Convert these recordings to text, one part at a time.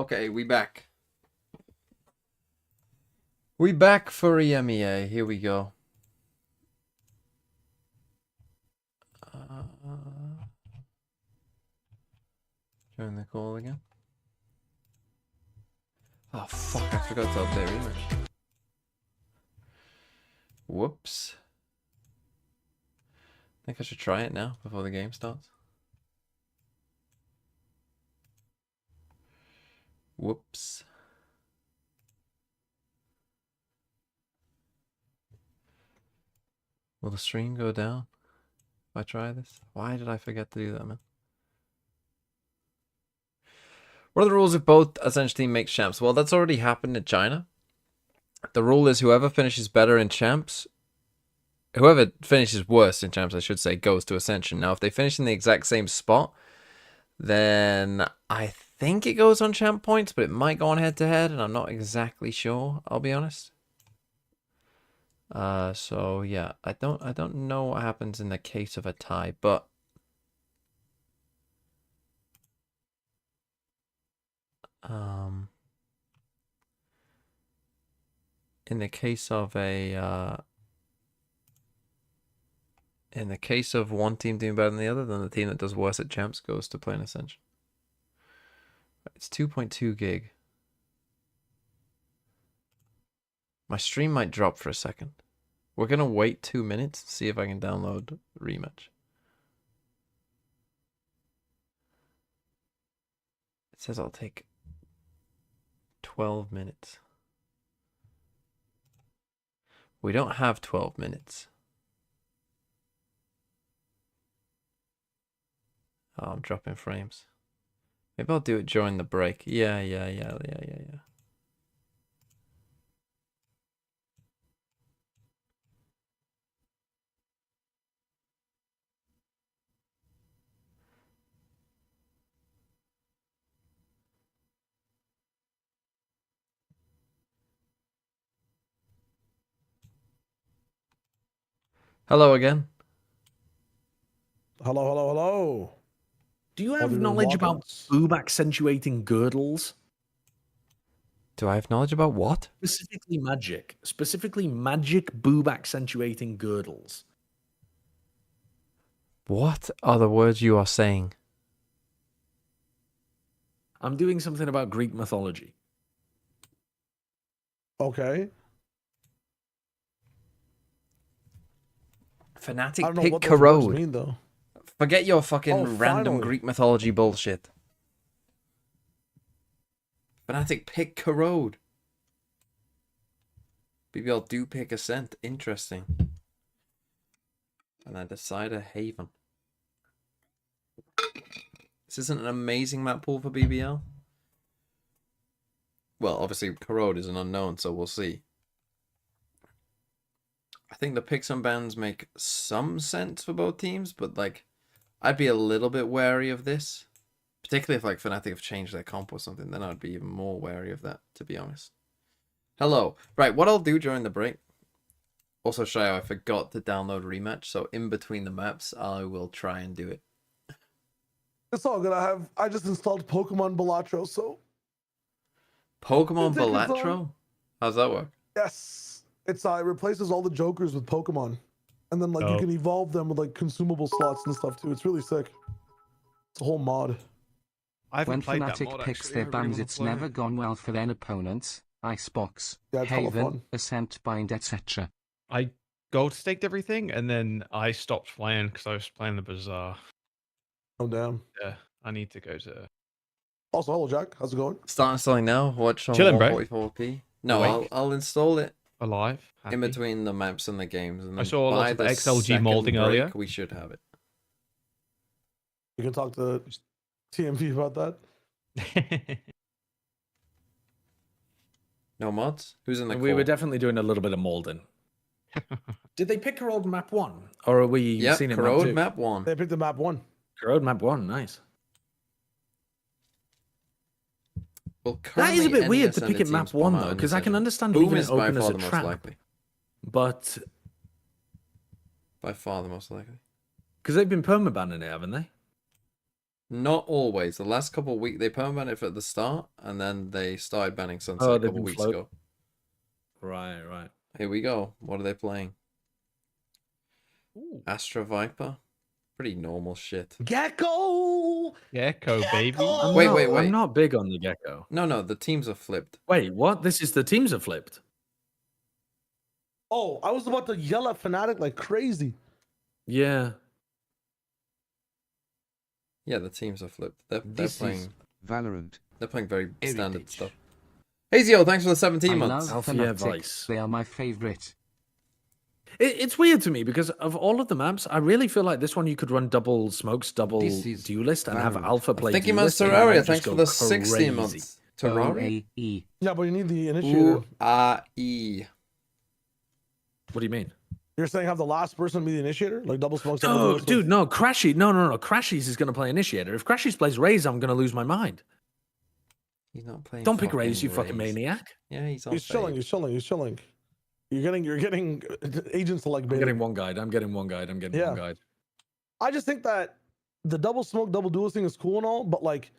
Okay, we back. We back for EMEA. Here we go. Join the call again. Oh fuck, I forgot to update rematch. Whoops. I think I should try it now before the game starts. Whoops. Will the stream go down if I try this? Why did I forget to do that, man? What are the rules if both essentially make champs? Well, that's already happened in China. The rule is whoever finishes better in champs, whoever finishes worse in champs, I should say, goes to Ascension. Now, if they finish in the exact same spot, then I think it goes on champ points, but it might go on head-to-head, and I'm not exactly sure, I'll be honest. So yeah, I don't know what happens in the case of a tie, but in the case of one team doing better than the other, then the team that does worse at champs goes to play an Ascension. It's 2.2 gig. My stream might drop for a second. We're gonna wait 2 minutes to see if I can download rematch. It says I'll take 12 minutes. We don't have 12 minutes. Oh, I'm dropping frames. Maybe I'll do it during the break. Yeah. Hello again. Hello. Do you have knowledge about boob accentuating girdles? Do I have knowledge about what? Specifically magic. Specifically magic boob accentuating girdles. What are the words you are saying? I'm doing something about Greek mythology. Okay. Fanatic I don't know pick what those words corrode. mean, though. Forget your fucking random finally. Greek mythology bullshit. Fanatic pick corrode. BBL do pick Ascent. Interesting. And I decide a Haven. This isn't an amazing map pool for BBL. Well, obviously corrode is an unknown, so we'll see. I think the picks and bans make some sense for both teams, but like I'd be a little bit wary of this. Particularly if like Fnatic have changed their comp or something, then I'd be even more wary of that, to be honest. Hello. Right, what I'll do during the break. Also, Shayo, I forgot to download rematch, so in between the maps, I will try and do it. It's all good. I just installed Pokemon Balatro, so Pokemon Take its Balatro? How's that work? yes, it replaces all the Jokers with Pokemon, and then like you can evolve them with like consumable slots and stuff too. It's really sick. It's a whole mod. When Fnatic picks their bans, it's never gone well for their opponents. Icebox, Yeah, it's hella Haven, fun. Ascent Bind, etc. I gold staked everything and then I stopped playing because I was playing the Bazaar. Oh damn. Yeah, I need to go to. Also, hello Jack. How's it going? Start installing now. Watch on Chilling, bro. 144p. No, I'll install it Alive. in Happy. between the maps and the games. And then I saw a lot by of the XLG second molding break, earlier. We should have it. You can talk to TMV about that. No mods? Who's in the We call? were definitely doing a little bit of molding. Did they pick Corrode map 1? Or are we seeing it corrode map 2? map 1. They picked the map 1. Corrode map 1, nice. Well, That is a currently bit weird any to pick Ascended it map teams 1 come out though, in because I can Ascension. understand Boom leaving is it by open as far a the most trap. likely. But By far the most likely. because they've been permabanning it, haven't they? Not always. The last couple of weeks, they permanent it at the start, and then they started banning Sunset a couple weeks ago. Right, right. Here we go. What are they playing? Ooh. Astra Viper? Pretty normal shit. Gecko. Gecko, baby. Wait. I'm not big on the Gecko. No, the teams are flipped. Wait, what? This is the teams are flipped. Oh, I was about to yell at Fnatic like crazy. Yeah. Yeah, the teams are flipped. They're This playing. is Valorant. They're playing very standard Heritage. stuff. Hazio, thanks for the 17 I months. love Alpha, yeah, Fnatic. Vice. They are my favorite. It's weird to me because of all of the maps, I really feel like this one you could run double smokes, double This is duelist, and have Valorant. Alpha play Thank you, duelist. Master and then Terraria. just Thanks for go the 16 crazy. months. Terraria? OAE. Yeah, but you need the initiator. U-A-E. What do you mean? You're saying have the last person be the initiator, like double smokes. No, dude, no. Crashy, no. Crashies is going to play initiator. If Crashies plays Raze, I'm going to lose my mind. He's not playing. Don't pick fucking Raze, you fucking Raze. maniac. Yeah, he's on He's chilling. He's chilling. You're getting agents to like. I'm bait getting him. one guide. Yeah. One guide. I just think that the double smoke, double duelist thing is cool and all, but like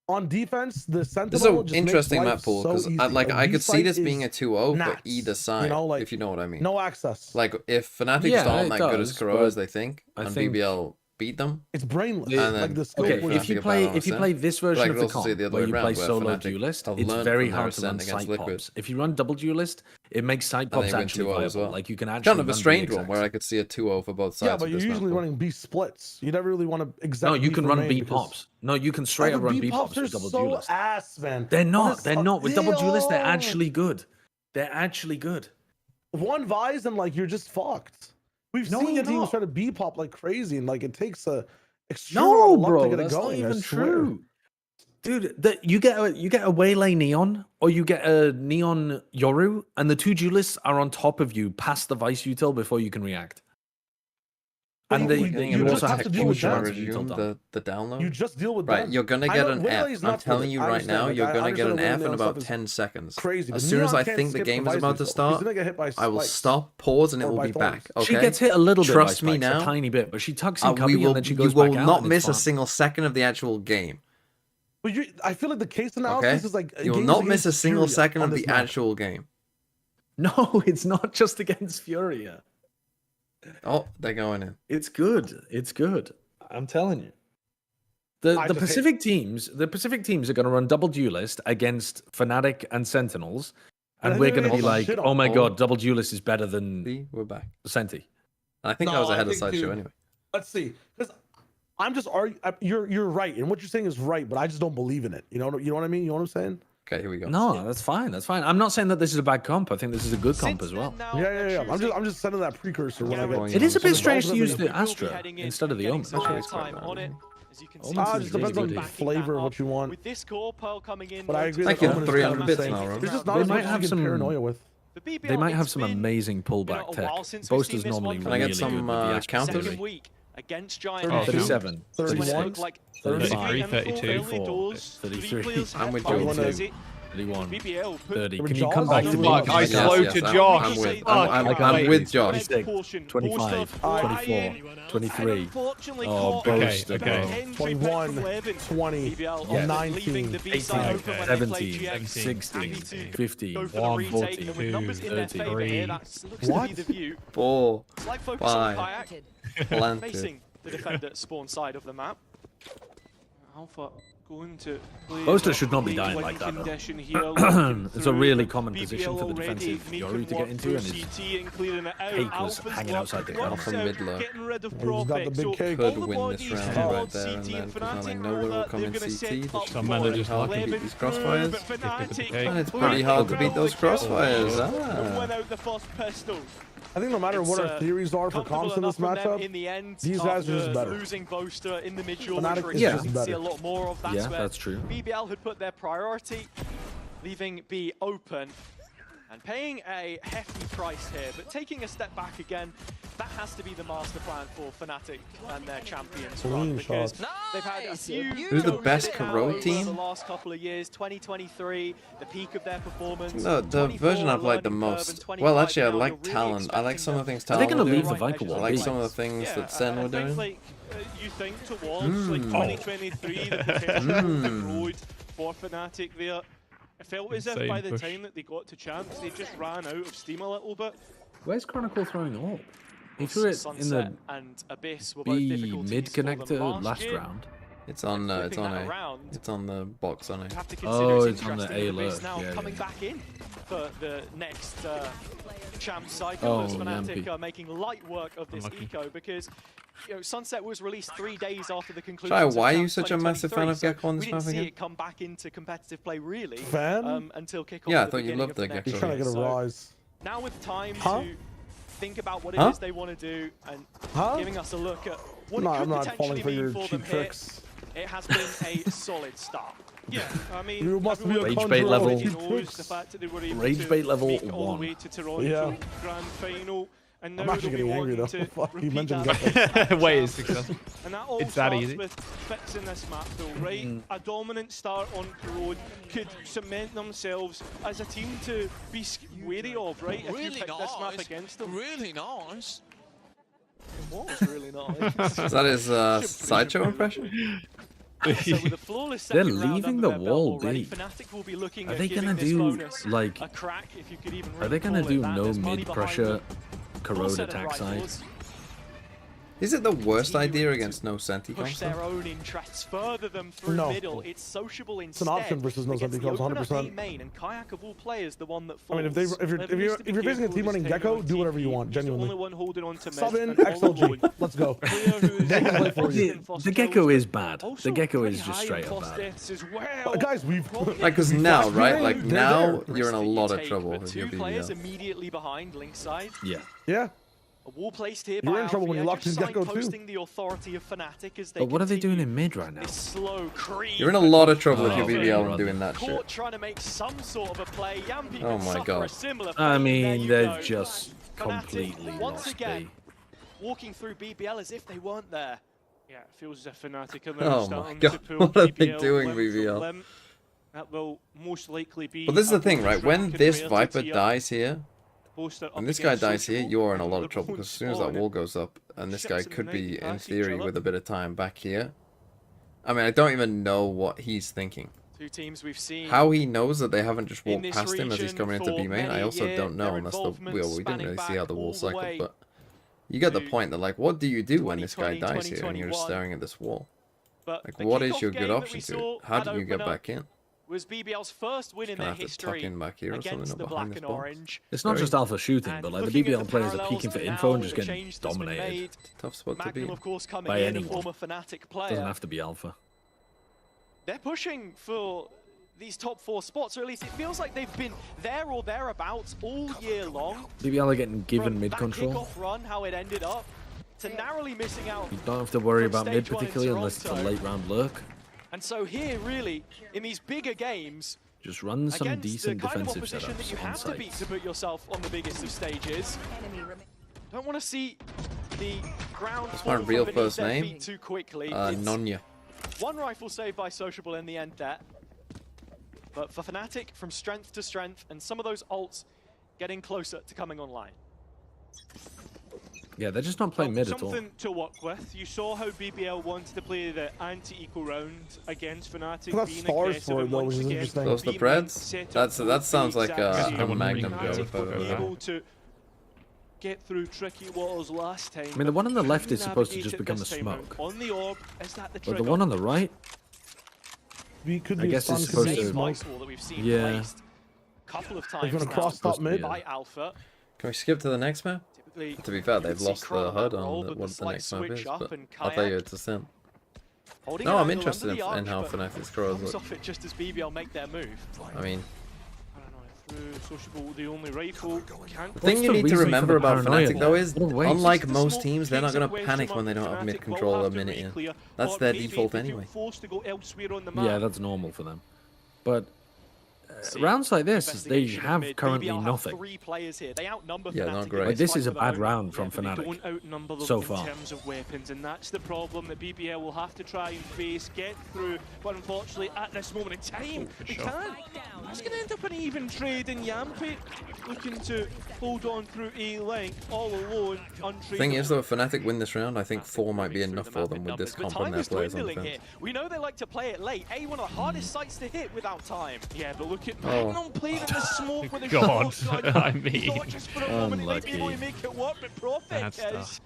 on defense, the Sentinel. This is an just interesting makes map life pool so because easy. I could see B-site this being a is 2-0 for nuts, either side, like, if you know what I mean. no access. Like if Fnatic Yeah, aren't it that good as does, Kuro but as they think, I and think- BBL beat them, It's brainless. And then- like the skill Okay, Fnatic if you get play bad on Ascent. this But I version could of the also see comp the other where way you play around, where solo Fnatic duelist, have it's learned very from their hard to run Ascent against side Liquid. pops. If you run double duelist, it makes side and pops they win actually 2-0 viable. as well. Like you can actually Kind of a run strange BXX. one where I could see a 2-0 for both sides. Yeah, but of you're this map usually pool. running B splits. You never really want to No, exactly. you can run B because- pops. No, you can straight up Like, run the B pops are with double so duelist. ass, man. They're not. Honest- They're not. With double duelist, they're are. actually good. They're actually good. One Vise and like you're just fucked. We've No, seen you're teams not. try to B pop like crazy, and like it takes a extreme No, amount of luck bro, to get that's it not going. I even swear. true. Dude, you get a Waylay Neon, or you get a Neon Yoru, and the two duelists are on top of you past the Vice util before you can react. But And you- they you Getting you a just bit have of to deal with execution that. util resume done. the download. You just deal with Right, them. you're gonna I get know an Waylay's F. I'm nuts with telling it. you I right understand, now, like, you're I gonna get an understand F in Neon about stuff is 10 seconds. Crazy. As but soon as Neon I can't think the skip game's Vice about to util. start, He's gonna get hit by I will spikes. stop, pause, and it Or will by be thorns. back. Okay. She gets hit a little bit Trust by me spikes, now. a tiny bit, but she tucks in We cubby will. and then she You goes will back out. not and it's miss a fine. single second of the actual game. But I feel like the case Okay. analysis is like You will games not miss a against single Furia second on of this the map. actual game. No, it's not just against Furia. Oh, they're going in. It's good. It's good. I'm telling you. I The just hate- Pacific teams are going to run double duelist against Fnatic and Sentinels, And and we're then going to they be like, shit on oh my all- god, double duelist is better than See, we're back. Senti. I think I No, was I ahead of think, Sideshow dude, anyway. Let's see, because I'm just you're right, and what you're saying is right, but I just don't believe in it. You know what I mean? You know what I'm saying? Okay, here we go. No, that's fine. That's fine. I'm not saying that this is a bad comp. I think this is a good comp as well. Yeah. I'm just sending that precursor when I Going get. It is a on. bit strange to use Ultimately, the Astra instead of the Omen. Actually, it's quite bad. it just depends on the flavor of what you want. With this core Pearl coming in, But I agree. Thank that you, Omen is 300 kind of bits insane. now, Rob. There's just They not as might much have you can some- paranoia with. They might have some amazing pullback tech. Boaster's normally Can I get really some, good with the Astra counters? theory. week against Giant 32, 37, 31, 35, 33, 34, 33. I'm with I'm you. gonna- 31, BBL 30. Can Can we you come Jaws? back to me? Fuck, I Yes, slowed yes, to I'm- Josh. I'm with- Fuck, I'm with Josh. 26, 25, 24, 23. Oh, Okay, Boaster, okay. 21, 20, Yeah. 19, 18, 17, 16, 15, 14, 30. What? 4, It's like focus 5, on kayak planted. facing the defender spawn side of the map. Alpha going to play Boaster should not be the dying win like that, though. condition here, looking It's a through really the common position for the BBL already, defensive making Yoru to work get into, through and his CT and clearing it out. cake was Alpha's hanging blocked outside the once Alpha out, mid lurk. getting rid of He's got the Prophet. big So cake. all Could the win this bodies round towards right there, and CT then and because I Fnatic know we'll are come they're in gonna CT. set up Some men are just for lucky. Levin These through, crossfires. but Fnatic And it's clear pretty hard to the beat those building. crossfires. Went Ah. out the first pistol. I think no matter what our theories are for comps in this matchup, in the end, these guys are just better. Losing Boaster in the mid Fnatic is Yeah. just see better. a lot more of. That's Yeah, where that's true. BBL had put their priority, leaving B open and paying a hefty price here, but taking a step back again. That has to be the master plan for Fnatic and their champions run, Clean because shots. they've had a few. Who's the goes best down Karo over team? The last couple of years, 2023, the peak of their performance. No, the 24 version I've liked the learning curve, most. and 25 Well, actually, I now, like you're really Talon. I like expecting some of the them things Are they Talon gonna were leave doing. the Viper I wall like be? some of the things that Sen were doing. you think towards like 2023, the potential open road for Fnatic there? It felt as if by the time that they got to champs, they just ran out of steam a little bit. Where's Chronicle throwing up? He threw it in the and Abyss were both B mid connector last round. It's on it's on the box on it. Have to consider it's on the A alert. Now Yeah, coming yeah. back in for the next champ cycle as Fnatic are making light work of this eco because Sunset was released 3 days after the conclusion. Shai, why are you such a massive fan of Gecko on this we map didn't see again? it come back into competitive play really Fan? until kickoff. Yeah, I thought you loved the Gecko. He's trying to get a rise. Now with time Huh? to think about what it is they want to do and giving us a look at what it could I'm not potentially falling for mean your for cheap them here. tricks. It has been a solid start. Yeah, I mean, You must be a Rage conjurer bait of level. cheap knows tricks. the fact that they were able Rage to bait level make it all the 1. way to Toronto Yeah. Grand Final, and now I'm actually they'll be getting angry though. wanting to Fuck, you repeat mentioned that Gecko. Way is successful. And that all It's that starts easy. with fixing this map though, right? A dominant start on Road could cement themselves as a team to be wary of, right? If you pick this map against them. Really nice. What was really nice? Is that his sideshow impression? So with a flawless They're second round leaving under the their belt wall already, deep. Fnatic will be looking Are at they giving gonna this do bonus like? a crack, if you could even Are they gonna call do it that. no There's money mid behind pressure them. Full corrode set of attack side? rifles. Is it the worst idea against no Senti Push comps? their own interests, further them through No. middle. It's sociable instead. an option versus no against Senti the comps, opener 100%. A main, and Kayak of all players, the one that I falls. mean, if you're facing a team running Gecko, do whatever you want, He's the genuinely. only one holding on to Sub mid, in and all XLG. alone. Let's go. Clear who is They can play for you. The Gecko is bad. Also The Gecko is pretty just high straight in up cost bad. deaths as well. Guys, we've Like, because now, right? Like, They're now there. you're in a Risk that lot you of take, trouble but with your two players BBL. immediately behind link side. Yeah. yeah. A wall placed here You're by in trouble when you Alfie, locked in just Gecko too. signposting the authority of Fnatic as they But what are they doing continue in mid right now? this slow creep. You're in a lot of trouble with your Oh, BBL man. and doing that Caught shit. trying to make some sort of a play. Yampi Oh could my suffer God. a similar I fate. mean, There you they've go. just Fnatic, completely once lost again, B. walking through BBL as if they weren't there. Yeah, it feels as if Fnatic are Oh now my starting God, to pull what are they BBL doing, limb from BBL? limb. That will most likely be. But this is a the thing, right? When ranked this rare Viper tier dies here, poster up when this guy against dies here, Sociable. you're in a lot The of trouble. Because as soon as bones that on wall it. goes up, and this Ships guy in the could night be, in pass each theory, other. with a bit of time back here. I mean, I don't even know what he's thinking. Two teams we've seen. How he knows that they haven't just in walked this past him as he's region coming into for B main, I many a also year, don't know their unless the involvement we didn't spanning really see back how the wall all the cycled, way but you get the to point that, like, what do you do when this guy 2020, dies here and you're just 2021? staring at this wall? But Like, the what is kickoff your game good that option we to saw it? How at do you get opener back in? was BBL's first win in Gonna their have to tuck history in back here or something, against not the behind black this and box. orange. It's not just alpha shooting, And but like the looking at BBL players are parallels peeking for now, info and the just getting change that's been dominated. made, Tough spot to Magnum, be. of course, coming By in, anyone. a former Fnatic player. Doesn't have to be alpha. They're pushing for these top 4 spots, or at least it feels like they've been there or thereabouts all year long. BBL are getting given From mid that control. kickoff run, how it ended up, to narrowly missing out. You don't have to worry from about mid stage one in particularly unless it's a Toronto. late round lurk. And so here, really, in these bigger games, Just run some against decent the kind of defensive opposition that you setups on have to beat to site. put yourself on the biggest of stages, don't want to see the ground my fall from real beneath first their name. feet too quickly. It's Nonya. one rifle saved by Sociable in the end there. But for Fnatic, from strength to strength, and some of those ults getting closer to coming online. Yeah, they're just not playing mid at all. Something to work with. You saw how BBL wanted to play the anti-equal round against Fnatic. That's being stars aggressive for it, and though, once which is again interesting. Those the being Preds? set That up sounds the like exact a same. Magnum Fnatic joke if I've were ever heard. able to get through tricky waters last time. I mean, the one on the left is supposed to Navigate just it become a this time round. smoke. On the orb, is that the But trigger? the one on the right, We could I be guess stun, it's could be supposed to- smoke. Ice wall that we've seen Yeah. placed a couple of They're times gonna now cross top Supposed to be mid. a- by Alpha. Can we skip to the next map? Typically, To be fair, they've you see lost Crown the on HUD that roll, on but what the slight next map switch is, up but and I'll tell you Kayak it's a sin. holding No, an I'm angle interested under the in how arch, but Fnatic's crows comes look. off it just as BBL make their move. I mean, I don't know, through Sociable, the only rifle. Can't the thing What's you the need to reason for remember the about paranoia Fnatic though there? is, What a waste. unlike The most smoke teams, they're not takes a going to question panic mark when they don't for have Fnatic. mid Will control have a to minute in. re-clear, That's or their maybe default they feel anyway. forced to go elsewhere on the map. yeah, that's normal for them. But rounds like this, they Investigation of have mid. currently BBL have nothing. 3 players here. They outnumber Yeah, Fnatic not in great. Like, this is a fight bad for the round from They Fnatic don't outnumber them so in far. terms of weapons, and that's the problem that BBL will have to try and face, get through. But unfortunately, at this moment in time, they shot. can't. That's going to end up an even trade, and Yampi looking to hold on through A lane all alone, untradable. Thing is, though, if Fnatic win this round, I think 4 might be enough for them with this But comp on time their is players on dwindling defense. here. We know they like to play it late. One of the hardest sites to hit without time. Yeah, but look at Oh. Magnum playing in the smoke with a God, shotgun. I He mean. thought just for a moment he might be able to Unlucky. make it work, but Prophet That's is tough.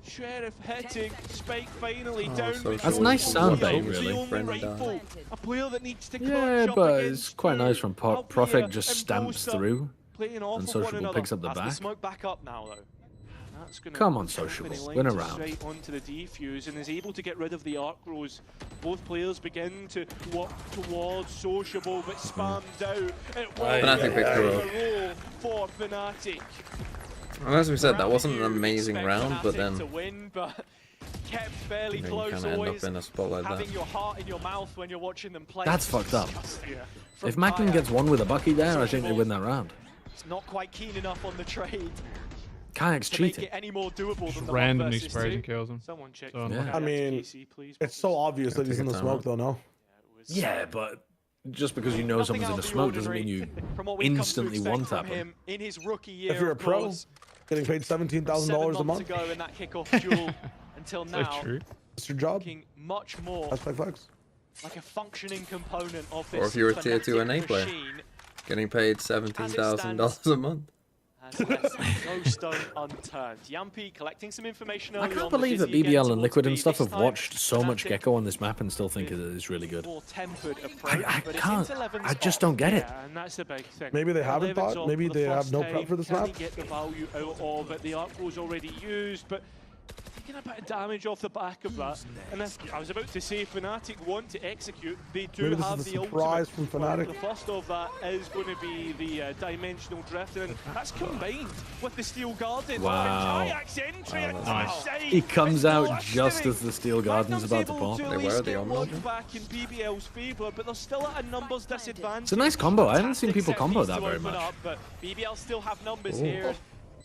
Sheriff hitting, Spike finally Oh, down. so with That's the nice wheel. soundbite, The really. only Brenda. rightful, a player that needs to Yeah, clutch up but it's against quite nice from I'll be Prophet a just stamps imposter, through, playing off and of one Sociable another. picks up the That's the back. smoke back up now, though. That's gonna Come on, push Company Sociable, Light win a round. Straight onto the defuse and is able to get rid of the arc rose. Both players begin to walk towards Sociable, but spammed out. It will Fnatic be picked the road. a roll for Fnatic. And as we said, that Round wasn't an you amazing expect round, but Fnatic then to win, but kept fairly you know, you close. kind of end Always up in a spot like having that. your heart in your mouth when you're watching them play. That's fucked up. Yeah. From If Magnum Kayak, gets one with a Bucky there, I think they win that round. it's not quite keen enough on the trade Kayak's to make cheating. it any more doable Just than the randomly 1 versus sprays 2. and kills him. Someone check. So Yeah. I mean, KC, please. It's so obvious that he's take in a the time smoke, out. though, no? Yeah, but just because you know Nothing someone's in out a of the smoke doesn't mean ordinary you from what we've come to instantly expect one-tap from him. him in his rookie year. If you're a of pro, course. getting paid $17,000 7 a months month, ago in that kickoff duel until So now, true. it's your job. looking much more That's my flex. like a functioning component of this Or if you're a tier 2 Fnatic NA player. machine Getting paid $17,000 a month. has left no stone unturned. Yampi collecting some information I early can't on, but believe that busy again BBL and towards Liquid and B. stuff This have time, watched so much Fnatic Gecko on this map and still think it is really good. more tempered approach, I but it's can't. into 11's I just off. don't get it. Yeah, and that's the big thing. Maybe they haven't 11's thought. on Maybe for the they have first no prep time. for this Can map. he get the value out of it? The arc was already used, but taking a bit of damage off the back of that. And if, I was about to say Fnatic want to execute. They do Maybe this have is a the surprise ultimate. from Well, Fnatic. the first of that is going to be the dimensional drift, and that's combined with the steel garden. Wow. And Kayak's entry into nice. the side. He comes It's out blistering. just as the Steel Garden's Magnum's about to able pop. to at They least were the get Omni one Legend. back in BBL's favour, but they're still at a numbers disadvantage. It's a nice combo. I haven't seen Fantastic people set combo piece that to very open much. up, but BBL still have numbers Ooh. here.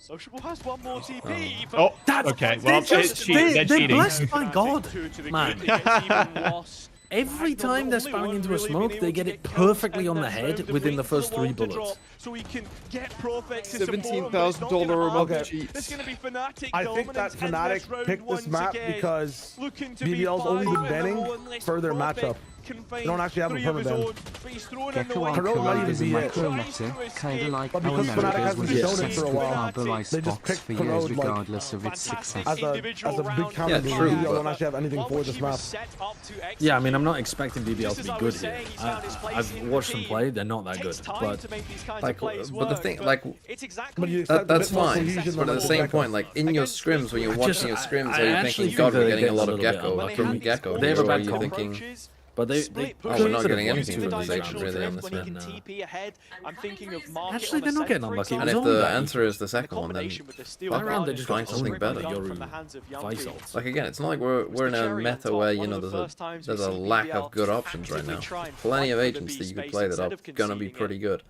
Sociable has one more TP. but Oh, That's okay. they're Well, just- it's cheating. They're they're cheating. blessed by God, Two to the man. group, it gets even worse. Every Magnum, time they're the only spamming one into a really smoke, been they able get to it kills perfectly in on the this head round and within the wait for first wall 3 to bullets. drop So he can get Prophet to support him, but it's not $17,000 gonna a month happen. cheats. It's going to be Fnatic I think that dominance in Fnatic this round picked this once map again. because Looking to be BBL's only been five in the banning row unless for their Prophet matchup. can They don't actually have a find 3 of his permaban. own, but he's thrown in the Gecko wing. Corona might even is a be it. micro meta, kinda like But our because Fnatic Americas hasn't with shown its it for a while, carborized they just box picked for Corona, years like, regardless of its fantastic success. as a individual big round counter, Yeah, true, BBL but- don't actually have anything One for which this he was map. set up to Yeah, I mean, execute. I'm not expecting BBL Just to as be I good was here. saying, he's found his place I've in watched the them team. play. They're not that Takes good. time But to make these kinds like, of plays but the work, thing, but like, it's exactly But you That, expect a that's bit more fine, cohesion but than at the like same Gecko. point, like in your scrims, when you're watching your scrims, are you actually thinking, God, think we're they getting a get lot a of little bit Gecko unlucky. from Gecko, They have a or are bad you comp. thinking, they Split Oh, we're could not have getting won anything 2 from of this these actually, rounds. really, on this when he map. can No. TP ahead. I'm thinking of market Actually, on they're the not getting side, for unlucky. and It if was example. only the that answer is the The second one, then combination with the steel That round they guard just find got something only better. Yoru from the hands of Vice Yampi. ults. Like again, it's not like we're in a cherry on meta top, where one you know of the there's first times a we've seen lack BBL of good options right actively now. try and Plenty of fight for the agents B that you could space play that instead are of gonna be conceding pretty it. good.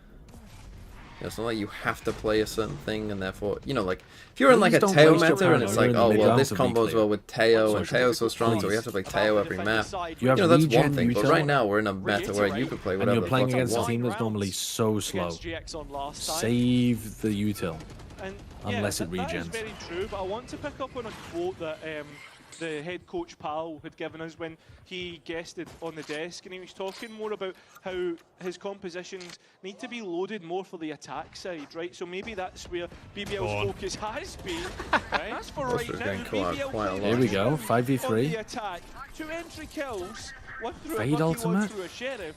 It's not like you have to play a certain thing, and therefore, you know, like if you're in like a Please don't Teo waste your meta and it's power like, in the oh well, mid-round this to be combos clear. well with Teo, and Social. Teo's so strong, so we have to play Teo every map. You have You know, that's regen, one thing, but util, right now we're in a meta where you could play and whatever you're the playing fuck you against a want. team that's normally so slow. Against GX on last time. Save the util. And, Unless yeah, it that is regens. very true, but I want to pick up on a quote that the head coach Pal had given us when he guested on the desk, and he was talking more about how his compositions need to be loaded more for the attack side, right? So maybe that's where BBL's focus has been. Right? That's for Those right are now. getting quite BBL a lot. Here we go, on 5v3. the attack, 2 entry kills, one through Fade a Bucky, one ultimate? through a Sheriff.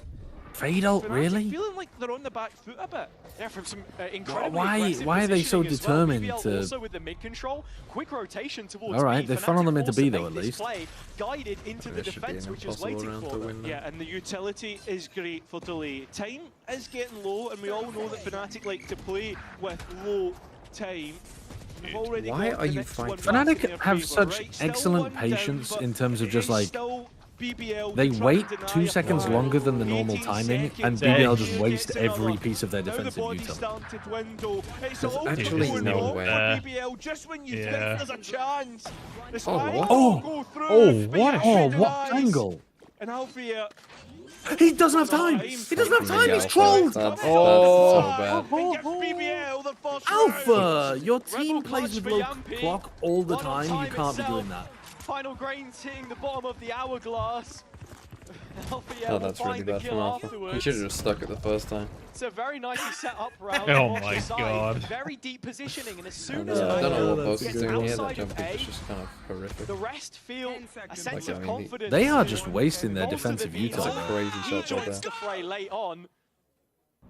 Fade ult, Fnatic really? feeling like they're on the back foot a bit. Yeah, from some incredibly Why aggressive are they so positioning as well. determined BBL to- also with the mid control, quick rotation towards All right, B. they Fnatic funnel them into forced to B though, make at this least. Play, guided into the This should be defense, an which is impossible waiting round for to them. win now. Yeah, and the utility is great for delay. Time is getting low, and we all know that Fnatic like to play with low time. We've already Why got are the you next fighting? one back in Fnatic their have favour, such right? Still excellent one down, patience but in terms of it just is like still BBL They try to wait deny 2 a seconds foul. longer than the normal 18 timing, and seconds, BBL and just here waste gets every another. piece of their Now the defensive body's util. starting to dwindle. It's There's all actually going no wrong way. for BBL just when you think there's a chance. The spike what? will go through, Oh, but what? Yappy Oh, what denies. angle? And Alfia, He doesn't have time. He doesn't have time. He's Alpha. trolled. That's Oh. so bad. and gives BBL the first round. Alpha, your team Rebel plays clutch with for low Yampy. clock all the One on time. You time can't be itself. doing that. Final grains hitting the bottom of the hourglass. Alpha Oh, will that's really find the bad from kill Alpha. He afterwards. should have just stuck it the first time. It's a very nicely set up round. Oh off the my side. God. Very deep positioning, and as I soon don't as know, I don't know what that's both a is gets doing here. That outside of jumping is A, just kind of horrific. the rest feel a sense Like, of I mean, confidence. They are to just wasting their bolster the defensive B util. That's a side. crazy He shot right joins there. the fray late on.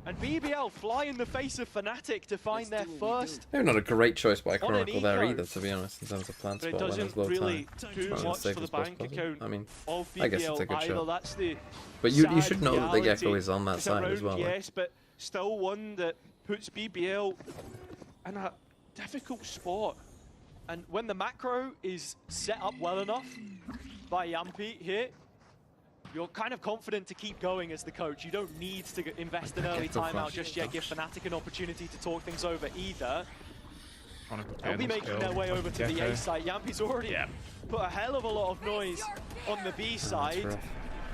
And BBL fly in the face of Fnatic to find their first. Maybe not a great choice by On an Chronicle there eco. either, to be honest, in terms of plant But it spot when there's doesn't low really time. do Not as much safe for the as bank possible. account I mean, of I guess it's a BBL good either. shot. That's the but you sad should know that the reality. Gecko is on that It's a side as round, well. Like. yes, but still one that puts BBL in a difficult spot. And when the macro is set up well enough by Yampy here, you're kind of confident to keep going as the coach. You don't need to invest an early timeout just yet, give Fnatic an opportunity to talk things over either. They'll be making their way over to the A side. Yampy's already put a hell of a lot of noise on the B side. rough.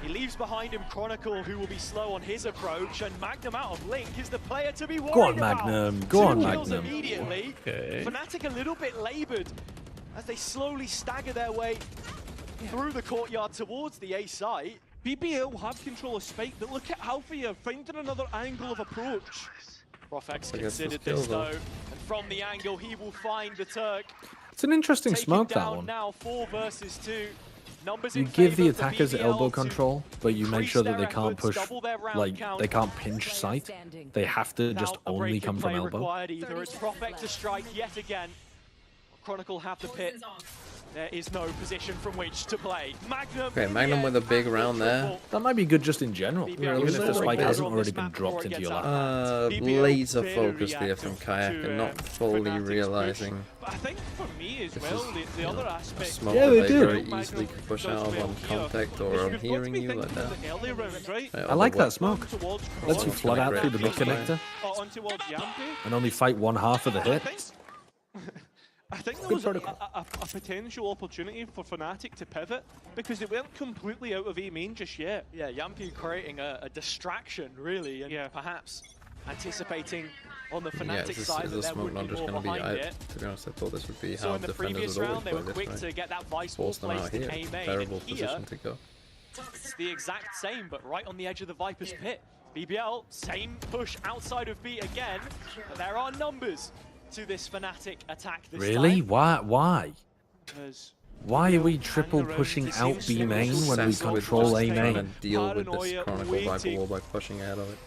He leaves behind him Chronicle, who will be slow on his approach, and Magnum out of Link is the player to be worried Go on, about. Magnum. Go on, Two kills Magnum. immediately. Okay. Fnatic a little bit laboured as they slowly stagger their way through the courtyard towards the A site. BBL have control of Spike, but look at Alfia finding another angle of approach. Profex I guess considered it's kill, this though. though, and from the angle he will find the Turk. It's an interesting Taken smoke, that down one. now 4 versus 2. Numbers You in give the favour for attackers BBL elbow to control, but you make increase sure that their they can't efforts, push, double their round like, count. they can't pinch sight. They have to just Now, a only break in come from play elbow. required either. It's Profek to strike yet again. Chronicle have the pit. There is no position from which to play. Magnum. Okay, in the Magnum end, with a big has the round there. triple. That might be good just in general, BBL even is if the still spike better hasn't on already this been map dropped before it into your gets lap. out. BBL Laser very focused here reactive from Kayak to, and not fully Fnatic's realizing But I think for me as This well, is, the you other know, a aspect. smoke Yeah, that they they do. very easily could push out of on contact or on hearing you like that. Early rounds, right? Yeah, I like that otherwise- smoke. Towards Lets you Smoke's flood gonna out create through the mid pressure, right? connector on towards Yampy. and only fight one half of the hit. I think there Good was protocol. a potential opportunity for Fnatic to pivot because they weren't completely out of A main just yet. Yeah, Yampy creating a distraction, really, and Yeah. perhaps anticipating on the Yeah, Fnatic side is that the there smoke would not be just more going to be... behind it. To be honest, I thought this would be So how in the defenders previous would round, always they play were this, quick right? to get that Vice Ball Force them out placed in here. A main. Terrible And here, position to go. it's the exact same, but right on the edge of the Viper's pit. BBL, same push outside of B again, but there are numbers to this Fnatic attack this Really? time. Why? Because Why are we triple pushing out B main when we Obsessed with control just A trying main? to deal with this Paranoia Chronicle Viper waiting. wall by pushing ahead of it.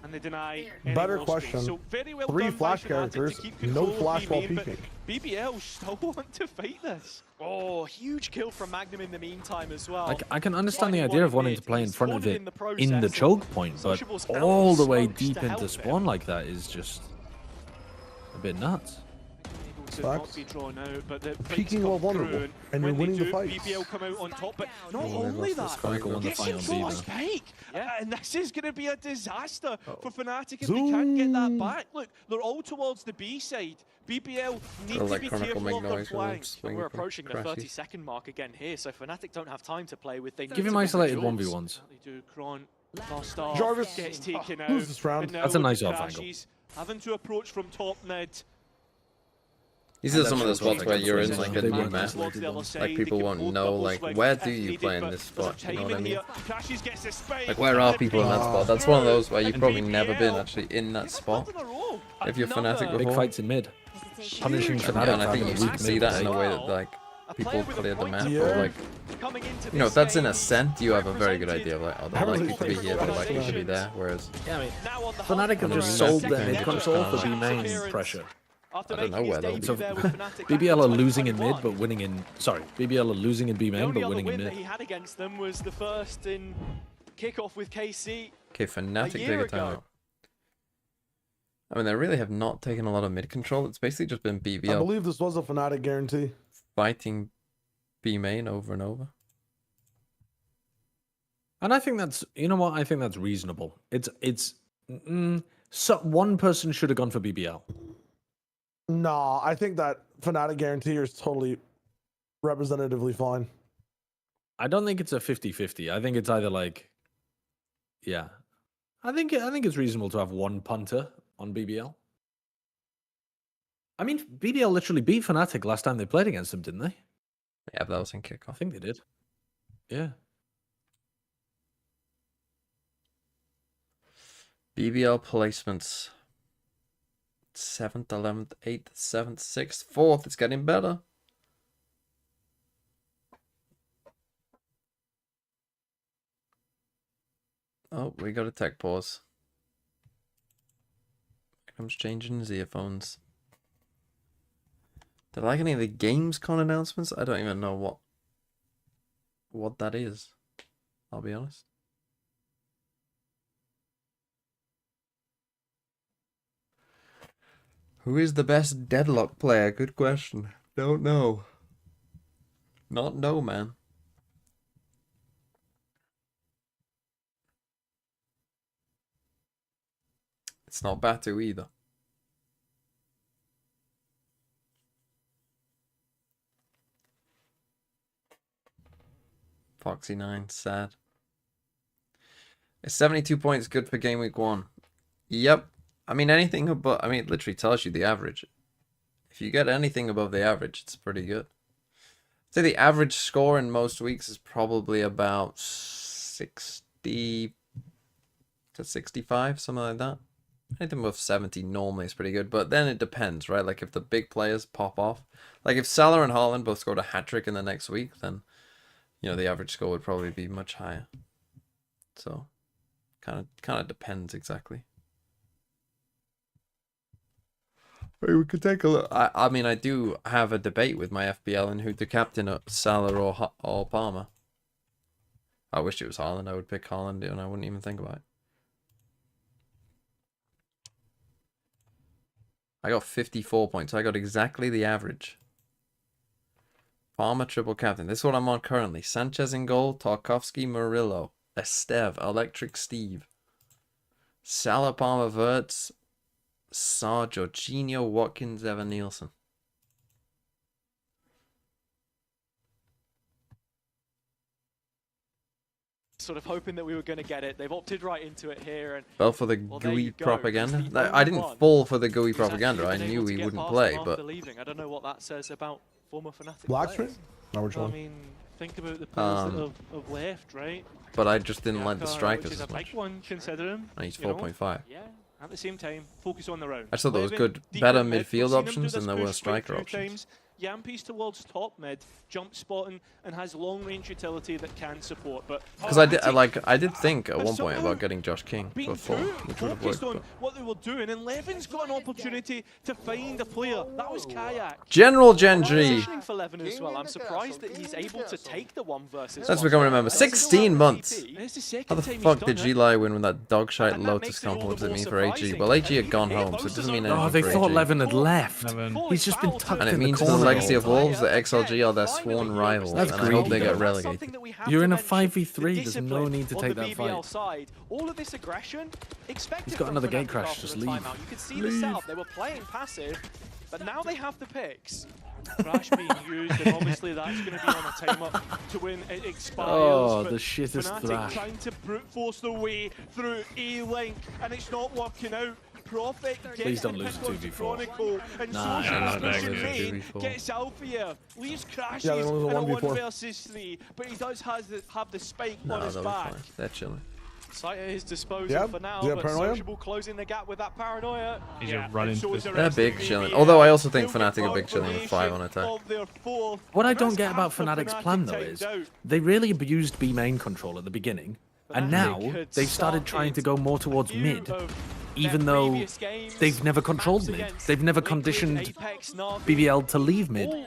and they deny any Better wall space. question. So very well 3 done by flash Fnatic characters, to keep no control of flash while B main, but peeking. BBL still want to fight this. Oh, huge kill from Magnum in the meantime as well. I can understand the Finding idea one of wanting mid, to play in he's front of thwarted it in the in the process, choke point, but Sociable's out all of the way smokes deep to into help spawn him. like that is just a bit nuts. Able to Facts. not be drawn out, but the fights Peeking come while vulnerable, through, and when you're winning they the do, fight. BBL come out on top, but not Oh, they only lost the that, spike, Chronicle won the get fight on control B of now. Spike, Yeah. and this is going to be a disaster for Fnatic if they can't get that Zoom. back. Look, they're all towards the B side. BBL need They'll to let be Chronicle careful make of their noise when they flanks. swing We're from approaching the crashes. 30-second mark again here, so Fnatic don't have time to play with. They Give need him to win the isolated jobs. 1v1s. They do. Kron, fast off, Jarvis gets taken out. lose this round. and now That's a with nice the off angle. crashes, having to approach from top mid. These are some of the That's spots also where like you're the in like a they new weren't map. isolated Like people won't know like where do you play in this spot, you know what I mean? Like where are people in that spot? That's one of those where you've probably never been actually in that spot. If you're Fnatic Another big before. fights in mid. Punishing Huge Fnatic Yeah, and I for think having you a can weak see mid that in a play. way that like A people player with a clear the point map Yeah. or like coming into you know, if this that's in game, ascent, you have a very good idea of like, oh, they're Apparently likely to be here, they're likely to be positions. there. Whereas Yeah, I mean, now on the Fnatic have hot just ground. sold Second their mid game, control just for gone. B main pressure. After I don't know making where his they'll debut be. there with Fnatic back BBL are in losing in mid, 2021, but winning in... Sorry, BBL are losing in B the main, only but other winning in win that he mid. had against them was the first in kickoff with KC. okay, Fnatic year take a ago. timeout. I mean, they really have not taken a lot of mid control. It's basically just been I BBL believe this was a Fnatic guarantee. fighting B main over and over. And I think that's, you know what? I think that's reasonable. So one person should have gone for BBL. No, I think that Fnatic guarantee is totally representatively fine. I don't think it's a 50-50. I think it's either like, yeah. I think it's reasonable to have one punter on BBL. I mean, BBL literally beat Fnatic last time they played against them, didn't they? Yeah, but that was in I kickoff. think they did. Yeah. BBL placements. 7th, 11th, 8th, 7th, 6th, 4th. It's getting better. Oh, we got a tech pause. Here comes changing his earphones. Do I like any of the Gamescom announcements? I don't even know what that is. I'll be honest. Who is the best Deadlock player? Good question. Don't know. Not know, man. It's not Batu either. Foxy9, sad. Is 72 points good for game week 1? Yep. I mean, anything above, I mean, it literally tells you the average. If you get anything above the average, it's pretty good. I'd say the average score in most weeks is probably about 60 to 65, something like that. Anything above 70 normally is pretty good, but then it depends, right? Like if the big players pop off, like if Salah and Haaland both scored a hat-trick in the next week, then, you know, the average score would probably be much higher. So, kind of depends exactly. We could take a look. I mean, I do have a debate with my FBL and who the captain of Salah or Palmer. I wish it was Haaland. I would pick Haaland and I wouldn't even think about it. I got 54 points. I got exactly the average. Palmer triple captain. This is what I'm on currently. Sanchez in goal. Tarkovsky, Murillo, Estev, Electric Steve, Salah, Palmer, Wirtz, Saar, Jorginho, Watkins, Evan Nielsen. Sort of hoping that we were going to get it. They've opted right into it here. And Fell for the GUI propaganda. I didn't fall for the GUI propaganda. I knew he wouldn't play, but I don't know what that says about former Fnatic Blackstreet? players. No, which one? I mean, think about the players that have left, right? but I just didn't like the strikers Which is a as much. big one, considering. I used you know. 4.5. Yeah. At the same time, focus on the round. I just thought there was Levin, good, deep better in mid, midfield we've seen him do options this than there were push striker quite a few options. times. Yampi's towards top mid, jump spotting, and has long range utility that can support. But Because I did think at one point about getting Josh King for 4, which would have focused worked. on what they were doing, and Levin's got an opportunity to find a player. That was Kayak. General Gentry. Positioning for Levin as well. I'm surprised that he's able to take the 1 versus That's 1. becoming a member. 16 months. And it's the How second the time he's fuck done did it. G-Lie win with that dog shite And that Lotus makes it all comp? What the does it more mean for AG? surprising. Well, AG had And gone he home, so it doesn't mean Oh, anything they for thought AG. Levin had left. Levin. He's just been tucked And it in means the to the corner. legacy of Wolves that XLG are their sworn rivals, That's and I hope they greedy. get relegated. You're in a 5v3, there's no need to take that fight. Side. All of this aggression, expected He's got from another Fnatic gate crash, after just the leave. timeout. You could see the setup. They were playing passive, but now they have the picks. Crash being used, and obviously that's going to be on a timer to when it expires. Oh, but the shittest Fnatic thrash. trying to brute force their way through A-Link, and it's not working out. Prophet Please gets don't the lose pick onto 2v4. Chronicle, and Nah, so nah, does nah, Main, 2v4. gets Alfia, leaves Crashes Yeah, there was a in a 1v4. 1 versus 3, but he does have the spike No, on his they'll be back. fine. They're chilling. Sight at his disposal Yeah, for now, yeah, but paranoia. Sociable closing the gap with that paranoia. He's Yeah, a run and into so this. is the They're rest big of chilling. EMEA. Although I also think They'll get Fnatic are big chilling with 5 on attack. of their fourth. What I And don't that's get about half of Fnatic's Fnatic plan, though, timed is out. they really abused B main control at the beginning, and Fnatic now had they've started trying to go more towards view mid, of even their though previous games, they've never controlled matches mid. against They've never Liquid, conditioned Apex, NAVI, BBL to leave mid. all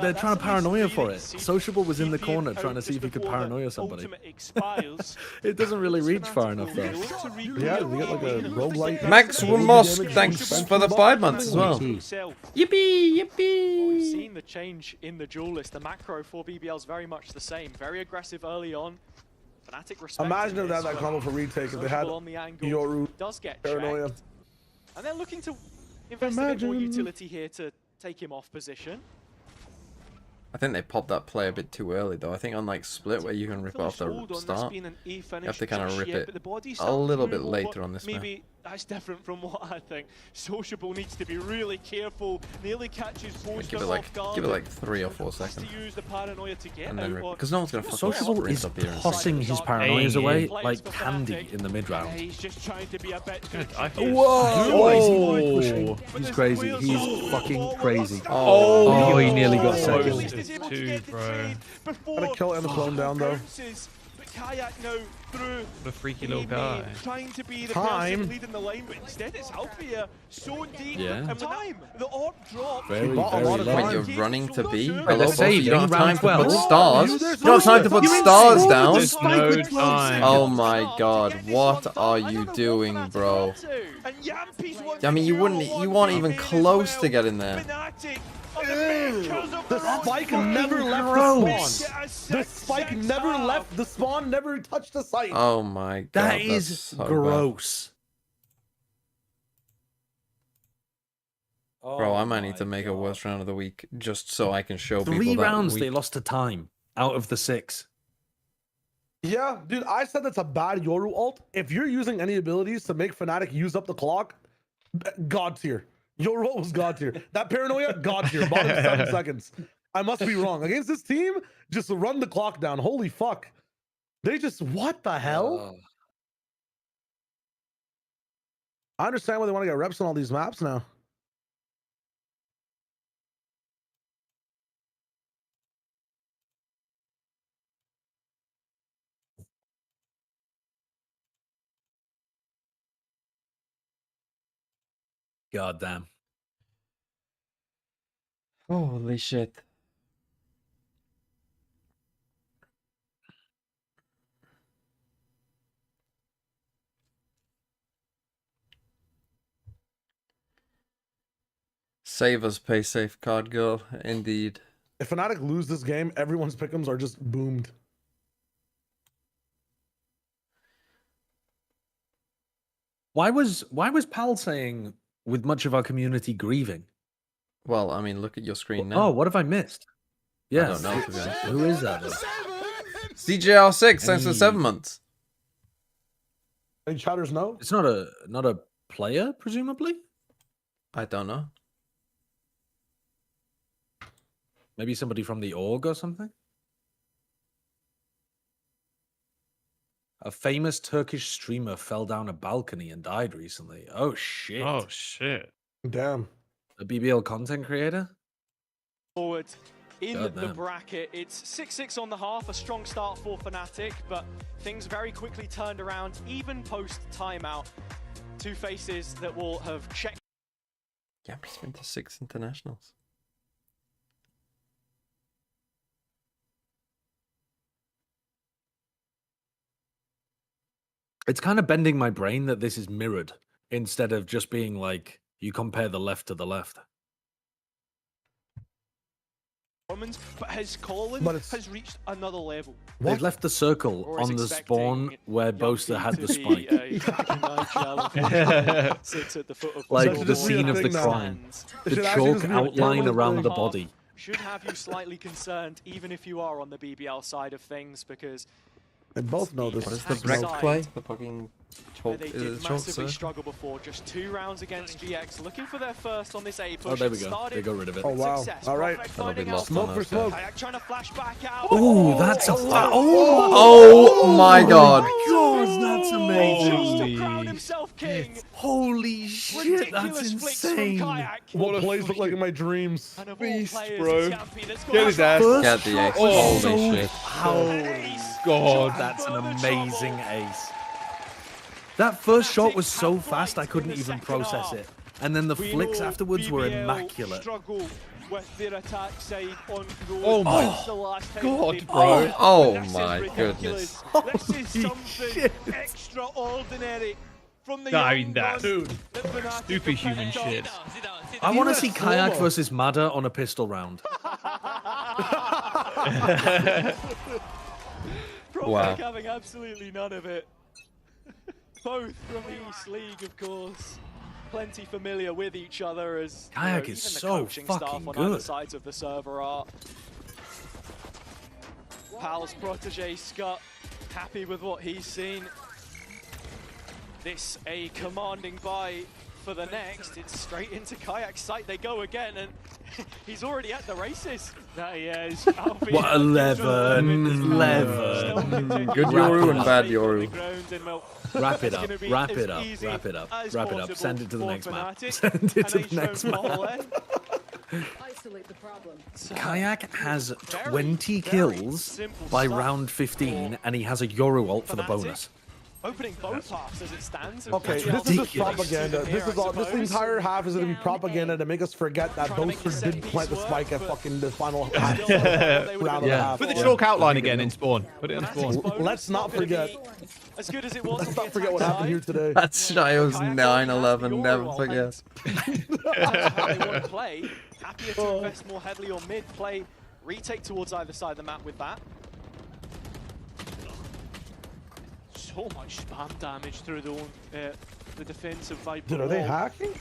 they're trying to paranoia for it. Seems Sociable was in the he'd be corner out trying to see just if he could before the paranoia somebody. ultimate expires. It doesn't really reach far enough though. Yeah, we get like a roguelite. Max Mosk, thanks for the 5 months as well. Yippee, Yippee! We've seen the change in the duel list. The macro for BBL is very much the same. Very aggressive early on. Fnatic respecting Imagine if they had this, that combo for retake if they had Sociable on the angle, Yoru does get paranoia. checked. And they're looking to invest a bit more Imagine. utility here to take him off position. I think they popped that play a bit too early, though. I think on like split, where you can rip off the start, you have to kind of rip it a little bit later on this map. Maybe that's different from what I think. Sociable needs to be really careful. Nearly catches both Give it like 3 or 4 seconds, to use the paranoia to get and then out. because no one's gonna fucking Sociable sprint is up here. And tossing his paranoias away like candy in the mid round. He's just trying to be a bit. Whoa! He's crazy. He's fucking crazy. Oh, he nearly got second. Two, bro. Gotta kill and the clone down though. Kayak now through The freaky little guy. trying to be the Time. person leading the line, but instead it's Althea so deep. Yeah. And when the orb dropped, Very, bought a very lot of low. when time. you're running to B, Let's hello, boss, say you don't have in time round to put 12. stars. You don't have time to put You're in stars forward. down. There's no time. Oh my god, what are you doing, bro? And Yampi's once I mean, you weren't even close to getting there. Fnatic are the makers of The their spike own never left gross. the spawn. The spike never left the spawn, never touched the site. Oh my god, That that's is so bad. gross. Bro, I might need to make a worst round of the week just so I can show people 3 that rounds week. they lost to time out of the 6. Yeah, dude, I said that's a bad Yoru ult. If you're using any abilities to make Fnatic use up the clock, god tier. Yoru ult was god tier. That paranoia, god tier. Bottom 7 seconds. I must be wrong. Against this team, just run the clock down. Holy fuck. They just, what the hell? I understand why they want to get reps on all these maps now. God damn. Holy shit. Save us, pay safe card girl. Indeed. If Fnatic lose this game, everyone's pick'ems are just boomed. Why was Pal saying with much of our community grieving? Well, I mean, look at your screen now. Oh, what have I missed? Yeah, I don't know, to be honest. who is that? Then? CJR6, thanks for Any- 7 months. Any chatters know? It's not a player, presumably. I don't know. Maybe somebody from the org or something. A famous Turkish streamer fell down a balcony and died recently. Oh shit! Oh shit. Damn. A BBL content creator. Forward in God the damn. bracket. It's 6-6 on the half, a strong start for Fnatic, but things very quickly turned around, even post timeout. Two faces that will have checked. Yeah, he's been to 6 internationals. It's kind of bending my brain that this is mirrored instead of just being like you compare the left to the left. But his calling But it's- has reached another level. What? They've left the circle Or is on the spawn expecting where Boaster had the spike. Sits at the foot of Like should the just be a scene of the thing now. crime. It The should actually chalk just be a outline permanent around thing. the body. should have you slightly concerned, even if you are on the BBL side of things, because They both know this. What is the Attack break side, play? The fucking where chalk, they is did it chalk, massively sir? struggle before. Just 2 rounds against GX, looking for their first on this A push. Oh, there we It go. started They got rid of it. Oh, wow. success. All right. Prophet That'll be finding lost out on Smoke for us, smoke. Kayak trying to flash back out. Oh, that's a Oh my god. God, that's amazing. Just to crown himself king. Holy shit, that's Ridiculous flicks from insane. Kayak. What plays look like in my dreams? And of beast, all players, bro. it's Yampi that's got Get his that ass. First Get the ace. shot was Holy so shit. Holy ace. God, that's an amazing ace. That first shot was so fast I couldn't even process it. And then the We flicks know afterwards were BBL immaculate. Struggle with their attack side on road. Oh my That's the last time God, they've bro. done it. Oh This is my ridiculous. goodness. This is Holy something shit. extraordinary from the I young mean, that- gun Dude. that Fnatic Stupid have human picked up. shit. I want to see slow-mo. Kayak versus Mada on a pistol round. Prophet Wow. having absolutely none of it. Both from the East League, of course. plenty familiar with each other, as Kayak even is the so coaching staff fucking on either good. sides of the server are. Pal's protege Scott happy with what he's seen. This a commanding buy for the next. It's straight into Kayak's sight. They go again, and he's already at the races. That he is. What 11. Good Yoru and bad Yoru. Wrap it up. Wrap it up. Wrap it up. Wrap it up. Send it to the next map. Send it to the next map. Isolate the problem. Kayak has 20 kills by round 15, and he has a Yoru ult for the bonus. Opening both halves as it stands. Okay, this is just propaganda. This is all. This entire half is going to be propaganda to make us forget that Boaster did plant the spike at fucking the final half, round of the half. Put the chalk outline again in spawn. Put it on spawn. Let's not forget. As good as it was. Let's not forget what happened here today. That's Shio's 9-11. Never forget. How they want to play. Happier to invest more heavily on mid play. Retake towards either side of the map with that. So much spam damage through the defensive Viper. Dude, are they wall. hacking?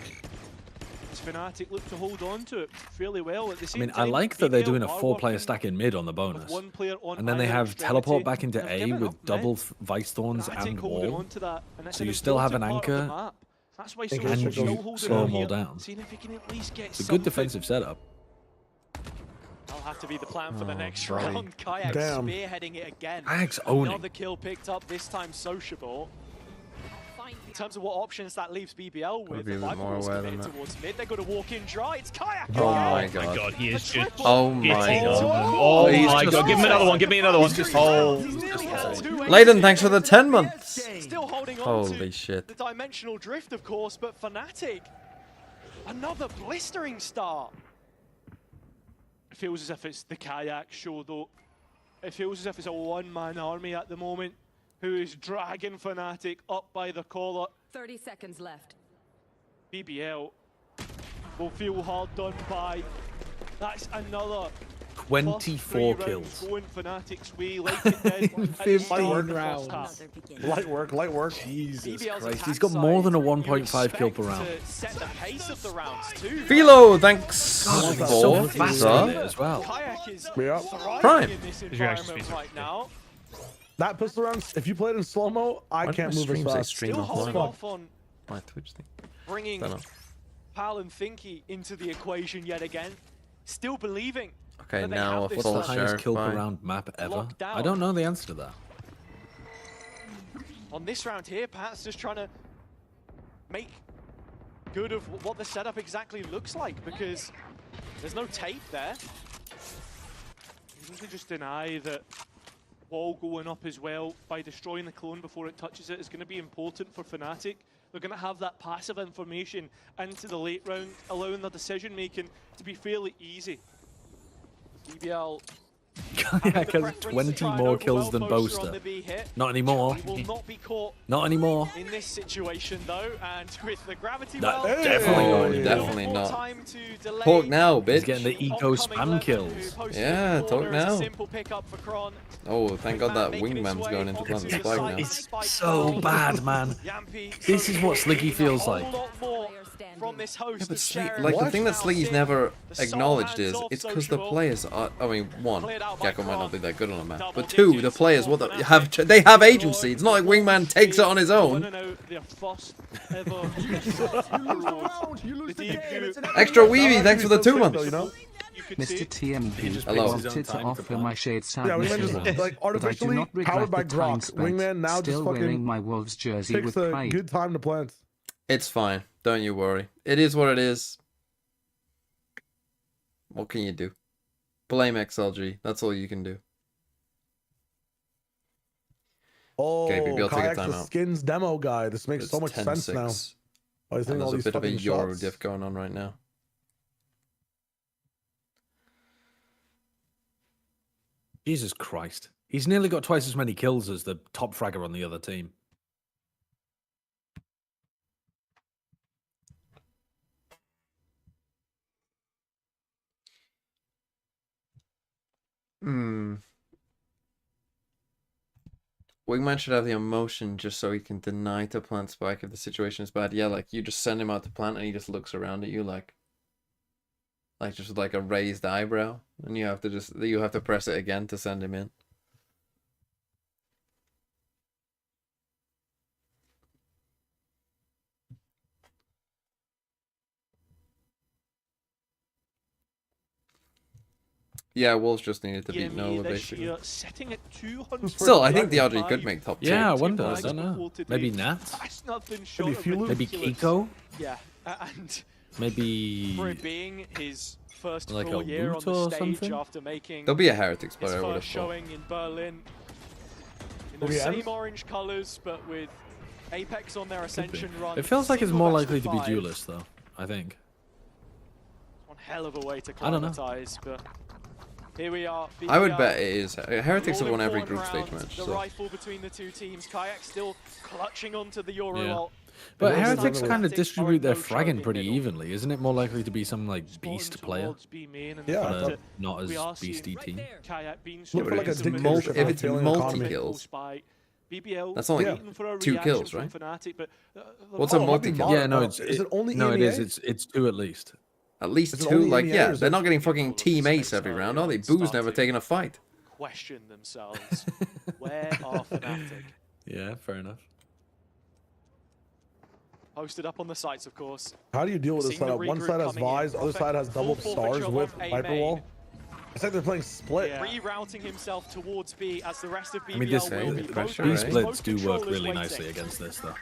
As Fnatic look to hold on to it fairly well. At the I same mean, I time, like that they're BBL doing a are 4-player working stack in mid on the with bonus. one player on And then they either have teleport extremity. back into They've A given with up double mid. Vice Thorns Fnatic and holding wall. on to that, and that's So an you still have an important part of anchor, the map. That's why and Solution's you still holding slow on them all here, down. seeing if he can at least get It's a something. good defensive setup. That'll have to be the plan for the next buddy. round. Kayak Damn. spearheading it again. Kayak's owning. Another kill picked up, this time sociable. In terms of what options that leaves BBL with, be a the bit Viper more Wall's aware than committed that. towards mid. They're going to walk in dry. It's Kayak Oh again. my god. He is just. Oh my god. Oh He's my just- god. Give me another one. Give me another one. Oh. He's nearly had 2 Layden, thanks for the 10 months. Still holding on Holy to shit. the dimensional drift, of course, but Fnatic, another blistering start. It feels as if it's the Kayak show, though. It feels as if it's a one-man army at the moment who is dragging Fnatic up by the collar. 30 seconds left. BBL will feel hard done by. That's another 24 +3 kills. rounds going Fnatic's way, like it did at the 15 start of the rounds. first half. Another beginning. Light work, light work. Jesus BBL's Christ. attack He's got more than a side, 1.5 kill you per round. expect to set the pace of the rounds too. Philo, thanks God, he's for so fast the- with it as well. Kayak is Yeah. thriving Prime. in this Did you actually environment speak? right now. That pistol round, if you play it in slow-mo, I Why can't do my move as streams say fast. stream Still holding offline? off on My Twitch thing. bringing Don't know. Pal and Thinky into the equation yet again. Still believing. Okay, But they now a have this What's the full time. highest sheriff kill per buy. round map ever? Locked down. I don't know the answer to that. On this round here, Pat's just trying to make good of what the setup exactly looks like, because there's no tape there. You need to just deny that wall going up as well by destroying the clone before it touches it is going to be important for Fnatic. They're going to have that passive information into the late round, allowing their decision making to be fairly easy. BBL Kayak has 20 more kills than Boaster. Not anymore. He will not be caught Not anymore. in this situation though, and with the gravity That- well, definitely Oh, not anymore. definitely more not. time to delay Talk now, He's bitch. getting the eco oncoming spam Lemon, kills. who posted Yeah, in the corner talk as a now. simple pickup for Kron. Oh, thank god that Making his wingman's way going into onto plant the the spike side. now. It's so bad, man. Yampy This is what Sliggy feels a like. whole lot more from this host But of Sheriff. like the What? thing that Sliggy's never The sole acknowledged is hands-off it's because the sociable. players are. I mean, one, Played out by Gecko might not Kron. be that good on a map, Double but two, the digits players for what the, Fnatic. they have agency. It's not like Wingman takes it on his own. Winning out their first ever Euros. You lose The debut. Extra Weavy, thanks for the 2 months. You know? You could Mr. say TMB just Hello. picks his own wanted to time to offer plan. my shade Yeah, sadness Wingman just around, like but I do artificially not regret powered by the time Grok. spent Wingman now just still wearing fucking my Wolves jersey picks with a pride. good time to plant. It's fine. Don't you worry. It is what it is. What can you do? Blame XLG. That's all you can do. Oh, Okay, BBL, take a Kayak's the timeout. skins demo guy. This makes It's so much sense now. 10-6. Oh, he's And hitting all there's a these bit of a fucking Euro shots. diff going on right now. Jesus Christ. He's nearly got twice as many kills as the top fragger on the other team. Wingman should have the emotion just so he can deny to plant spike if the situation is bad. Yeah, like you just send him out to plant and he just looks around at you like just with like a raised eyebrow, and you have to press it again to send him in. Yeah, Wolves just needed to beat Nola, basically. Sitting at 200. Still, I think the RG could make top 2. Yeah, I wonder. I don't know. Maybe Nat? That's nothing short of Maybe ridiculous. Kiko? Yeah, and Maybe for it being his first like full a year on Root the or stage something? after making There'll be a Heretics his player, I would have first thought. showing in Berlin. In the OEMs? same orange colours, but with Apex on their Ascension run. It feels like it's more single likely best to be of 5. duelist, though. I think. One hell of a way to I don't know. climatize, but here we are. I would BBL. bet it is. Heretics have All won every important group stage round, match. The So. rifle between the two teams. Kayak still clutching onto the Euro Yeah. ult. But It was Heretics another kind of Fnatic distribute are their no fragging choke pretty in middle. evenly. Isn't it more likely to be some like Spotting beast player? towards B main and Yeah, the I fact thought- that Not we are as beasty seeing team. Kayak being Look for like a so dictatorship if on it's failing multi economy. kills. by BBL. That's only waiting for a 2 reaction kills, from right? Fnatic, but, What's Oh, a it might be multi-kill? mod- Yeah, no, oh, it's is it only no, it EMEA? is. It's 2 at least. At least Is it 2, only like, EMEA yeah, or is they're it- not getting fucking All of the team ace space every early round, are on they? Boo's never starting. taken a fight. question themselves. Where are Fnatic? Yeah, fair enough. Posted up on the sites, of course. How do you deal with this Seeing the setup? One regroup side has coming in. Vise, other side has double Full stars forfeiture with of A Viper main. Wall. It's like they're playing split. Yeah. Rerouting himself towards B as the rest of BBL I mean, this will be. pressure, B right? splits do work Control is really waiting. nicely against this, though.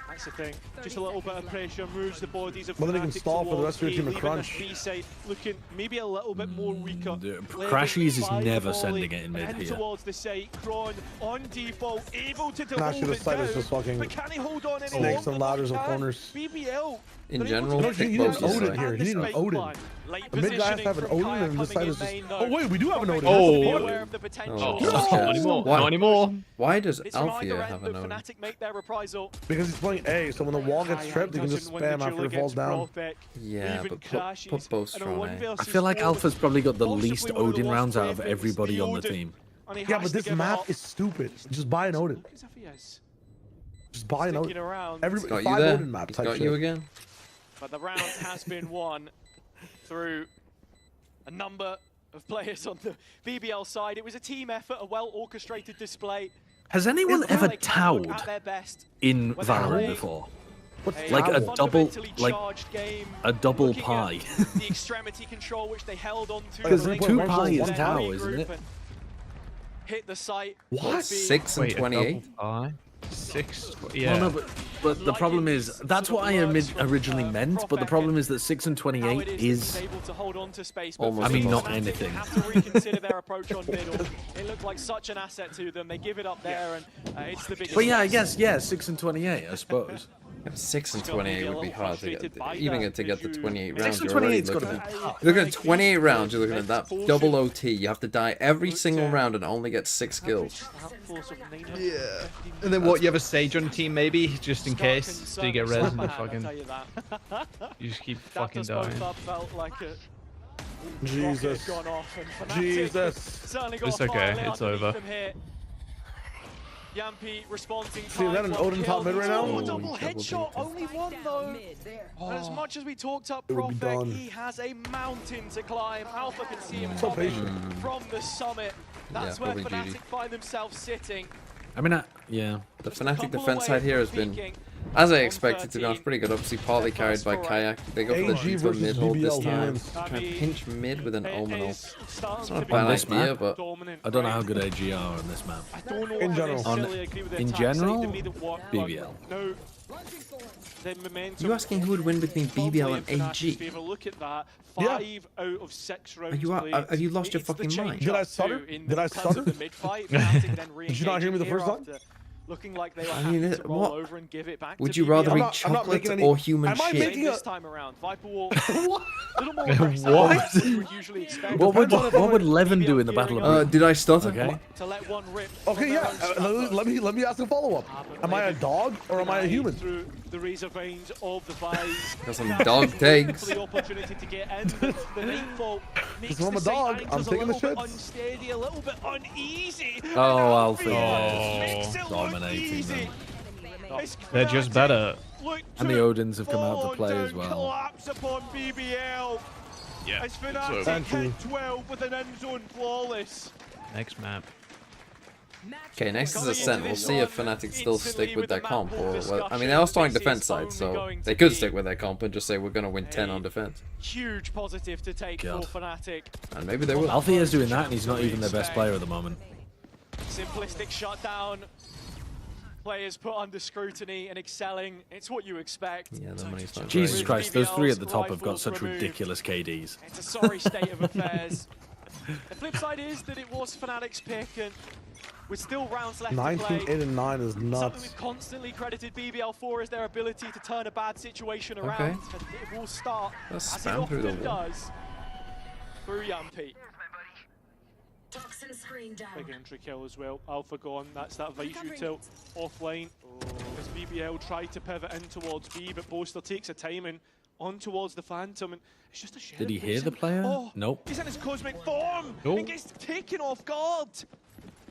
That's the thing. Just a little bit of pressure moves the bodies of Well, then you can Fnatic stall for the towards rest of your B, team to leaving crunch. the B side looking maybe a little bit more weaker. Crashies is never sending it in mid and here. towards the site, Kron on default, able to Crashy, hold this it side down, is just fucking but can he hold on any snakes longer? and ladders and Can corners. BBL. In they're able general, to No, pick you both need an sides. Odin here. You need an Odin. Late The mid guy has to positioning have an from Odin, Kaya and this coming side in is just. main, though. Oh wait, we do have an Odin. Oh. Be What? aware of the potential. Oh, Not anymore. Why- Not anymore. Why does It's from either Althea end have that an Odin? Fnatic make their reprisal. Because he's playing A, so when the wall gets Kayak tripped, you can just doesn't win the spam after duel it falls against down. Profek. Yeah, Even but Crashies put both and a strong 1 A. versus I feel like 4 Alpha's probably got the possibly least one of the Odin worst rounds out of weapons, everybody the on the Odin, team. and he Yeah, has but to this give it map up. is stupid. Just buy an Odin. Look as if he is Just buy an sticking Odin. around. Every He's got you 5 there. Odin map He's type got shit. you again. But the round has been won through a number of players on the BBL side. It was a team effort, a well-orchestrated display. Has anyone Fnatic ever can look towed at their best. in When they Valorant play before? What's Like a towel? double- fundamentally like charged game, a double looking at pie. the extremity control which they held on to. Because when they 2 went pie into is their towel, regroup isn't it? and Hit the site. What? 6 and Wait, 28. 6. Well, Yeah. no, but the problem is that's what I originally meant. But the problem is that 6 and 28 is. able to hold on to space, Almost I mean, not Fnatic anything. Have to reconsider their approach on middle. It looked like such an asset to them. They give it up there, and it's the biggest. But yeah, I loss. guess yeah, 6 and 28, I suppose. 6 and Still 28 maybe a would be little hard to get. frustrated by Even that to get the as you- 28 6 rounds, and you're already 28's got to looking be at. tough. You're looking at 28 rounds, you're looking at that double OT. You have to die every single round and only get 6 kills. Yeah. And then what? You have a sage on the team, maybe, just in case. So you get res and fucking. You just keep fucking dying. Felt like a Jesus. rocket gone off, and Fnatic Jesus. certainly got It's a okay, fire it's underneath over. them here. Yampi responding. See, is that an Odin top mid right now? Oh, Oh, double headshot, double only one though. And as much as we talked up It would be Profek, done. he has a mountain to climb. Alpha can see him So coming patient. from the summit. That's Yeah, where probably Fnatic GG. find themselves sitting. I mean, yeah. The Just a Fnatic couple defense away side here has from been, peaking. as I on expected, to be honest, 13. pretty good. Obviously, partly Their carried first by foray. Kayak. They go for the AG deeper versus mid hold this BBL time. wins. Kind of pinch mid with an It Omen ult. is starting It's to not a be bad this idea, map? but dominant I don't know how range. good AG are on this map. I don't know In how general. necessarily agree with the In attack side general, to me that what, BBL. No, the momentum. You asking who would win between BBL and Favour, AG? look at that. Yeah. 5 out of 6 rounds. you out- played. have you lost your It's the fucking mind? change Did I up stutter? too in Did I terms of stutter? the mid-fight. Fnatic then Did you not hear me the re-engaging first here time? after looking like they were I having mean, to roll what- over and give it back Would to you rather BBL. eat I'm not chocolate making any- or human Am I shit? making a- This time around, Viper will What? a little more aggressive What? than we would usually expect. What would Levin do in the Battle of Britain? Did I stutter? Okay. To let one rip Okay, from yeah. their own stuff. Let me ask a follow up. Am I a dog or am I a human? Through the razor veins of the vise. Got some dog tags. For the opportunity to get in. The Nightfall makes I'm a the sight dog. I'm anchors a taking the little bit shits. unsteady, a little bit uneasy. Oh, Alfie. Makes it look Dominating easy. them. It's They're just Fnatic better. look And the to Odins have come out to fall play as down, well. Collapse upon BBL. Yeah. As Fnatic hit 12 with an end zone flawless. Next map. Okay, next is Ascent. We'll see if Fnatic still stick with their comp or well, I mean they are starting defense side, so they could stick with their comp and just say we're gonna win 10 on defense. Huge positive to take God. for Fnatic. And maybe they will. Alfie is doing that, and he's not even their best player at the moment. Simplistic shutdown. Players put under scrutiny and excelling. It's what you expect. Yeah, the money's not Jesus great. Christ, those three at the top have got Rifles such removed. ridiculous KDs. It's a sorry state of affairs. The flip side is that it was Fnatic's pick, and with still rounds left to 19, play. 8, and 9 is Something nuts. we've constantly credited BBL for is their ability to turn a bad situation around. Okay. And it will start, Let's as it spam through the often wall. does, through Yampi. Toxin screen down. Big entry kill as well. Alpha gone. That's that Vice util offline. As BBL tried to pivot in towards B, but Boaster takes a timing on towards the Phantom, and it's just a sheriff. Did he hear plays the him. player? Oh, Nope. he's in his cosmic form Nope. and gets taken off guard.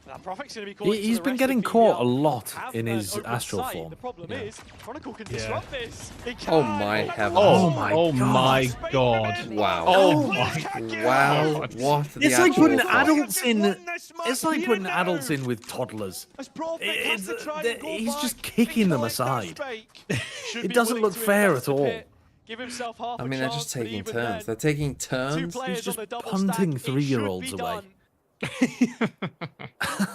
That Prophet's going to be calling He's for the been rest getting of caught a BBL. lot Have in an his open astral sight. form. The problem Yeah. is, Chronicle can Yeah. disrupt this. He Oh can. my Look at heavens. the Oh, wall. oh my Space god. him in. Wow. Oh Players my can't get Wow, out. what the It's like actual putting fuck? adults in. Won this match It's like here putting and now. adults in with toddlers. As Prophet has to try and go He's back just kicking and them collect that aside. spike. Should It be doesn't willing look to fair invest at a all. bit, give himself half I a mean, they're chance, just but taking even turns. They're then, taking two turns. players just on the double punting stack, it should 3-year-olds be away. done.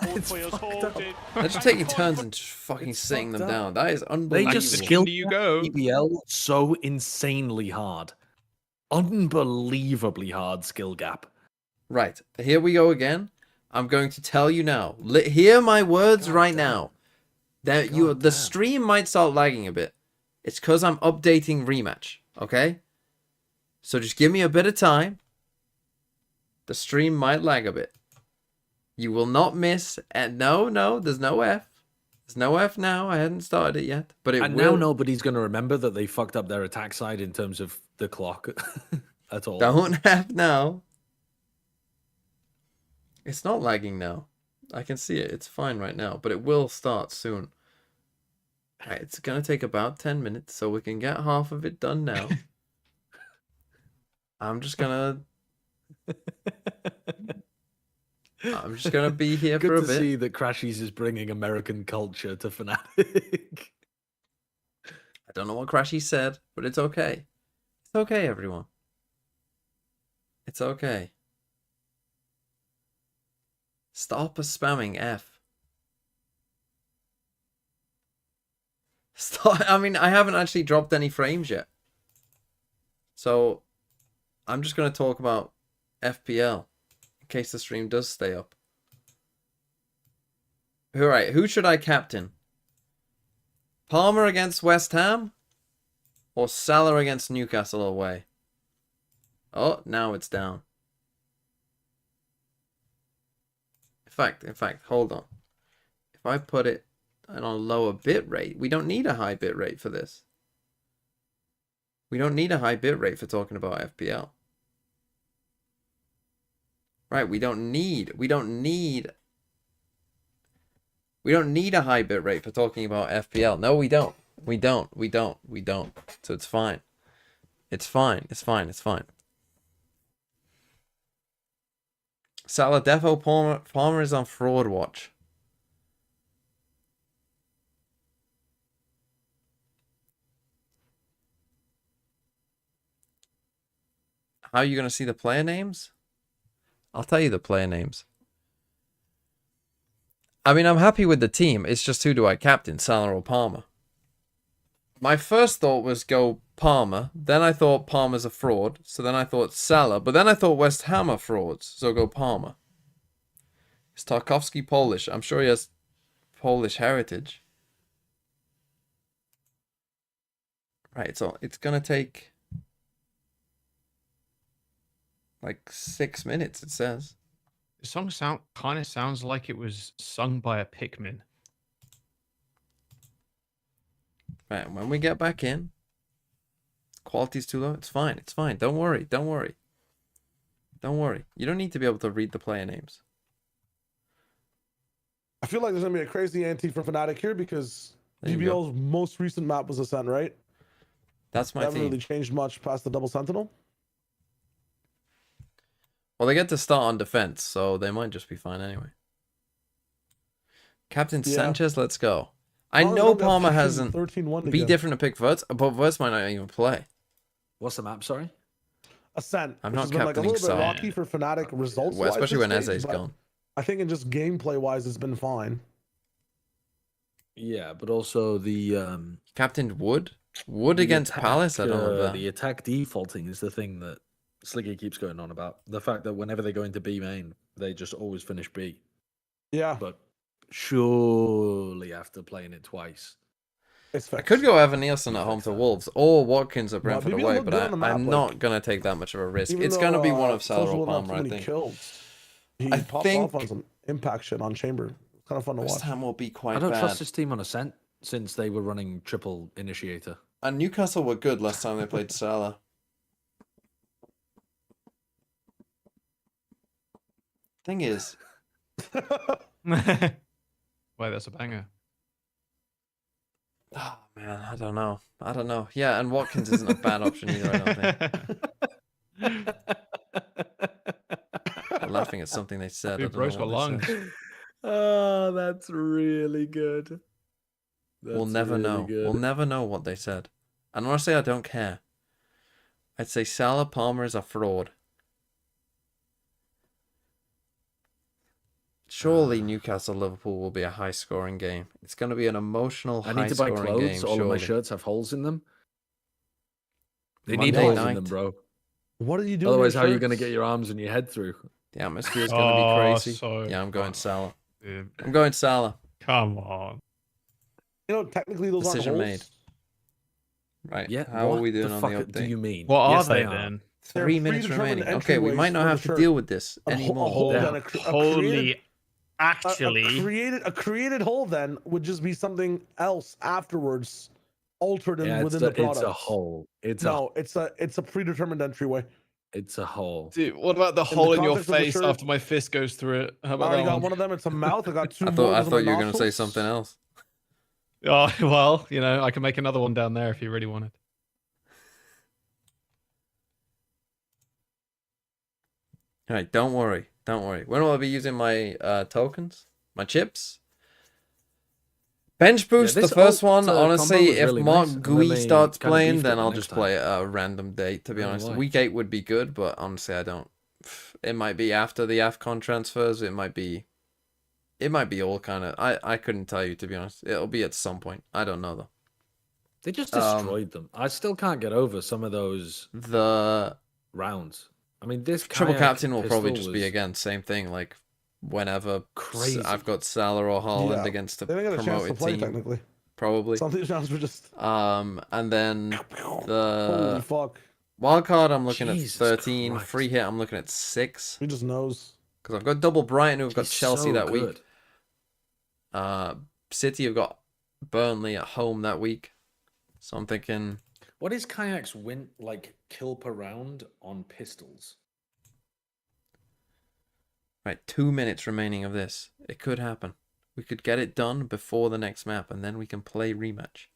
Both players holding. They're just taking turns and just fucking sitting them fucked down. up. That is They unbelievable. just Which skill do you go? BBL so insanely hard. Unbelievably hard skill gap. Right, here we go again. I'm going to tell you now. Hear my words right damn. now. That you, the stream might start lagging a bit. It's because I'm updating rematch. Okay, so just give me a bit of time. The stream might lag a bit. You will not miss. And no, there's no F. There's no F now. I hadn't started it yet, but it And will. now nobody's going to remember that they fucked up their attack side in terms of the clock at all. Don't have now. It's not lagging now. I can see it. It's fine right now, but it will start soon. Right, it's going to take about 10 minutes, so we can get half of it done now. I'm just going to be here Good for a to bit. see that Crashies is bringing American culture to Fnatic. I don't know what Crashy said, but it's okay. It's okay, everyone. It's okay. Stop spamming F. Stop. I mean, I haven't actually dropped any frames yet. So, I'm just going to talk about FPL in case the stream does stay up. Alright, who should I captain? Palmer against West Ham? Or Salah against Newcastle away? Oh, now it's down. In fact, hold on. If I put it on a lower bit rate, we don't need a high bit rate for this. We don't need a high bit rate for talking about FPL. Right, we don't need a high bit rate for talking about FPL. No, we don't. We don't. So it's fine. It's fine. Salah Defo Palmer is on fraud watch. How are you going to see the player names? I'll tell you the player names. I mean, I'm happy with the team. It's just who do I captain, Salah or Palmer? My first thought was go Palmer. Then I thought Palmer's a fraud. So then I thought Salah. But then I thought West Ham are frauds. So go Palmer. Is Tarkowski Polish? I'm sure he has Polish heritage. Right, so it's going to take like 6 minutes, it says. The song kind of sounds like it was sung by a Pikmin. Right, when we get back in, quality's too low. It's fine. It's fine. Don't worry. Don't worry. Don't worry. You don't need to be able to read the player names. I feel like there's gonna be a crazy ante for Fnatic here because There you go. BBL's most recent map was Ascent, right? That's They my haven't team. really changed much past the double sentinel. Well, they get to start on defense, so they might just be fine anyway. Captain Yeah. Sanchez, let's go. I As long as know they don't get Palmer fucking hasn't 13-1 be again. different to pick Verts, but Verts might not even play. What's the map? Sorry. Ascent. I'm which not has been like a captaining little bit Sal. rocky for Fnatic results. Well, especially when Eze's gone. I think in just gameplay wise, it's been fine. Yeah, but also the Captain Wood? Wood the against attack, Palace? I don't know that. the attack defaulting is the thing that Sliggy keeps going on about. The fact that whenever they go into B main, they just always finish B. Yeah, But surely after playing it twice, it's I fixed. could go Evan Nielsen at home to Wolves or Watkins at Brentford BBL away, looked but good on the map, I'm like, not going to take that much of a risk. Even It's going to be though, one of Salah Social or wouldn't have Palmer, I too many think. kills. He I popped think- off on some impact shit on Chamber. It's kind of fun to West watch. Ham will be quite I don't bad. trust this team on Ascent since they were running triple initiator. And Newcastle were good last time they played Salah. Thing is, Wait, that's a banger. oh man, I don't know. I don't know. Yeah, and Watkins isn't a bad option either, I don't think. I'm laughing at something they said. Dude, I don't bro's know got what they lungs. said. Oh, that's really good. We'll never know. We'll never know what they said. And honestly, I don't care. I'd say Salah Palmer is a fraud. Surely Newcastle Liverpool will be a high scoring game. It's going to be an emotional I high need to buy scoring clothes. game. All of my Surely. shirts have holes in them. They Monday need holes night. in them, bro. What are you doing? Otherwise, how are you going to get your arms and your head through? The atmosphere is going to be crazy. So Yeah, I'm going Salah. Dude, I'm going Salah. come on. You know, technically those Decision aren't made. holes. Right. Yeah. How what are we doing the on fuck the do update? you mean? What Yes, are they are. then? They're 3 minutes predetermined remaining. Okay, we entryways might not for have the to shirt. deal with this A anymore. hole Yeah. then, Holy, actually. a created hole then would just be something else afterwards, altered Yeah, within the product. it's a hole. It's a predetermined entryway. a hole. Dude, what about the the hole in your context of the face shirt- after my fist goes through it? How I about already that got one? one of them. It's a mouth. I got two I more. thought you were going to say something else. Oh, well, you know, I can make another one down there if you really wanted. All right, don't worry. Don't worry. When will I be using my tokens? My chips? Bench boost, this the first ult, one. combo Honestly, was if really Mark nice, and Gui then they starts kinda playing, beefed then it I'll the just next play a random date, to be Oh, honest. why? Week 8 would be good, but honestly, I don't. It might be after the AFCON transfers. It might be all kind of. I couldn't tell you, to be honest. It'll be at some point. I don't know, though. They just destroyed them. I still can't get over some of those The rounds. I mean, this triple kayak captain will probably pistol just be, was again, same thing. Like, whenever crazy. I've got Salah or Haaland Yeah, against a They didn't get a chance to promoted play team. technically. Probably. Some of these rounds were just And then holy the fuck. wild card, I'm looking Jesus at 13. Christ. Free hit, I'm looking at 6. He just knows. Because I've got double Brighton, who've got He's Chelsea so that good. week. City have got Burnley at home that week. So I'm thinking, What is kayak's win kill per round on pistols? right, 2 minutes remaining of this. It could happen. We could get it done before the next map, and then we can play rematch.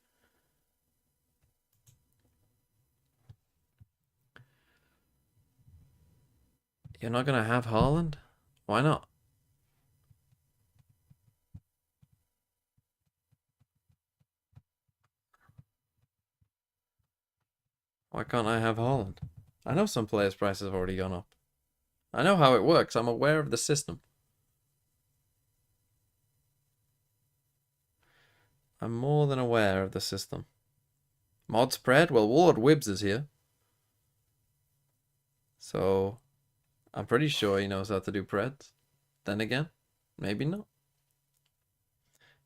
You're not going to have Haaland? Why not? Why can't I have Haaland? I know some players' prices have already gone up. I know how it works. I'm aware of the system. I'm more than aware of the system. Mod spread? Well, Ward Wibbs is here. So, I'm pretty sure he knows how to do preds. Then again, maybe not.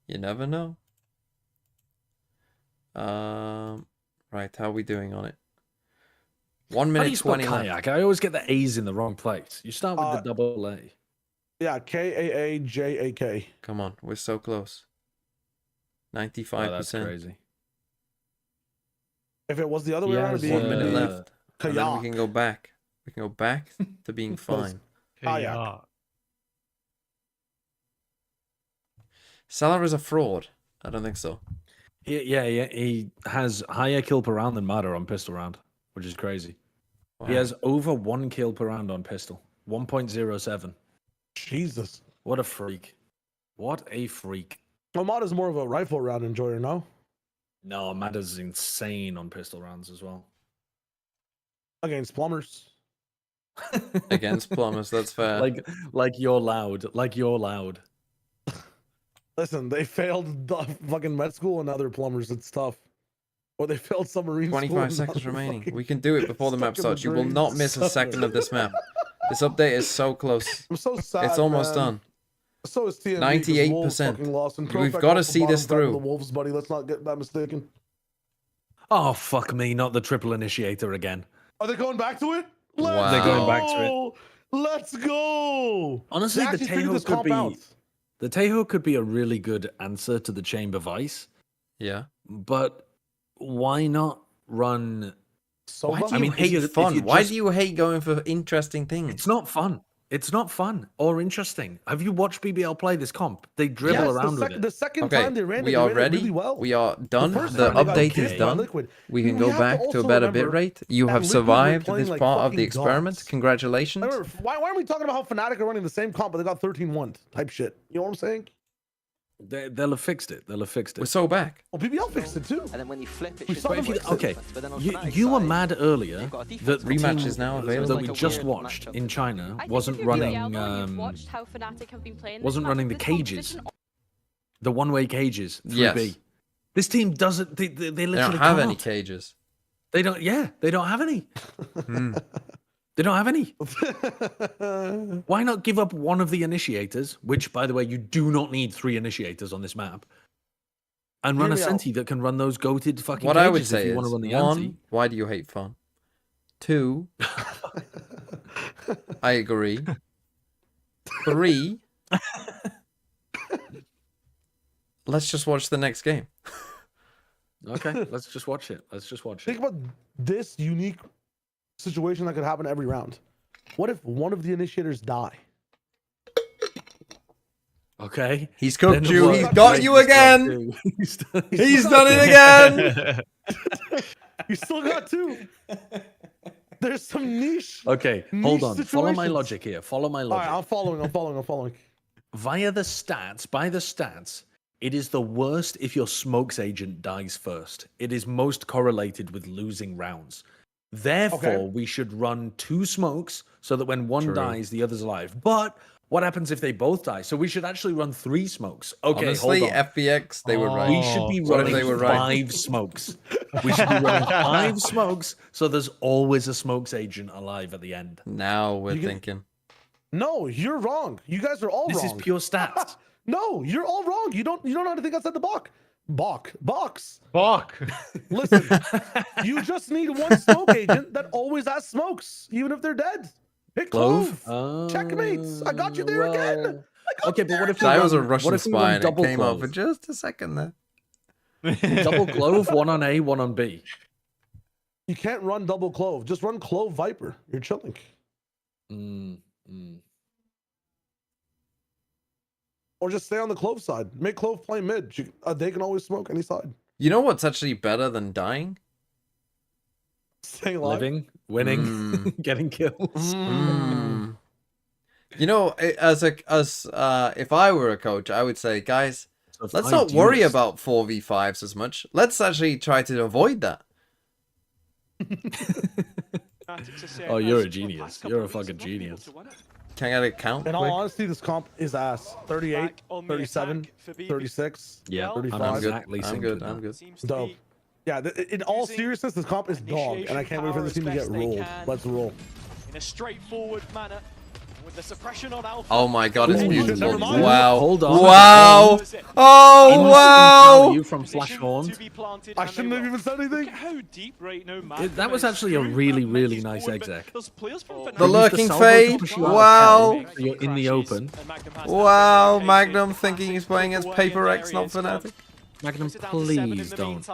You never know. Right, how are we doing on it? 1 How do minute you spell 20 left. kayak? I always get the A's in the wrong place. You start with the double A. Yeah, Kaajak. Come on, we're so close. 95%. Oh, that's crazy. If it was the other way around, it'd be 1 minute left. And then we kayak. can go back. We can go back to being fine. Kayak. Salah is a fraud. I don't think so. Yeah. He has higher kill per round than Mada on pistol round, which is crazy. Wow. He has over 1 kill per round on pistol. 1.07. Jesus. What a freak. What a freak. Amada's more of a rifle round enjoyer, no? No, Mada's insane on pistol rounds as well. Against plumbers. Against plumbers, that's fair. Like you're loud. Like you're loud. Listen, they failed the fucking med school and other plumbers. It's tough. Or they failed submarine school. 25 and seconds now they're remaining. fucking We can do it before the map stuck in the starts. You will drain. not miss a second of this map. This update is so close. I'm so sad. It's almost man. done. So is TNB. 'cause Wolves 98%. fucking lost, and We've Krofek gotta off the see bottom this side of through. The Wolves, buddy. Let's not get that mistaken. Oh, fuck me. Not the triple initiator again. Are they going back to it? Wow. They're going back to it. go! Let's go! Honestly, They the actually figured Tejo this could comp be out. the Tejo could be a really good answer to the Chamber Vice, Yeah. but why not run? So Why do you I mean, if hate you- if fun? you Why just- do you hate going for interesting things? It's not fun. It's not fun or interesting. Have you watched BBL play this comp? They dribble Yes, around with the it. second Okay, time they ran it, we they are ran it ready. really well. We are done. first The time they got update kissed is by done. Liquid. We can We go have to back to a also better remember bit rate. You that have Liquid were survived playing this like part of fucking the experiment. gods. Congratulations. Remember, why aren't we talking about how Fnatic are running the same comp, but they got 13-1 type shit? You know what I'm saying? They'll have fixed it. They'll have fixed We're it. so back. Well, BBL fixed it too. And then when you flip it, We should saw be them quick fix it. Okay, but then on you Fnatic's were side, mad earlier they've got a that defense the Rematch team is now that available. we Like a just weird watched matchup in to China I wasn't think if you're running BBL, you've watched how Fnatic have been playing this wasn't match, running the this cages. composition the one-way cages 3B. Yes. This team doesn't. They literally They don't have any can't. cages. They don't. Yeah, they don't have any. They don't have any. Why not give up one of the initiators, which, by the way, you do not need 3 initiators on this map, and run a Hear me out. Senti that can run those goated fucking What cages I would if say you is, want to run the one, anti. why do you hate fun? 2, I agree. 3, let's just watch the next game. Okay, let's just watch it. Let's just watch Think it. about this unique situation that could happen every round. What if one of the initiators die? Okay. He's cooked Then you. what? He's got you He's got again. two. He's done- He's done it again. You still got 2. There's some niche. Okay, Niche hold on. Follow my situations. logic here. Follow my All logic. right, I'm following. Via the stats, by the stats, it is the worst if your smokes agent dies first. It is most correlated with losing rounds. Therefore, Okay. we should run 2 smokes so that when one True. dies, the other's alive. But what happens if they both die? So we should actually run 3 smokes. Okay, Honestly, hold on. FBX, they were right. We should be What if running they were right? 5 smokes. We should be running 5 smokes, so there's always a smokes agent alive at the end. Now we're You can- thinking. No, you're wrong. You guys are all This wrong. is pure stats. No, you're all wrong. You don't know how to think outside the box. Fuck. Listen, you just need one smoke agent that always has smokes, even if they're dead. Pick Clove. Checkmates. I got you there again. Okay, but what if we I was a run- Russian what if we spy run and it double came out for clove? just a second there. Double clove, 1 on A, 1 on B. You can't run double Clove. Just run Clove Viper. You're chilling. Or just stay on the Clove side. Make Clove play mid. They can always smoke any side. You know what's actually better than dying? Staying alive. Living, winning, Mm. getting kills. Mm. You know, if I were a coach, I would say, guys, So let's 5 not worry duelists. about 4v5s as much. Let's actually try to avoid that. Oh, you're a genius. You're a fucking genius. Can I get a count? In all quick? honesty, this comp is ass. 38, Back on the 37, attack for BB. 36. Yeah, Well, I'm 35. exactly I'm synced good. with I'm that. good. Seems to Dope. be Yeah, in all using seriousness, this comp is dog, and I can't wait for this team to get initiation power as rolled. best they Let's can. roll. in a straightforward manner with the suppression on Alpha. Oh my god, it's Ooh, beautiful. never mind. Wow. Hold on. Wow. Oh, Instant wow. value from Flash Horns. I shouldn't have even said anything. How deep right now, That was actually a really, really nice exec. The lurking fade. Wow. You're in the open. Wow, Magnum thinking he's playing against Paper X, not Fnatic. Magnum, please don't.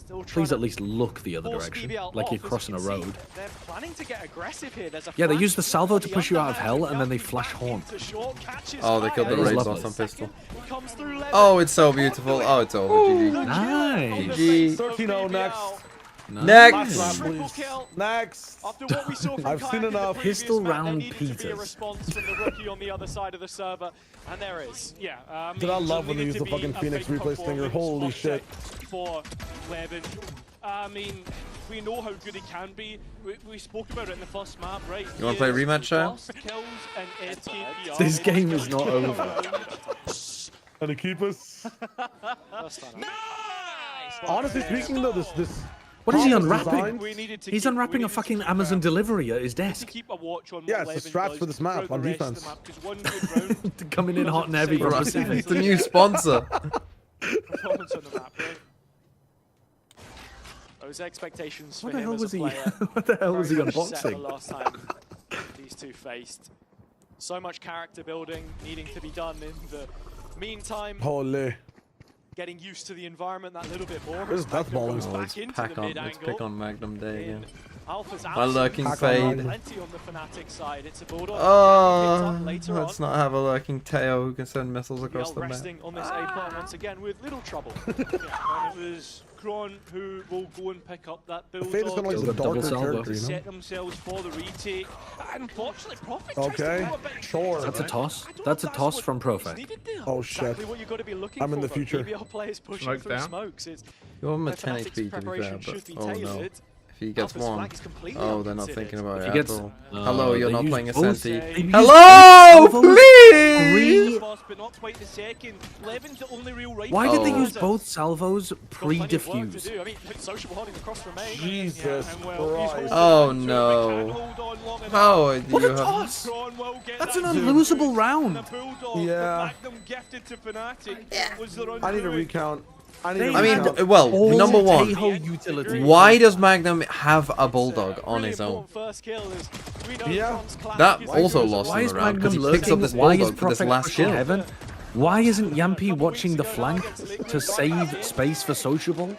Still trying Please to at least look the other force direction, BBL like off. you're As you crossing a can see, road. They're planning to get aggressive here. There's a Yeah, they flash use the salvo on to the push you out of underhand, hell, and then they Yampi flash back horn. into short, catches Oh, they killed the fire. That is Raid lovely. boss on pistol. Comes through Levin. Oh, it's so beautiful. Oh, it's over. GG. Nice. GG. 13-0 next. Next. Last lap, Triple please. kill. Next. After what we saw from I've Kayak seen in the enough. previous Pistol map, there round needed to be a Peters. response from the rookie on the other side of the server, and there is. Yeah, Dude, I mean, love when they there use the needed to fucking be a Phoenix big replay stinger. Holy performance shit. for Levin. I mean, we know how good he can be. We spoke about it in the first map, right? You wanna play rematch, Shao? Kills and ATP. This game is not over. And to keep us. Nice. Honestly speaking, though, this. What is he Thomas unwrapping? design- He's unwrapping a fucking Amazon delivery at his desk. Keep a watch on Yeah, what it's the Levin strats does for this map throughout on the rest of defense. the map, 'cause one good round Coming in hot and heavy from Right. Pacific. It's the new sponsor. performance on the map, right? Those expectations What for the him hell as was a he? player. What the hell was he very much set the unboxing? last time these two faced. So much character building needing to be done in the meantime. Holy. Getting used to the environment that little bit more. There's death balling. Oh, Back let's into pack the on. mid Let's angle. pick on Magnum Day again. Alpha's My lurking Pack on fade. Magnum. plenty on the Fnatic side. It's a bulldog. Oh, later let's on. not have a lurking Teo who can send missiles across BBL the map. resting on this A plant once again with little trouble. Yeah, and it was Kron who will go and pick up that The Fade is kind of like Still the got double darker salvo. character, to you know? set themselves for the retake. Unfortunately, Prophet Okay, sure. That's a toss. That's a toss from Profec. Oh shit. Exactly what you've got to be looking I'm in for, the though. future. BBL players pushing Smoke through down. smokes. It's You're on a their 10 Fnatic's HP to be fair, preparation but should be oh no. tailored. If he gets Alpha's one, flank is completely oh, they're not unconsidered. thinking about If it he at gets, all. Hello, you're they not use playing a both- Senti. they use Hello, both salvos. please! First, but not quite the second. Levin's the only real right. Why did they Oh. use both salvos Got plenty of work to pre-diffuse? do. I mean, social holding across from main. Jesus and well, he's Christ. holding Oh, on to it, no. but can't hold on long enough. How do What you a have... toss! Kron will get That's that an dude. unlosable And round. the Bulldog, Yeah. the Magnum gifted to Fnatic was their I need a undoing. recount. I need a I mean, recount. well, All number one, Tahoe utility. why does Magnum have a Bulldog on Really his own? important first kill is we know Yeah. Kron's classic That is also the lost Why him is around because Magnum he picks up lurking? this Why is Bulldog for this Prophet last pushing kill. heaven? Why isn't Yampi watching the flank to save space for sociable?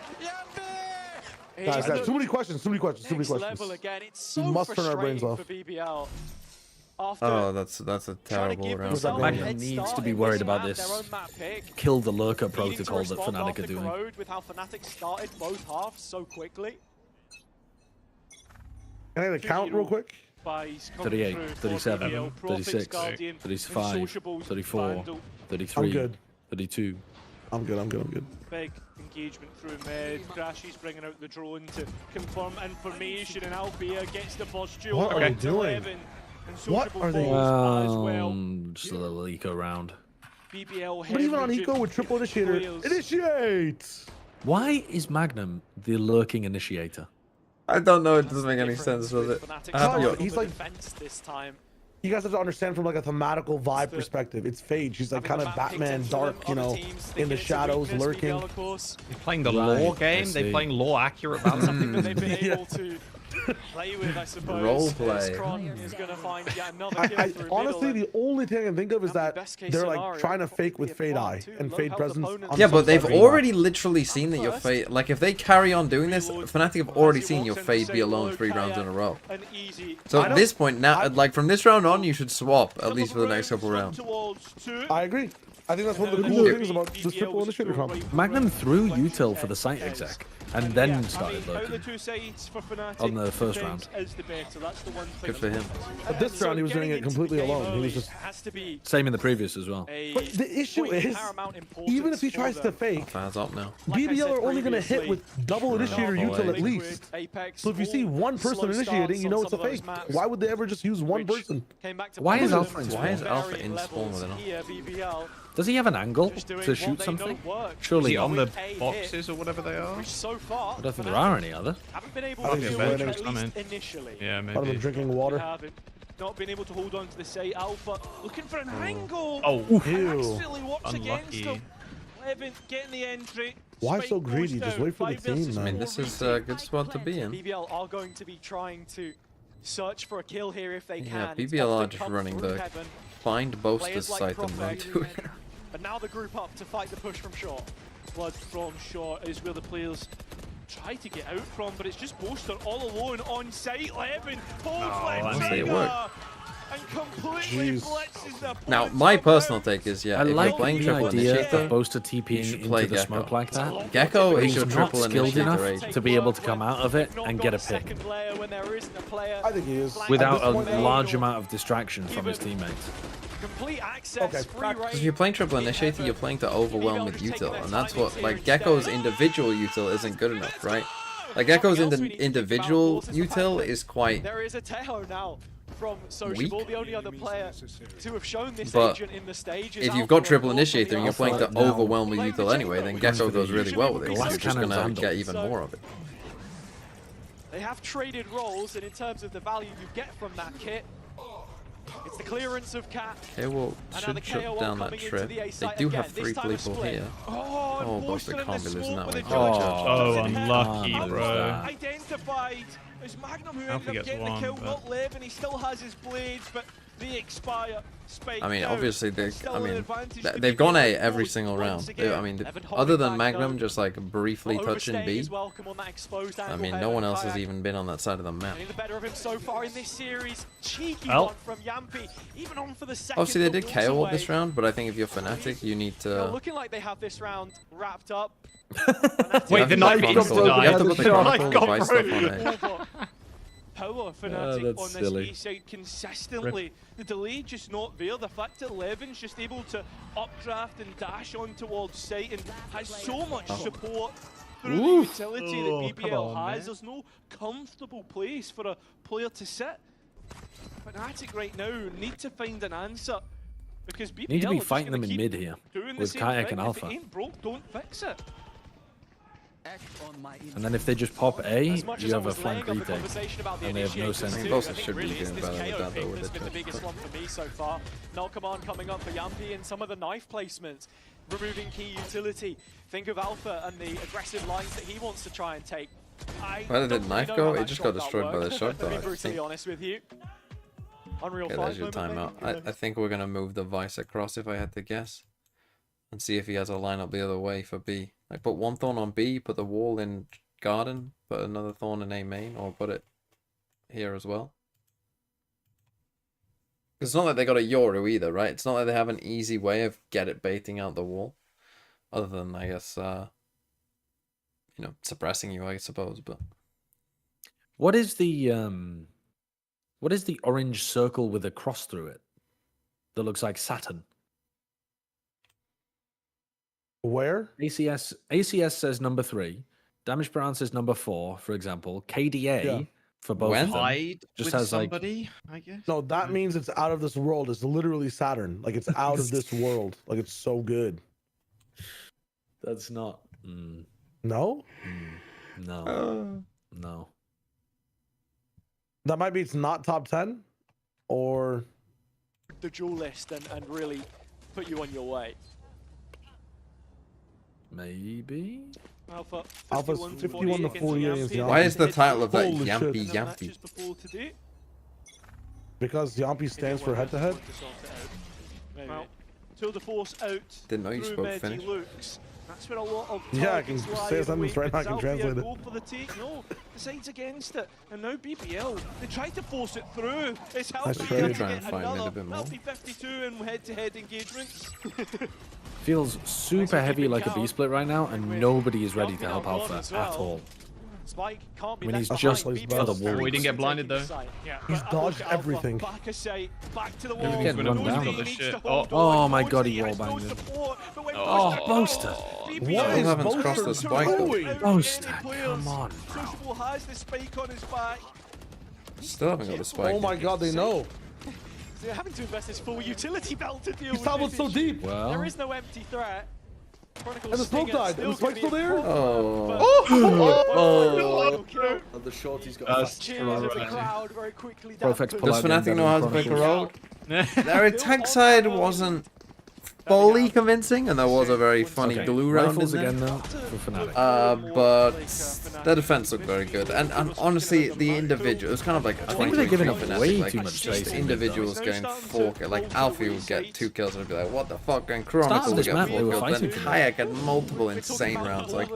Guys, too many questions. Too many questions. Too many Next level questions. again. It's We so must turn our brains frustrating off. for BBL. After Oh, that's a trying to terrible give round. themselves a Magnum head needs start to be in worried this about map, this their own map pick, kill the lurker needing to protocol that respond Fnatic after are doing. Corrode with how Fnatic started both halves so quickly. Can I get a count real quick? Buys coming 38, through for 37, BBL, Prophet's 36, Guardian, and 35, Sociables 34, Vandal. 33, I'm good. 32. I'm good. I'm good. I'm good. Big engagement through mid. Crashy's bringing out the drone to confirm information, and Albia gets the first duel. What are they into doing? 11, and What Sociable are they- falls as well. Just a little eco round. BBL But even on hemorrhaging eco with triple initiator, players. initiate! Why is Magnum the lurking initiator? I don't know. It doesn't make any sense, does it? Fnatic I have Kyle, your- started he's on the like- defense this time. You guys have to understand from like a thematical vibe perspective. It's Phage. She's like kind of Batman, dark, you know, in the shadows, lurking. They're playing the Right, law I game. see. They're playing law accurate balance. Something that they've been Yeah. able to play with, I suppose. Role as play. Kron is going to find yet another kill I through honestly, middle. the only thing I can think of is that best case they're like scenario, trying to fake probably with a Fade part Eye two, and low Fade health presence. opponents. on Yeah, some but they've side of the already literally seen that your First. fade. Like, if they carry on doing this, Reload. Fnatic have already seen your fade be alone 3 rounds in a row. An easy So I at know- this point, now, I- like from this round on, you should swap at least for the next couple rounds. towards two. I agree. I think that's one of the And cool then things about this triple initiator comp. Magnum threw util for the site exec and then started Out of the lurking. two sides for Fnatic, On the first defense round. is the better. That's the one thing Good for him. But this round, he was doing it completely alone. He was just. has to be Same in the previous as well. a But the issue point of is, paramount importance even if he for tries them. to fake, Fans up now. Like I BBL said are only going to hit previously, with double initiator Sure. util at Liquid, least. Apex, So if you see all one person slow initiating, starts you on know it's a some of those fake. maps, Why would they ever just use one which person? came back to Why is bite them Alpha in to spawn? Why is Alpha varying in spawn levels with it? here, BBL Does he have an angle just doing to what shoot they something? know works, Is Surely he on the with a hit, boxes or whatever they are? which so far I don't think there are any other. haven't been able I to think deal it's with raining. at least Coming. initially. Yeah, I've been maybe. drinking We water. haven't not been able to hold on to the site. Alpha looking for an angle. Oh, Ew. Actually works against unlucky. him. Levin getting the entry. Why Spike so goes greedy? Just down. wait for the 5 team, versus man. I mean, four this is retake. a good spot to be in. BBL are going to be trying to search for a kill here if they Yeah, can. It's BBL are often just come running through the heaven, find boasters players like site and run Prophet, to it. but now the group up to fight the push from short. Blood from short is where the players try to get out from, but it's just Boaster all alone on site. Levin, honestly, it worked. And completely blitzes the Now, opponent's my top personal out. take is, yeah, I if like you're playing the triple idea initiator, of Boaster you TPing should into play the smoke Gecko. like that. Gecko is He's your not triple skilled initiator enough agent. to be able to come out of it and get a pick Second layer when there isn't a player I think he is. without At a this point, large amount of distraction from his teammates. complete access, Okay, free If reign. you're playing triple initiator, you're playing to overwhelm with util, and that's what, like, Gecko's individual util isn't good enough, right? Like, Gecko's individual util is quite There is a Teho now from Sociable, weak. the only other player to have shown this But agent in the stage. Is if you've Alpha, got triple of course, initiator and you're playing to Now, overwhelm with util anyway, then Gecko goes really well with it. Glass You're just cannon's gonna handle. get even more of it. They have traded roles, and in terms of the value you get from that kit, it's the clearance of Cat. Okay, well, And now should the trip KO down that coming into trip. the A They site do again, have this 3 time a people split. here. Oh, Oh, and Boaster Boaster in can't the be losing smoke that with way. a Oh, judge. Oh, And unlucky, Come on, bro. Identified as Magnum, who Alpha ended up gets getting the one, kill, but- not live, and he still has his blades, but they expire. Spake I mean, out. obviously, Still an advantage to they've gone A BBL every once single round. again. I mean, Evan other than holding back, Magnum though. just like briefly Not touching overstaying B, his welcome on that exposed I angle mean, here, no one and else has Kayak even been on that side of the map. getting the better of him so far in this series. Cheeky Well. one from Yampy, even on for the second. Obviously, they but did walks KO away. this round, but I think if you're Fnatic, you need Well, to... looking like they have this round wrapped up. Wait, the knife Chronicle- needs to die. You have to put the The Chronicle knife got device stuff on broken. it. Power Fnatic that's on silly. this E side consistently. The delay just not there. The fact that Levin's just able to updraft and dash on towards site and has so much support through the utility Oh, that come BBL on, has. man. There's no comfortable place for a player to sit. Fnatic right now need to find an answer because BBL Need to are be just fighting gonna them in keep mid here doing the with same Kayak thing. and If Alpha. it ain't broke, don't fix it. And then if they just pop A, As much as you I have a was laying flank on the retake. conversation about the And they have no initiators sense. too, They also I think should be really it's doing this better with KO that, though, pick with that's the been the chest. biggest one for me so far. Null command coming up for Yampy and some of the knife placements, removing key utility. Think of Alpha and the aggressive lines that he wants to try and take. Where did the knife know go? how It that just shot got destroyed by the worked, shot, to though, be I brutally think. honest with you. Unreal Okay, 5 there's your moment, timeout. I think we're going to move the Vice across if I had to guess. And see if he has a lineup the other way for B. Like, put one Thorn on B, put the wall in Garden, put another Thorn in A main, or put it here as well. It's not like they got a Yoru either, right? It's not like they have an easy way of get it baiting out the wall. Other than, I guess, you know, suppressing you, I suppose, but... What is the orange circle with a cross through it that looks like Saturn? Where? ACS says number 3. Damage per round says number 4, for example. KDA Yeah. for both When? of them Hide just with has like somebody, I guess. No, that means it's out of this world. It's literally Saturn. Like it's out of this world. Like it's so good. that's not. No? No. No. That might be it's not top 10 or the duel list and really put you on your way. Maybe. Alpha Alpha's 51 to 48 against Yampy. Why is the title of that Holy shit. Yampy Yampy? matches before today. because Yampy stands for head to head. Well, Tour de Force out. Didn't know you through spoke mid, he Finnish. looks. That's where a lot of Yeah, I can targets lie say a in sentence wait. right now, I can Zalfia translate it. go for the take. No, decides against it. And now BBL, they tried to force it through. It's Nice helping trade. to Try and get find mid a another. bit more. That'll be 52 in head-to-head engagements. Feels super heavy like a B split right now, and nobody is ready to help Alpha at all. Spike can't be I mean, he's left just behind. for BBL the is wall. very Oh, he didn't get quick blinded, taking though. site. Yeah, He's but dodged Alpha, everything. Back a sight, back to the He's wall. getting run Knows down. that he Got the needs shit. to hold Oh on, my knows God, that he has wall no banged him. support, but when Oh, Boaster Boaster. BBL What is haven't Boaster crossed the spike, though. doing? Boaster, come on. Sociable has the spike on his back. Still haven't got the spike. Oh my god, they know. They're having to invest his full utility belt to deal He's with traveled this so issue. deep. Well, There is no empty threat. Chronicle's And the smoke stinger died. And the still spike's gonna still be a there? problem, Oh. but- the shorty's got That's Cheers of the right. crowd very quickly. Profex dampened. pull Does out Fnatic know how to Chronicle. pick a road? Their attack side wasn't fully convincing, and there was a very funny glue round in Rifles there. again, though, for Fnatic. But their defense looked very good, and honestly, the individual, it was kind of like I think they're giving up Fnatic, way like, too much just space. individuals getting 4 kills. Like Alfie would get 2 kills and I'd be like, what the fuck? And Chronicle would this get map, 4 they were kills. Then fighting for Kayak had multiple insane rounds. Like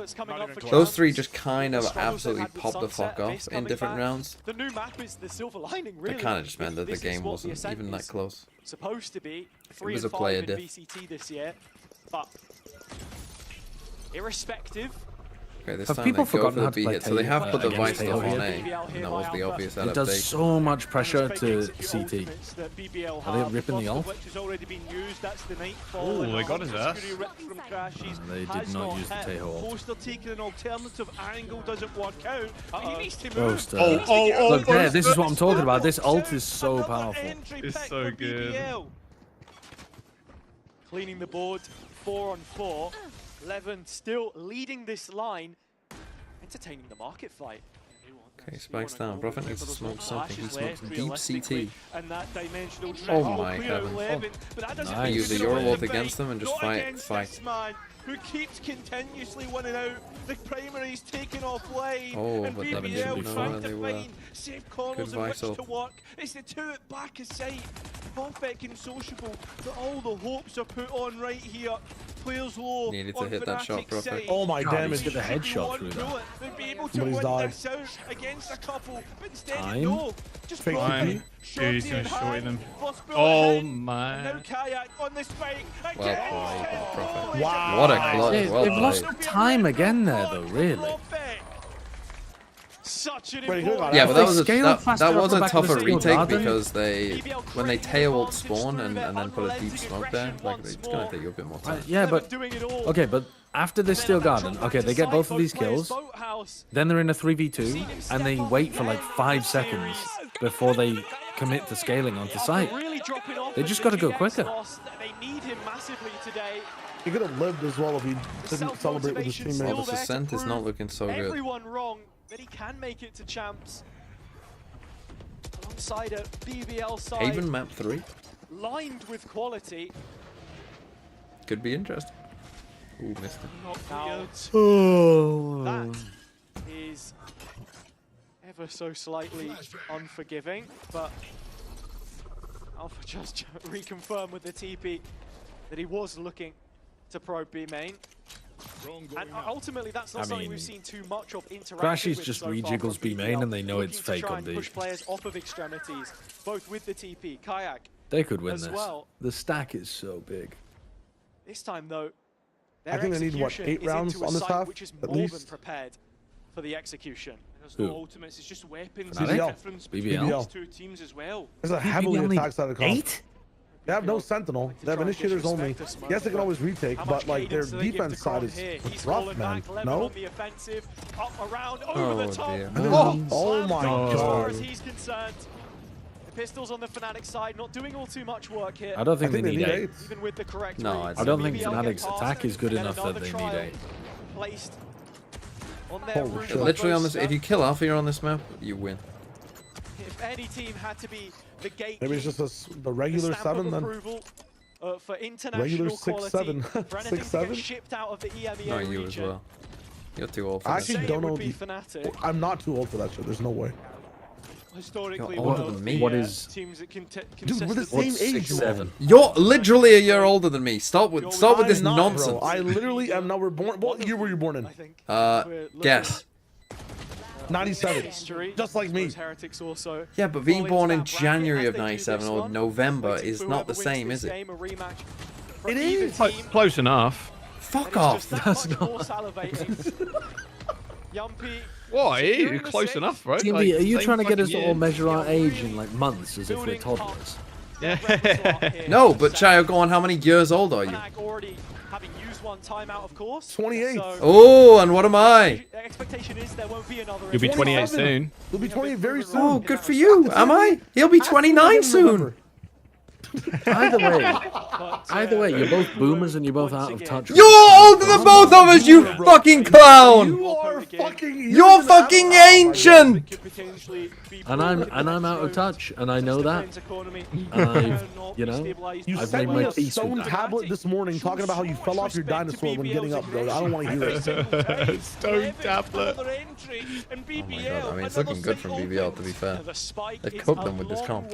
those 3 just kind of absolutely popped the fuck off in different rounds. The new map is the silver lining, really. It kind of just meant that the This is game what wasn't Ascent even that is close. Supposed to be 3 was and a player 5 in diff. VCT this year, but irrespective. Okay, this Have time people they go forgotten for the how to B play hit, so they have put the against Vice stuff Tail on here? A, and that was the obvious It does adaptation. so much pressure to CT. Are they ripping the ult? Oh, they got his ass. They did not use the Tail ult. Poster taking an alternative angle doesn't work out. And he needs to move. Poster. Oh, Look there, this is what I'm talking about. This ult is so powerful. It's so good. Cleaning the board, 4 on 4. Levin still leading this line, entertaining the market fight. Okay, spikes down. Prophet needs to smoke something. He smokes deep CT. And that dimensional Oh my heavens. Nice. Use the Euro against them and just fight. This man who keeps continuously winning out. The primary's taken offline. Oh, and but Levin BBL didn't know trying where to they were. find safe corners Good in which vice to ult. work. It's the 2 at back of sight. Perfect and sociable. But all the hopes are put on right here. Players low. Needed to on hit that shot, Fnatic's Prophet. side. Oh my God, damage. he's get the headshot through that. They'd be able to Somebody's win died. this out against a couple, but instead Time? no. Just Fake Prophet, TP. Dude, he's shorty gonna in short hand, them. first bullet Oh hit, and now my. Kayak on the spike. Well Again, played, Prophet. Wow. What a clutch. Well They've lost played. time again there, though, really. Such an Wait, who got important. Yeah, but that was a, Scale that faster was off the a back of the tougher steel retake garden. because they, when they tail ult spawn and then put a deep smoke there, like it's gonna take you a bit more time. Yeah, but okay, but after this steel garden, okay, they get both of these kills. Then they're in a 3v2, and they wait for like 5 seconds before they commit to scaling onto site. They just got to go quicker. They need him massively today. He could have lived as well if he didn't celebrate with his Well, teammates. this ascent is not looking so good. Everyone wrong, but he can make it to champs. Alongside a BBL side, Haven map 3 lined with quality. could be interesting. Ooh, missed it. Now, Oh. that is ever so slightly unforgiving, but Alpha just reconfirmed with the TP that he was looking to probe B main. And ultimately, that's not something we've seen too much of interacting Crashies with just so far rejiggles from B main BBL, and they know it's looking to fake try on and B. push players off of extremities, both with the TP, Kayak. They could win as this. well. The stack is so big. This time, though, their I think they need, what, execution 8 is rounds into a on this site half, which is at more than least? prepared for the execution. There's Who? no ultimates, it's just weapons. Fnatic? There's a difference BBL? between these 2 teams as well. There's a heavily BBL need attack side of comp. 8? They have no sentinel. They have initiators only. Yes, they can always retake, How but much like their cadence do they give defense to side Kron is here? He's it's rough, fallen man. back, Levin No? on the offensive, up around, over Oh, the top. dear. Oh my As far as god. he's concerned, the pistols on the Fnatic side not doing all too much work here. I don't I think, think they need 8. 8. Even with the correct No, reads. I don't think BBL Fnatic's get past attack is good and enough that another they need trial 8. Placed on their Holy route shit. by Literally on this, Boaster. if you kill Alpha here on this map, you win. If any team had to be the gate, Maybe it's just the regular 7 then. approval, for international Regular quality, 6-7. for anything to 6-7? get shipped out of the EMEA No, you as region. well. You're too old for I this. actually Say don't it know would be the- Fnatic. I'm not too old for that shit. There's no way. Historically, You're one older of than me. the What is- teams that can Dude, we're the consistently same age. 6-7. You're literally a year older than me. Stop with this I'm not, nonsense. Bro. I literally am. Now we're born. What year were you born in? I think. Guess. 97. History, Just like me. those Heretics also Yeah, but being fall born into in that bracket January as of they do 97 this or one. November Waiting is for not the whoever same, wins is this it? game, a rematch for It either is. team. Close enough. Fuck It's off. just that That's much not- more salivating. Yumpy. Why? securing the Close six, enough, right? TMB, Like, are you same trying to get us fucking to all year. measure our age in like months as if we're building toddlers? Yeah. No, but Chayo, go on. How many years old are you? Fnatic already having used one timeout, of course. 28. So, Oh, and what am I? the expectation is there won't be another. You'll be 28 27. soon. We'll be 28 very soon. Oh, good for you. Am I? He'll be 29 soon. Either way, you're both boomers and you're both out of touch. You're older than both of us, you fucking clown! You are fucking. You're fucking ancient! And I'm out of touch, and I know that. And I've, you know, You I've sent made me my a peace with stone that. tablet this morning talking about how you fell off your dinosaur when getting up, bro. I don't want to hear it. Stone tablet. Oh my god, I mean, it's looking good from BBL, to be fair. They've cooked them with this comp.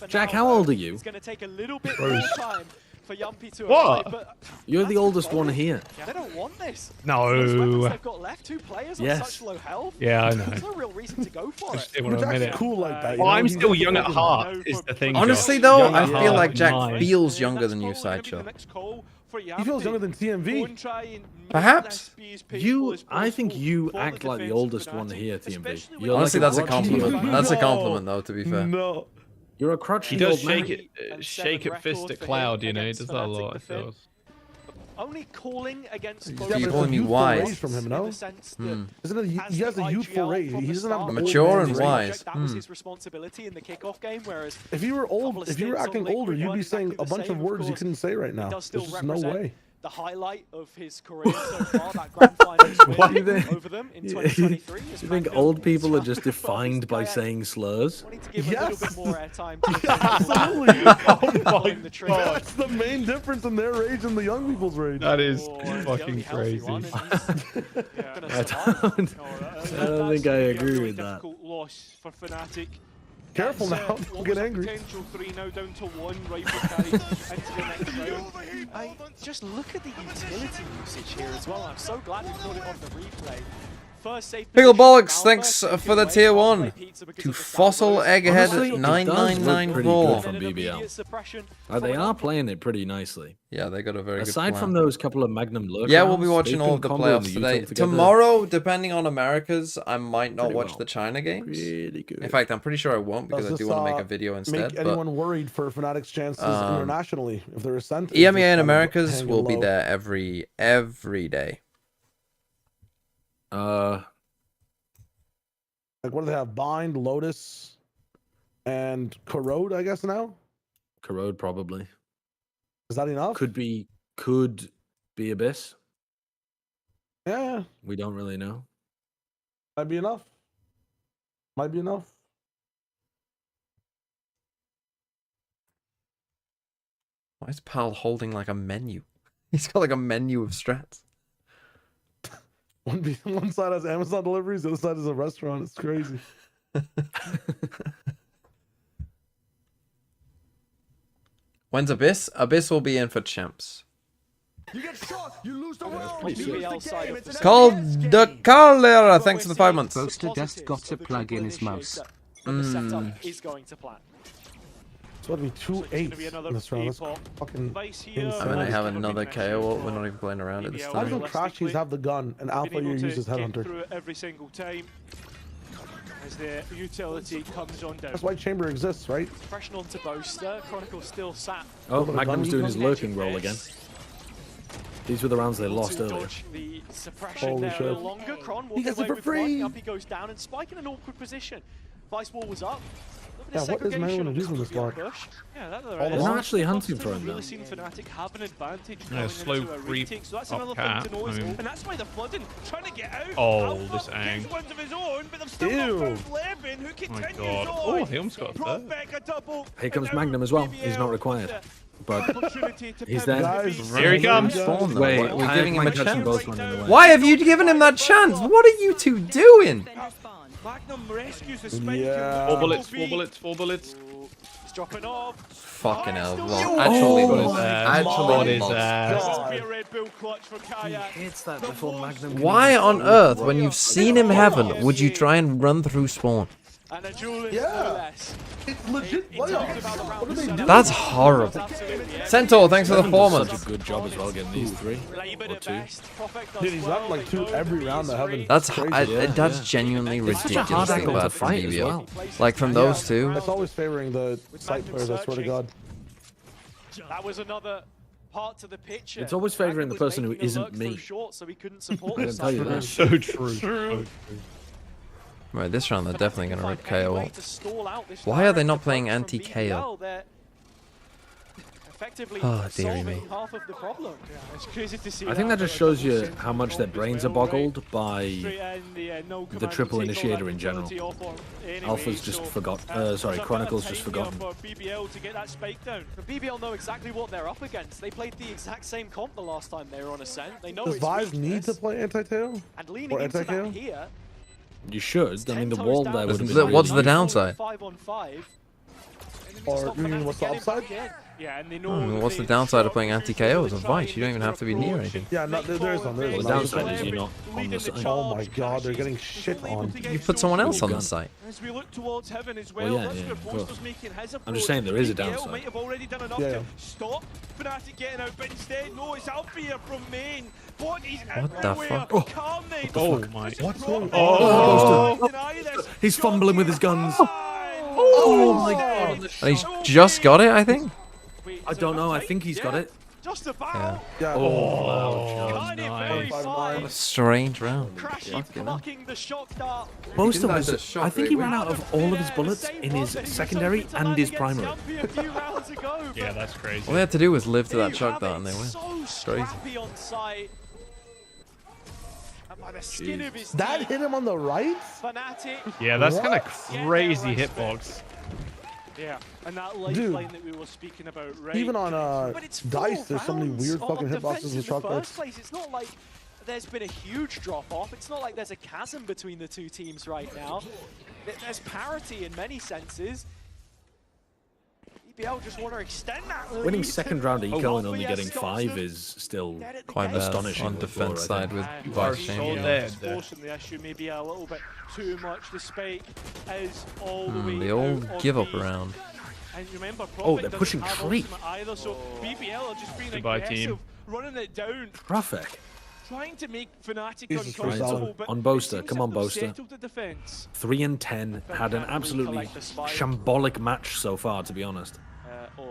Jack, how old are you? It's going to take a little bit more time for Yumpy to What? arrive, but You're the oldest one here. they don't want this. No. Those weapons they've got left, 2 players on Yes. such low health. Yeah, I know. There's no real reason to go for it. Just didn't want to Jack's admit it. cool like that. you Well, know? I'm He's still just young at fucking- heart, is the thing. Honestly, Josh. though, Young I at feel heart, like Jack mine. feels younger than you, Sideshow. He feels younger than TMV. Perhaps. I think you act like the oldest one here, TMV. You're Honestly, like that's a crotchety compliment. old- That's a compliment, though, to be fair. No. You're a He crotchety does old man. shake it fist at Cloud, you know, he does that a lot, I feel. Only calling against Yeah, You're but calling me youthful wise. rage from him, no? Hmm. Isn't it? He has a youthful rage. He doesn't have an old Mature man's and rage. wise. That was his responsibility in the kickoff game, whereas If you were couple old, of if you were stints on acting Liquid older, you'd be weren't saying exactly a the bunch of same, of words you course. couldn't say right now. He does still There's just no represent way. the highlight of his career so far, that grand finals What do you win think? over them in 2023. Do you think old people are just defined by saying slurs? Wanting to give a Yes. little bit more airtime to Absolutely. pulling the trigger. That's the main difference in their rage and the young people's rage. That is Or the fucking only healthy crazy. one, and he's gonna I survive. don't think I agree with that. Difficult loss for Fnatic. Careful That's, now, what don't was get a angry. Potential 3 now down to 1 rifle carry into the next round. Just look at the utility usage here as well. I'm so glad we got it on the replay. First safe Pickle position, Bollocks, Alpha thanks taken for the away, tier can't 1. play pizza because To of the Fossil downloads. Egghead Honestly, it does look pretty 9994. good from Then an BBL. immediate suppression They from are an playing it pretty nicely. Yeah, they got a very good Aside plan. from those couple of Magnum lurk Yeah, we'll be rounds, watching they've all of been the comboing playoffs the today. util together Tomorrow, depending on Americas, I might not pretty watch well. the China games. Really good. In fact, I'm pretty sure I won't because Does I do this, want to make a video instead. Make But anyone worried for Fnatic's chances internationally if they're sent? EMEA in Americas will be there every day. Like, what do they have? Bind, Lotus, and Corrode, I guess now? Corrode probably. Is that enough? Could be Abyss. Yeah, We don't really know. might be enough. Might be enough. Why is Pal holding like a menu? He's got like a menu of strats. One side has Amazon deliveries, the other side is a restaurant. It's crazy. When's Abyss? Abyss will be in for champs. You get shot, you lose the round. pretty You lose BBL the side game. of It's the an Called FPS the game. Carlera. Thanks for the 5 months. Boaster just got a plug in his mouse. The setup is going to plan. It's going to be 2-8 in this round. That's fucking Vice here. insane. I mean, I have another KO. We're not even playing around at this Why time. don't Crashies have the gun and Alpha Been here able to uses get Headhunter? through it every single time as the utility comes on down. That's why Chamber exists, right? Pressure onto Boaster. Chronicle's still sat. Oh, Gun Magnum's doing his gun. lurking roll again. These were the rounds they lost to earlier. dodge the suppression Holy there a shit. little longer. Kron He walks gets it away for with free. one. Up he goes down and Spike in an awkward position. Vice wall was up. Yeah, what is man gonna do from this block? Yeah, that All there the is. They're not actually hunting First for time him, we've really though. seen Fnatic have an advantage Yeah, going slow into a creep retake, so that's up another cat, thing to know I as well. mean- And that's why the flooding trying to get out. Oh, Alpha this gets ang. ones of his own, but they've still Ew. not found Levin, who My continues god. on. Oh, he almost got Brought that. back a double. Here comes And now Magnum as well. He's not BBL required. with But opportunity to he's pivot there. to Guys, be- Here he comes. Spawn, though. Wait, We're I giving him a might touch them chance. both running away. Why have you given him that chance? What are you two doing? Magnum rescues the spike. Yeah. 4 bullets, 4 bullets, 4 bullets. He's dropping off. Fucking hell. Oh, Well, actually, Oh lost. my Actually, God. lost. This could be a Red Bull clutch for Kaya. Hits that before Magnum. can Why even on throw earth, it. when you've seen him heaven, would you try and run through spawn? And a duelist Yeah. no less. It's legit playoffs. What are they doing? That's horrible. Centaur, thanks for the 4 Such months. a good job as well getting these 3 Laboured or at 2. best. Prophet does Dude, he's well, up like they 2 know every that round he's that free. haven't. That's crazy. that's genuinely It's such a hard ridiculously angle to bad from fight as BBL. well. Like from those two. That's always favoring the site players, I swear to God. That was another part to the picture. It's always favouring Magnum the was person who making a isn't lurk me. through short, so he couldn't support I can the tell you side. that. So true. So true. Right, this round they're definitely going to rip Find any KO way up. to stall out this Why are they direct not playing approach from anti-KO? BBL. They're effectively Oh, dearie solving me. half of the problem. Yeah, it's crazy to see. I think that just shows you how much their brains are boggled by the triple initiator in general. Alpha's just forgot. Sorry, Chronicles just forgotten. BBL to get that spike down. The BBL know exactly what they're up against. They played the exact same comp the last time they were on Ascent. They know Does it's Vive need to weakness. play anti-tail? And leaning or into that anti-KO? here. You should. I mean, the Ten wall toes there down. would have Isn't been. it- what's the really- downside? 5 on 5. Or you mean what's the upside? Yeah, and they know What's the downside of playing anti-KO as a Vice? You don't even have to be near anything. Yeah, no, there is one. There is The one. downside is you're not on the side. Oh my god, they're getting shit on. You put someone else on the site. As we look towards heaven as Well, well, yeah, that's yeah, where of Boaster's course. making his approach. I'm just saying there is a BBL downside. might have already done enough Yeah, to yeah. stop Fnatic getting out, but instead, no, it's Alfia from main. What is What the everywhere? fuck? Oh. Carnage. Oh my. What's going Oh, on? Deny this. He's fumbling with his guns. Oh my god. And he's just got it, I think. Wait, I is it don't know. I enough think he's got time? it. Just about. Yeah. Yeah. Oh, Got it very nice. fine. What a strange round. Crashy Fucking hell. blocking the shock dart. Boaster That's a was. shot I think he rate ran out of all of his bullets in his secondary and his primary. Yeah, that's crazy. All they had to do was live to that shock dart and they win. So Crazy. scrappy on site. And by the skin of his That teeth, hit him on the right? Fnatic. Yeah, that's kind of What? crazy Yeah, hitbox. Yeah, and that Dude. lifeline that we were speaking about, right? Even on But it's Dice, there's so many rounds weird of fucking defense hitboxes in with the shock first darts. place. It's not like there's been a huge drop off. It's not like there's a chasm between the two teams right now. There's parity in many senses. BBL just want to extend that lead. Winning second round eco and only Alfia getting stops 5 them. is still Dead at the Quite gate. bad Astonishing on before, defense I side think. with You are Vice so Champion. dead. Forcing the issue maybe a little bit too much. The spike is all the way The old out on give up B. round. And remember, Oh, Prophet they're doesn't pushing have 3. ultimate either, so BBL are just being Goodbye, aggressive, team. running it down, Traffic. trying to make Fnatic Jesus Christ, uncomfortable. Alan. But On Boaster, it seems come as on, they've Boaster. settled the defense. 3 and 10 had an absolutely shambolic match so far, to be honest.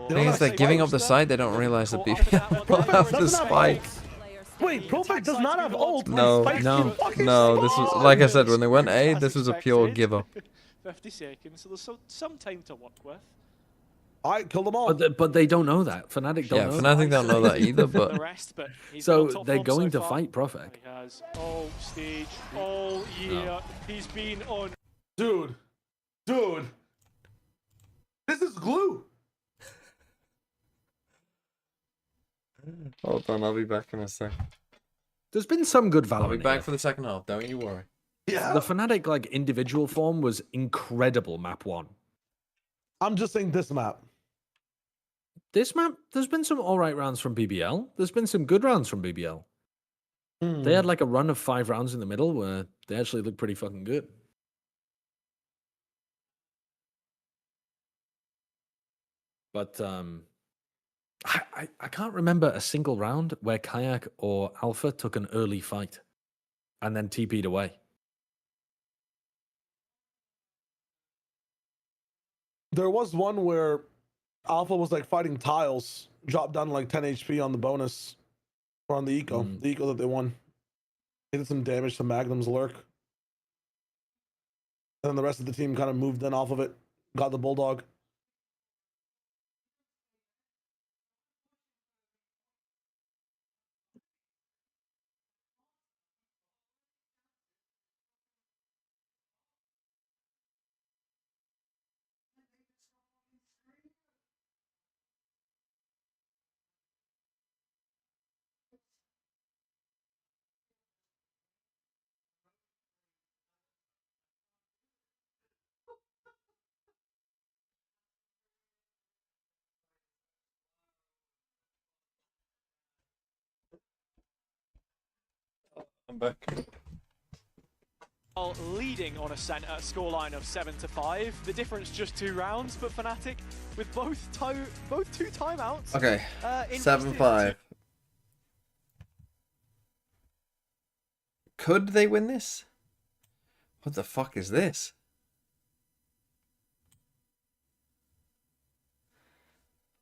The thing is, they're giving up the side, they don't realize that BBL have the spike. Wait, Prophet does not have ult. No, Spike's no, in fucking No, this was, like I said, when they went A, As this was a pure expected. give up. 50 seconds, so there's some time to work with. I killed them all. But they don't know that. Fnatic don't Yeah, know Fnatic don't know that either, The but rest, but he's So been on top they're form going so to far. fight Prophet. He has all stage, all year. He's been on. Dude. This is glue. hold on, I'll be back in a sec. There's been some good Valorant. I'll be back here. for the second half, don't you worry. Yeah. The Fnatic like individual form was incredible. Map 1. I'm just saying this map. This map, there's been some alright rounds from BBL. There's been some good rounds from BBL. Hmm. They had like a run of 5 rounds in the middle where they actually looked pretty fucking good. But I can't remember a single round where Kayak or Alpha took an early fight and then TP'd away. There was one where Alpha was like fighting tiles, dropped down like 10 HP on the bonus or on the eco, the eco that they won. They did some damage to Magnum's lurk. And then the rest of the team kind of moved in off of it, got the Bulldog. I'm back. Leading on Ascent at a scoreline of 7-5. The difference just 2 rounds, but Fnatic with both two timeouts. Okay, invested 7-5. Could they win this? What the fuck is this?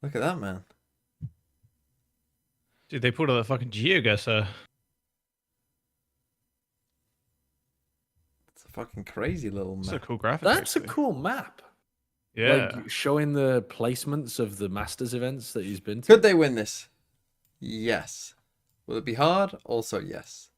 Look at that, man. Dude, they pulled out the fucking geoguesser. It's a fucking crazy little It's a map. cool graphic. That's a actually. cool map. Yeah. Like showing the placements of the Masters events that he's been to. Could they win this? Yes. Will it be hard? Also, yes.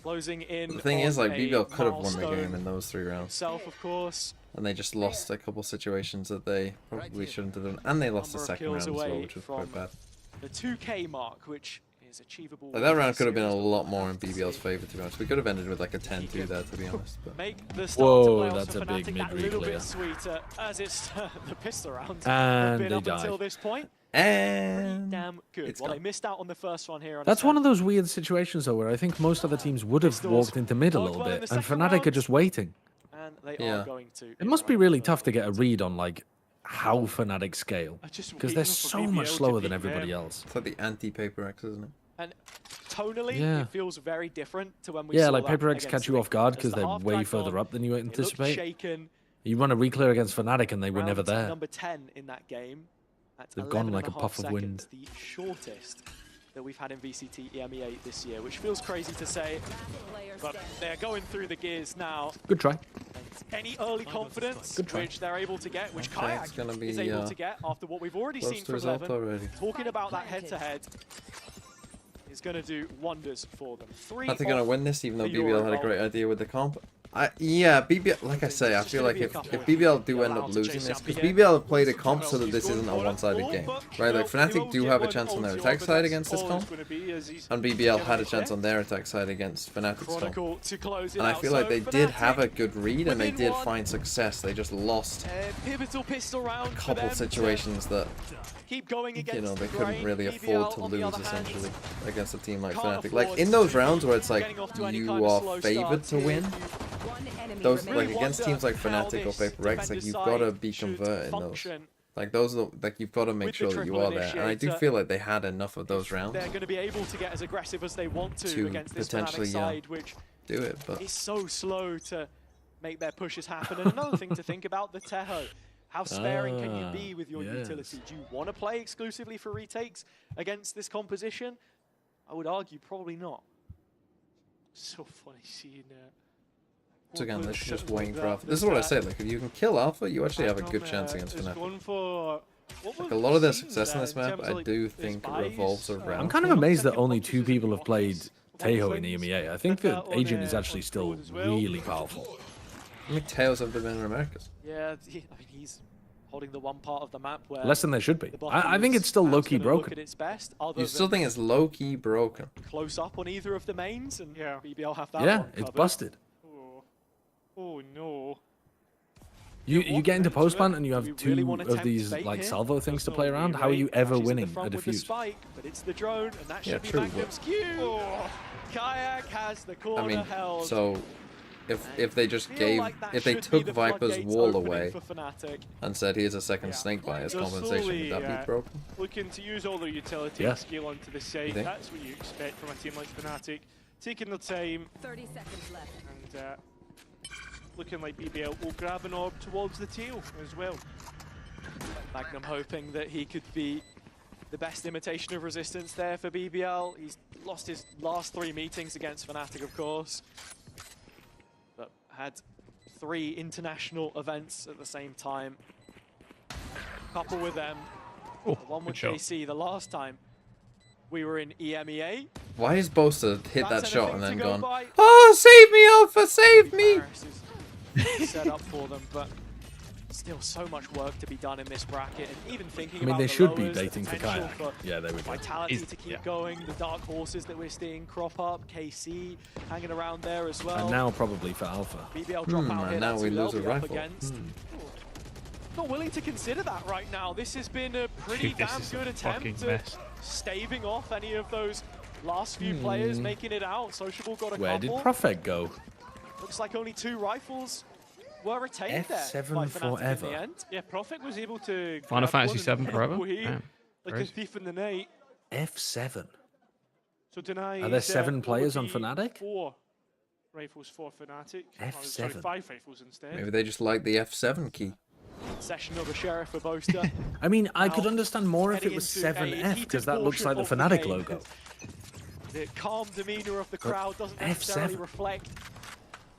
Closing in. The thing is, like, on BBL a could have won the milestone game in those 3 rounds. Himself, of course. And they just lost a couple situations that they probably shouldn't have done. And they lost the Number of second kills round as well, away which was from quite bad. The 2K mark, which is achievable. Like, that round could have been a lot more in BBL's favour, to be honest. We could have ended with like a 10-2 there, to be honest. But... Make the start Whoa, to playoffs that's for a big Fnatic that mid-read little clear. bit sweeter, as it's the pistol round And have been they up die. until this point. And Damn good. it's Well, gone. they missed out on the first one here. On That's one of those weird situations, though, where I think most other teams would have walked into mid a little bit, and Fnatic are just waiting. And they Yeah. are going to. It must be really tough to get a read on like how Fnatic scale, because they're so much slower than everybody else. It's like the anti-Paper X, isn't it? And tonally, Yeah. it feels very different to when we Yeah, saw like that Paper X against catch you off Liquid. guard As because the they're half way dragged further on, up than you it looked anticipate. shaken. You run a reclear against Fnatic and they were never Round there. Number 10 in that game. At They've gone like a 11.5 puff of wind. seconds, the shortest that we've had in VCT EMEA this year, which feels crazy to say, but they're going through the gears now. Good try. Any early confidence Good try. which they're able to get, which Okay, it's Kayak gonna be, is able to get after what we've already close seen to from result Eleven. already. Talking about that head-to-head is going to do wonders for them. I think they're gonna win this, even though the BBL had a Euro great idea with the comp. Yeah, BBL. Like I say, I feel like if BBL do end up losing this, because BBL have played a comp so that this isn't a one-sided game, right? Like Fnatic do have a chance on their attack side against this comp, and BBL had a chance on their attack side against Fnatic's comp. Chronicle to close it And I out. feel like So they did have a Fnatic good read, and they within did one. find success. They just lost Pivotal pistol round a for couple them situations that, to keep going against you know, they the couldn't grain. really BBL, afford to on the lose, other hand, essentially, against a team like can't Fnatic. Like, afford in those to rounds where be it's like, getting off to any you kind of are slow favored start to win, those, like, really against teams like wonder how Fnatic or this Paper X, like, defender you've got to side be should converted in those. function. Like, those are, like, you've got to make With the sure that you triple are there. And I do initiator, feel like they had enough of those rounds They're going to be able to get as aggressive as they want to to against this potentially, Fnatic side, which do it, but... is so slow to make their pushes happen. And another thing to think about, the Teho. How sparing can you be with your utility? Do you want to play exclusively for retakes against this composition? I would argue probably not. So funny seeing that. So again, they're just waiting for Alpha. This is what I say, like, if you can kill Alpha, you actually have a good chance against Fnatic. Like, a lot of their success in this map, I do think revolves around... I'm kind of amazed that only 2 people have played Tejo in EMEA. I think that Agent is actually still really powerful. How many Tails have there been in Americas? Yeah, I mean, he's holding the one part of the map where Less than they should be. the I think it's still low-key broken. At its best, other You still than think it's low-key broken? close up on either of the mains, and BBL have that Yeah, one it's covered. busted. Oh no. You get into post-ban and you have We 2 really wanna of tempt these fate like here. salvo things to There's play no around. way, How are you right? ever Crashes in the winning front a with the defuse? spike, but it's the drone, and that Yeah, should be true, but- Magnum's cue. Kayak has the corner I mean, held. so... If they just Feel gave... like that If they should be took the Viper's floodgates wall opening away for Fnatic. and said, here's a second snake bite as They're compensation, slowly, would that be broken? Looking to use all their utility Yeah. and scale onto the side. think? That's what you expect from a team like Fnatic. Taking their time 30 seconds left. and looking like BBL will grab an orb towards the tail as well. Magnum hoping that he could be the best imitation of resistance there for BBL. He's lost his last 3 meetings against Fnatic, of course, but had 3 international events at the same time. Couple with them, Oh, the one with good shot. JC the last time we were in EMEA. Why is Bosa hit that That's shot and anything then to go gone, by. oh, save me, Alpha, save me! Paris is set up for them, but still so much work to be done in this bracket. And even thinking I mean, about they the should be lowers, the baiting for potential Kayak. for Yeah, they would be. vitality He's- to keep yeah. going, the dark horses that we're seeing crop up, KC hanging around there as well. And now probably for Alpha. BBL drop out and here, now that's we who they'll lose a be up rifle. against. Not willing to consider that right now. This has been a pretty Dude, this damn is a good fucking attempt mess. at staving off any of those last few players making it out. Sociable got a Where did couple. Prophet go? Looks like only 2 rifles were retained F7 there by Fnatic forever. in the end. Yeah, Prophet was able to Final grab Fantasy one VII and forever? away Damn. like a Crazy. thief in the night. F7. So deny Are there 7 players on Fnatic? 4 rifles for Fnatic. F7. Sorry, 5 rifles instead. Maybe they just like the F7 key. Session of a sheriff for Boaster. I mean, I could Now, understand more if it heading was into a 7F, heated because that looks portion like the of the Fnatic game. logo. The calm demeanor of the crowd doesn't F7. necessarily reflect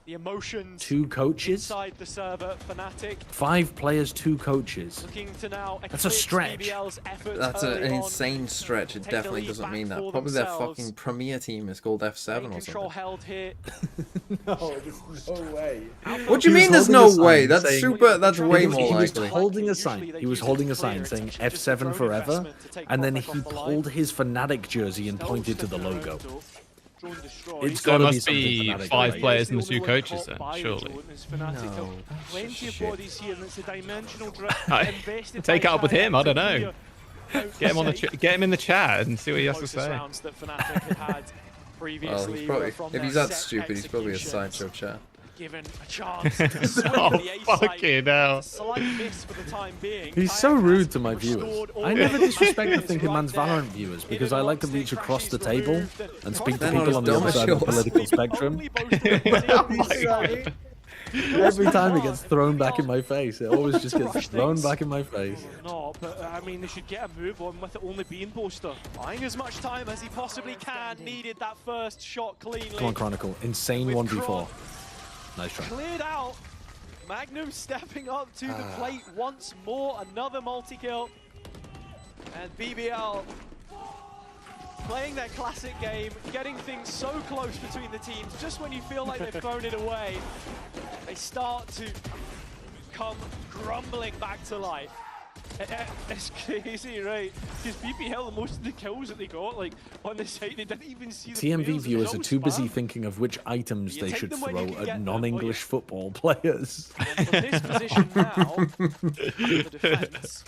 The emotions 2 coaches, inside the server, Fnatic 5 players, 2 coaches. looking to now That's a stretch. BBL's efforts That's an early on, insane stretch. It take the definitely lead doesn't back mean that. for Probably their themselves. fucking premier team is called F7 or Control something. held here. No, there's no way. What do you He mean was there's holding no a way? sign That's saying- super, that's way He more was likely. holding a sign. He was holding a sign saying F7 forever, and then he pulled his Fnatic jersey and pointed to the logo. It's So got it to be must be something Fnatic 5 related. players and the 2 coaches then, surely. No, Plenty of shit. bodies here, and it's a dimensional drip. Take it up with him. I don't know. Get him on the get him in the chat and see what he has to say. Rounds that Fnatic had had Well, previously he's probably, were from if he's their that set stupid, he's probably a execution. sideshow chat. Given a chance to swing Oh, the ace side. fucking hell. Slight miss for the time being. He's so Kayak rude has to my viewers. restored all I never the disrespect the matches thinking right man's there. Valorant viewers because In I like to amongst reach it, across the crashes table removed, and speak to They're not people as on the dumb other as side of the yours. political spectrum. Only boasted Every time it gets thrown back in my face, it always just gets thrown back in my face. No, but I mean, they should get a move on with it only being poster. buying as much time as he possibly can. Needed that first shot cleanly. Come on, Chronicle. Insane With 1v4. Kron Nice try. cleared out. Magnum stepping up to the plate once more. Another multi-kill. And BBL playing their classic game, getting things so close between the teams. Just when you feel like they've thrown it away, they start to come grumbling back to life. It's crazy, right? Because BBL, most of the kills that they got, like, on the site, they didn't even see the TMV players, viewers it are was too all busy spam. thinking of which items You they take should them when throw you can at get them, non-English football players. And from this position now, the defense,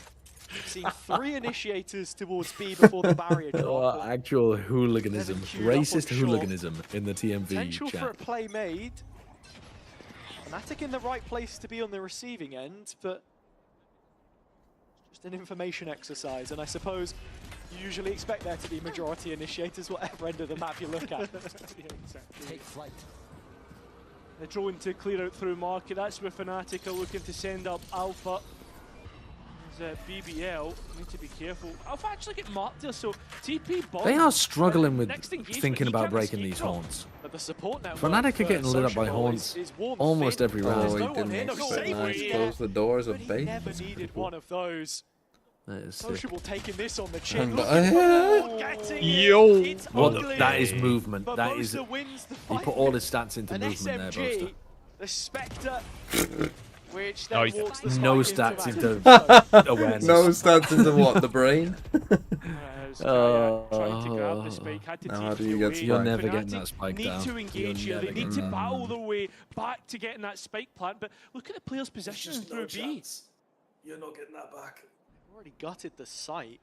seeing 3 initiators towards B before the barrier drop. Actual hooliganism, queued up on racist short. hooliganism in the TMV Potential for a chat. play made. Fnatic in the right place to be on the receiving end, but just an information exercise. And I suppose you usually expect there to be majority initiators, whatever end of the map you look at. Yeah, exactly. Take flight. They're drawn to clear out through market. That's where Fnatic are looking to send up Alpha. There's BBL. Need to be careful. Alpha actually get marked here, so TP bomb. They are struggling with Next engagement, thinking he about can't breaking escape these from. horns. But the support network Fnatic are for getting lit up by Sociable horns is warm almost thin. every Oh, round. There's he no one didn't here, no expect save nice. yet. Close the doors But of he bait. never needed one of those. That is sick. Sociable taking this on the chin. And- Looking for getting it. Yo. It's Well, ugly. that is movement. But That is. Mosa wins the He fight. put all his stats into An movement there, SMG, Boaster. the Spectre, which Oh, then yeah. walks the No spike stats into into awareness. No stats into what? The brain? Trying to grab the spike, had to Now take how do it you get away. spike? You're never Fnatic getting that spike need down. to engage You're here. They never need to getting that. battle their way back to getting that spike plant. But look at the players' positions through B. You're not getting that back. Already gutted the site.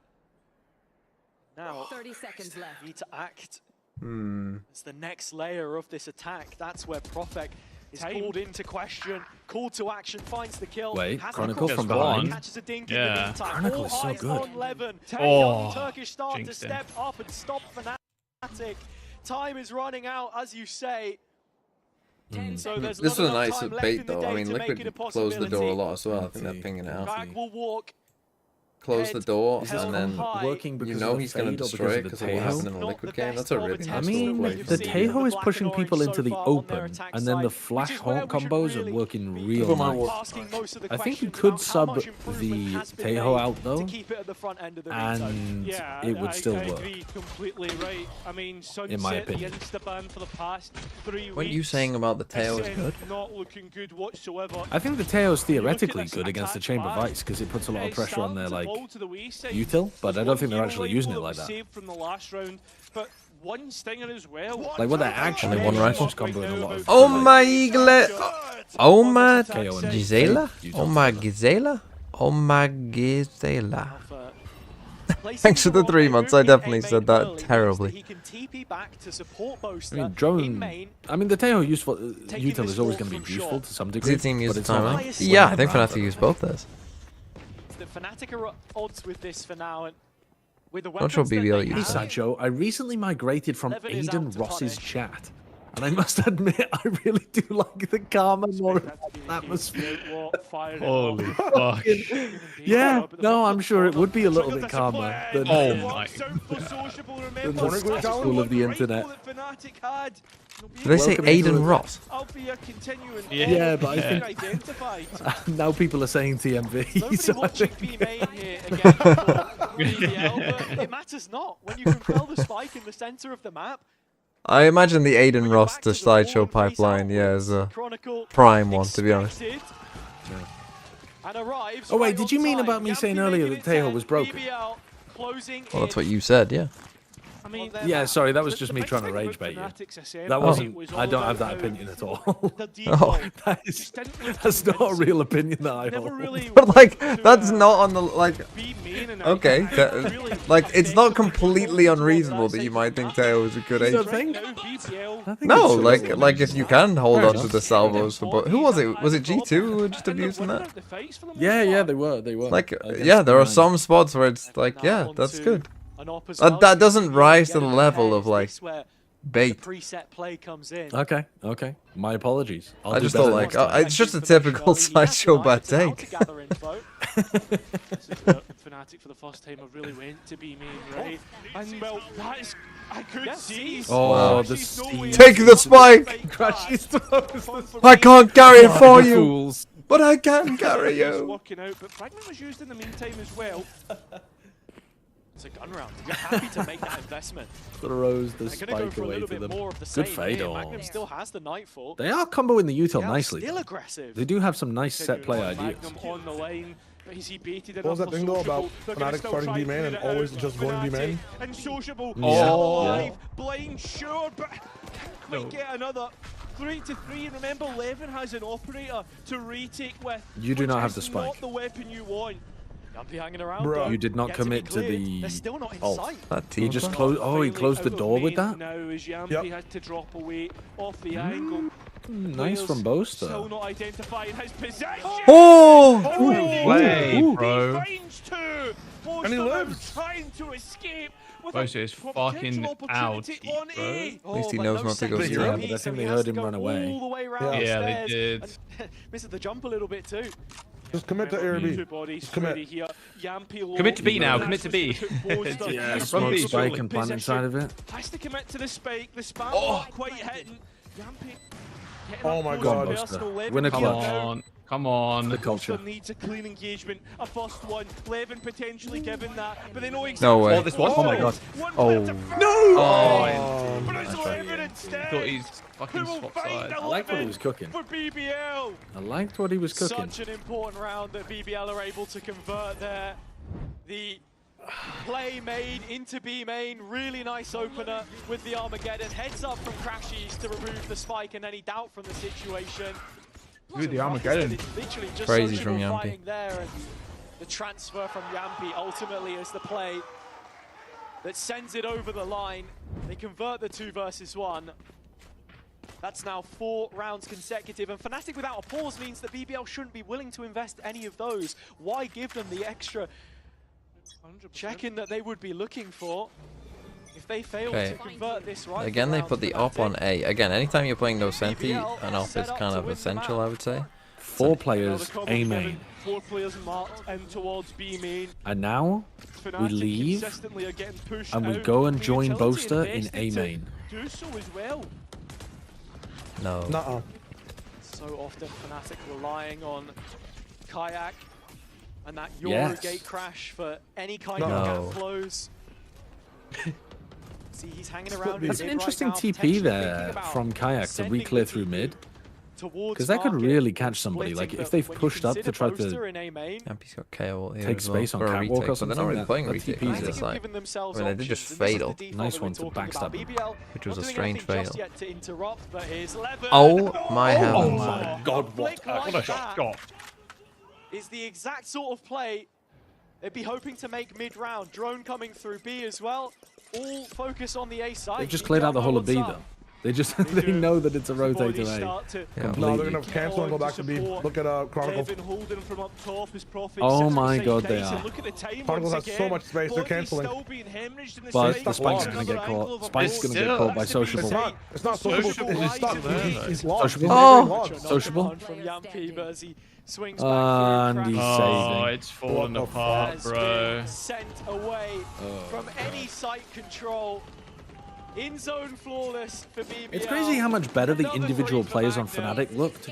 Now 30 seconds left. need to act Hmm. as the next layer of this attack. That's where Profek is Time. called into question. Called to action, finds the kill. Wait, has Chronicle the from crossbar, behind. catches a dink in Yeah. the meantime. Chronicle All is so eyes good. on Levin. Oh, Young Turkish start to jinxed him. step up and stop Fnatic. Time is running out, as you say. So there's This not was a enough nice time left bait in the though. I day mean, to make it Liquid a closed the door a possibility. lot as well. I think they're pinging it out. Rag will walk. Close the door Is this and then high? Working because you of know the he's going to fade or destroy it because because of of the what Tejo? happened in the Not Liquid the game. best That's a of really attempts nice I to little mean, play. we've the seen Tejo with is the pushing Black people and into Orange the so far on their open, attack and then the side, flash which is where haunt we should combos really are working be real nice. asking most of the I think you questions could about how sub much improvement the has been Tejo made out though, to keep it at the front end of the veto. and Yeah, it would still I work. agree completely right. I mean, Sunset, In my the opinion. Insta-ban for the past 3 weeks. What are you saying about the tail is XN good? Not looking good whatsoever. I think the Tejo's theoretically this good against the attack Chamber of back. Ice because it puts a lot of It's pressure on starting their to like ball to the wayside. util, but I There's don't think they're one actually hero using it rifle like that was that. saved from the last round, but one stinger as well. Like what they're actually Only one doing is rifle? just comboing a lot of. Oh like, my Igle! Oh my KO and Gisela? Fade, Oh my Gisela? Oh my Gisela. Alpha Thanks placing for the the 3 wrong months. I move in definitely A said main that early means terribly. He can TP back to support Boaster I mean, in drone. main. I mean, the Tejo useful Taking util this is always walk going to be from useful short. to some Is degree. the team but use the it's not timer? like Yeah, I think swinging Fnatic around. use both those. The Fnatic are at odds with this for now, and with the Not weapons sure that BBL they uses Hey that. have, Sancho, I recently migrated from Levin is out Aiden to Ross's punish. chat, and I must admit, I really do like the karma more That's been the atmosphere. case. Outlaw, fire it Holy off. fuck. Yeah, no, I'm sure it would be a little bit calmer than Oh my Walks out for Sociable, remember, Corner that's down. the All of the one internet. rifle that Fnatic had. Did they say Welcome to Aiden it. Ross? I'll be a continuing Yeah, but I think identified. now people are saying TMV. Nobody So I watching think... B main here again for BBL, but it matters not when you can fell the spike in the center of the map. I imagine the Bring Aiden it Ross back to to the ball sideshow and face pipeline, yeah, outwards. is a Chronicle prime one, to be honest. expected. And arrives Oh wait, right did on you mean time. about me Yampy saying earlier making that it Tejo 10, was broken? BBL closing Well, that's in what you said, yeah. I mean, Yeah, sorry, that was the just me big trying to thing rage about bait you. Fanatics assembly That wasn't. was I all don't have about that how opinion at all. the default That's just didn't look not a convincing. real opinion that I Never hold. really But like, to, that's not on the like. be mean and Okay, really like it's not effective completely towards unreasonable that side you might think of the map. Teo is a good You agent. don't think? Now BBL I think No, it's a like little if you can hold Fair on to enough. the salvos for but who was it? Was it G2 who were just and they're abusing winning that? out the fights for the most Yeah, part. they were. Like Against yeah, there are B9. some spots where it's like yeah, Now that's onto good. an op as well. That doesn't rise to the Getting level ahead. of like This where the bait. preset play comes in. Okay. My apologies. I'll I do just better don't next like. time. It's just a typical sideshow bad take. Fnatic for the first time have really went to be main, right? And well, that is a good see. Oh, the Crashes no way Take out. the spike! Crashes I can't carry it for you, Fools. but I can carry It's you. working out, but Fragment was used in the meantime as well. It's a gun round. You're happy to make that investment. Throws the They're going to go spike for a away little to bit them. more of the same Good fade here. on. Magnum still has the Nightfall. They are comboing the util They are nicely. still aggressive. They do have some nice set play ideas. Magnum on the line. But is he baited What was enough that for thing though Sociable? about They're gonna Fnatic still starting try B and main clear and it always out. just going B main? Fnatic and Sociable Yeah. still Yeah. alive. Blind sure, but can't quite get another 3-3. And remember, Levin has an operator to retake with. You do which not have is the spike. Not the weapon you want. Yampy hanging around. Bruh. though. You did not Yet commit to be cleared. the They're still not in ult. sight. That He team. just closed. Oh, he Finally closed the out of door with main that. Now as Yampy Yep. had to drop away off the angle. Nice Players from Boaster. Still not identifying his position. Oh! Way, Ooh. bro. He finds two. And he Most of them lives. trying to escape. With Boaster a is potential fucking opportunity out, on bro. A. At least he but knows no not to go second straight. Yeah, piece, but I think and they he heard has to him go run away. all the way around Yeah. Yeah, they the did. stairs and misses the jump a little bit too. Just commit to Remember, ARB. two bodies Just commit. ready here. Yampy low. Commit to B now, That's commit to what's B. gonna put Boaster Yeah, in smoke really spike good and plant position. inside of it. Has to commit to the spike. The spam Oh. not quite hitting. Yampy getting Oh up my close God. and personal. Levin Win a Come clutch. down. on. Come on. The culture. Boaster needs a clean engagement. A first one. Levin potentially given that, but they know exactly. No way. Oh, this one? Oh my God. One Oh. player to Oh, but it's Levin instead. thought he's Who fucking will swap find side. I liked what he was cooking. for BBL. I liked what he was cooking. Such an important round that BBL are able to convert there. The play made into B main, really nice opener with the Armageddon. Heads up from Crashies to remove the spike and any doubt from the situation. Ooh, the Armageddon. It's literally just Crazy Sociable from Yampy. fighting there, and the transfer from Yampy ultimately is the play that sends it over the line. They convert the 2 versus 1. That's now 4 rounds consecutive, and Fnatic without a pause means that BBL shouldn't be willing to invest any of those. Why give them the extra 100%. check-in that they would be looking for if they fail Okay. to convert this right? Again, they put the op on A. Again, anytime you're playing no senti, an op is kind of essential, I would say. 4 players, A main. 4 players marked in towards B main. And now Fnatic leave, consistently are getting pushed and we out. go and The join utility Boaster in invested A to main. Do so as well. No. Nuh-uh. So often Fnatic relying on Kayak and that Yes. Eurogate crash for any kind No. of gap flows. See, he's hanging around. That's an mid interesting right now, TP potentially there thinking about from Kayak to sending re-clear the through TP mid. towards Because that could market really and catch somebody. Like, splitting, if but they've when you pushed up to consider try Boaster to... in A main, Yampy's got KO here Take as well space on for a catwalk or retake, but they're something, not really that- playing that retake. TP 's It's a- just like, giving themselves I mean, they did options, just and this is fatal. the default Nice that one we're to talking about. backstab them. BBL Which was not a doing strange anything just fail. yet to interrupt, but here's Levin. Oh my Oh heavens. my God, flick what like a that shot. is the exact sort of play they'd be hoping to make mid-round. Drone coming through B as well. All focus on the A side. They've just You cleared don't out the know whole of what's B, up. though. They just they know that it's a rotator A. Yeah. No, they're Completely. gonna cancel and go back to B. Look at Chronicle. Levin holding from up top is Prophet. Oh sits my beside God, they Dyson. are. Look at the time Chronicles once has again. so much space, they're Body's canceling. still being hemorrhaged in the But space. the spike's Another going to get angle caught. of a Spike's ball. going to get caught by Sociable. It's not sociable. Sociable He's stuck. rising. He's lost. Sociable. He's Oh. lost. Sociable. From Yampy, but as he swings back And through, he's Crash Oh, saving. it's falling What the apart, has bro. been sent away from any site control. In zone flawless for BBL. It's crazy how much better the Another individual three for players on Magnum. Fnatic looked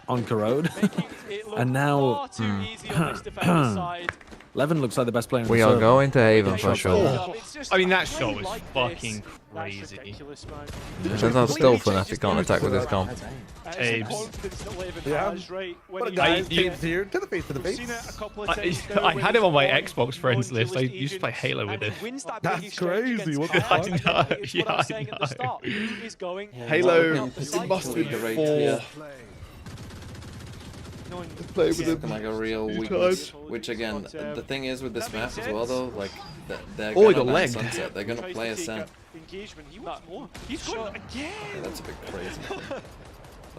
on Corrode. Making it look And now far too easy on this defender's side. Levin looks like the best player in We the are server. going to Haven for Shot sure. up. It's just I mean, that play shot was like fucking this. crazy. That's ridiculous, man. Depends how still Fnatic can't attack with this comp. It's the Abes. confidence that Levin Yeah. has, right? When What a he guy. has James it. here. To the face, to the We've face. seen it a couple of times now I when had him on my he's Xbox friends list. I non-duelist used to play agent Halo with and it. he wins that That's big exchange crazy, against what the Kyle. fuck? I know, It's yeah, what I was I saying at the know. start. Who is going? Halo, up the side it must for have you? been 4. No one- Play with it like a real Few weakness. times. Which again, But, the thing is with this that being map as said, well though, like they're Oh, he gonna got ban legged. Sunset. They're gonna Tries play to a take Sen. engagement. He wants more. He's got it again. That's a bit crazy.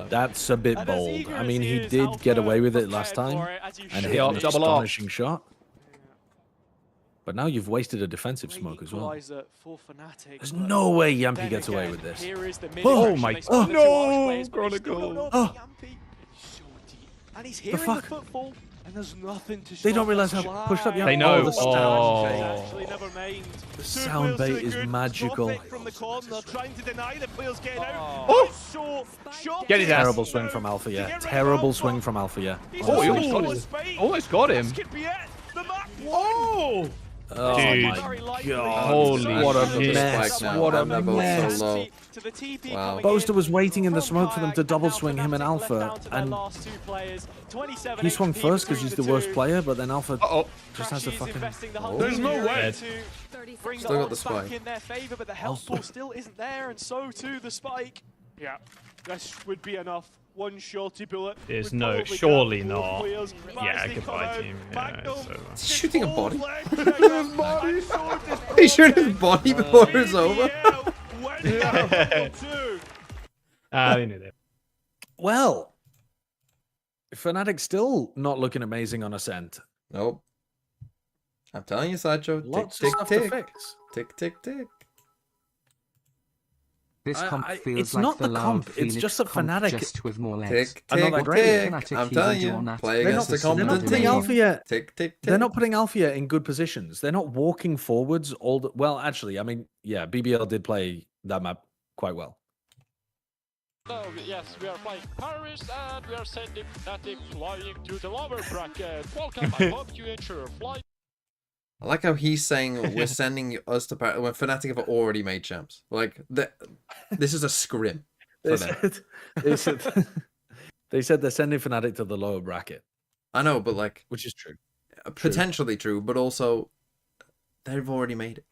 That's a bit And as bold. eager I as mean, he is, did get Alpha away with it last prepared time for it, as you and should hit Yup, an be. double off. astonishing shot. But now you've wasted a defensive Great smoke as well. equaliser for Fnatic, There's but no way Yampy then gets away again, with this. Here is the Oh mid-aggression. my- They split the two no, Arch players, but they still Chronicle. don't know Oh. Yampy. So deep. And he's hearing the fuck? footfall, and there's nothing to They don't stop realise the how pushed up slide. Yampy. They know. the sound Oh. bait. Actually, never mind. The Two sound players to bait the is good. magical. Drop it from the corner, trying to deny the players getting out. Oh. So shot Get his ass. Terrible swing from Alpha, yeah. Terrible swing from Alpha, yeah. Oh, he almost got him. Almost got him. This could be it. The map Oh! Oh Dude. my Very likely. god. Holy What a shit. mess. Now, What a and they're both mess. so low. To the TP Wow. coming Boaster in was waiting in the from smoke for them to Kayak, double and now swing him and Fnatic left Alpha, down to their and last two players. 27 he swung HP first because between he's the the worst two. player, but then Alpha Uh-oh. just has a Crashy's fucking... investing the Oh. whole There's no team way. to bring Still got the odds back spike. in their favor, but the health pool still isn't there, and so too the spike. Yeah, this would be enough. One shorty bullet. There's would no- probably surely grab both not. players. Yeah, As they goodbye, come out, team. Yeah, Magnum it's over. He's shooting a body. His body. And so does He shot his Prospect. body before it's over. BBL went down for two. They knew that. Well, Fnatic still not looking amazing on Ascent. Nope. I'm telling you, Sideshow. Tick, Lots of tick, stuff to tick. fix. Tick, tick, tick. This comp feels it's like not the the loud comp, it's Phoenix just that comp Fnatic... just with more legs. Tick, I know tick, that great. Fnatic I'm heroes telling do you. on that. Play They're against not, the they're not putting competition. Alpha Tick, tick, tick. They're not putting Alpha in good positions. They're not walking forwards all the... Well, actually, I mean, yeah, BBL did play that map quite well. So, yes, we are playing Paris and we are sending Fnatic flying to the lower bracket. Welcome, I hope you enjoy your flight. I like how he's saying we're sending us to Paris when Fnatic have already made champs. Like, this is a scrim for them. They said they're sending Fnatic to the lower bracket, I know, but like, which is true. potentially true, but also they've already made it.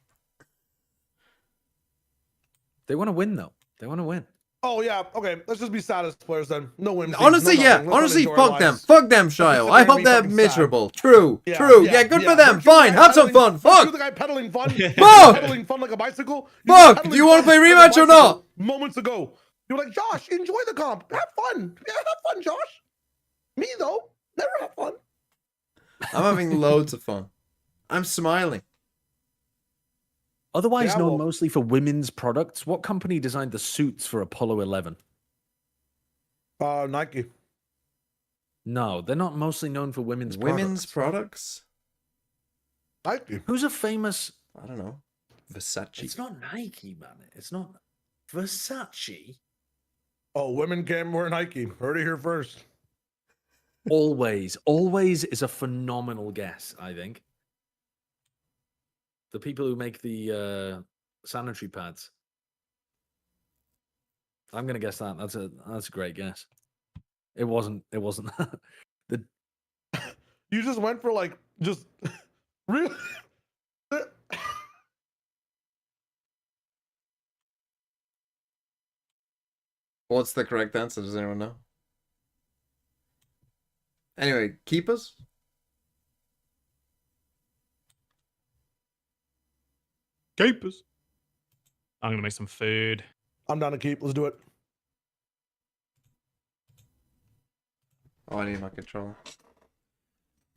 They want to win, though. They want to win. Oh yeah, okay. Let's just be sad as players then. No wins. Honestly, no yeah. nothing. Let's Honestly, enjoy our fuck them. lives. Fuck them, Shio. sit I there hope and be they're fucking miserable. sad. True. Yeah, True. yeah, Yeah, good yeah. for them. Weren't you Fine. the guy Have some pedaling- fun. weren't you Fuck. the guy pedaling fun. Fuck. Pedaling fun like a bicycle. Fuck. pedaling Do you want to fun play like a rematch or bicycle not? Moments ago, you were like, Josh, enjoy the comp. Have fun. Yeah, have fun, Josh. Me though, never have fun. I'm having loads of fun. I'm smiling. Otherwise Yeah, known well- mostly for women's products, what company designed the suits for Apollo 11? Nike. No, they're not mostly known for women's Products? Nike. Who's a famous... I don't know. Versace. It's not Nike, man. It's not Versace. Oh, women can't wear Nike. Heard it here first. Always. Always is a phenomenal guess, I think. The people who make the sanitary pads. I'm gonna guess that. That's a great guess. It wasn't. The You just went for like just really. What's the correct answer? Does anyone know? Anyway, keepers? Keepers. I'm gonna make some food. I'm down to keep. Let's do it. Oh, I need my controller.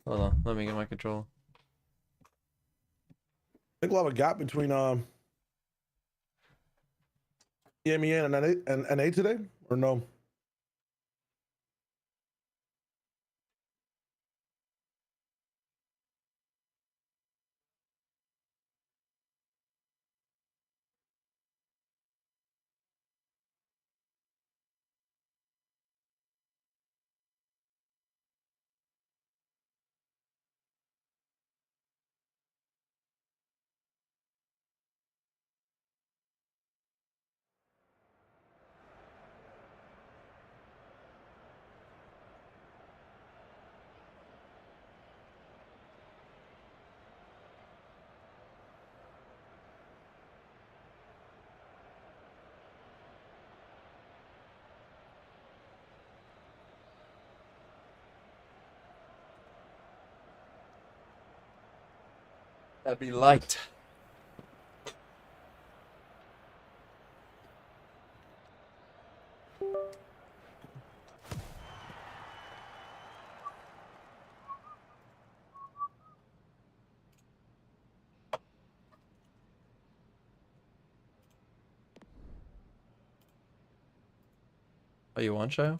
Hold on, let me get my controller. I think we'll have a gap between EMEA and NA today, or no? That'd be light. Oh, you want Shayo?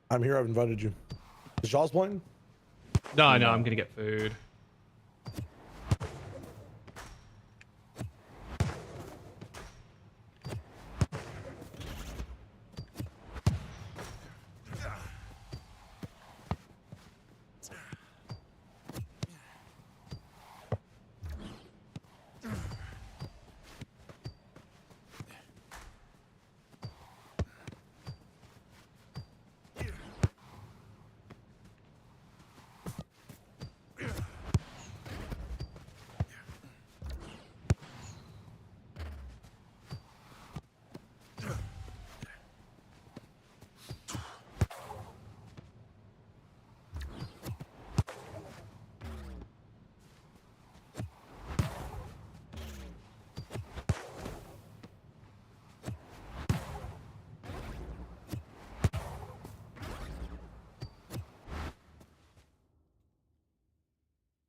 I'm here. I've invited you. Is Jaws playing? No, I'm gonna get food.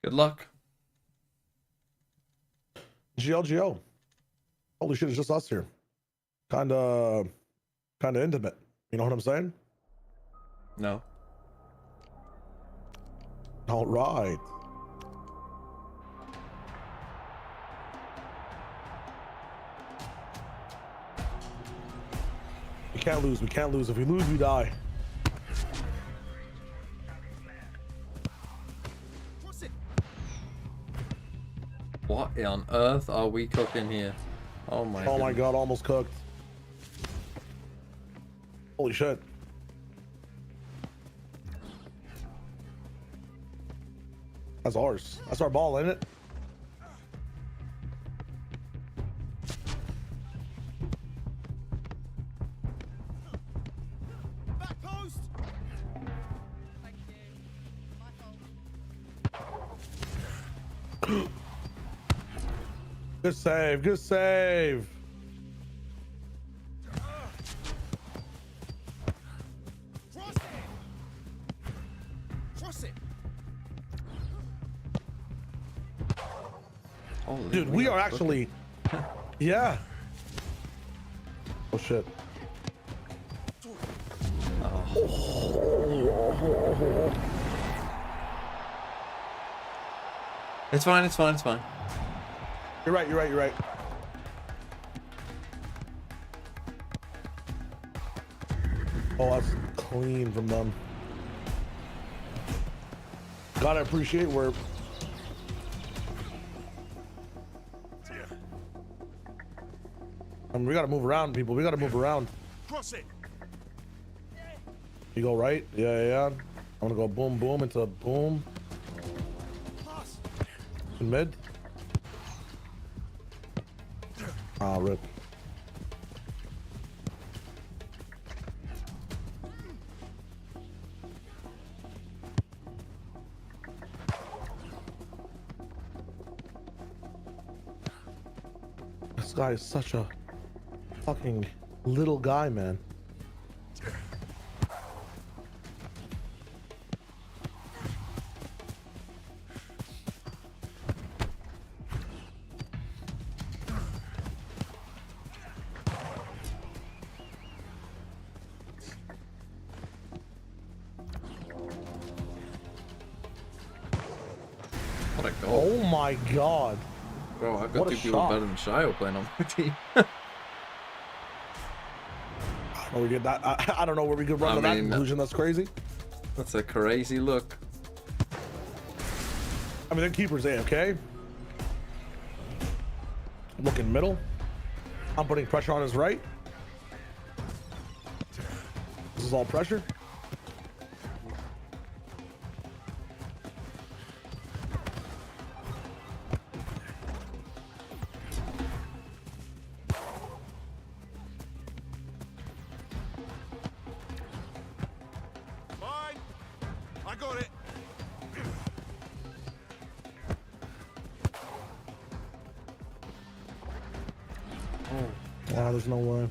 Good luck. GLGO. Holy shit, it's just us here. Kinda intimate. You know what I'm saying? No. All right. We can't lose. We can't lose. If we lose, we die. What on earth are we cooking here? Oh my Oh my goodness. god, almost cooked. Holy shit. That's ours. That's our ball, ain't it? Back post. Good save. Good save. Cross it. Cross it. Holy, Dude, we are cooking. actually... Yeah. Oh shit. It's fine, it's fine, it's fine. You're right, you're right, you're right. Oh, that's clean from them. Gotta appreciate where... I mean, we gotta move around, people. We gotta move around. Cross it. You go right? Yeah. I'm gonna go boom, boom into boom. Pass. In mid. Ah, rip. This guy is such a fucking little guy, man. What a goal. Oh my god. Bro, I've got What a two people shot. better than Shayo playing on my team. Oh, we get that. I don't know where we could run I to that mean, conclusion. That's crazy. That's a crazy look. I mean, their keeper's AFK. Looking middle. I'm putting pressure on his right. This is all pressure. Fine. I got it. Yeah, there's no way.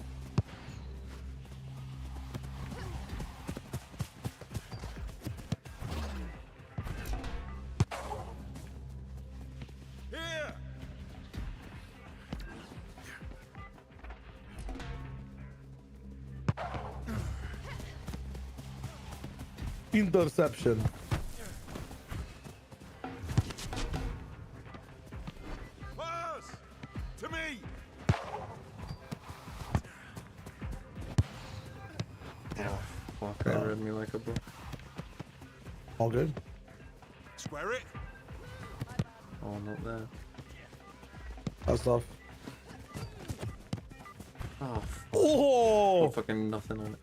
Here. Interception. Pass. To me. Fuck, I read me like a book. All good. Square it. Oh, not there. That's tough. Oh, Oh! fucking nothing on it.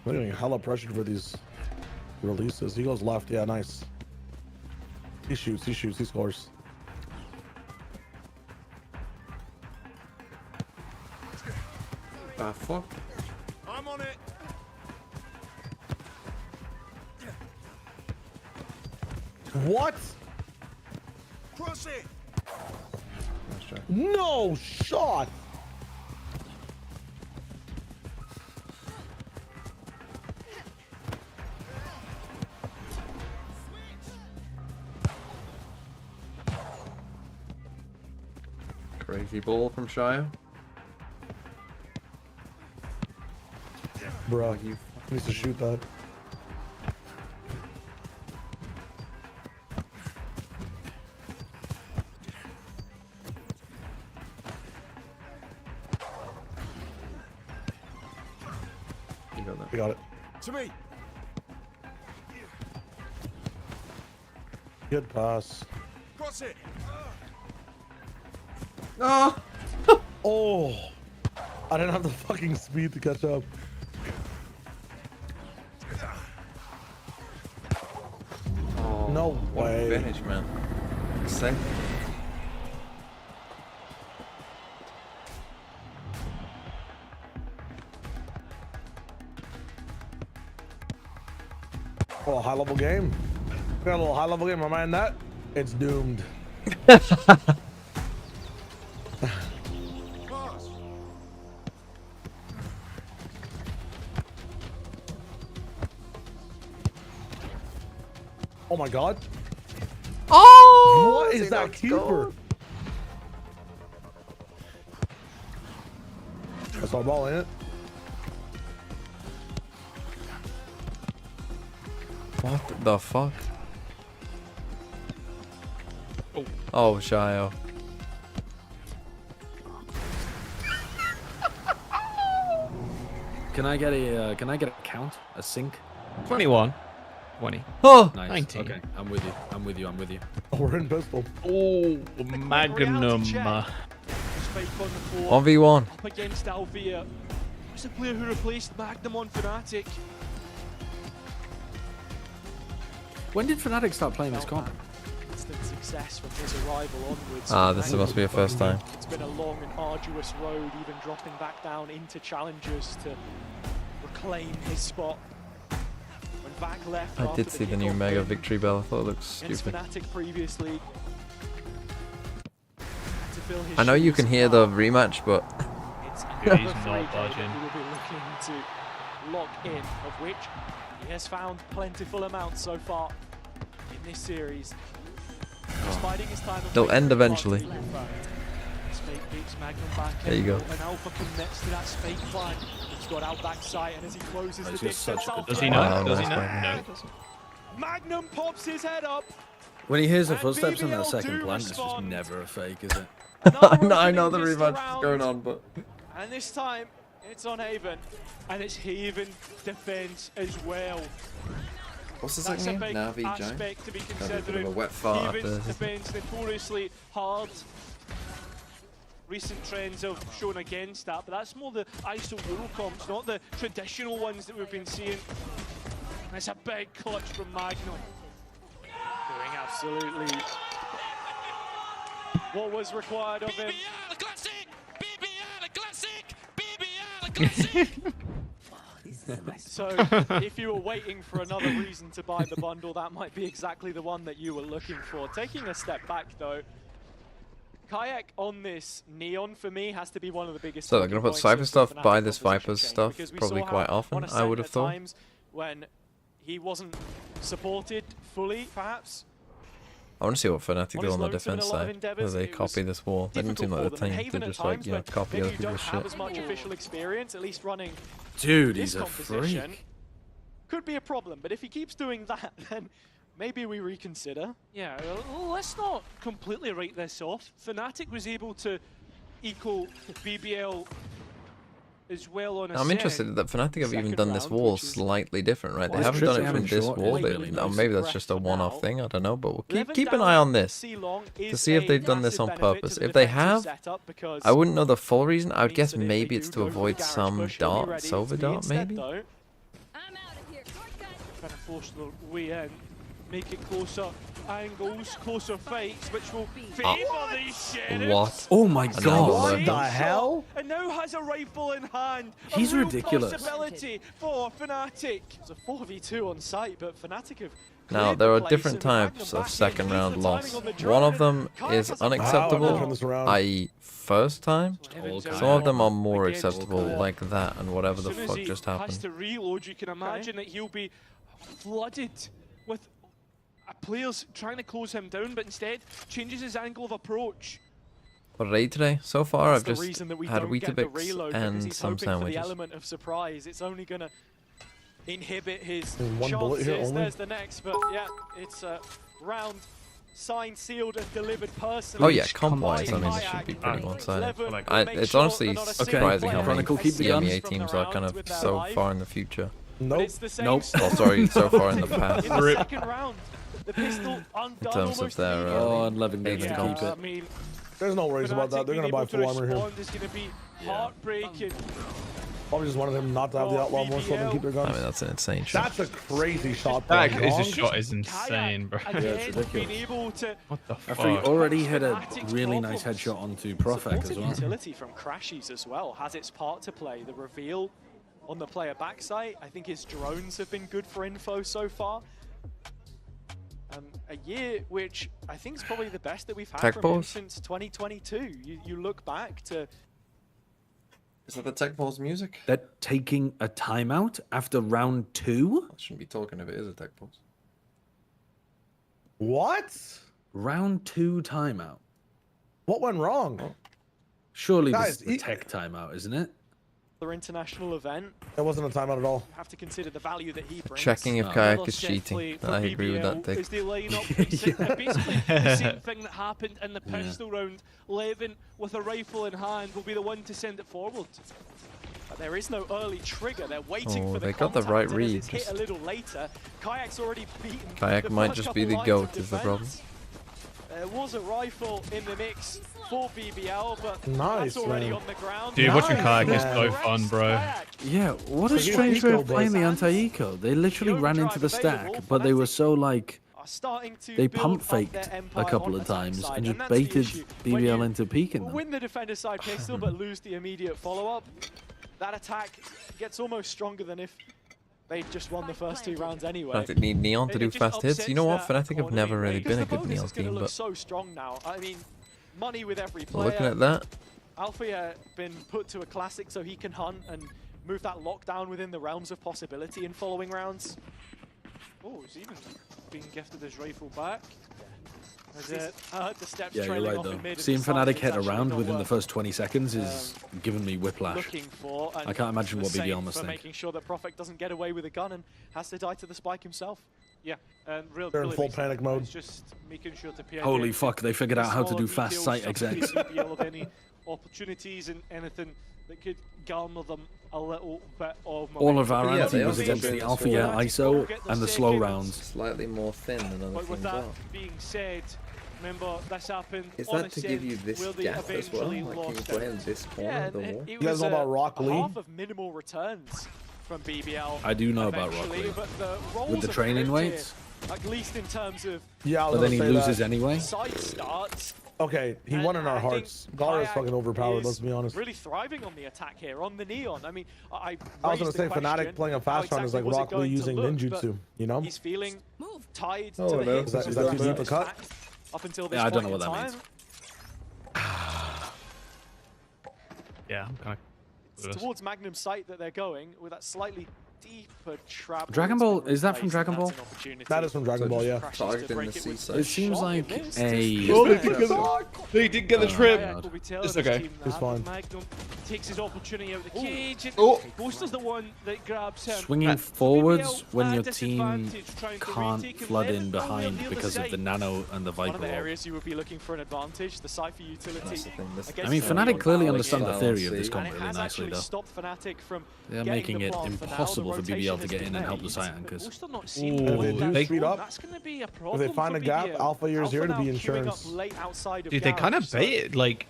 We're getting hella pressured for these releases. He goes left. Yeah, nice. He shoots, he scores. Ah, fuck. I'm on it. What? Cross it. Nice try. No shot! Crazy ball from Shire. Bro, You he needs to shoot that. You got that. I got it. To me. Good pass. Cross it. Oh! Oh! I didn't have the fucking speed to catch up. Oh, No what a way. finish, man. Sick. Oh, high level game. We got a little high level game. Remind that? It's doomed. Pass. Oh my god. Oh! What is that keeper? That's our ball, ain't it? What the fuck? Oh, Shio. Can I get a count? A sync? 21. 20. Oh! Nice. 19. Okay, I'm with you. I'm with you. I'm with you. Oh, we're in pistol. Oh, Magnum. Spike on the floor. 1v1. Up against Alvia. It's a player who replaced Magnum on Fnatic. When did Fnatic start playing this comp? Instant success from his arrival onwards. Ah, this must be a first time. It's been a long and arduous road, even dropping back down into challengers to reclaim his spot. When Vac left, I did see the new Mega Victory Bell. I thought it looked against stupid. Fnatic previously. To fill his I know you shoes can hear the apart. rematch, but It's Yeah, he's another not 3K budging. that he will be looking to lock in, of which he has found plentiful amounts so far in this series. Despite his time of They'll playing end for eventually. Party, Spade beats Magnum back There you go. and Alpha commits to that Spade climb. He's got out back sight, and as he closes the He's distance, got such a good Alpha Does he Wow, know? Does he nice know? play. No, he doesn't. Magnum pops his head up. When he hears the And footsteps in that BBL second do plant, it's just respond. never a fake, is it? I know the rematch is going on, but And this time, it's on Haven. And it's Haven defense as well. What's the That's second a name? big NAVI Giant? aspect to be That'd be a bit of considering. a wet fart Even after. defends notoriously hard. Recent trends have shown against that, but that's more the ISO Euro comps, not the traditional ones that we've been seeing. It's a big clutch from Magnum. Doing absolutely what was required of him. BBL classic! BBL classic! BBL classic! So, if you were waiting for another reason to buy the bundle, that might be exactly the one that you were looking for. Taking a step back, though, Kayak on this Neon, for me, has to be one of the biggest. So they're gonna put points Viper of stuff, Fnatic buy this composition Viper's change, stuff because we probably saw how quite often, I would have at thought. times when he wasn't supported fully, perhaps. I want to see what Fnatic On do his on the lonesome in defense a lot of side. endeavours, Whether they it copy was this wall. They didn't seem like difficult the for them. team. Haven They at just like, times, you know, but copy maybe other you people's don't have shit. as much official experience, at least running Dude, this he's a composition. freak. Could be a problem, but if he keeps doing that, then maybe we reconsider. Yeah, well, let's not completely write this off. Fnatic was able to equal BBL as well on a I'm interested that Fnatic have even second done this round, wall which is- slightly different, right? They Well, haven't it's done true, it they from haven't this short wall. really, They, really or nice maybe that's just a breath for one-off now. thing. I don't know, but we'll Eleven keep an down eye on in this C-Long to is see if a they've done this massive on benefit purpose. to the If they defensive have, setup, because I wouldn't know the full reason. I would means guess that if maybe they it's do to go for avoid garage some push, they'll be dart, ready silver to be dart, instead, maybe. though. I'm out of here. Shortcut. trying to force the way in, make it closer angles, closer fights, which will favour the Sheriff. What? Oh my Another god. lurker. What the hell? And now has a rifle in hand. He's a real ridiculous. Possibility for Fnatic. It's a 4v2 on site, but Fnatic have Now, cleared there the are place different and Magnum types back of in, second leaves round the loss. timing on the One drone, of them and is Kayak has a unacceptable, turn this around. i.e. first time. All Some kind. of them are more Against acceptable, Kayak. like that and whatever the As soon as fuck he just has happened. to reload, you can imagine that he'll be flooded with players trying to close him down, but instead changes his angle of approach. But raid today, so far That's I've the just reason that we had don't get the Weetabix reload, because and he's some hoping for the sandwiches. element of surprise. It's only gonna inhibit his And one bullet chances. here only? There's the next, but yeah, it's a round signed, sealed, and delivered personally. Oh yeah, comp-wise, I mean, it should be pretty one-sided. It's honestly surprising how many Chronicle, keep the gun. EMEA teams are kind of so far in the future. Nope. It's the same Nope. Oh, sorry, so far in the past. in the second round. The pistol undone In terms of almost their, immediately. Oh, and Levin Eight gets to comps. keep I it. mean, There's no worries about that. Fnatic They're being gonna buy able to full armor here. respond is going to be heartbreaking. Probably just wanted him not to have the outlaw more so than keep their I guns. mean, that's an insane shot. That's a crazy shot. That by is Gong. a shot is insane, bro. Kayak again ridiculous. being able to What the After he fuck? already hit a Fnatic's really nice problems. headshot onto Profek as Supportive well. utility from Crashies as well has its part to play. The reveal on the player backside, I think his drones have been good for info so far. A year which I think is probably the best that we've had Tech from him balls? since 2022. You look back to Is that the Tech Balls music? They're taking a timeout after round 2? I shouldn't be talking if it is a Tech Balls. What? Round 2 timeout. What went wrong? Surely Guys, this is the tech timeout, isn't it? the international event, That wasn't a timeout at all. you have to consider the value that he brings. Checking if No. Kayak Another is set cheating. play for I agree with that BBL take. as they line up basically the same thing that happened in the pistol round. Levin with a rifle in hand will be the one to send it forward. But there is no early trigger. They're waiting Oh, for the they got the contact, right and as read, it's hit just- a little later. Kayak's already beaten. Kayak the might first just be couple the lines of GOAT is the problem. defense. There was a rifle in the mix for BBL, but Nice, that's already man. on the ground. Dude, watching Nice, Kayak is man. so fun, bro. Yeah, what a It's like strange way eco, of bro. playing the anti-eco. They literally The ran into overdrive the stack, available, but they were Fnatic so like, are starting to they build pump up their faked a empire couple on of attack times side, and just that's the baited issue. When BBL you into peeking them. win the defender's side pistol but lose the immediate follow-up, that attack gets almost stronger than if they just won the first 2 rounds anyway. Fnatic need Neon to It do just fast hits. You know what? upsets Fnatic that have never economy, really because been a the good bonus Neon is gonna team, look but so strong now. I mean, money with every player. looking at that, Alfia been put to a classic so he can hunt and move that lockdown within the realms of possibility in following rounds. Oh, he's even being gifted his rifle back. The steps Yeah, you're trailing right off in though. mid and Seeing the start Fnatic is hit a actually round not within the worth first 20 seconds is giving me whiplash. looking for. And I can't imagine the what BBL same must for think. making sure that Profek doesn't get away with a gun and has to die to the spike himself. Yeah, and They're in really full makes panic sense. mode. It's just making sure to pay Holy attention fuck, they figured to out how to smaller do fast details, sight stuff execs. in BBL of any opportunities and anything that could garner them a little bit of All of our Yeah, ante they was also against do the this Alpha for- Year Fnatic will ISO get the and the slow seconds. rounds. Slightly more thin than other But with things that are. being said, remember this happened Is on that a to give you synth this where they gap as well? eventually Like, can you lost play it. in this corner Yeah, of the and wall? it You guys was know about Rock a Lee? half of minimal returns from BBL. I do know about Rock eventually, Lee. but the roles With the are training flipped here, weights. at least in terms of Yeah, I was But then he gonna say loses that. anyway. side starts. Okay, he And won in our I think hearts. Gara is Kayak fucking overpowered, is let's be honest. Really thriving on the attack here, on the Neon. I mean, I was gonna say Fnatic playing a fast round is like Rock Lee using ninjutsu, you know? He's feeling tied Oh, to the no. hip. Is that too deep a cut? Up until this Yeah, I don't point know what in that time. means. Yeah, I'm kind It's of. towards Magnum site that they're going with that slightly deeper trap. Dragon that's Ball, been is that from replaced, Dragon and Ball? that's an opportunity. That is from Dragon Ball, yeah. Crashes to Targeting break the it with seaside. the It seems shot. like It missed. a. Oh, they Yeah. did They did get the Oh, trip. God. Will be tailing It's his okay. team It's now, fine. but Magnum takes his opportunity out of the cage. And Oh. Ghoster's the one that grabs him. Swinging BBL forwards when at your team disadvantage, trying to can't retake and flood let in it go on behind the other because of the side. Nano and the One Viper of the Orb. areas you would be looking for an advantage, the Cypher utility. That's the thing, this- against I mean, the Fnatic Neon clearly power understand the game. theory of this And comp And it really has nicely, actually though. stopped Fnatic from They're getting making the it plan for now. The impossible for BBL rotation to has get been in and help the made, side but anchors. Ghoster not Ooh, seeming And if to they win do that speed zone. up, That's going to be a if problem they find for a gap, BBL. Alpha Year's here to Alpha be now queuing insurance. up late outside of Dude, they kind of garage, so baited like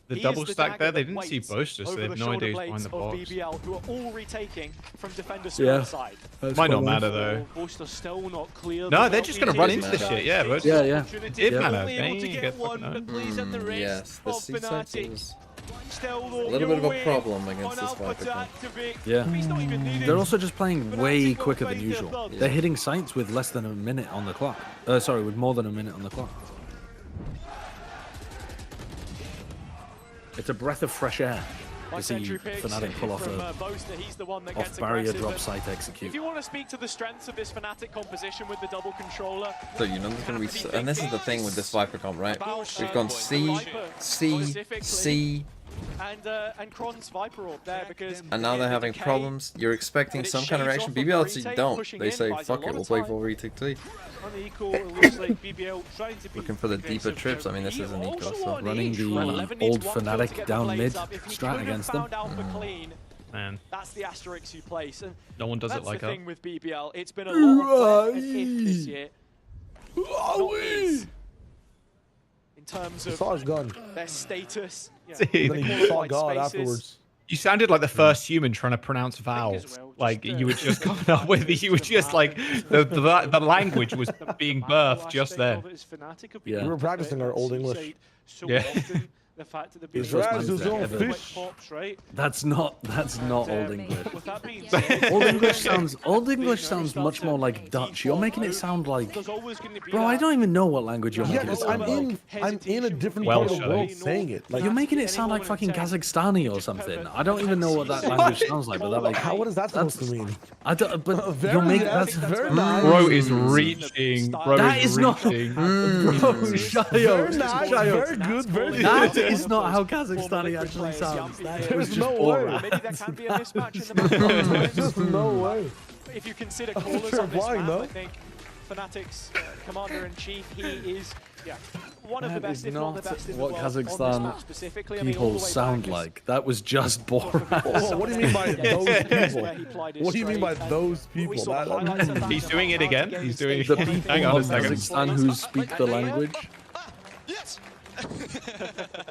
the he is double the stack dagger there. They that didn't see waits boasters, so over they have the no shoulder idea who's behind blades the of box. BBL, who are all retaking from Defender Yeah. Spirit side. Might not matter though. Boaster's still not clear. No, The they're just gonna run into Valkyries this shit, yeah, but Yeah, yeah. Did Yeah. matter. Only able They to get get fucking one, known. but plays in the rest Yes, the of seaside Fnatic. seems Still a little bit of a problem against on this Alpha Viper to comp. activate. Yeah. He's not even needed. They're also just playing way Fnatic will quicker than find their usual. third. They're hitting sites with less than a minute on the clock. Sorry, with more than a minute on the clock. It's a breath of fresh air to see Fnatic pull off a Boaster, he's the one that gets off-barrier aggressive. drop And site If execute. you want to speak to the strengths of this Fnatic composition with the double controller, So you know there's gonna be, and this is the thing with this Viper comp, right? We've gone C, C, C, and Kron's Viper Orb there because and now they're having problems. You're expecting some kind of reaction. BBL don't. They say, fuck it, we'll play for retake T. unequal. It looks like BBL trying to be Looking for the deeper aggressive trips. I mean, this here. is an eco, Also so on Running each, the right? 11 needs old one kill to Fnatic get the down blades mid up. If he strat could have against them. found Alpha clean, Man, that's the asterisk you place. And no one does that's it like the us. thing with BBL. It's been a lot of when and if this year. Not is. In terms He of saw his gun. their status. Yeah, See, Then the he saw qualified God spaces. afterwards. You sounded like the first human trying to pronounce vowels. well, Like just, you were just the coming up with, you were just like the language was being birthed just then. Yeah. We were practicing our old English. Yeah. The fact that He's First right, man's his own ever. fish. pops, right? That's not Old English. With that being said, Old English sounds much more like Dutch. You're making it sound like, there's always going to be bro, I don't even know what language you're Yeah, making it because sound like. I'm in a different part of Welsh, the I world think. saying it. Like, You're making it sound like fucking Kazakhstani or something. I don't even know what that language sounds like, but that like, what is that supposed to mean? I don't. But Very you're making nice, that's very nice. Bro is reaching. Bro That is is not- reaching. Bro, Very Shayo, nice, Shayo. very good, very That good. is not how Kazakhstani actually sounds. That was There's just no poor way. rap. Maybe there can be a mismatch in the There's just no way. If you consider callers Sure, on this why, map, no? I think Fnatic's commander-in-chief, he is one of the That best, is if not the not best in the what world on this Kazakhstan map specifically. I mean, all people the way sound back as like. That was just Borat. Oh, what do you mean by those people? where he plied his What do you mean by straight, and those we people? saw the highlights of that He's in doing it the again. game He's doing The stage. people Hang on a of second. Kazakhstan who speak the language. Yes.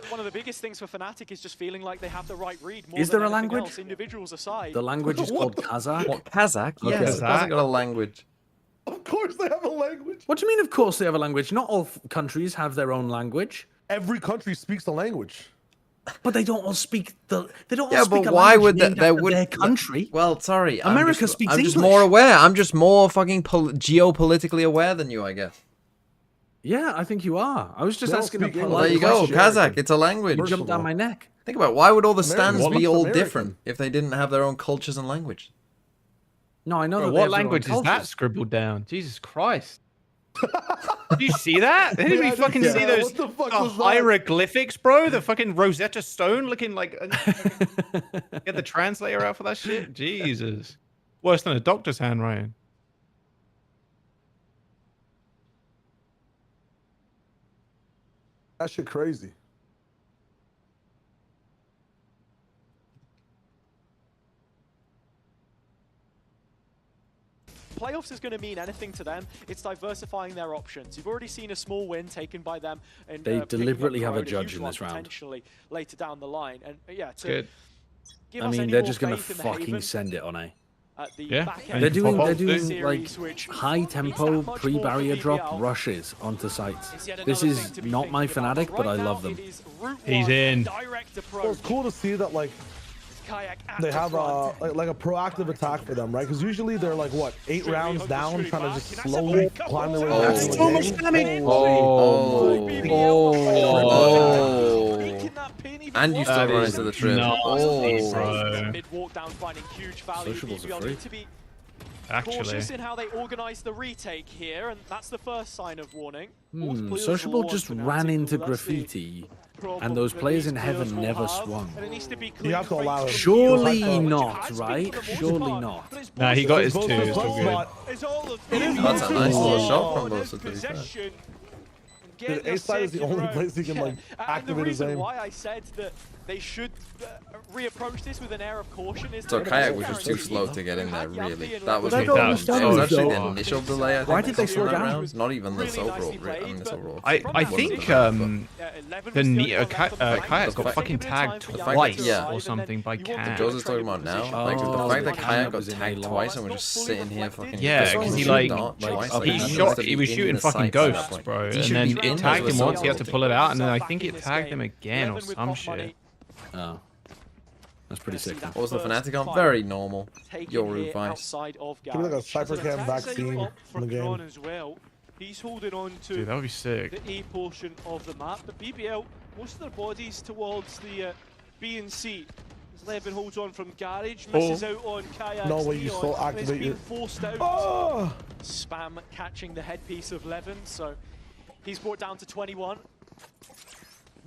One of the biggest things for Fnatic is just feeling like they have the right read. More Is than there a anything language? else, individuals aside. The language is called Kazakh. What, Kazakh? Okay. Yes, Kazakh got a language. Of course they have a language. What do you mean? Of course they have a language. Not all countries have their own language, Every country speaks the language. but they don't all speak the. They don't all Yeah, speak but a why language would named they after would their country? Well, sorry, America speaks I'm just English. more aware. I'm just more fucking geopolitically aware than you, I guess. Yeah, I think you are. I was just They all asking a speak English. Well, polite there you go, question. Kazakh. It's a language. You First jumped of down all. my neck. Think about it. Why would all the American. stands What be looks all American? different if they didn't have their own cultures and language? No, I know. Bro, that they what have their own language is that cultures. scribbled down? Jesus Christ. Did you see that? Did Yeah, we I did fucking see see that. those What the fuck the was that? hieroglyphics, bro? The fucking Rosetta Stone looking like... Get the translator out for that shit? Jesus. Worse than a doctor's handwriting. That shit crazy. playoffs is going to mean anything to them, it's diversifying their options. You've already seen a small win taken by them. And, They deliberately have a Corona, judge huge in one this round. Potentially later down the line. And yeah, to Good. give I us mean, any they're more just gonna faith in the fucking Haven send it on A. at the Yeah, back and end They're of doing the like series, which high tempo much more pre-barrier for drop BBL. rushes onto sites. It's yet This another is thing to be not my thinking about, Fnatic, but I right love now them. it is route He's one, in. direct Well, approach. it's cool to see that like Kayak at they the have front. like a proactive attack for them, right? Because usually they're like what 8 rounds down, trying to just slowly climb their way Oh. back to the So much game. damage. Oh. Oh. And you still That run is into the trim. nasty, Oh. bro. Mid walk down, finding huge value. Sociables are BBL free. need to be Actually, cautious in how they organise the retake here, and that's the first sign of warning. Most players Sociable will just want ran Fnatic, into but that's the graffiti, problem and those that players these in heaven players will never have, swung. and it needs to be You have to clean allow right it. from Surely the field. not, It has been right? for the most Surely part, not. but it's Nah, he got his Both two. of It's us, all good. but It's all of It is BBL. That's a nice little Oh, shot from there's Bosa, to be fair. possession. Dude, Get their A-side is the second only round. place he can like And the activate his reason aim. why I said that they should reapproach this with an air of caution is So that Kayak it's was just too guaranteed. slow to get in there, You have really. Yampi That was I my don't problem. understand It was this, actually though. the initial delay, I think. Why did they that slow came down? around. Not even this Really overall. nicely played, This but overall. I think Kayak's got fucking tagged twice or something by Cat. Joe's is talking about now. Like the Oh, fact that the Kayak Kayak got was in tagged A-long. twice and we're just sitting here fucking. Yeah, This 'cause one he, should like, not twice, like, He has shot. to He be was in shooting the fucking sights at that ghosts, point. bro. He And should then be it in tagged those him once. He had to zones. pull it out, and then I think it tagged him again or some shit. Oh, that's pretty sick. What was the Fnatic on? Very normal. Yoru Vice. Give me like a Cypher Cam vaccine in the game. As well. He's holding on to Dude, that would be sick. the A portion of the map, but BBL, most of their bodies towards the B and C. As Levin holds on from Garage, misses out on Kayak's No way, you Neon, still and it's activate been your- forced out. Oh! Spam catching the headpiece of Levin, so he's brought down to 21.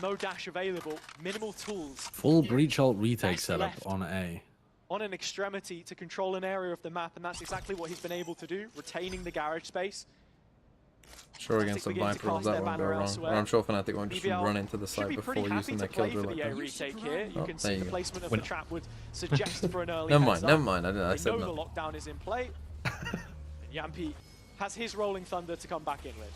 No dash available, minimal tools. Full breach alt retake Best setup left. on A. On an extremity to control an area of the map, and that's exactly what he's been able to do, retaining the garage space. Sure, against the begin to Viper rules, cast that their won't go banner wrong. elsewhere. Or I'm sure Fnatic won't just BBL run into the should site be before pretty happy using to their play killjoy for like the air that. retake here. You Oh, can there see you the go. placement of the trap would suggest for an early Never heads mind, up. never mind. I They said know the nothing. lockdown is in play. Yampi has his rolling thunder to come back in with.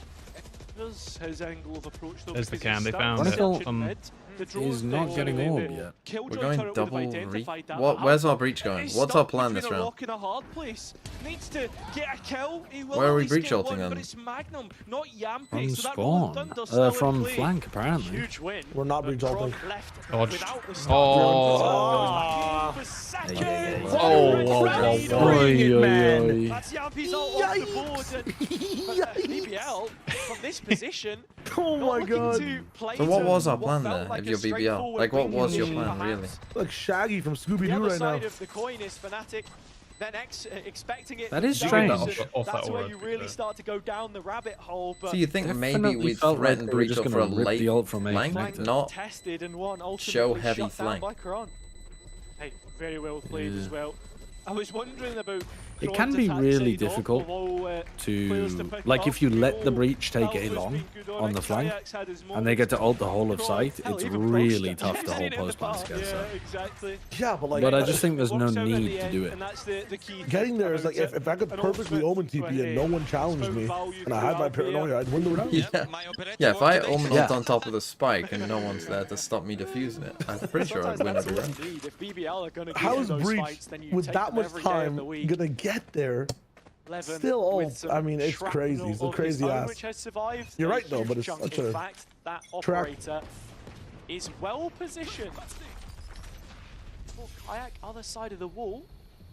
There's his angle of approach though. There's the because cam, he's they starting found to it. search in mid. The drone He's not thing, getting the orb yet. Killjoy We're going turret would have double identified that, What? but Where's our breach going? he's What's stuck our plan this between a round? rock and a hard place. Needs to get a kill. He will Where are at we least breach get ulting one, then? But it's Magnum, not Yampi. From so that rolling spawn. thunder's still in From play. flank, apparently. Huge win. We're not but breach Krog ulting. left Dodged. without the Oh. start. Goes back in for second. That's Yampi's ult off the board. And BBL from this position. Oh not my looking god! to play So what to was our what plan felt there? like If a you're BBL, straightforward like what win was your condition, plan really? perhaps. Like Shaggy from Scooby The Doo other right now. side of the coin is Fnatic, then expecting it. That is themselves, strange. and Off that That's where aura, you to be really fair. start to go down the rabbit hole. But So you think maybe Definitely we felt like threatened they were breach just up for gonna a rip late the ult from A flank, flank. not tested and one ultimately show heavy shut down flank. by Karan. Hey, very well played as well. I was wondering about. It Kron's can be attack really side off difficult of all, players to, pick like, up. if you let the know breach take Alpha's A long been good on the it. flank, Kayak's had his and they get to ult the whole of Kron, site, hell, it's even really Frost, tough I've to seen hold it in the post plans past. against Yeah, that. exactly. Yeah, but like, But I just think there's no Works out in need the to end, do it. and that's the key getting thing there is about like it. if I could And perfectly ultimate omen TP and no for one challenged found me, value and I through had my Alpha. paranoia, I'd win the round. Yeah. Yeah, if I omen Yeah. ult on top of the spike and no one's there to stop me defusing it, I'm pretty sure I'd win Sometimes every that's round. all you need. If BBL are going to give How you is those Breach fights, then you with take that them much every day of time the week. gonna get there? Levin Still, with some I mean, it's shrapnel crazy. It's a of his crazy own, ass. which has survived. You're A right, though, huge but it's chunk. such In a fact, that track. operator is well positioned. For Kayak, other side of the wall.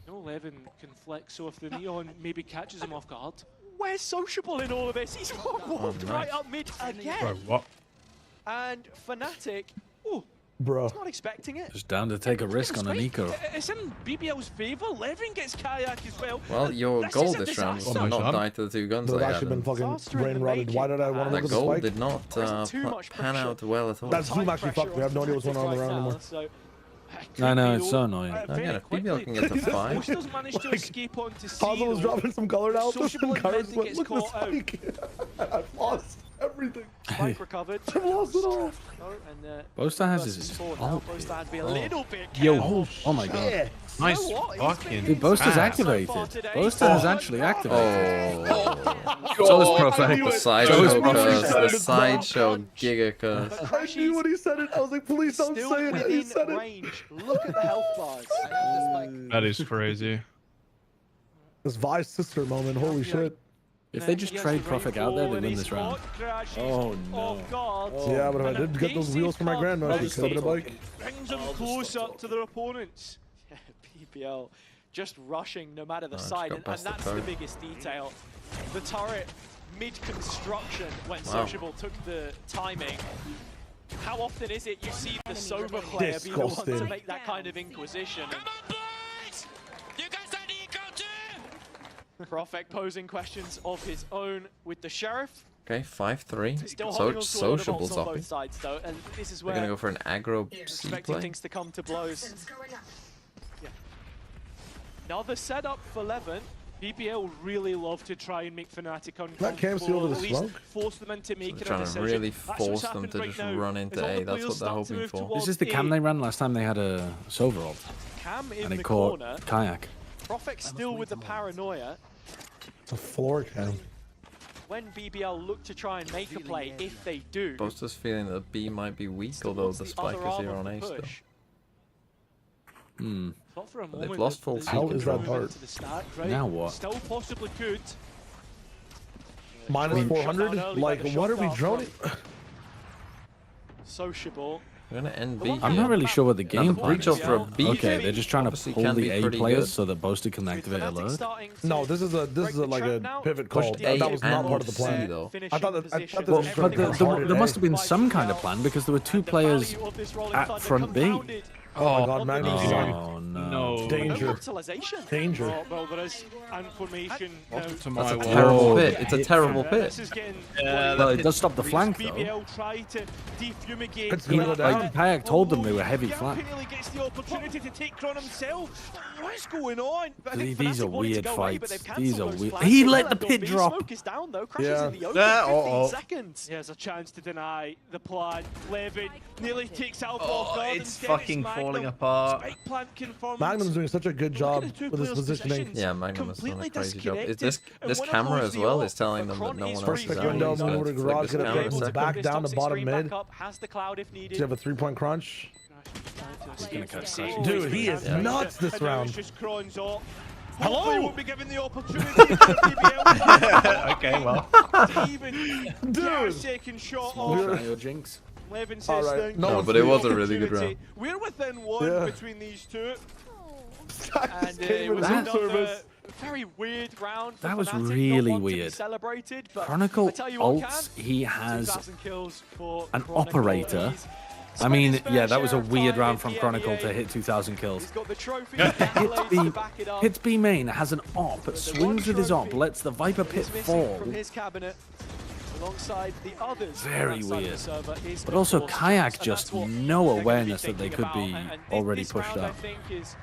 No, Levin can flex, so if the Neon maybe catches him off guard. Where's Sociable in all of this? He's walked right up mid again. Bro, what? And Fnatic, oh, Bro. not expecting it. Just down to take a risk on an eco. It's in BBL's favour. Levin gets Kayak as well. Well, your This goal is a this round was disaster. to not Almost die to the two guns They've they had. actually been and fucking Faster in brain the rotted. Why did I want to That look at the goal spike? did not Wasn't too much pan pressure. out well at all. That's Zoom Tight actually pressure fucked me. I have no idea what's going on right around now, anymore. so I know, it's so annoying. Again, if BBL can get to 5, Posters managed to escape onto C. Puzzle was though. dropping some color now. Sociable And Kairos Inventing went, gets look at the caught out. spike. I've lost every everything. Spike recovered. I've lost it all. Boaster has versus his four ult. now. Boaster had to be a little bit Yo. careful. Oh my god. Nice You know what? He's fucking. been Dude, Boaster's fab. activated. so far today. Boaster has actually activated. Oh, So is Prophet. the So sideshow is curse, Prophet. the sideshow giga curse. I knew when he said it. I was like, please don't Still say it. He within said it. range. Look at the health bars. That is crazy. This Vi's sister moment. Holy shit. If they just trade Prophet out there, they win this round. Oh no. God. Yeah, but if I did get those wheels for my grandma, she could have been a bike. Brings them closer to their opponents. Yeah, BBL just rushing no matter the just side, got and past the that's the turret. biggest detail. The turret mid-construction when Wow. Sociable took the timing. How often is it you see the sober player be the one to Disgusting. make that kind of inquisition? Come on, boys! You guys are the eco too! Prophet posing questions of his own with the Sheriff. Okay, 5-3. Still So holding on to a lot of Sociable's ults on up. both sides though, and this is They're where gonna go for an aggro C expecting play. things to come to blows. Toxins going up. Another setup for Levin. BBL really love to try and make Fnatic That cam see over uncomfortable, the at least smoke? force them into making They're trying a to decision. really That's what's force them happened to right just now, run is into all the A. That's players what they're start to hoping move for. towards This is the cam A. they ran last time they had a Silver ult. Cam in And the he caught corner. Kayak. Prophet still with the paranoia. It's a floor cam. When BBL look to try and make a play, if they do, Boaster's feeling that B might be weak, still although wants the the spike other is arm here of on the A still. push. Not for a But they've moment lost that full they seat How can is that move hard? into the stack, right? Now what? Still possibly could. Minus Shut down 400? early Like, by the what are shot we dart droning? Sociable. We're gonna end The B. one I'm here. not really sure what the And game the plan breach ult is. for a Yeah. B. Okay, they're just trying to Obviously pull can the be A pretty players good. so that Boaster can With activate Fnatic alert. starting to No, this is break the like trap a now. pivot Pushed call. A That was not and part of the C, plan. though. Finishing I thought that position. this Well, was but everything was hard there must have been by some kind of BBL. plan because there were two And the players value of this Rolling at Thunder front B. compounded Oh my god, on the Magnum's knees. on. Oh no. No. Danger. Immortalization. Danger. Oh, well, there is information now. To my That's a wall. terrible Whoa. pit. It's a terrible This pit. is getting Well, it does stop the flank though. BBL try to defumigate. It's gonna go down. Like Kayak told them they were heavy flank. Nearly gets the opportunity to take Kron himself. What's going on? But I think These are Fnatic wanted to weird go away, but fights. they've These cancelled are those weird. plans. He They let the go pit B. drop. Smoke is down though. Crashes Yeah. in the open. Yeah, 15 seconds. He has a chance to deny the plan. Levin nearly takes Alpha Oh, off guard. it's Instead, fucking Magnum. falling apart. Spike plant confirmed. Magnum's doing such a good Look job at the two with his players' positioning. positions. Yeah, Magnum has done a Completely crazy job. Is disconnected, and this one of camera those as the well off, is telling but them that Kron no is one free else is for out. Second down, He's one gonna over to flick garage, this get a camera in a pivot, second. back This down to toxic bottom screen mid. back up, has the cloud if needed. Does he have a 3-point crunch? He's gonna catch that. Dude, he is nuts this And now round. it's just Kron's off. Hello? Hopefully won't be given the opportunity to BBL Okay, well. to even get a second shot off. Try your jinx. Levin says All right. thank No, you but it for the was a really good opportunity. round. We're within one Yeah. between these two. And Came it with was his another service. very weird round. For That was Fnatic. Not really one to be weird. celebrated, but Chronicle I tell you what, ults, Cam, he has 2,000 kills for an Chronicle. operator. He's I spent mean, his fair yeah, that was a share of weird time round in from the Chronicle EMEA. to hit 2,000 kills. He's got the trophy Hits accolades to B, back it up. hits B main, has an op, swings with his op, lets the Viper pit He's missing fall. from his cabinet alongside the others. Very on that side of the weird. server is, But of also course, Kayak and that's just what no they're gonna be awareness that they thinking could be about. And already this pushed round, I out. think, is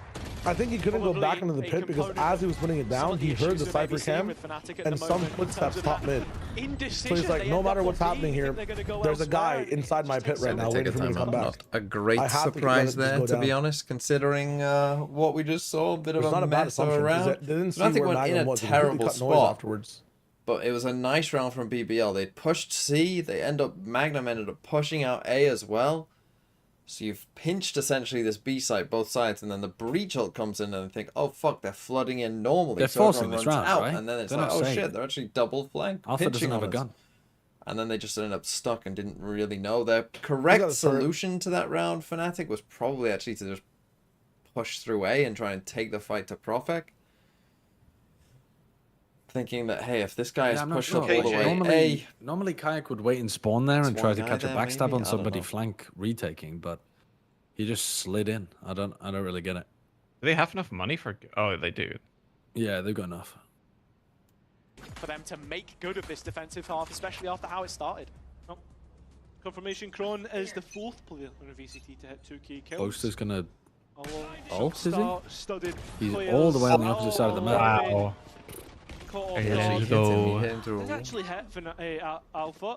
I think he couldn't go back into the pit because as he was putting it some down, of the he heard issues the we may be Cypher seeing cam with Fnatic at and the some moment in terms footsteps of top that mid. indecision. So he's like, They no end matter up what's on B, happening think here, they're gonna go there's a guy elsewhere. inside my pit right now Take a waiting for me to timeout. come back. Not a great I have to let surprise it just there, go to be down. honest, considering what we just saw. A bit of It's a not a bad mess of a assumption round. because they didn't see Fnatic where went in Magnum a was. They completely terrible cut noise spot. afterwards. But it was a nice round from BBL. They pushed C. Magnum ended up pushing out A as well. So you've pinched essentially this B side, both sides, and then the breach ult comes in and they think, oh fuck, they're flooding in normally. They're so forcing everyone this runs round, out, right? and then it's They're like, not oh saying shit, it. they're actually double flank. Alpha pinching doesn't have a on us. gun. And then they just ended up stuck and didn't really know. Their correct gotta start- solution to that round, Fnatic, was probably actually to just push through A and try and take the fight to Profec. Thinking that, hey, if this guy is I'm not pushed sure. up all the way A, Normally Kayak would wait and spawn there and It's try one to guy catch a there, backstab maybe? on I don't somebody know. flank retaking, but he just slid in. I don't really get it. Do they have enough money for? Oh, they do. Yeah, they've got enough. For them to make good of this defensive half, especially after how it started. Confirmation Kron is the fourth player on a VCT to hit 2 key kills. Boaster's gonna Alongside ult, is he? star-studded He's players. all the way on the opposite side of the map. Wow. Caught off Hey, guard. let's he go. hit him through a Did wall. actually hit for Alpha.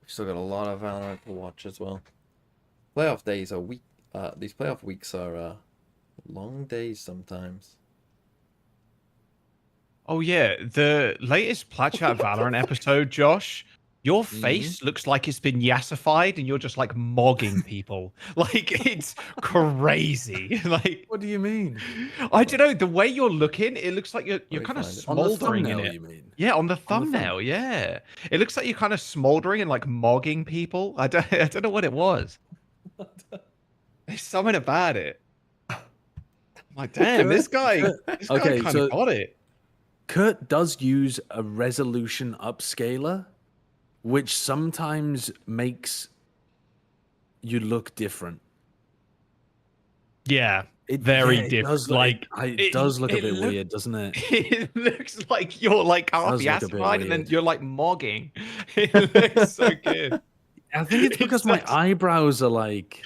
We've still got a lot of Valorant to watch as well. Playoff days are week. These playoff weeks are long days sometimes. Oh yeah, the latest Plat Chat Valorant episode, Josh. Your face looks like it's been yassified, and you're just like mogging people. Like it's crazy. Like, what do you mean? I don't know. The way you're looking, it looks like you're kind of find it? smoldering in thumbnail, it. you mean? Yeah, on the thumbnail. Yeah, it looks like you're kind of smoldering and like mogging people. I don't know what it was. There's something about it. I'm like, damn, this guy Okay, kind so- of got it. Kurt does use a resolution upscaler, which sometimes makes you look different. Yeah, It very yeah, it different. does look- Like it does look a bit weird, doesn't it? It looks like you're like half Does look a bit yassified and then weird. you're like mogging. It looks so good. I think it's because my eyebrows are like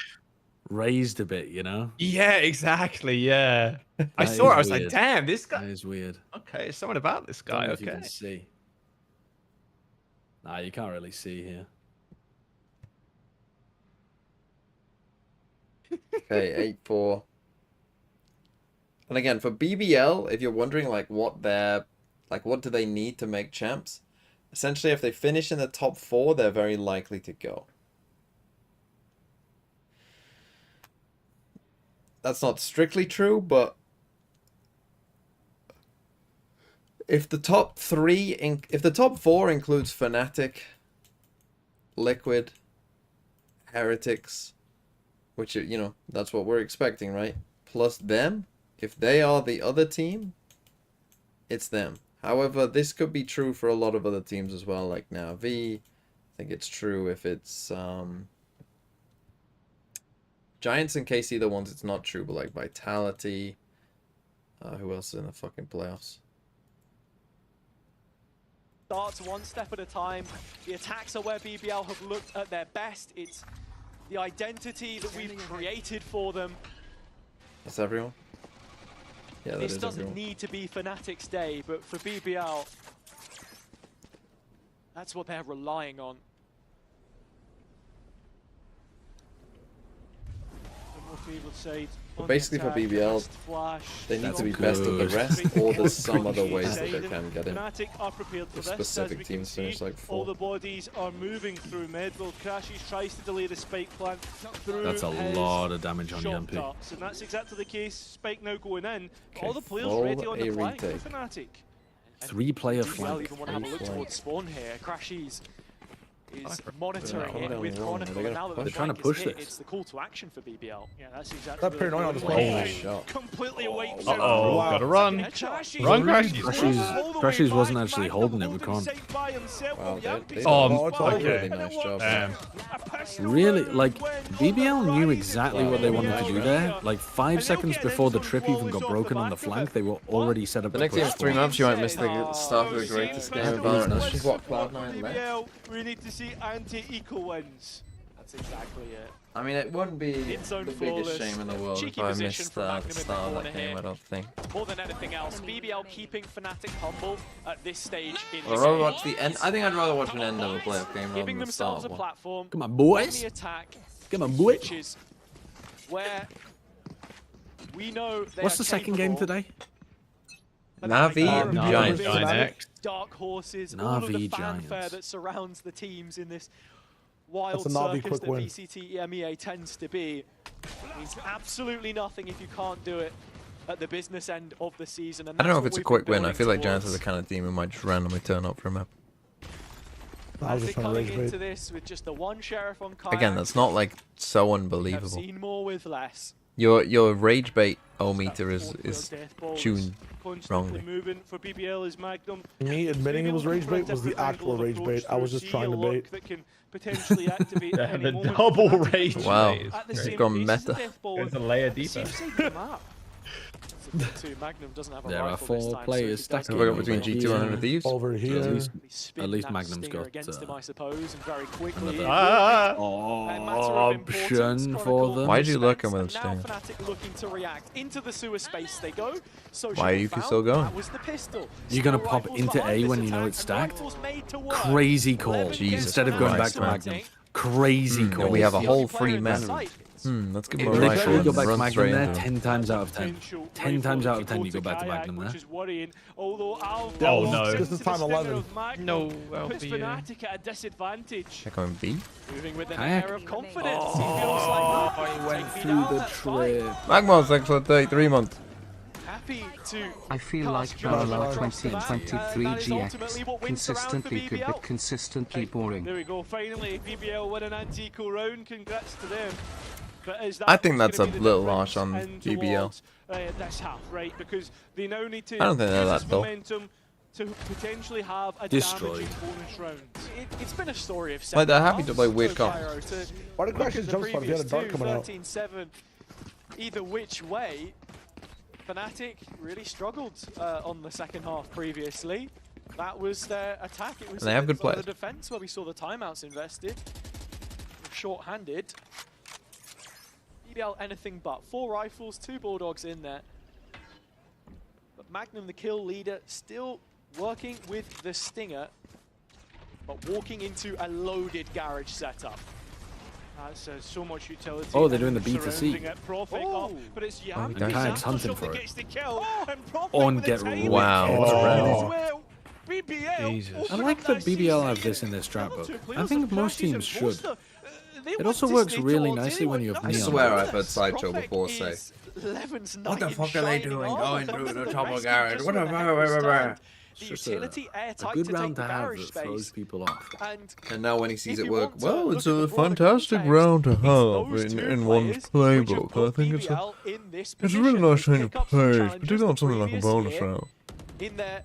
raised a bit, you know? Yeah, exactly. Yeah, I That saw it. is I was like, weird. damn, this That guy. is weird. Okay, there's something about this Don't guy. know if you Okay. can see. Nah, you can't really see here. Okay, 8-4. And again, for BBL, if you're wondering like what do they need to make champs? Essentially, if they finish in the top 4, they're very likely to go. That's not strictly true, but if the top 4 includes Fnatic, Liquid, Heretics, which, you know, that's what we're expecting, right? Plus them, if they are the other team, it's them. However, this could be true for a lot of other teams as well, like NAVI. I think it's true if it's Giants and KC, the ones it's not true, but like Vitality. Who else is in the fucking playoffs? Starts one step at a time. The attacks are where BBL have looked at their best. It's the identity that we've created for them. That's everyone? Yeah, that This is doesn't everyone. need to be Fnatic's day, but for BBL, that's what they're relying on. The more favoured side. But on the basically for attack, BBL, fast flash, they need That's to be best of the good. rest, or there's some other ways that they Decided. can get in. Fnatic are prepared for The this. As specific we can teams see, finish like all 4. the bodies are moving through mid. Well, Crashes tries to delay the spike plant through That's a his lot of damage on shot Yampi. darts, and that's exactly the case. Spike now going in. Okay, All the players full ready on the A flank retake. for Fnatic. 3-player BBL flank. even want to have a look flank. towards spawn here. Crashes is They're monitoring not it down with wrong. Chronicle, They're and now that the They're trying to flank is push hit, this. it's the call to action for BBL. Yeah, that's exactly That paranoia on this one. play. Nice shot. Completely wipes Uh out. oh, Wow. gotta run. Crashes. Run, Crashes. Crashes wasn't actually holding it with Con. Wow, they Oh, it's all did a really good. nice job. Damn. Really, like, BBL knew exactly what they wanted to do there. Like, 5 seconds before the trip even got broken on the flank, they were already set up The to next push game's 3 forward. maps, you might miss the start of the greatest game of Valorant. That's just what Cloud9 left. We need to see anti-eco wins. That's exactly it. I mean, it wouldn't be It's own the biggest flawless. shame in the world Cheeky if I position missed from the Magnum in the start of corner that game, here. I don't think. More than anything else, BBL keeping Fnatic humble at this stage in I'd this rather game. watch the end. I think I'd rather watch an end of a playoff game rather Giving than the start themselves a of one. platform Come on, on boys. the attack, Come on, boy. which is where we know they What's are the second game capable. today? Navi and Giants. Giants. Dark horses, all of the Navi fanfare Giants. that surrounds the teams in this wild That's a Navi circus quick that win. VCT EMEA tends to be. Means absolutely nothing if you can't do it at the business end of the season. And I don't know that's if what it's a we've quick been win. I building feel like Giants are towards. the kind of team who might just randomly turn up for a map. I was just Fnatic trying to coming rage into bait. this with just the one sheriff on kayak. Again, that's not like so I've unbelievable. seen more with less. Your rage bait O-meter is tuned Constantly wrongly. moving for BBL is Magnum. Me admitting it was rage bait was the actual rage bait. I was just trying to bait. That can potentially activate at any The moment. double Fnatic rage can Wow. bait is at the great. same Gone pace as the meta. death ball. It's a layer It deeper. seems to save the map. Magnum doesn't have a There are rifle this 4 time, players so if he stacking. we got over between G2 here. and 100 Thieves? Over here. At least that Magnum's stinger got against him, I suppose, and very quickly. another Option option for them. Why'd you look at him with now Stinger? Fnatic looking to react. Into the sewer space they go. Why are you still going? That was the pistol. You're gonna Still pop rifles into behind A this when you know attack, it's and stacked. rifles made to work. Crazy call. 11 Jesus Instead of going back Christ, to man. Magnum. Crazy call. we have a The whole only player free in their man. sight. Let's give him a Literally rifle go and back to run Magnum straight there into him. 10 times out of 10. 10 times out of 10 you go back to Magnum there. Which is worrying. Although Oh, no. This is time 11. No, puts LBA. Fnatic at a disadvantage. Check on B. Moving with an Kayak. air of confidence. Oh, He feels like that. he went Take me through down, the that's fine. trip. Magma, thanks for 33 months. Happy to I feel like cast judgment Parallel across the map, 2023 that is ultimately GX. what wins the round for Consistently good, BBL. but consistently boring. There we go. Finally, BBL win an anti-equal round. Congrats to them. But is I that think what's that's gonna a be the little difference harsh on in BBL. towards, this half, right? Because they now need to I don't think they're use that this dull. momentum to potentially have a Destroyed. damaging bonus round. It's been a story of Like, they're seven happy to play halves weird so comps. far, to Why did look Crash at the jump spot if he had a previous dart two, coming out? 13-7. Either which way, Fnatic really struggled on the second half previously. That was their attack. It was And they have good the players. defense where we saw the timeouts invested. Short-handed. BBL anything but. 4 rifles, 2 bulldogs in there. But Magnum, the kill leader, still working with the Stinger, but walking into a loaded garage setup. That's so much utility. Oh, they're doing the and B to C. surrounding it. Profit off, but it's Yam. he does. Kayak's hunting for it. Gets the kill, and Profit On with get a tiny Wow, bit what a of round. as well. BBL Jesus. I open like up that BBL have CC. this in their strat The book. other two I players think have most Crashies and teams should. Foster. They It want also to works stay really towards nicely when you have I neon. swear I've heard Yes, Sideshow Profit before say, is 11's "What the knight in fuck are they shining doing armor. going through the The top of rescue garage? just What went the ahead with fuck?" stand. It's The just a utility airtight good to take round the to have garage that throws space. people off. And And now when he sees if it you work, want to well, look it's at the a broader fantastic context, round to it's have those two in one's players who playbook. have I put think it's a BBL in this it's a really position. nice They change of pick up some pace, challenges particularly on the something like a previous bonus year round. in their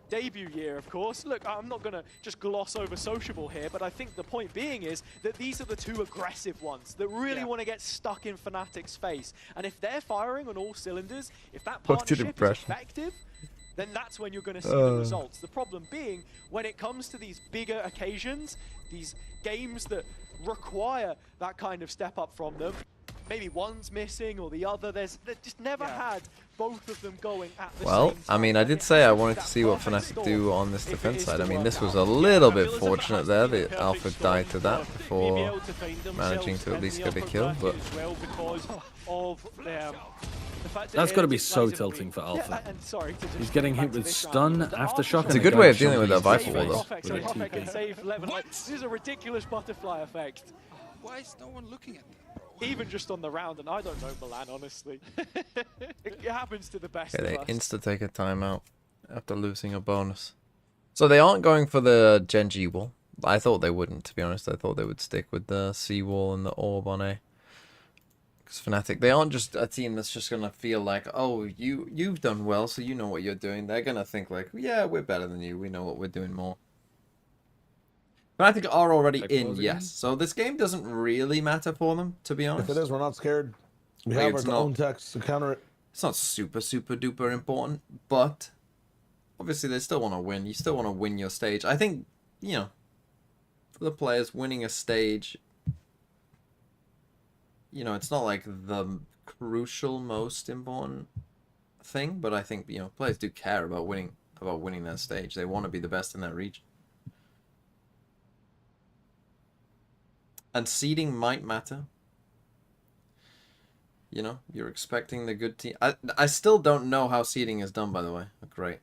debut year, of course. Look, I'm not going to just gloss over sociable here, but I think the point being is that these are the two aggressive ones that really want to get stuck in Fnatic's face. And if they're firing on all cylinders, if that partnership is impression. effective, then that's when you're going to see the results. The problem being, when it comes to these bigger occasions, these games that require that kind of step up from them, maybe one's missing or the other, they've just never had both of them going at the Well, same time. I mean, I And did it say has I to be wanted to that see what perfect Fnatic storm do on this if it defense is to side. I mean, work this was out. a little I bit feel as if it fortunate has to there. be the The perfect Alpha storm died to that for before BBL to find managing themselves to at in least the get a upper kill, bracket but as well because of the fact that That's got to be Heretics so lies in tilting wait. for Alpha. and sorry to just He's getting back hit to with this stun, round. aftershock, It's and a good guy way of dealing with jumping that into Viper his wall, face though. with a Profect TP. can save 11. This is a ridiculous butterfly effect. Why is no one looking at them, bro? Even just on the round, and I don't know Milan, honestly. It happens to the best okay, they of us. insta take a timeout after losing a bonus. So they aren't going for the Genji wall. I thought they wouldn't, to be honest. I thought they would stick with the C wall and the orb on A. Because Fnatic, they aren't just a team that's just going to feel like, oh, you've done well, so you know what you're doing. They're going to think like, yeah, we're better than you. We know what we're doing more. Fnatic are already Like in, closing yes. So this game doesn't really matter for them, to be honest. If it is, we're not scared. We Like, have it's our not- own techs to counter it. It's not super duper important, but obviously they still want to win. You still want to win your stage. I think, you know, for the players, winning a stage, you know, it's not like the crucial most important thing, but I think, you know, players do care about winning their stage. They want to be the best in that region. And seeding might matter. You know, you're expecting the good team. I still don't know how seeding is done, by the way. Great.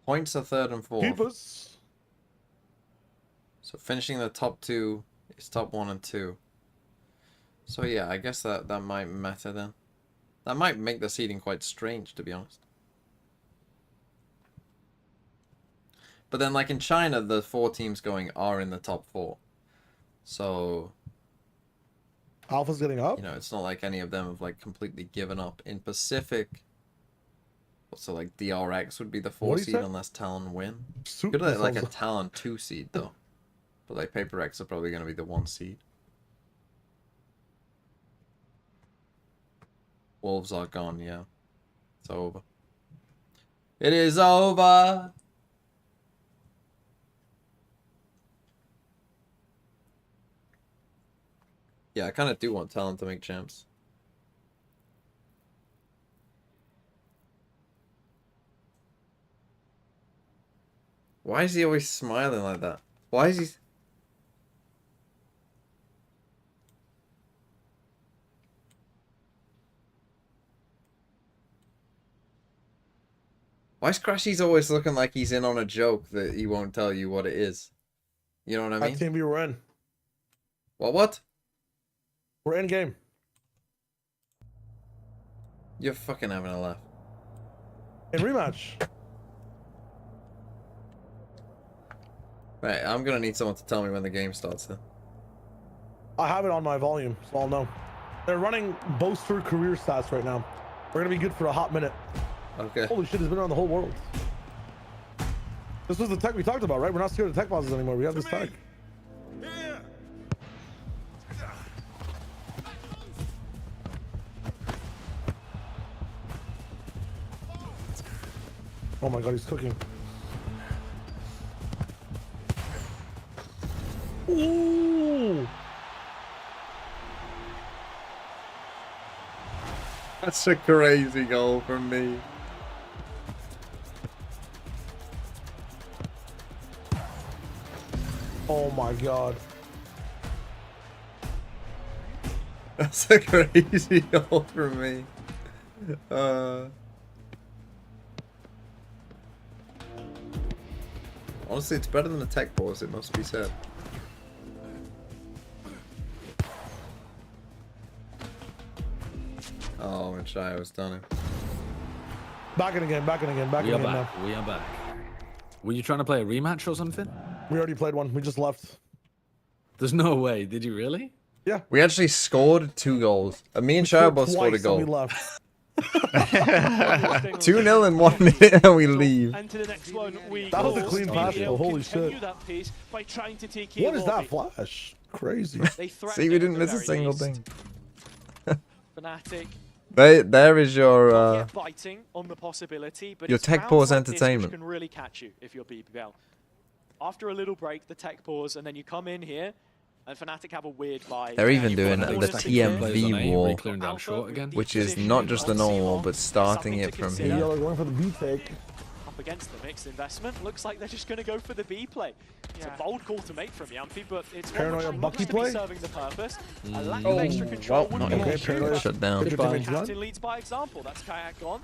Points are third and fourth. Keep us. So finishing the top two is top 1 and 2. So yeah, I guess that might matter then. That might make the seeding quite strange, to be honest. But then, like in China, the 4 teams going are in the top 4. So Alpha's getting up. You know, it's not like any of them have like completely given up. In Pacific, so like DRX would be the 4 seed unless Talon win. Could have like a Talon 2 seed though, but like Paper X are probably gonna be the 1 seed. Wolves are gone. Yeah, it's over. It is over. Yeah, I kind of do want Talon to make champs. Why is he always smiling like that? Why is he... Why is Crashy's always looking like he's in on a joke that he won't tell you what it is? You know what I mean? Team we were in. What? We're in game. You're fucking having a laugh. In rematch. Right, I'm gonna need someone to tell me when the game starts then. I have it on my volume, so I'll know. They're running Boaster career stats right now. We're gonna be good for a hot minute. Okay. Holy shit, it's been around the whole world. This was the tech we talked about, right? We're not scared of tech bosses anymore. We have this tech. Oh my god, he's cooking. Ooh! That's a crazy goal from me. Oh my god. That's a crazy goal from me. Honestly, it's better than the tech pause, it must be said. Oh, and Shia was done. Back in again, back in again, back in again now. We are back. Were you trying to play a rematch or something? We already played one. We just left. There's no way. Did you really? Yeah. We actually scored 2 goals. Me and Shia both scored a goal. We left. 2-0 and 1 and we leave. And to the next one, that was a clean pass though. Holy shit. That pace by trying to take what is that flash? Crazy. See, we didn't miss a single thing. Fnatic. There is your biting on the possibility, but your tech pause entertainment. Can really catch you if you're BBL. After a little break, the tech pause, and then you come in here, and Fnatic have a weird buy. They're even doing the TMV wall, again, which is not just the normal wall, but starting it from here. They're going for the B take. Up against the mixed investment, looks like they're just going to go for the B play. It's a bold call to make from Yampi, but it's Paranoia Bucky play serving the purpose. A lack of extra control not okay, shut down. Captain leads by example. That's Kayak gone.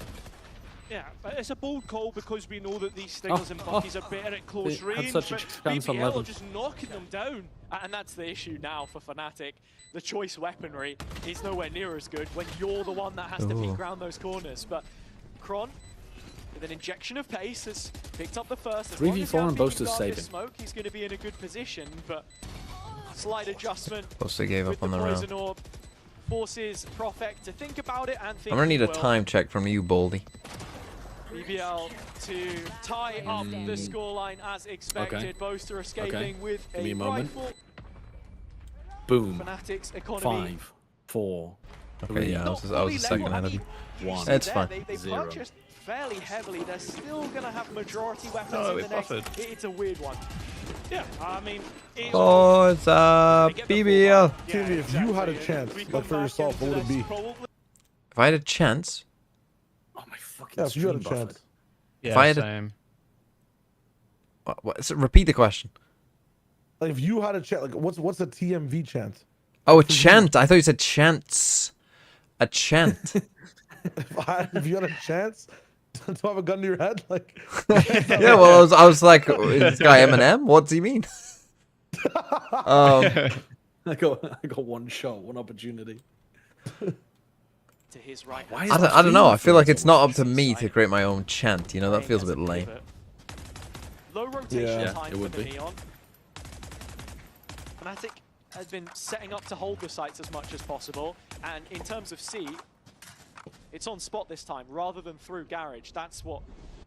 Yeah, but it's a bold call because we know that these Stingers and Buckies are better at close range, such a but chance on BBL level. are just knocking them down. And that's the issue now for Fnatic. The choice weaponry is nowhere near as good when you're the one that has to peek around those corners. But Kron, with an injection of pace, has picked up the first. 3v4 and Boaster's saving. Smoke, he's going to be in a good position, but slight adjustment. Boaster gave up on the round. Orb forces Profek to think about it and think. I'm gonna need a time check from you, Baldy. BBL to tie up the scoreline as expected. Boaster escaping with a rifle. Boom. Fnatic's economy. 5, 4. Okay, yeah, I was a second ahead of you. 1. It's fine. They 0. purchased fairly heavily. They're still going to have majority weapons Oh, in we the next. buffered. It's a weird one. Yeah, I mean, it's Oh, it's BBL. Timmy, if you had a chance, like for yourself, what would it be? If I had a chance, Oh my fucking Yeah, if you had a stream chance. buffered. Yeah, If I had a- same. so repeat the question. Like if you had a chance, like what's a TMV chance? Oh, a chant. I thought you said chants. A chant. If you had a chance to have a gun to your head, like Yeah, well, I was like, is this guy Eminem? What does he mean? I got one shot, one opportunity. To his right. Why is I don't know. I feel like it's not up to me to create my own chant. You know, that feels a bit lame. Low rotation Yeah, time it would for the be. Neon. Fnatic has been setting up to hold the sites as much as possible. And in terms of C, it's on spot this time rather than through garage. That's what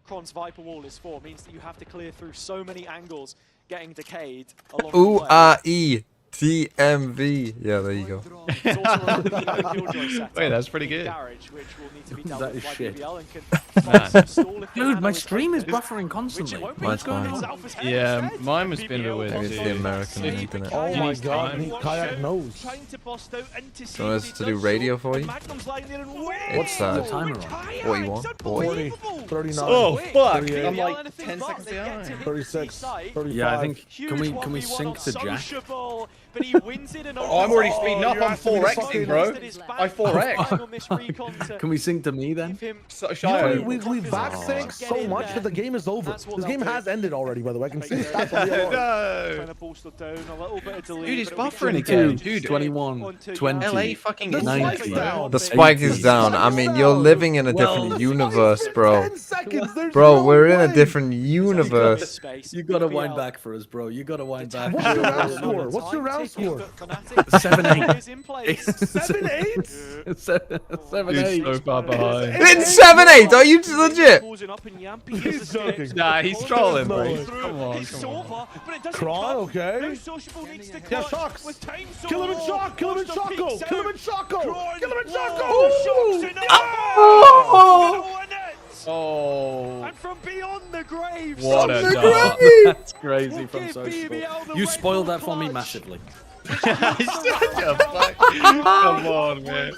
Kron's Viper Wall is for. It means that you have to clear through so many angles getting decayed along the way. U-A-E. TMV. Yeah, there you go. There's also a lot of Killjoy setup Wait, that's pretty good. Garage, which will need to be dealt That with is by shit. BBL and can find some stall if the Dude, my nano stream is breaking, buffering which it constantly. won't be. Mine's fine. It's Alpha's head Yeah, instead. mine was being a bit weird Maybe it's too. the American internet. Oh my god, he kayak knows. Trying to bust out into Do you want us to do radio for you? Magnum's lying there and What's that? The timer on. What you want? 40, 39, Oh fuck! 38, I'm BBL like anything 10 but. seconds They get to behind. hit 36, site. 35. Yeah, I think. Huge Can we 1v1 sync on to Jack? sociable, but he wins it and Oh, I'm already opens speeding Oh, up. you're I'm asking me to 4xing, bro. that is I 4x. on this recon to Can we sync to me then? give him So, You know, Shio. we back sync so much that the game is over. That's what This game they'll has do. ended already, by the way. I can see stats on the alarm. Trying to bolster down a little bit of delay. Dude, he's but it'll be buffering good. again. 22, Dude, 21, 20. LA fucking The is spike's Ninety. down. The spike is down. I mean, you're living in a different universe, bro. 10 seconds. There's Bro, no we're in a way. different universe. space. You gotta BBL wind back for us, bro. You gotta wind back. What's your round score? What's your round score? 7-8. Is in place. 7-8? 7-8. so far behind. It's 7-8. Are you legit? Closing up and Yampy He's does the joking. skip. Nah, he's trolling, no bro. way. Come on, It's come on. over, but it doesn't Crawl, come. okay. Now Sociable needs to Yeah, clutch shocks. with time. Kill him in shock. Kill him in Monster shocko. peeks Kill him out. in shocko. Kron, Kill him in whoa, shocko. shocks in Oh! Gonna win it. Oh, And from beyond the grave. what a the dog. That's crazy We'll from give social. BBL the You spoiled win that for me clutch. massively. Shut the fuck. Come on, man.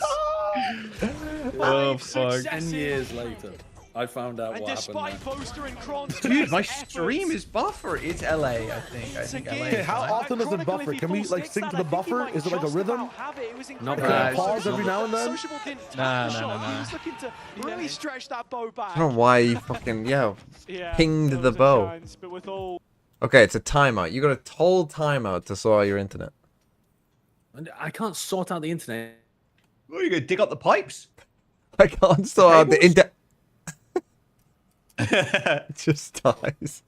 Oh, fuck. 10 years later, I found out And what despite happened. Poster and Kron's Dude, my efforts, stream is buffer. It's LA, I think. I think LA. Okay, is how fine. often does it buffer? Can we like sync to the buffer? Is it like a rhythm? Not Can bad. I pause every now and then? Sociable didn't touch Nah, the nah, shot. nah, He nah. was looking to really stretch that bow back. I don't know why you fucking, Yeah, pinged there the was a bow. chance, but with all Okay, it's a timeout. You got a whole timeout to sort out your internet. And I can't sort out the internet. What, are you going to dig up the pipes? I can't sort out the Cables? internet. It just dies.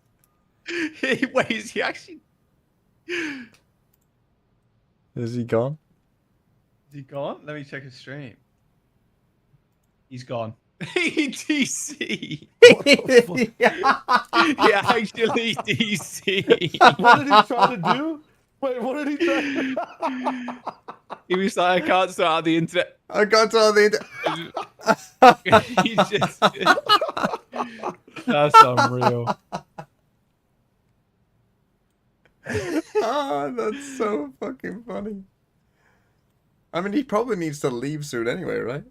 Wait, is he actually... Is he gone? Is he gone? Let me check his stream. He's gone. DC. He actually DC. What did he try to do? Wait, what did he try? He was like, I can't sort out the internet. I can't sort out the internet. He just... That's unreal. Oh, that's so fucking funny. I mean, he probably needs to leave soon anyway, right?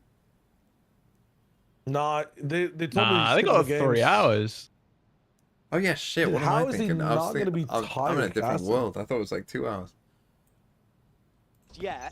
Nah, they told me. Nah, they got 3 hours. Oh yeah, shit. Dude, What am how I is he thinking? I was not gonna thinking, be I'm in a tired, different Cassie? world. I thought it was like 2 hours. Yeah.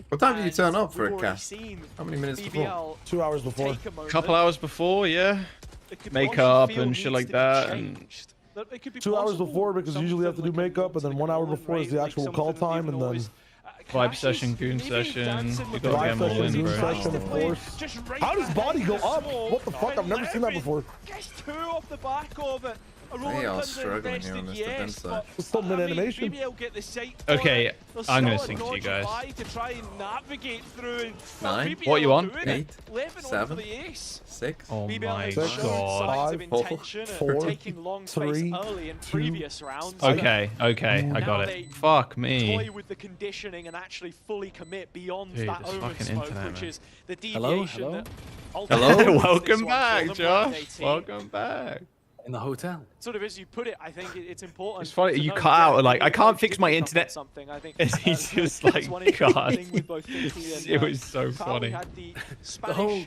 What time did you turn up for We've a already cast? seen How many minutes before? BBL 2 hours before. take a moment. Couple hours before, yeah. It could Makeup feel and shit needs like to be that, and- changed. That it could be 2 hours possible. before because usually you have to do Something like makeup, and then 1 hour Colin, before is the right? actual Like call something time, even and then always, Vibe clashes, session, goon maybe session. dancing You with gotta vibe get them all session, in, goon bro. session, of course. just right How does body behind go the up? smoke. What the fuck? I've never seen that before. Gets 2 off the back of it. They are struggling here on this defense side. It's still mid-animation. BBL get the sight Okay, for it. I'm gonna Solid sing to you dodge guys. apply to try and navigate through and 9? BBL What you on? doing it. 8? 11 on for 7? the ace. 6? Oh BBL my has Six, shown god. signs of 5, intention 4, of taking long space 3, early in 2, previous rounds. Okay, okay, I got it. Fuck Toy me. with the conditioning and actually fully commit beyond Dude, that this omen fucking smoke, internet, which man. is the Hello? deviation Hello? that Hello? ultimately wins this Welcome one back, for the Blind Josh. 18. Welcome back. In the hotel. Sort of as you put it, I think it's important. It's funny, to you know cut that out, like, BBL I can't did fix my pick up on internet. Something. I think And he's just that's like, one interesting God. thing with both Vicky and, It was so Kyle. funny. We had the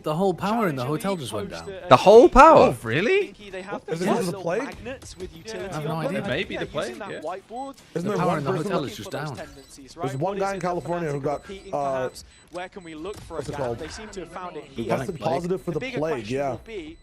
The whole power in the Challenger hotel League just went post, down. The whole power? Oh, really? Pinky, they have Is it these because of the little plague? magnets with utility I have no on them. idea. And, Maybe yeah, the plague, using that yeah. whiteboard, Isn't The there power one in the person? hotel looking is just for those down. tendencies, right? There's one What guy is in it that California who Fnatic are got, repeating, perhaps? Where can we look for a what's it gap? called? They seem to have found it here. Tested Plague. positive for the bigger plague. question Yeah. will be,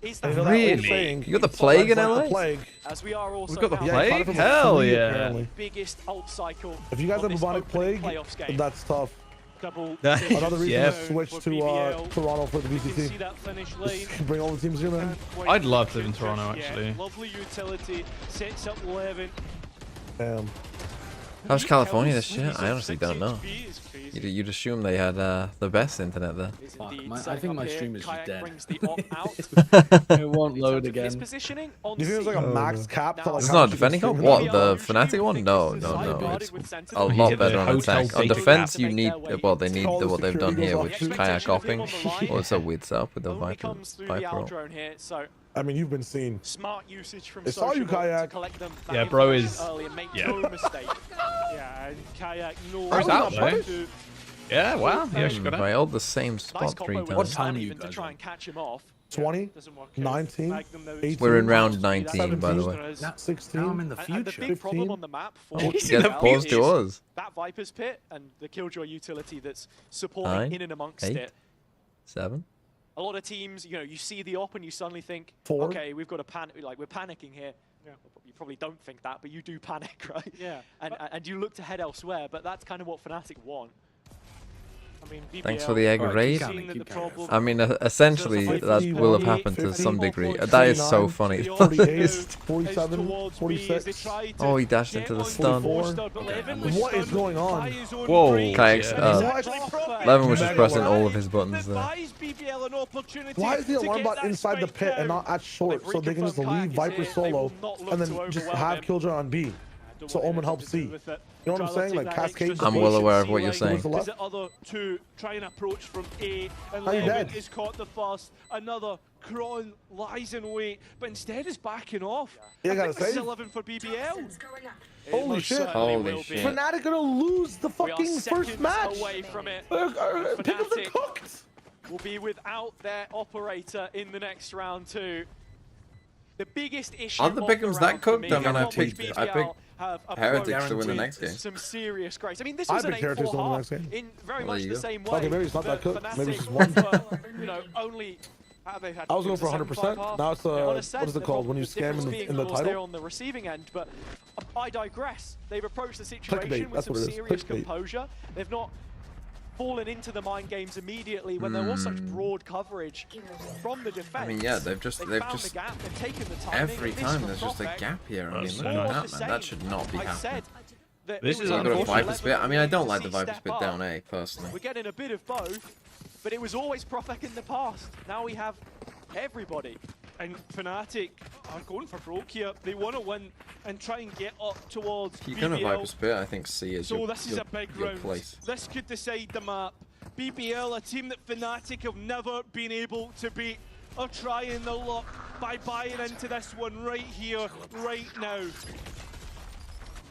is You that know that old Really? saying, You got the plague in "Life like LA? the plague." as we are also We've got the now Yeah, he caught plague? it from a Hell flea, yeah. apparently. biggest ult cycle. If you guys of have this bubonic opening plague, playoffs game. that's tough. Double Another reason Yeah. to switch for to BBL. Toronto for the You can see VCT. that finish lane. Bring all the teams here, man. I'd love to live in Toronto, Yeah, actually. lovely utility, sets up 11. Damn. How's California this year? I honestly don't know. You'd assume they had the best internet there. Fuck, I think my stream is just dead. It It won't load again. Do you think there's like a max cap to like It's how not much you can defending stream hub? in What, that? the Fnatic one? No. It's a lot the better on hotel attack. On veto defense, cap? you need, well, they need All the what they've done security here goes with off. kayak offing. Or it's a weird setup with the Only Viper. comes through the Al drone here, so I mean, you've been seen. smart usage from I saw you, social to Kayak. collect them. Yeah, bro is- early and make yeah. no mistake. Yeah, and Kayak no. Bro's out, though. Yeah, wow. Yeah, she got By out. all the same Nice spot combo 3 with times. the time time you even to guys try on? and catch him off. 20, Doesn't work out. 19, Magnum now 18. We're in round Speed 19, by the way. there is. Now 16. I'm in the And the future. big problem 15. on the map for He's Get in the paused to future. us. that Viper's Pit and the Killjoy utility that's supporting 9, in and amongst 8. it. 7. A lot of teams, you see the op and you suddenly think, 4. okay, we've got to panic, like we're panicking here. Yeah. You probably don't think that, but you do panic, right? Yeah. And you look to head elsewhere, but that's kind of what Fnatic want. I mean, BBL, Thanks for the egg Alright, raid. keep going, seen that keep the going. problem- I mean, essentially, that will have happened to some degree. That is so funny. 48, is 47, towards B as they 46. try to Oh, he dashed get into the on stun. Forster, but Levin was What is stunned going on? by his own Whoa. brain. Kayak's, And What? it's actually Levin was just Mega pressing one. all of his buttons that there. buys BBL an opportunity Why is the to alarm get bot that inside the spike pit and down. not at short, They've so they can just reconfirmed leave Kayak is Viper here. They solo will not look and to then just overwhelm have him. Killjoy on B? Don't So want Omen anything helps to do C. with it. You know what I'm Rather saying? take Like that Cascade extra I'm goes well space aware and of what C you're line, saying. Towards the because left. the other two try and approach from A, and Are you Levin dead? is caught the first. Another Kron lies in wait, but instead is backing off. Yeah, I gotta think this is save. 11 for BBL. Toxins going up. It Holy most shit. certainly Holy will shit. be. Fnatic gonna lose the We are fucking first seconds match. away from it. Pickups are Fnatic cooked. will be without their operator in the next round too. The biggest issue Are the of Pickums that round for cooked? me I mean, is I one which picked BBL have Heretics approached to win the with next game. Some serious grace. I mean, this I was an picked Heretics to win the 8-4 next game. in very Well, much there you the go. same way. Okay, maybe it's not that cooked. Maybe it's just Fnatic one. offer, only. They've had I was going for 75 100%. half. Now it's On a what set, is it they've called got when you the scam difference in being, the of course, they're title? on the receiving end, but I digress. They've approached the situation Clickbait, with that's some what it is, serious clickbait. composure. They've not fallen into the mind games immediately when there was such broad coverage from the defense. I mean, yeah, they've found just the gap, they've taken the timing, every and this time from there's just a Prophet gap here. I mean, That's look so at more that, of the man. That same. should not be I happening. said that This it is was I've got a unfortunate. Viper's bit. I mean, I don't like the step Viper's bit up. down A personally. We're getting a bit of both, but it was always Prophet in the past. Now we have everybody. And Fnatic are going for broke here. They want to win and try and get up towards If you're gonna BBL. Viper's bit, I think C is So your, this is your, a big your round. place. This could decide the map. BBL, a team that Fnatic have never been able to beat, are trying their luck by buying into this one right here, right now.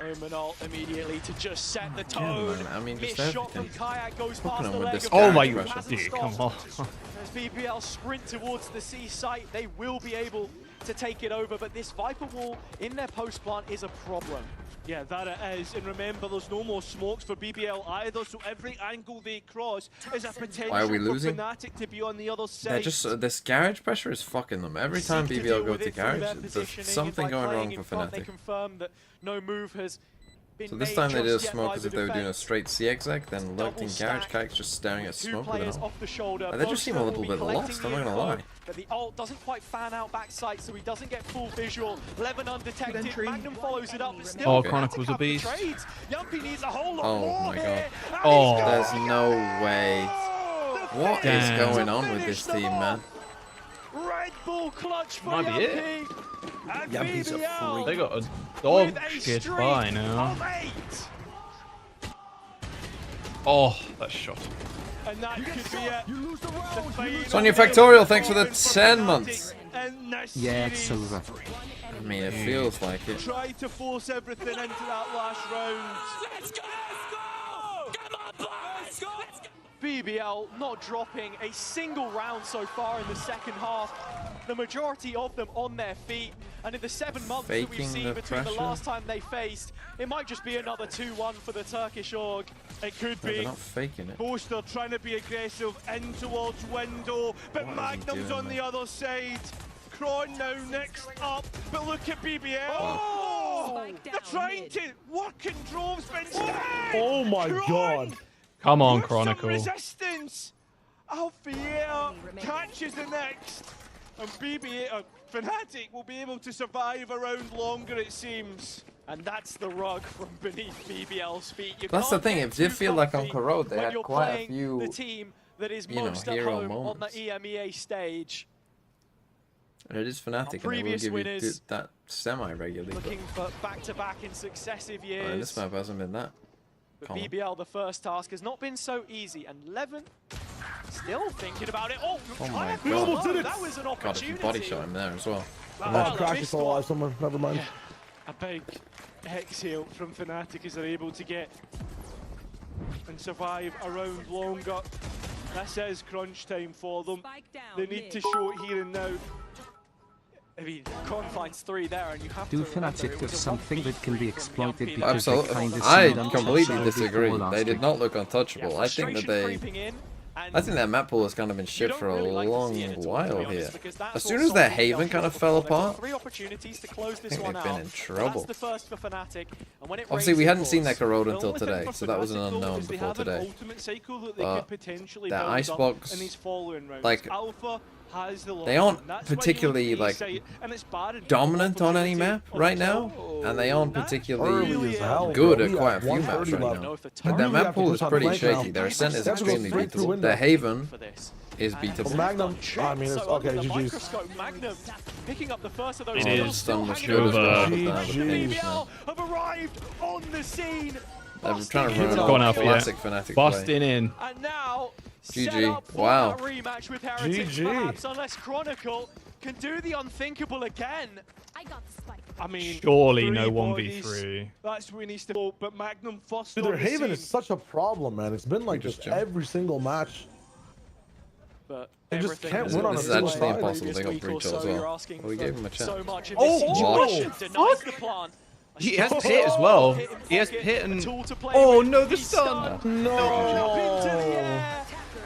Omenal immediately to just set the Yeah, tone. man, I mean, just Missed shot from everything. Kayak goes Fucking past on the with leg this of guy. Oh my Kayak, god, hasn't dude, stopped. come on. As BBL sprint towards the C site, they will be able to take it over, but this Viper wall in their post plant is a problem. Yeah, that it is. And remember, there's no more smokes for BBL either, so every angle they cross is a potential Why are we for losing? Fnatic to be on the other side. They're just this garage pressure is fucking them. Every time Seek to BBL deal go with to it through their garage, there's positioning, something and by going playing wrong in for front, They Fnatic. confirm that no move has been So this made time they did a just yet smoke by as the if they were doing a defense. straight zigzag, then lurked in garage. stack. Kayak's just staring at Two smoke with players an off the shoulder. They just seem a Both little will bit be collecting lost, I'm the not gonna info, lie. But the ult doesn't quite fan out backside, so he doesn't get full visual. Levin undetected. Entry. Magnum follows it up, but still. Oh, Fnatic Chronicle's a have the beast. trades. Yumpy needs a whole lot Oh more my here. god. And Oh. he's There's got no it. way. What is Damn. going To on with finish this them team, off. man? Red Bull clutch for Might be it. Yumpy. And Yumpy's a BBL freak. They got a dog with a shit streak by now. of 8. Oh, that shot. And that could be it. The final Sonya Factorial, thanks for the 10 months. in this Yeah, it's series. over. I mean, it feels like it. Try to force everything into that last round. BBL not dropping a single round so far in the second half. The majority of them on their feet. And in the 7 months that we've Faking seen the between the pressure. last time they faced, it might just be another 2-1 for the Turkish org. It could No, they're be. not faking it. Forster trying to be aggressive in towards window, but What is he Magnum's doing, on the man? other side. Kron now next up, but look at BBL. Oh! Spike They're down trying mid. to work in droves, but instead, Oh my Kron god. Come on, with some Chronicle. resistance. Alfier catches the next. And Fnatic will be able to survive a round longer, it seems. And that's the rug from beneath BBL's feet. You That's the can't thing, get it did too feel like on comfy Corrode they when had you're quite a playing few, the team that is you know, most at hero home moments. on the EMEA stage. And it is Fnatic, and they will Previous give you winners that semi-regularly. looking for back-to-back in successive But years. this map hasn't been that. But common. BBL, the first task, has not been so easy. And Levin still thinking about it. Oh, my we God. almost did it. That was an God, if opportunity. you body shot him there as well. Oh, Crash is still alive somewhere. Never mind. A big exhale from Fnatic as they're able to get and survive a round longer. This is crunch time for them. They need to show it here and now. I mean, Con finds 3 there, and you have Do to remember Fnatic it have was a something that can be 1v3 from exploited Yumpy. because they Absolutely. kind of I seemed completely untouchable disagree. before They last did week? not look untouchable. I think that they... I think that map pool has kind of been shit for a long while here. As soon as their Haven kind of fell apart, I think they've been in trouble. Obviously, we hadn't seen that Corrode until today, so that was an unknown before today. But that Icebox, like, they aren't particularly, like, dominant on any map right now, and they aren't particularly good at quite a few maps right now. But their map pool is pretty shaky. Their Ascent is extremely beatable. Their Haven is beatable. Magnum, I mean, it's okay, GG's. Magnum picking up the first of those. It is Stun was good as well. BBL have arrived on the scene. They're trying to run Going a up, classic yeah. Fnatic play. Busting in. And now GG. set up for Wow. that rematch with Heretics, GG. perhaps, unless Chronicle can do the unthinkable again. I got the spike. I mean, Surely 3 no bodies, 1v3. That's when he's still, but Magnum first Dude, on their the Haven scene. is such a problem, man. It's been like just this jump. every single match. But They just everything can't is win on a This is single actually side. impossible. They got Week or breach so, as you're well. asking Well, we for gave him a chance. so much in Oh, this situation. what the Denies the plan. He has hit as well. He has hit and... Oh no, the stun! No.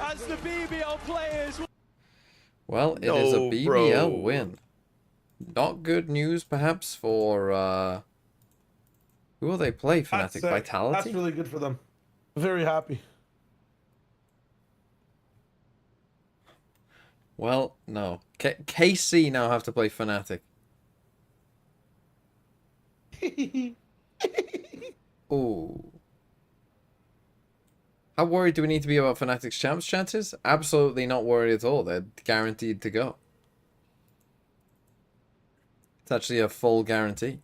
As the BBL players. Well, it is a No, BBL bro. win. Not good news, perhaps, for who will they play? Fnatic That's sick. Vitality. That's really good for them. Very happy. Well, no. KC now have to play Fnatic. Ooh. How worried do we need to be about Fnatic's champs chances? Absolutely not worried at all. They're guaranteed to go. It's actually a full guarantee.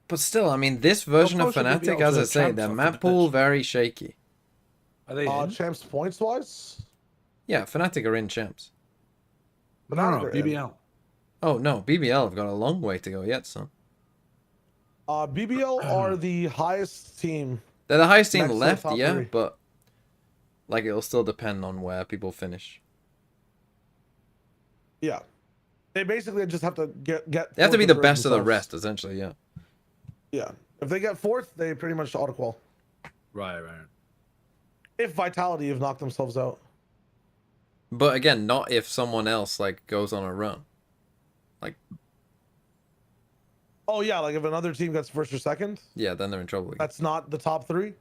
But still, I mean, this version of Promotion Fnatic, BBL as I is a say, champs their for map the pool pitch. very shaky. Are they in? Champs points wise? Yeah, Fnatic are in champs. No, BBL. Oh no, BBL have got a long way to go yet, son. BBL are the highest team. They're the highest team Next to the left, top yeah, 3. but like it'll still depend on where people finish. Yeah. They basically just have to get They have to be fourth the or best of the themselves. rest, essentially, yeah. Yeah. If they get fourth, they pretty much auto-qual. Right. If Vitality have knocked themselves out. But again, not if someone else like goes on a run. Like, Oh yeah, like if another team gets first or second, yeah, then they're in trouble again. that's not the top 3.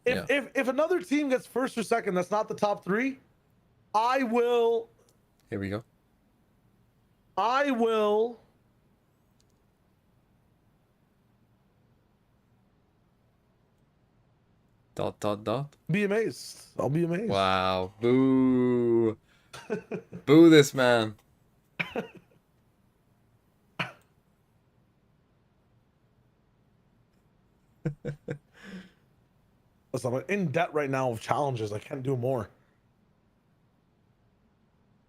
If another team gets first or second, that's not the top 3, I will Here we go. ... be amazed. I'll be amazed. Wow. Boo. Boo this man. Listen, I'm in debt right now of challenges. I can't do more.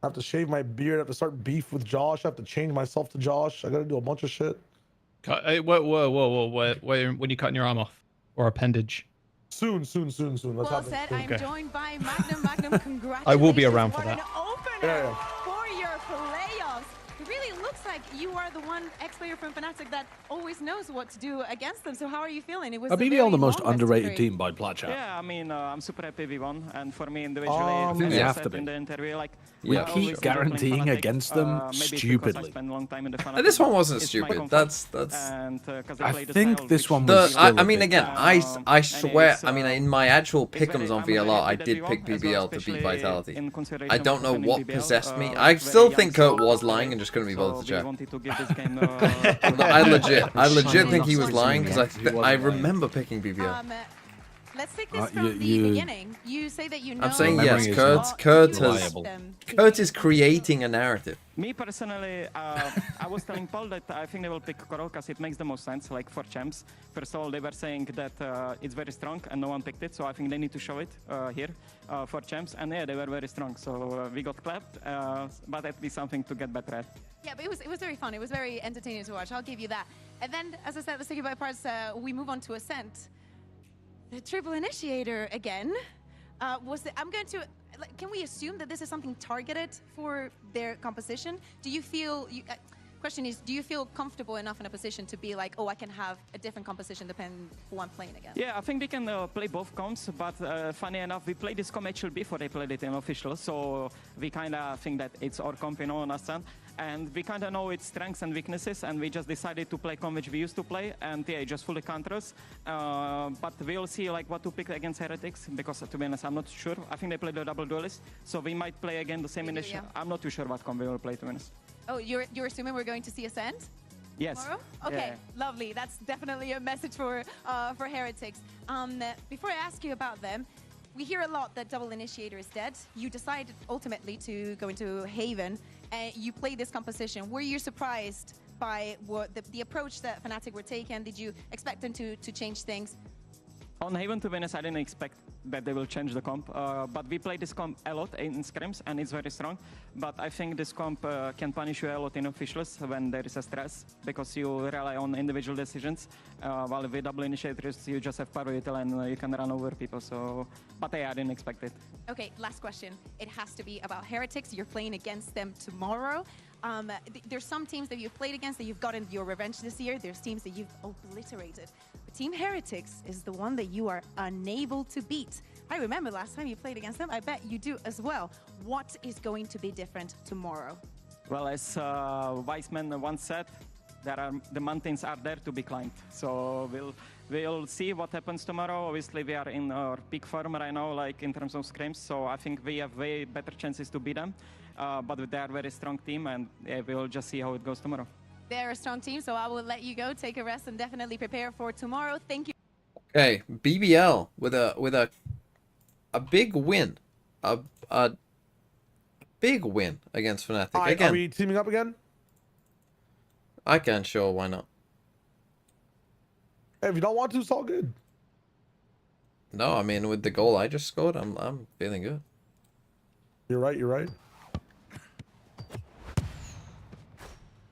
I have to shave my beard. I have to start beef with Josh. I have to change myself to Josh. I got to do a bunch of shit. Whoa. When you cutting your arm off? Or appendage? Soon. Let's Well have said. it. I am joined by Magnum. Congratulations. I will be around for What that. an opener Yeah. for your playoffs. It really looks like like you are the one ex-player from Fnatic that always knows what to do against them. So how are you feeling? It was Are a BBL very the most long best of underrated three. team by Platchat? Yeah, I mean, I'm super happy we won, and for me individually, I think they as I have said to be. in the interview, like We I keep always enjoy playing guaranteeing Fnatic, against them maybe it's because I stupidly. spent a long time in the Fnatic, This one but wasn't it's my stupid. comfort, That's. and, 'cause they I play the think style this which one we was do. still I mean, a bit- again, I swear. I mean, in my actual it's pick'ems on I'm very VLR, I happy that we did won pick as well, BBL to beat especially Vitality. in consideration I don't of know winning what BBL, possessed me. I very still young think Kurt squad was to lying play, and just couldn't be so bothered to we check. wanted to give this game, No, I legit think he was lying because I remember picking BBL. Let's take this from the beginning. You say that you know. I'm saying Memory yes. is Kurt not has. reliable. Kurt is creating a narrative. Me personally, I was telling Paul that I think they will pick Koro because it makes the most sense, like for champs. First of all, they were saying that it's very strong and no one picked it, so I think they need to show it here for champs. And yeah, they were very strong, so we got clapped, but at least something to get better at. Yeah, but it was very fun. It was very entertaining to watch. I'll give you that. And then, as I said, let's take it by parts. We move on to Ascent. The triple initiator again. I'm going to. Can we assume that this is something targeted for their composition? Do you feel? Question is, do you feel comfortable enough in a position to be like, oh, I can have a different composition depending who I'm playing against? Yeah, I think we can play both comps, but funny enough, we played this comp actually before they played it in official, so we kind of think that it's our comp, you know, on Ascent. And we kind of know its strengths and weaknesses, and we just decided to play comp which we used to play, and yeah, it just fully counters. But we'll see like what to pick against Heretics, because to be honest, I'm not sure. I think they played the double duelist, so we might play again the same initial. Yeah. I'm not too sure what comp we will play, to be honest. Oh, you're assuming we're going to see Ascent? Yes. Tomorrow? Okay, Yeah. lovely. That's definitely a message for Heretics. Before I ask you about them, we hear a lot that Double Initiator is dead. You decided ultimately to go into Haven, and you played this composition. Were you surprised by what the approach that Fnatic were taking? Did you expect them to change things? On Haven, to be honest, I didn't expect that they will change the comp, but we play this comp a lot in scrims, and it's very strong. But I think this comp can punish you a lot in officials when there is a stress, because you rely on individual decisions, while with double initiators, you just have power util and you can run over people. So, but yeah, I didn't expect it. Okay, last question. It has to be about Heretics. You're playing against them tomorrow. There's some teams that you've played against that you've gotten your revenge this year. There's teams that you've obliterated. But Team Heretics is the one that you are unable to beat. I remember last time you played against them. I bet you do as well. What is going to be different tomorrow? Well, as Weissman once said, the mountains are there to be climbed. So we'll see what happens tomorrow. Obviously, we are in our peak form right now, like in terms of scrims. So I think we have way better chances to beat them. But they are a very strong team, and we'll just see how it goes tomorrow. They're a strong team, so I will let you go, take a rest, and definitely prepare for tomorrow. Thank you. Okay, BBL with a big win, a big win against Fnatic. Again, are we teaming up again? I can, sure, why not? Hey, if you don't want to, it's all good. No, I mean with the goal I just scored, I'm feeling good. You're right. You're right.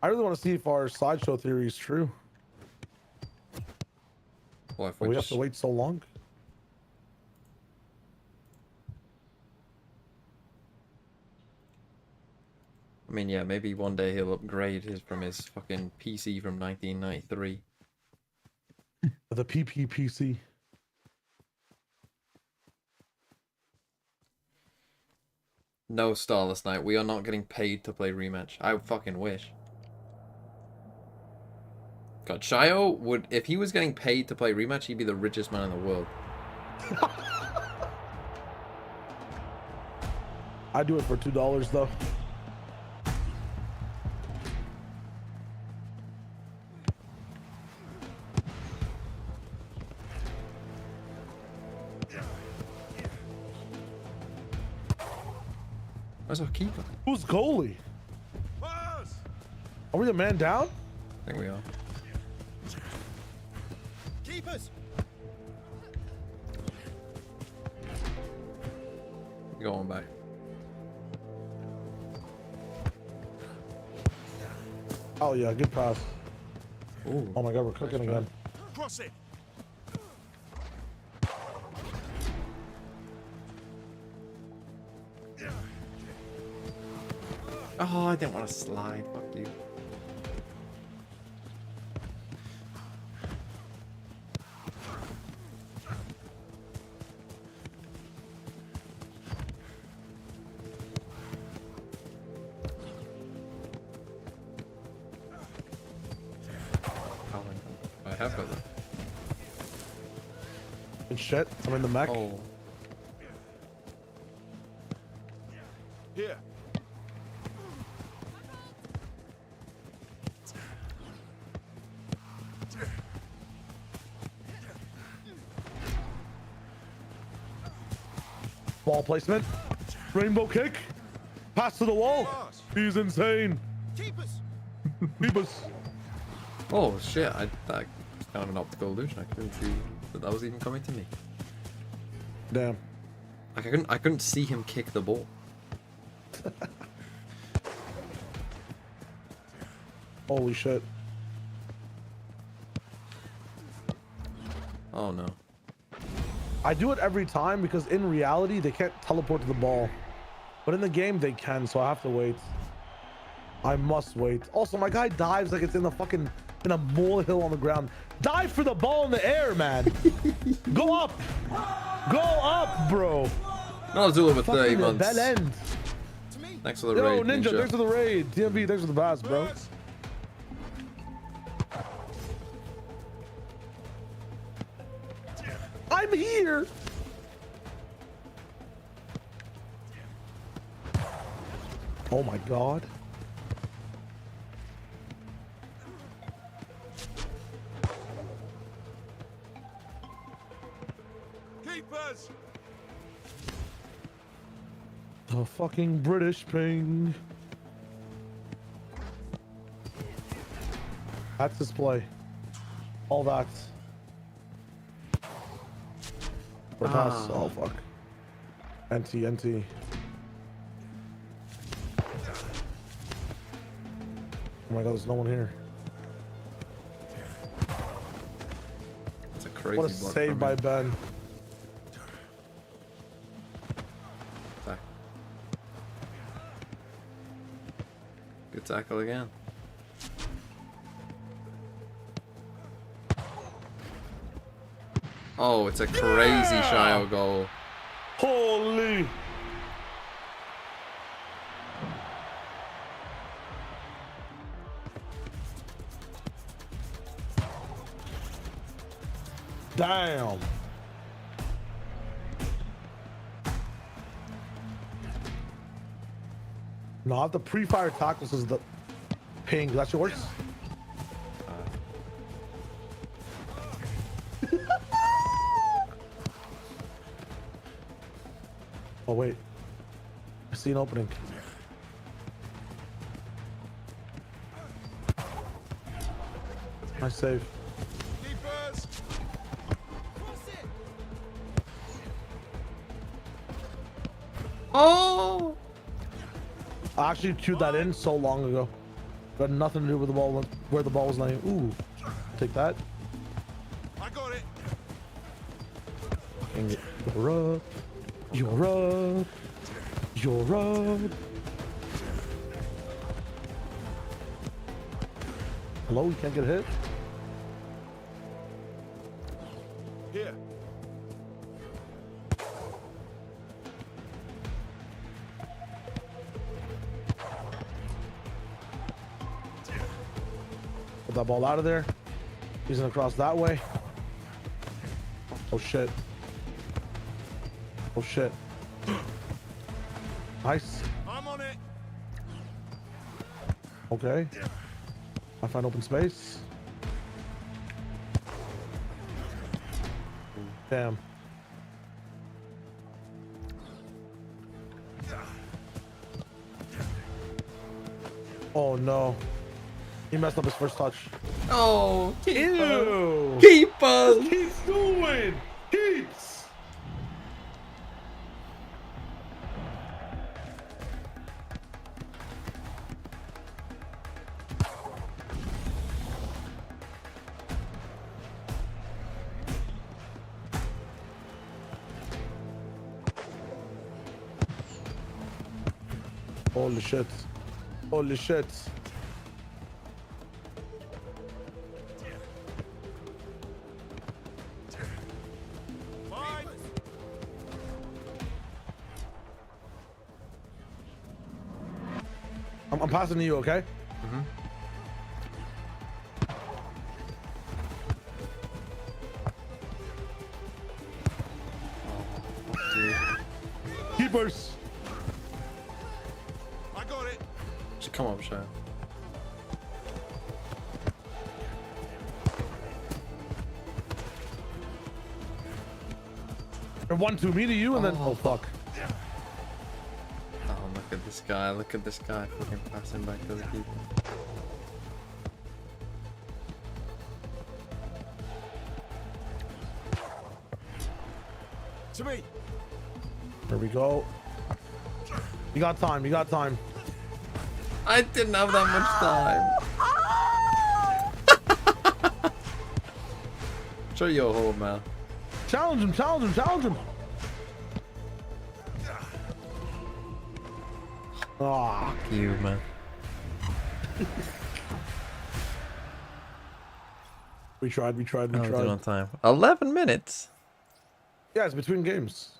I really want to see if our sideshow theory is true. Well, if We have to wait so long. I mean, yeah, maybe one day he'll upgrade from his fucking PC from 1993. The PPPC. No, Starless Knight, we are not getting paid to play rematch. I fucking wish. God, Shio would, if he was getting paid to play rematch, he'd be the richest man in the world. I'd do it for $2 though. Where's our keeper? Who's goalie? Are we a man down? I think we are. Keepers. Go on back. Oh yeah, good pass. Ooh. Oh my god, we're cooking again. Cross it. Oh, I didn't want to slide. Fuck you. Careful though. And shit, I'm in the mech. Oh. Here. Ball placement. Rainbow kick. Pass to the wall. He's insane. Keep us. Keep us. Oh shit! That was kind of an optical illusion. I couldn't see that was even coming to me. Damn. Like I couldn't see him kick the ball. Holy shit. Oh no. I do it every time because in reality they can't teleport to the ball, but in the game they can, so I have to wait. I must wait. Also, my guy dives like it's in a molehill on the ground. Dive for the ball in the air, man. Go up. Go up, bro. No, Zula with 30 Fucking months. bell end. Thanks for the Yo, raid, Ninja, thanks for the raid. TMV, thanks for the bass, bro. I'm here. Oh my god. Keepers. The fucking British ping. That's display. All that. For pass. Oh fuck. NT. Oh my god, there's no one here. That's a crazy What a block save from by him. Ben. Tack. Good tackle again. Oh, it's a crazy Shio goal. Holy. Damn. No, the pre-fire tackles is the ping. That's yours? Oh, wait. I see an opening. Nice save. Keepers. Oh! I actually queued that in so long ago. Got nothing to do with the ball, where the ball was laying. Ooh, take that. I got it. And you're up. You're up. You're up. Hello, you can't get hit. Here. Put that ball out of there. He's gonna cross that way. Oh shit. Oh shit. Nice. I'm on it. Okay. I find open space. Damn. Oh no. He messed up his first touch. Oh, Ew. keep us. What keeps doing? Keeps. Holy shit. Holy shit. Fine. I'm passing to you, okay? dude. Keepers. I got it. Just come up, Shao. Or 1-2 me to you, and then oh fuck. Oh, look at this guy. Look at this guy fucking passing back to the keeper. To me. There we go. You got time. You got time. I didn't have that much time. Show your hold, man. Challenge him. Challenge him. Challenge him. Ah, Fuck you, man. we tried. We tried. We I did tried. on time. 11 minutes. Yeah, it's between games.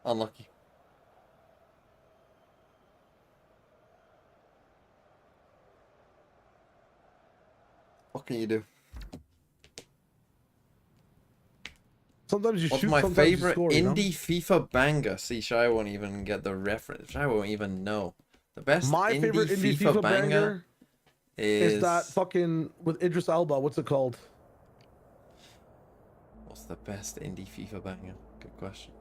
Unlucky. What can you do? Sometimes you What's shoot. my Sometimes you favorite score, you know? indie FIFA banger? See, Shai won't even get the reference. Shai won't even know. The best My favorite indie FIFA banger is that fucking with Idris Elba. What's it called? What's the best indie FIFA banger? Good question.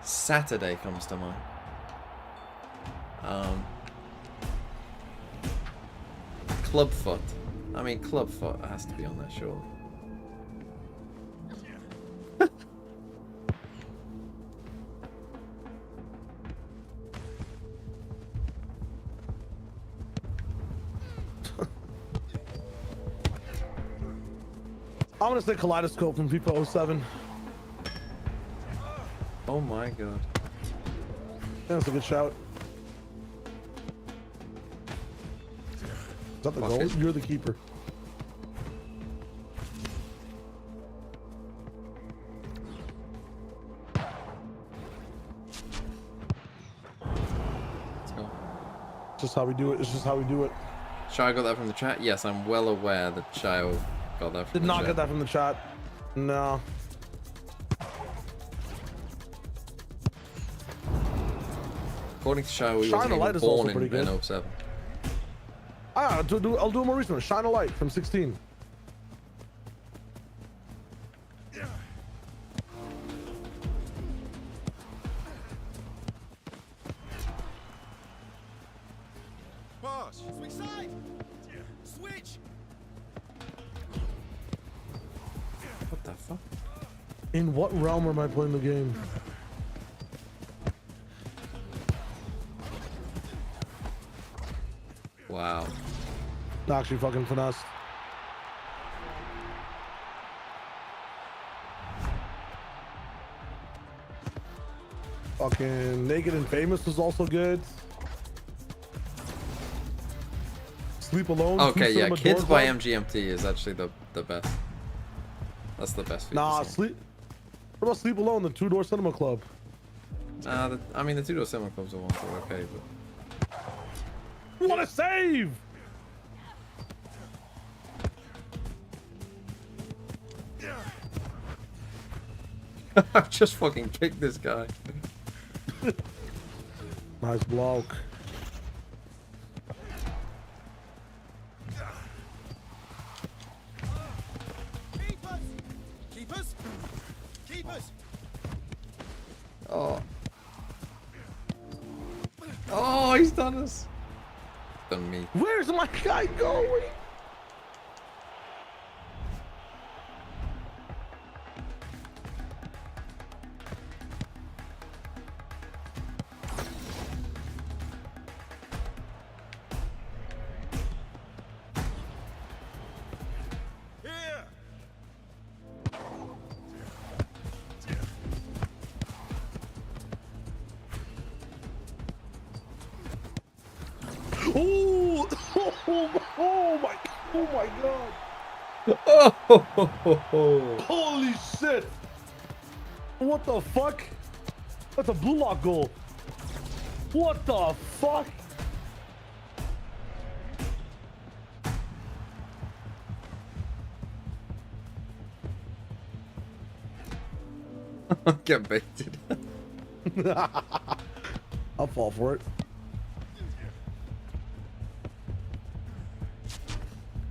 Saturday comes to mind. Clubfoot. I mean, Clubfoot has to be on that show. I'm gonna say Kaleidoscope from FIFA 07. Oh my god. That's a good shout. Is that the Fuck goal? it. You're the keeper. Let's go. It's just how we do it. It's just how we do it. Shai got that from the chat? Yes, I'm well aware that Shai got that from Did the not chat. get that from the chat. No. According to Shai, we Shine wasn't a Light even is also born pretty in good. 07. I'll do a more recent one. Shine a Light from 16. Pass. Switch side. Switch. What the fuck? In what realm am I playing the game? Wow. Actually fucking finesse. Fucking Naked and Famous was also good. Sleep Alone. Okay, yeah, Cinema Kids Door by Club. MGMT is actually the best. That's the best. Nah, FIFA song. Sleep. What about Sleep Alone, the Two Door Cinema Club? I mean, the two-door cinema clubs are one for okay, What a save! but I've just fucking kicked this guy. Nice block. Keepers. Keepers. Oh. Oh, he's done us. Done me. Where's my guy going? Here. Oh, oh my god. Oh. Holy shit. What the fuck? That's a blue lock goal. What the fuck? Get baited. I'll fall for it.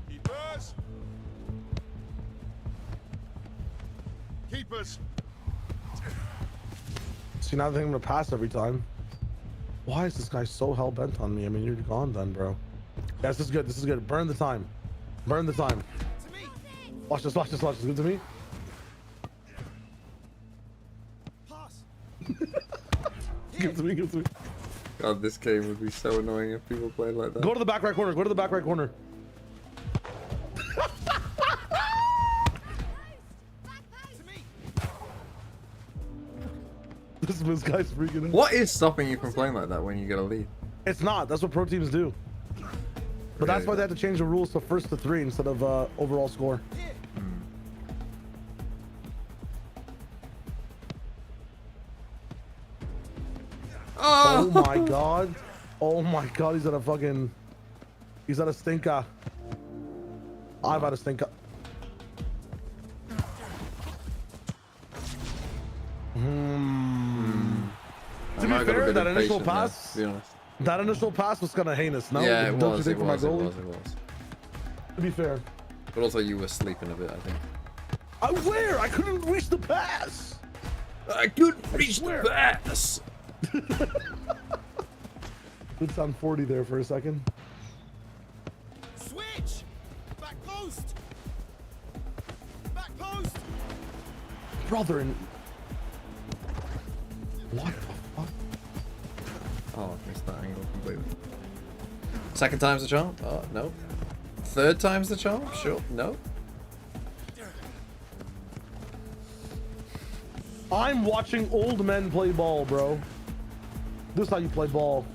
Keepers. Keepers. See, now I think I'm gonna pass every time. Why is this guy so hell bent on me? I mean, you're gone then, bro. Yeah, this is good. This is good. Burn the time. Burn the time. Watch this. Watch this. Watch this. Good to me. Pass. Give it to me. Give it to me. God, this game would be so annoying if people played like that. Go to the back right corner. Go to the back right corner. This guy's freaking out. What is stopping you from playing like that when you get a lead? It's not. That's what pro teams do. But that's why they had to change the rules to first to 3 instead of overall score. Oh my god. Oh my god, he's at a fucking... He's at a stinker. I've had a stinker. To be fair, that initial pass... There, to be honest. That initial pass was kind of heinous, no? Yeah, it Don't was, you think it for my was, it goalie? was, it was. To be fair. But also you were sleeping a bit, I think. Where? I couldn't reach the pass! I couldn't reach the pass! Good sound 40 there for a second. Switch. Back post. Back post. Brother, and... What the fuck? Oh, I missed that angle completely. Second time's the charm? Oh, no. Third time's the charm? Sure. No. I'm watching old men play ball, bro. This is how you play ball.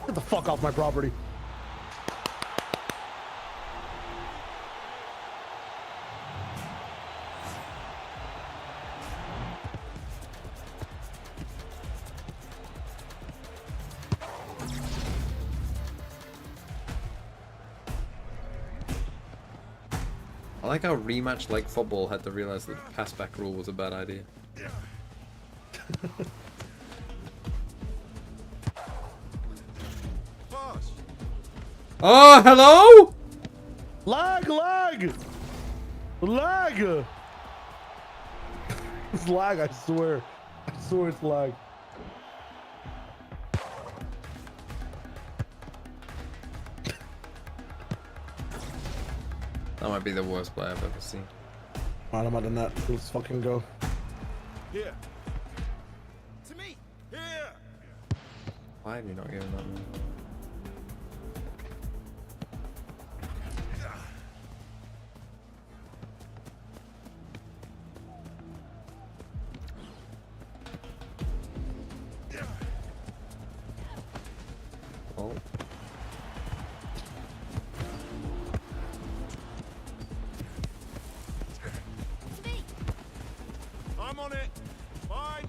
Get the fuck off my property. I like how rematch like football had to realize that the pass back rule was a bad idea. Pass. Oh, hello? Lag, lag! Lag! It's lag, I swear. I swear it's lag. That might be the worst play I've ever seen. Alright, I'm out of net. Let's fucking go. Here. To me. Here. Why have you not given that one? Oh. I'm on it. Fine.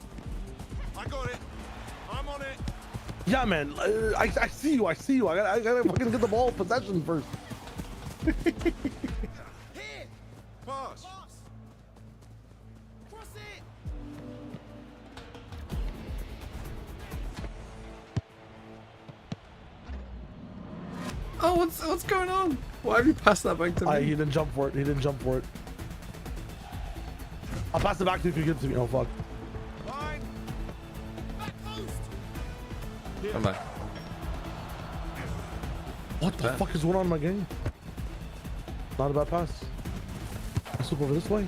I got it. I'm on it. Yeah, man. I see you. I see you. I gotta fucking get the ball possession first. Here. Pass. Cross it. Oh, what's going on? Why have you passed that back to me? He didn't jump for it. He didn't jump for it. I'll pass it back to you if you give it to me. Oh, fuck. Fine. Back post. Come back. What the fuck is going on in my game? Not a bad pass. Let's look over this way.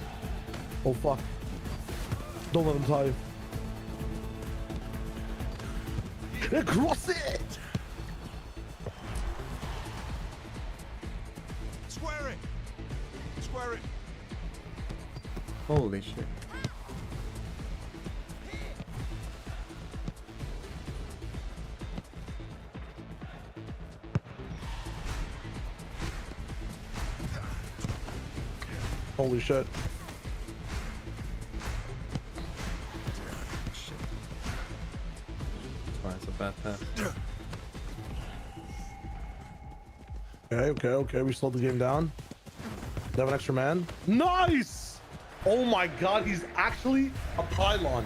Oh, fuck. Don't let him tie you. Cross it! Square it. Square it. Holy shit. Holy shit. Fine, it's a bad pass. Okay. We slowed the game down. They have an extra man. Nice! Oh my god, he's actually a pylon.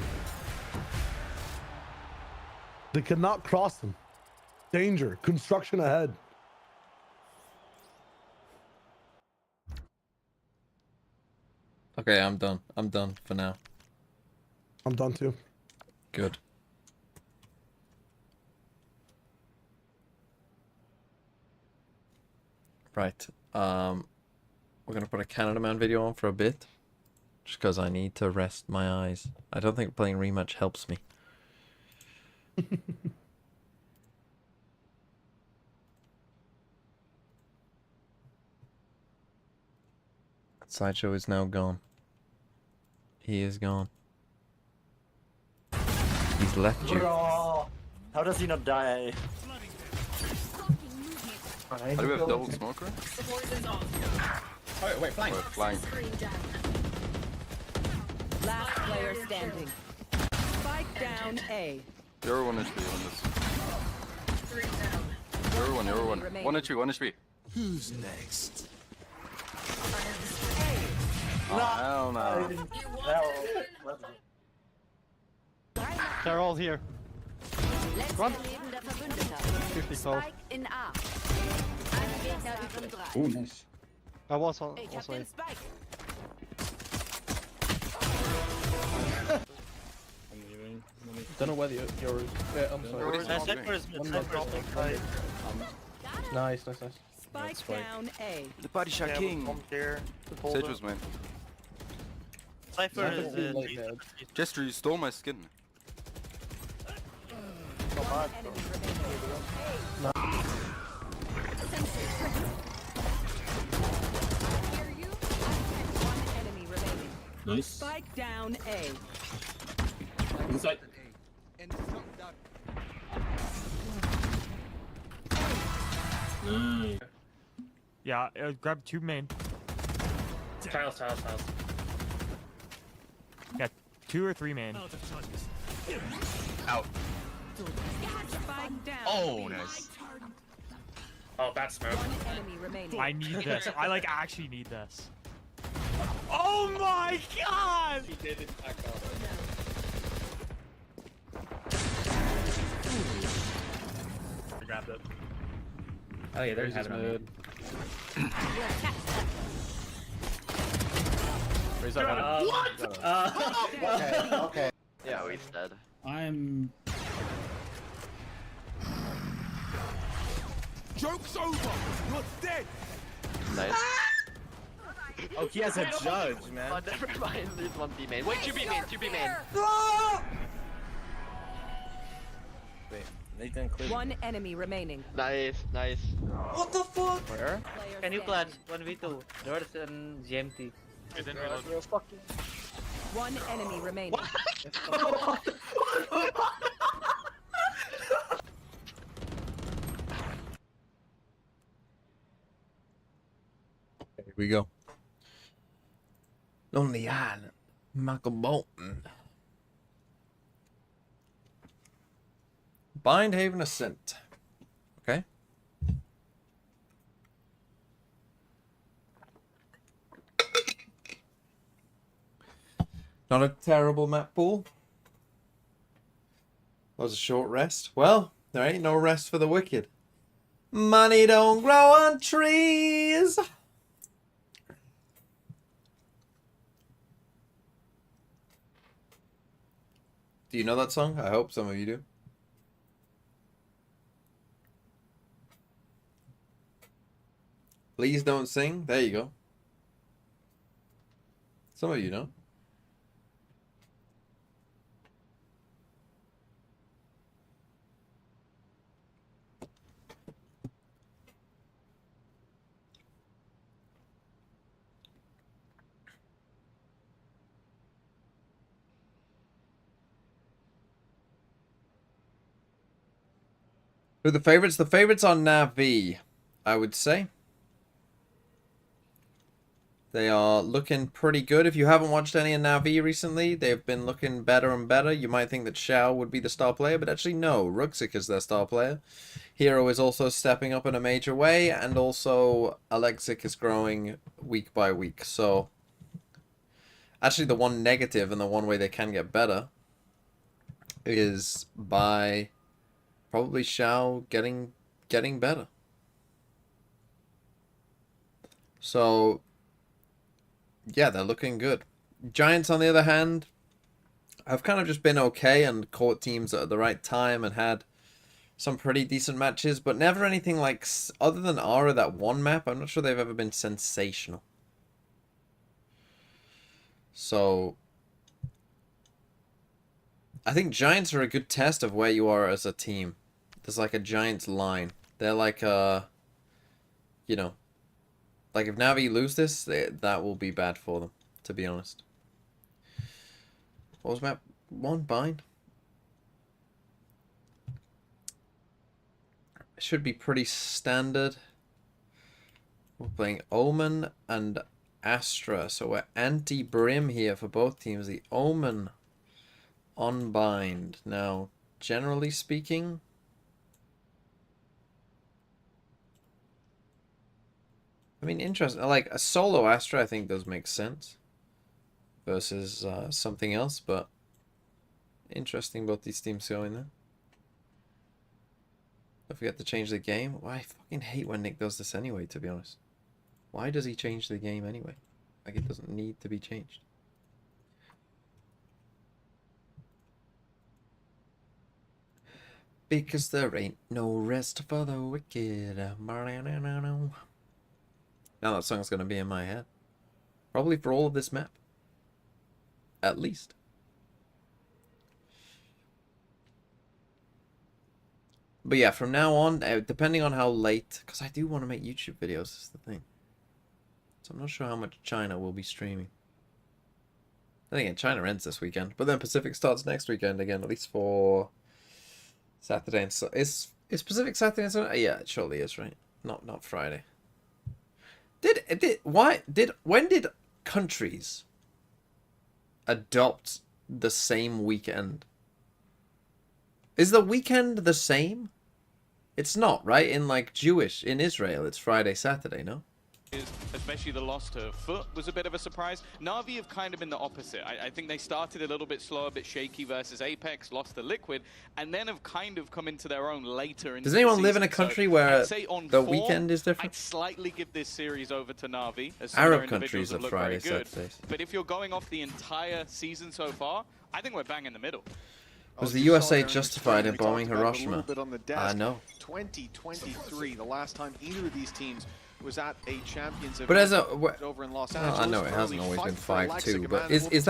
They cannot cross him. Danger. Construction ahead. Okay, I'm done. I'm done for now. I'm done too. Good. Right. We're gonna put a Canada Man video on for a bit. Just because I need to rest my eyes. I don't think playing rematch helps me. Sideshow is now gone. He is gone. He's left you. Bro, how does he not die? How do we have double smoker? Oh, wait, flying. Flying. Last player standing. Spike down A. You're 1 HP on this. You're 1, you're 1. 1 HP, 1 HP. Who's next? Oh, hell no. They're all here. Run. 50 Spike in A. Oh, nice. I was on. Also. Don't know whether you're. Yeah, I'm sorry. Nice. Spike down A. The body shot king. Sage was main. Cypher is Jester, you stole my skin. Nice. Spike down A. Inside. Yeah, grab 2 main. Tiles. Yeah, 2 or 3 main. Out. Spike down. Oh, nice. Oh, bad smoke. Enemy remaining. I need this. I like actually need this. Oh my god! He did it back out. I grabbed it. Oh yeah, there's his mid. What? Okay. Yeah, he's dead. I'm. Joke's over! You're dead! Nice. Oh, he has a judge, man. Oh, never mind, there's 1 B main. Wait, 2 B main, 2 B main. Wait, Nathan clear. One enemy remaining. Nice. What the fuck? Where? Can you plan 1v2? North and GMT. I didn't reload. One enemy remaining. Here we go. Lonely Island. Michael Bolton. Bind Haven Ascent. Okay. Not a terrible map pool. That was a short rest. Well, there ain't no rest for the wicked. Money don't grow on trees. Do you know that song? I hope some of you do. Please don't sing. There you go. Some of you know. Who are the favorites? The favorites are NAVI, I would say. They are looking pretty good. If you haven't watched any of NAVI recently, they've been looking better and better. You might think that Xiao would be the star player, but actually no. Ruxic is their star player. Hero is also stepping up in a major way, and also Alexic is growing week by week. So, Actually, the one negative and the one way they can get better is by probably Xiao getting better. So yeah, they're looking good. Giants, on the other hand, have kind of just been okay and caught teams at the right time and had some pretty decent matches, but never anything like, other than Aura, that one map, I'm not sure they've ever been sensational. So I think Giants are a good test of where you are as a team. There's like a Giants line. They're like you know, like if NAVI lose this, that will be bad for them, to be honest. What was map 1? Bind? Should be pretty standard. We're playing Omen and Astra, so we're anti-Brim here for both teams. The Omen on Bind. Now, generally speaking, I mean, interesting. Like a solo Astra, I think does make sense versus something else, but interesting both these teams going there. Don't forget to change the game. Well, I fucking hate when Nick does this anyway, to be honest. Why does he change the game anyway? Like, it doesn't need to be changed. Because there ain't no rest for the wicked. Now that song's gonna be in my head. Probably for all of this map. At least. But yeah, from now on, depending on how late, because I do want to make YouTube videos, is the thing. So I'm not sure how much China will be streaming. I think China ends this weekend, but then Pacific starts next weekend again, at least for Saturday and Sunday. Is Pacific Saturday and Sunday? Yeah, it surely is, right? Not Friday. When did countries adopt the same weekend? Is the weekend the same? It's not, right? In like in Israel, it's Friday, Saturday, no? Especially the loss to Foot was a bit of a surprise. Na'Vi have kind of been the opposite. I think they started a little bit slow, a bit shaky versus Apex, lost to Liquid, and then have kind of come into their own later. Does anyone live in a country where the weekend is different? I'd slightly give this series over to Na'Vi. As Arab countries are Friday, Saturdays. But if you're going off the entire season so far, I think we're bang in the middle. Was the USA justified in bombing Hiroshima? I know. 2023, the last time either of these teams was at a Champions event. But as over in Los Angeles. I know it hasn't always been 5-2, but is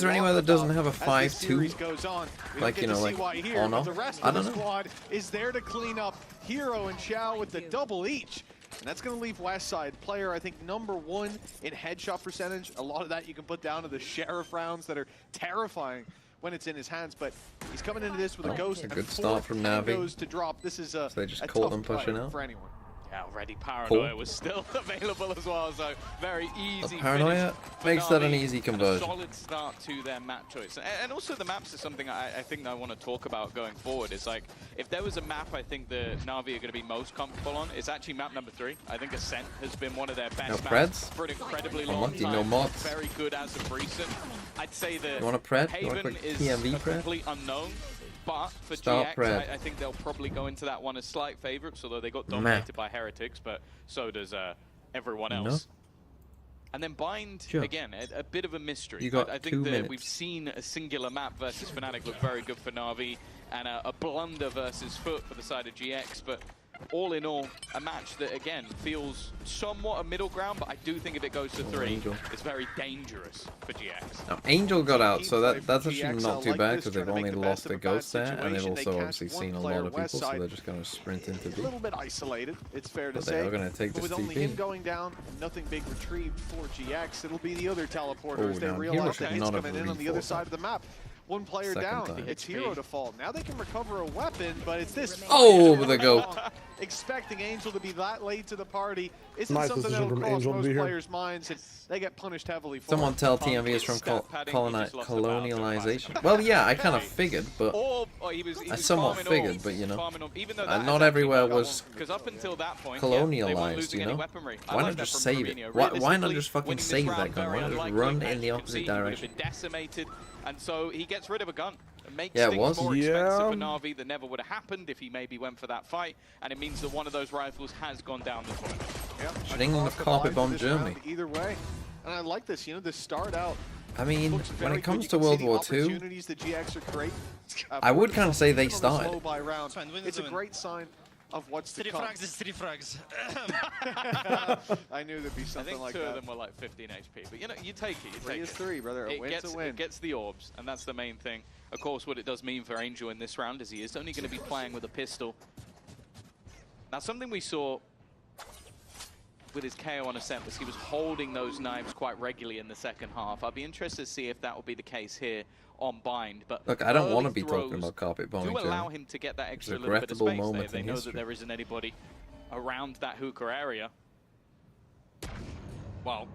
there anywhere that doesn't have a 5-2? Like, you know, like on off? The rest I of the don't know. squad is there to clean up. Hero and Xiao with the double each. And that's going to leave Westside player, I think, #1 in headshot percentage. A lot of that you can put down to the Sheriff rounds that are terrifying when it's in his hands, but he's coming into this with a ghost. A good start from Navi. To drop. This is a, so they just a caught tough them pushing play out. For anyone. Yeah, already Paranoia was still available as well, so very easy. Paranoia makes that an easy conversion. A solid start to their map choice, and also the maps is something I think I want to talk about going forward. It's like if there was a map I think the Na'Vi are going to be most comfortable on, it's actually map number 3. I think Ascent has been one of their best maps for an incredibly long time. No mods. Very good as of recent. I'd say that you want a pred? Haven is PMV a complete unknown. But for Start GX, I think they'll probably go into that one as slight favorites, although they got dominated by Heretics, but so does everyone else. And then Bind, again, a bit of a mystery. You got I think 2 that minutes. we've seen a singular map versus Fnatic look very good for Na'Vi, and a blunder versus Foot for the side of GX, but all in all, a match that, again, feels somewhat a middle ground, but I do think if it goes to 3, it's very dangerous for GX. Now, Angel got out, so that's actually not too bad, because they've only lost the Ghost there, and they've also obviously seen a lot of people, so they're just going to sprint into B. A little bit isolated, it's fair to But say. they are going to take this with only TP. him going down, nothing big retrieved for GX. It'll be the other teleporter as they now realize should that he's not have coming in on the other side of the map. one player Second down. time. It's Hero to fall. Now they can recover a weapon, but it's this. Oh, with a goat. Expecting Angel to be that late to the party isn't Nice something decision that'll from cross Angel to most be here. players' minds, and they get punished heavily for Someone it. tell TMV is from colonialization. Well, yeah, I kind of figured, but I somewhat figured, but you know, not everywhere was colonialized, you know? Why not just save it? Why not just fucking save that gun? Why not just run in the opposite direction? Decimated, and so he gets rid of a gun. It makes Yeah, it things was. more expensive for Navi that never would have happened if he maybe went for that fight, and it means that one of those rifles has gone down the toilet. Yep. England have carpet bombed Germany. Either way, and I like this. You know, this start out. I mean, looks when very it comes good. to You can World see the War II, opportunities that GX are great. I would kind of say they Even on the started. slow buy round, it's a great sign of what's to come. 3 frags. I knew there'd be something I think like two that. of them were like 15 HP, but you know, you take it. You Three take is it. three, brother. A win's a win. It gets the orbs, and that's the main thing. Of course, what it does mean for Angel in this round is he is only going to be playing with a pistol. Now, something we saw with his KO on Ascent was he was holding those knives quite regularly in the second half. I'd be interested to see if that will be the case here on Bind. But Look, I don't want to early be talking throws about carpet bombing do allow Germany. him to get that It's extra a little bit of regrettable space there. moment They in know history. that there isn't anybody around that hookah area. Well,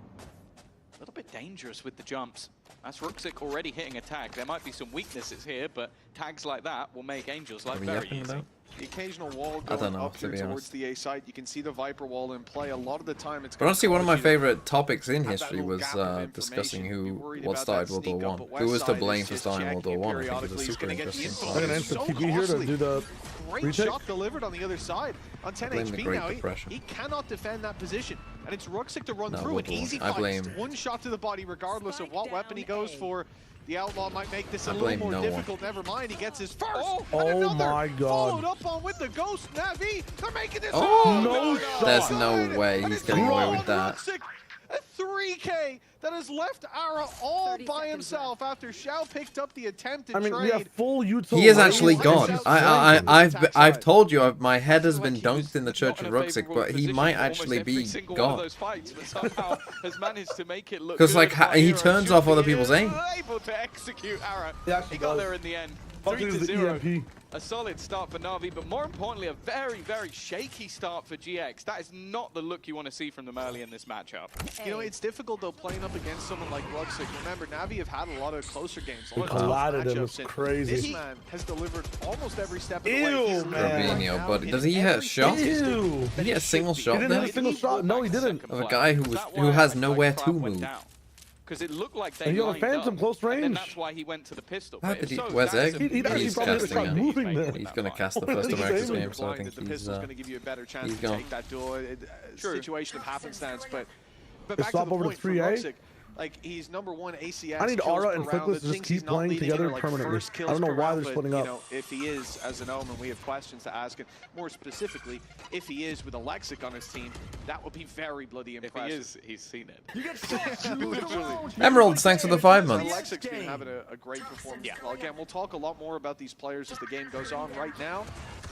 a little bit dangerous with the jumps. That's Ruxic already hitting a tag. There might be some weaknesses here, but tags like that will make Angel's life Are we very yapping easy. about? The occasional wall I don't going know, up to here be towards honest. the A site. You can see the Viper wall in play. A lot of the time, it's. But honestly, one of my cause you to favorite topics in have that history little was gap of discussing information. Be worried what about started that World War sneak up, One. but Who was West to side blame is for just starting World War checking One? I think periodically. it's a He's super gonna get the interesting info. I'm gonna point. enter So TP here to costly. do the Great retake. shot delivered on the other side. On 10 blame the HP Great now, Depression. he cannot defend that position. And it's Ruxic to run No, through World an War easy I fight. blame- One shot to the body, regardless of what weapon he goes for. The Outlaw might make this a I little blame more no one. difficult. Never mind, he gets his first. Oh and another my God. Followed up on with the Ghost Navi. They're making this. Oh, no shot. There's no way he's getting away with that. Ruxic, a 3K that has left Ara all by himself after Shao picked up the attempted I mean, trade. we have full utility. He is actually God. gone. I've told you my head has been dunked in the Church of Ruxic, but he might actually be gone. Because like, he turns off other people's aim. Able to execute Ara. He got does. there in the end. Fucking 3 to is the 0. EMP. A solid start for Navi, but more importantly, a very, very shaky start for GX. That is not the look you want to see from them early in this matchup. You know, it's difficult though playing up against someone like Ruxic. Remember, Navi have had a lot of closer games. A lot of tough collided him, matchups, it's and crazy. This man has delivered almost every step of the Ew, way. He's man. Robinho, but does he hit a shot? Ew. Did he hit a single He shot didn't there? hit a single shot. No, he didn't. Of a guy who has nowhere to move. Because it looked like they And he got a lined phantom up, close and then range. that's why he went to the pistol. How But did if he? so, Where's that is Egg? a He'd actually He's probably casting start now. moving there. He's going to cast the What first are you America's saying? game, so I Blind, think that the pistol's going to give you a better chance he's to gone. take that duel. Situation of happenstance, but They back to swap the over to point for 3A? Ruxic, like he's number one ACS. I need kills Aura per and round. Flickless The to things just he's keep not playing leading together are, like, permanently. first kills I don't know per why round, they're but, splitting you up. know, if he is as an Omen, we have questions to ask, and more specifically, if he is with Alexic on his team, that would be very bloody impressive. If he is, he's seen it. You get literally. Emeralds, thanks for the 5 months. Alexic's been having a great performance. Yeah. Well, again, we'll talk a lot more about these players as the game goes on. Right now,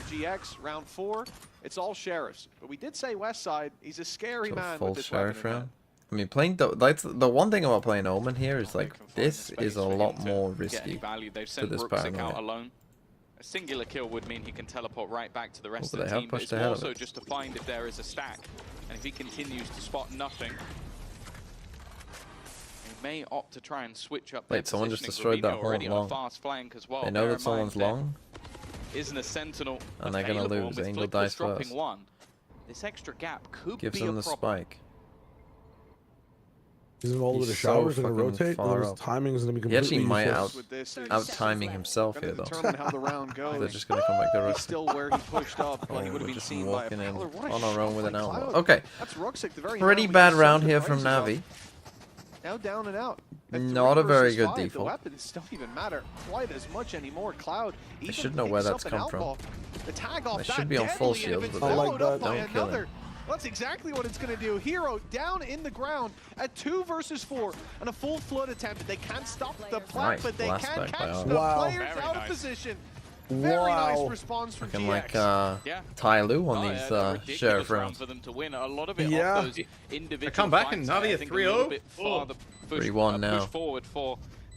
the GX round 4, it's all sheriffs. But we did say Westside, he's a scary man Full with this sheriff weapon in hand. round. I mean, playing the one thing about playing Omen here is like this is a lot more risky Value. They've to sent this Ruxic out paranoia. alone. A singular kill would mean he can teleport right back to the rest but of they the have team, but pushed it's ahead more of so it. just to find if there is a stack. And if he continues to spot nothing, he may opt to try and switch up their Wait, someone just positioning. destroyed that Robinho already horn on a long. fast flank as well. They know Bear that in someone's mind long, there isn't a sentinel and they're gonna available, lose. with Angel Flickless dies dropping first. one. This extra gap could Gives be him a the problem. spike. He's in all over the He's so showers and gonna fucking rotate. far His up. timing's gonna be He actually completely might useless. out timing himself here though. Determine how the round goes. They're just gonna come back to He's us. still where he pushed up, but he Oh, would have we're been just seen by a walking in Prowler. What a on our shot own with an by outlaw. Cloud. Okay. That's Ruxic, the very Pretty moment bad he round set the here from prices up. Navi. Now down and out. Not a very good The default. weapons don't even matter quite as much anymore. Cloud even should know where picks that's up an come from. outlaw. The tag off They that should be on full deadly, and if shields, it's but I like followed up that. by Don't kill another, him. that's exactly what it's going to do. Hero down in the ground at 2 versus 4 and a full flood attempt. They can't stop the plat, Nice but they blast can back by catch Ara. the Wow. players Very out of nice. position. Very Wow. nice response from Looking GX. like Yeah. Ty Lue on Oh, these yeah, a ridiculous sheriff round rounds. for them to win. A lot of it Yeah. off those individual come back and fights. Navi I a think 3-0? little bit farther push, 3-1 now. push forward for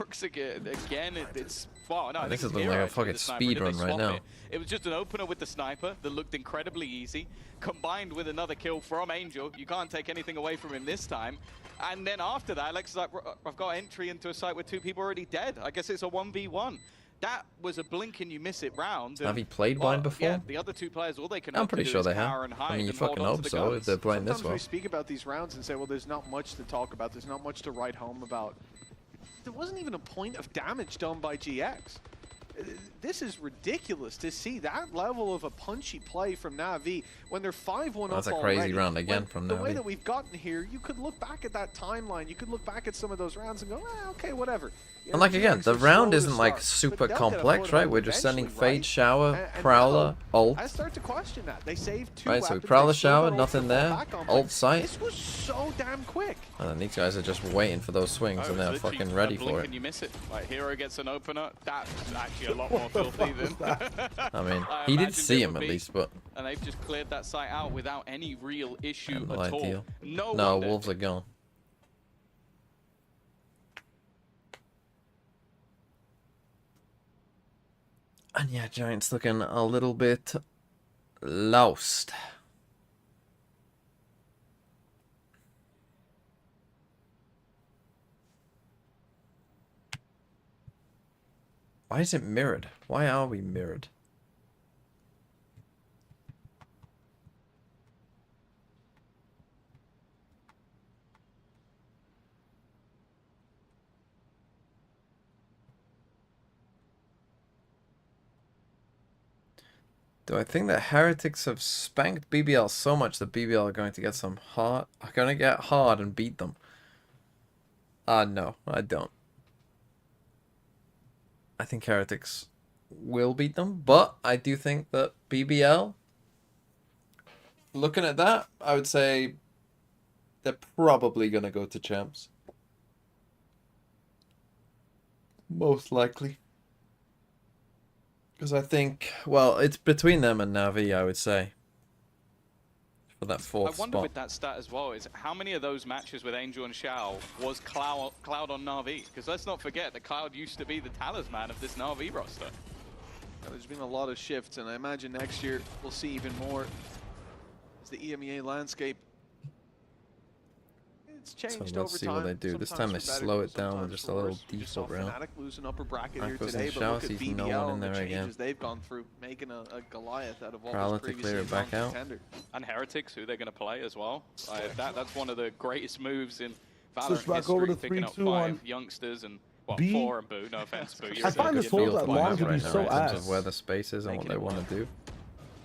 Brooks again. It's wow. No, I this think is it's looking Hero like a actually fucking with the sniper. speed Did they run right swap now. it? It was just an opener with the sniper that looked incredibly easy, combined with another kill from Angel. You can't take anything away from him this time. And then after that, Alex is like, I've got entry into a site with 2 people already dead. I guess it's a 1v1. That was a blink and you miss it round. Have you played wine before? Yeah, the other 2 players, all they can I'm hope to pretty do sure is they cower have. and hide I mean, you and hold fucking on to hope the so if guns. they're playing this Sometimes well. we speak about these rounds and say, well, there's not much to talk about. There's not much to write home about. There wasn't even a point of damage done by GX. This is ridiculous to see that level of a punchy play from NAVI when they're 5-1 up That's a already. crazy round again from The way NAVI. that we've gotten here, you could look back at that timeline, you could look back at some of those rounds and go, okay, whatever. And like again, the round isn't like start, super but they'll get a complex, foothold right? We're just sending eventually, Fade, right? Shower, And Prowler, Ult. I start to question that. They saved 2 Right, so weapons, Prowler, they still Shower, got ult nothing to there. fall back on, but Ult sight. This was so damn quick. And then these guys are just waiting for those swings and they're fucking ready for it. And you miss it. Like Hero gets an opener. That's actually a lot more filthy than. I mean, he did see him at least, but And they've just cleared that site out without any real issue not at all. ideal. No, No, wonder. Wolves are gone. And yeah, Giants looking a little bit lost. Why is it mirrored? Why are we mirrored? Do I think that Heretics have spanked BBL so much that BBL are going to get hard and beat them? No, I don't. I think Heretics will beat them, but I do think that BBL, looking at that, I would say they're probably going to go to champs. Most likely. Because I think, well, it's between them and Navi, I would say. For that fourth I wonder spot. with that stat as well, is how many of those matches with Angel and Shao was Cloud on Na'Vi? Because let's not forget that Cloud used to be the talisman of this Na'Vi roster. There's been a lot of shifts, and I imagine next year we'll see even more as the EMEA landscape. It's changed So over let's see time. what they do. This time they Sometimes for slow better, it down with sometimes just a for little worse. We just saw default round. Fnatic lose an upper bracket here Aquas today, and but Shao look at sees BBL no one in and the there changes again. they've gone through, making a Goliath out of what Prowler was to previously clear a it back out. contender. And Heretics, who they're going to play as well. That's one of the greatest moves in Switch Valorant back history, over to picking 3, up 2, 5 1. youngsters and, well, B. 4 and Boo, no offense, Boo. I find this whole that long to be right so now in terms ass. of where the space is and what they want to do.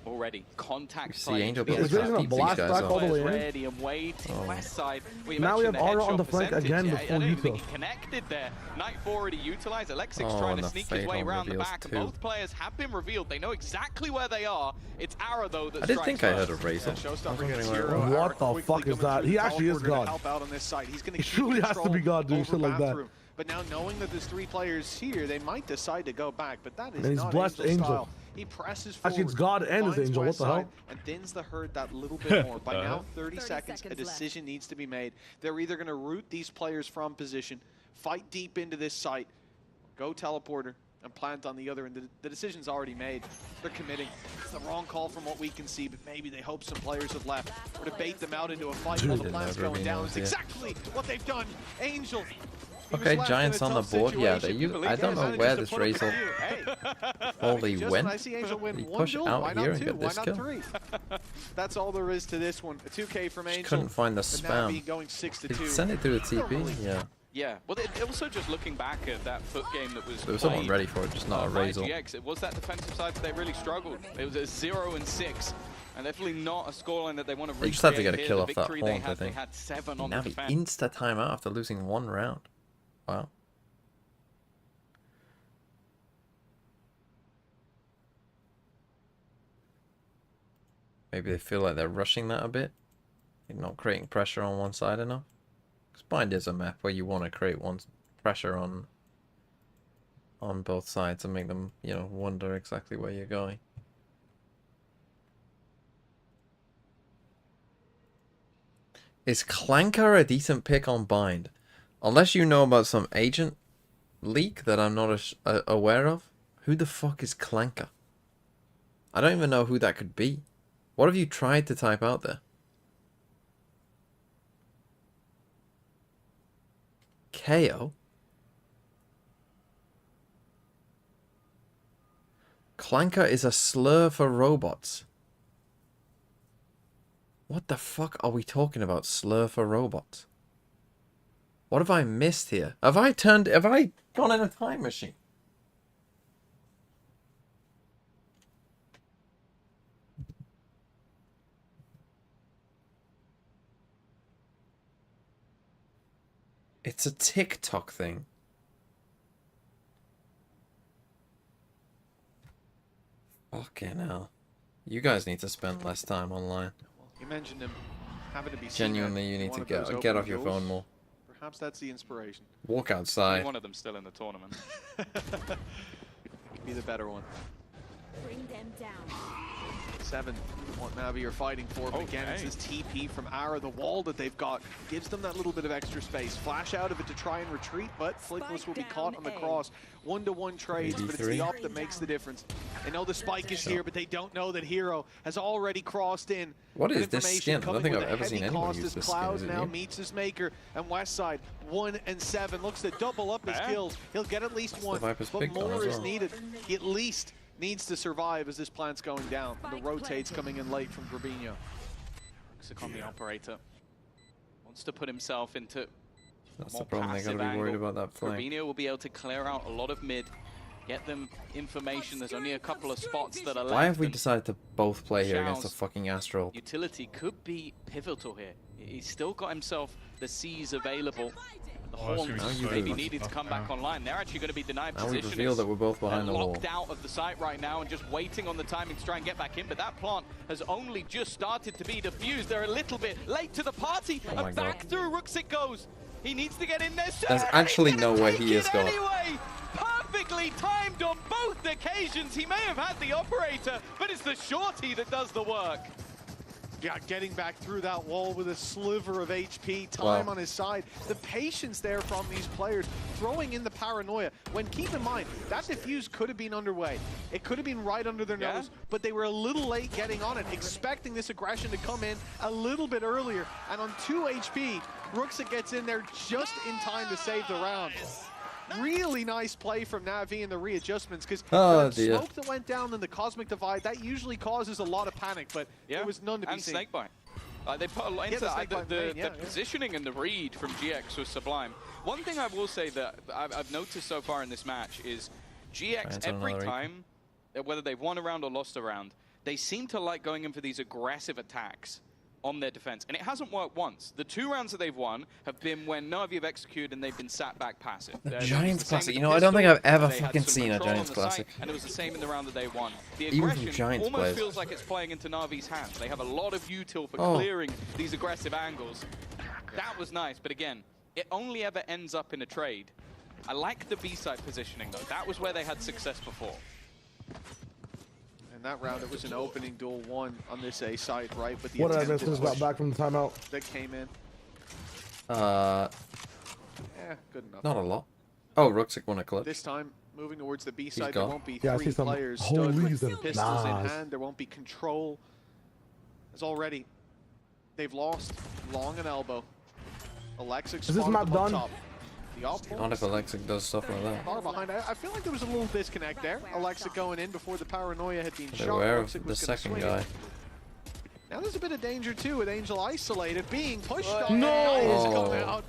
Already contact See Angel, but Is look Razen how a deep these blast guys back all the are. way in? ready and waiting. Oh. West side. Now we have Aura on the headshot flank again percentage. with I full don't even think util. he connected there. Knife already utilized. Alexic's Oh, trying and to the sneak his fade way on around the reveals back, and too. both players have been revealed. They know exactly where they are. It's Ara though that I did strikes think I heard first. a Razor. Showstopper gets where it Hero. was. What Ara the quickly fuck is coming that? through He the actually is teleporter to God. help out on this side. He's going He truly has to be God doing shit like that. But now knowing that there's 3 players here, they might decide to go back, but that is And he's not blessed Angel's Angel. style. He presses forward. Actually, it's God and his finds Angel. What West the hell? side, and thins the herd that little bit more. By now, 30 seconds, a decision needs to be made. They're either going to root these players from position, fight deep into this site, go teleporter, and plant on the other end. The decision's already made. They're committing. It's the wrong call from what we can see, but maybe they hope some players have left. Or to bait them out into a fight while the Dude, plant's never going been down. known It's yet. exactly what they've done. Angel. he was Okay, left Giants in a on the tough board. Yeah, they situation. use. Believe I don't it, know managed where to this put up a Razor few. Hey. only Just went. when I see Angel win Did he one push duel, out why here not and 2? get Why this not kill? 3? That's all there is to this one. A 2K from Angel. Couldn't find the NAVI spam. going 6 to Did 2. he send it through the TP? Yeah. Yeah, well, also just looking back at that foot game that was There was someone played, ready for it, just not a by Razor. GX, it was that defensive side that they really struggled. It was a 0-6, and definitely not a scoreline that they want to They just had to recreate get a here. kill The off that victory haunt, I they think. had 7 on the Navi defense. insta timeout after losing 1 round. Wow. Maybe they feel like they're rushing that a bit. They're not creating pressure on one side enough. Because Bind is a map where you want to create pressure on both sides and make them, wonder exactly where you're going. Is Clanker a decent pick on Bind? Unless you know about some agent leak that I'm not aware of. Who the fuck is Clanker? I don't even know who that could be. What have you tried to type out there? KO? Clanker is a slur for robots. What the fuck are we talking about? Slur for robots? What have I missed here? Have I gone in a time machine? It's a TikTok thing. Fucking hell. You guys need to spend less time online. You mentioned him having to be seen Genuinely, you at need one to of those get opening off your duels. phone more. Perhaps that's the inspiration. Walk outside. One of them still in the tournament. Be the better one. Bring them down. 7, what Navi are fighting for, but again, it's this TP from Ara. The wall that they've got gives them that little bit of extra space. Flash out of it to try and retreat, but Flickless will be caught on the cross. 1-to-1 trades, but it's the op that makes the difference. They know the spike is here, but they don't know that Hero has already crossed in. What is That this information skin? I don't coming think with I've a ever seen heavy anyone cost use as this skin. Clouds Is it now you? meets his maker, and Westside 1 and 7 looks to double up his kills. He'll get at least one, Viper's but big gun more as is well. needed. He at least needs to survive as this plant's going down. And the rotates coming in late from Gravino. On the operator wants to put himself into That's more the problem. They gotta passive be worried angle. about that flank. Gravino will be able to clear out a lot of mid, get them information. There's only a couple of spots that are left. Why have we and decided to both play here against a Xiao's fucking Astral? utility could be pivotal here. He's still got himself the C's available. The Oh, that's Horns gonna be maybe so needed to come back online. They're actually going to be denied Now we position. reveal that we're both behind the wall. Locked out of the site right now and just waiting on the timing to try and get back in. But that plant has only just started to be defused. They're a little bit late to the party. Oh my and back God. through Ruxik goes. He needs to get in there soon. There's actually no way he is going. Anyway, perfectly timed on both occasions. He may have had the operator, but it's the shorty that does the work. Yeah, getting back through that wall with a sliver of HP, time Wow. on his side. The patience there from these players, throwing in the paranoia. When, keep in mind, that defuse could have been underway. It could have been right under their nose, but they were a little late getting on it, expecting this aggression to come in a little bit earlier. And on 2 HP, Ruxik gets in there just in time to save the round. Really nice play from Navi in the readjustments, because Oh, the dear. smoke that went down in the Cosmic Divide, that usually causes a lot of panic, but there was none to be and seen. Snakebite. They put a lot Yeah, into the that. Snakebite The main, yeah. positioning and the read from GX was sublime. One thing I will say that I've noticed so far in this match is GX, Right, every another time, whether they've won a round or lost a round, they seem to like going in for these aggressive attacks on their defense. And it hasn't worked once. The 2 rounds that they've won have been when Navi have executed and they've been sat back passive. The It was Giants the same Classic. with You the know, I don't think I've pistol, ever they had fucking some seen a control on Giants the site, Classic. and it was the same in the round that they won. The Even from aggression Giants almost players. feels like it's playing into Navi's hands. They have a lot of util for Oh. clearing these aggressive angles. That was nice, but again, it only ever ends up in a trade. I like the B-side positioning though. That was where they had success before. And that round, it was an opening duel 1 on this A side, right? But the What did I miss? attempted Just got push back from the timeout. that came in, good enough. Not a lot. Oh, Ruxik won a clutch. This time, moving towards the B side, got- there won't be Yeah, I 3 see some players stood holies with and pistols in nas. hand. There won't be control. As already, they've lost long and elbow. Alexic this spotted map them up done? top. The op Not if Alexic does stuff like that. far behind. I feel like there was a little disconnect there. Alexic going in before the paranoia had been They're shot. aware of Alexic the was gonna second swing guy. it. Now there's a bit of danger too with Angel isolated, being pushed on. No! Nice come Oh. out.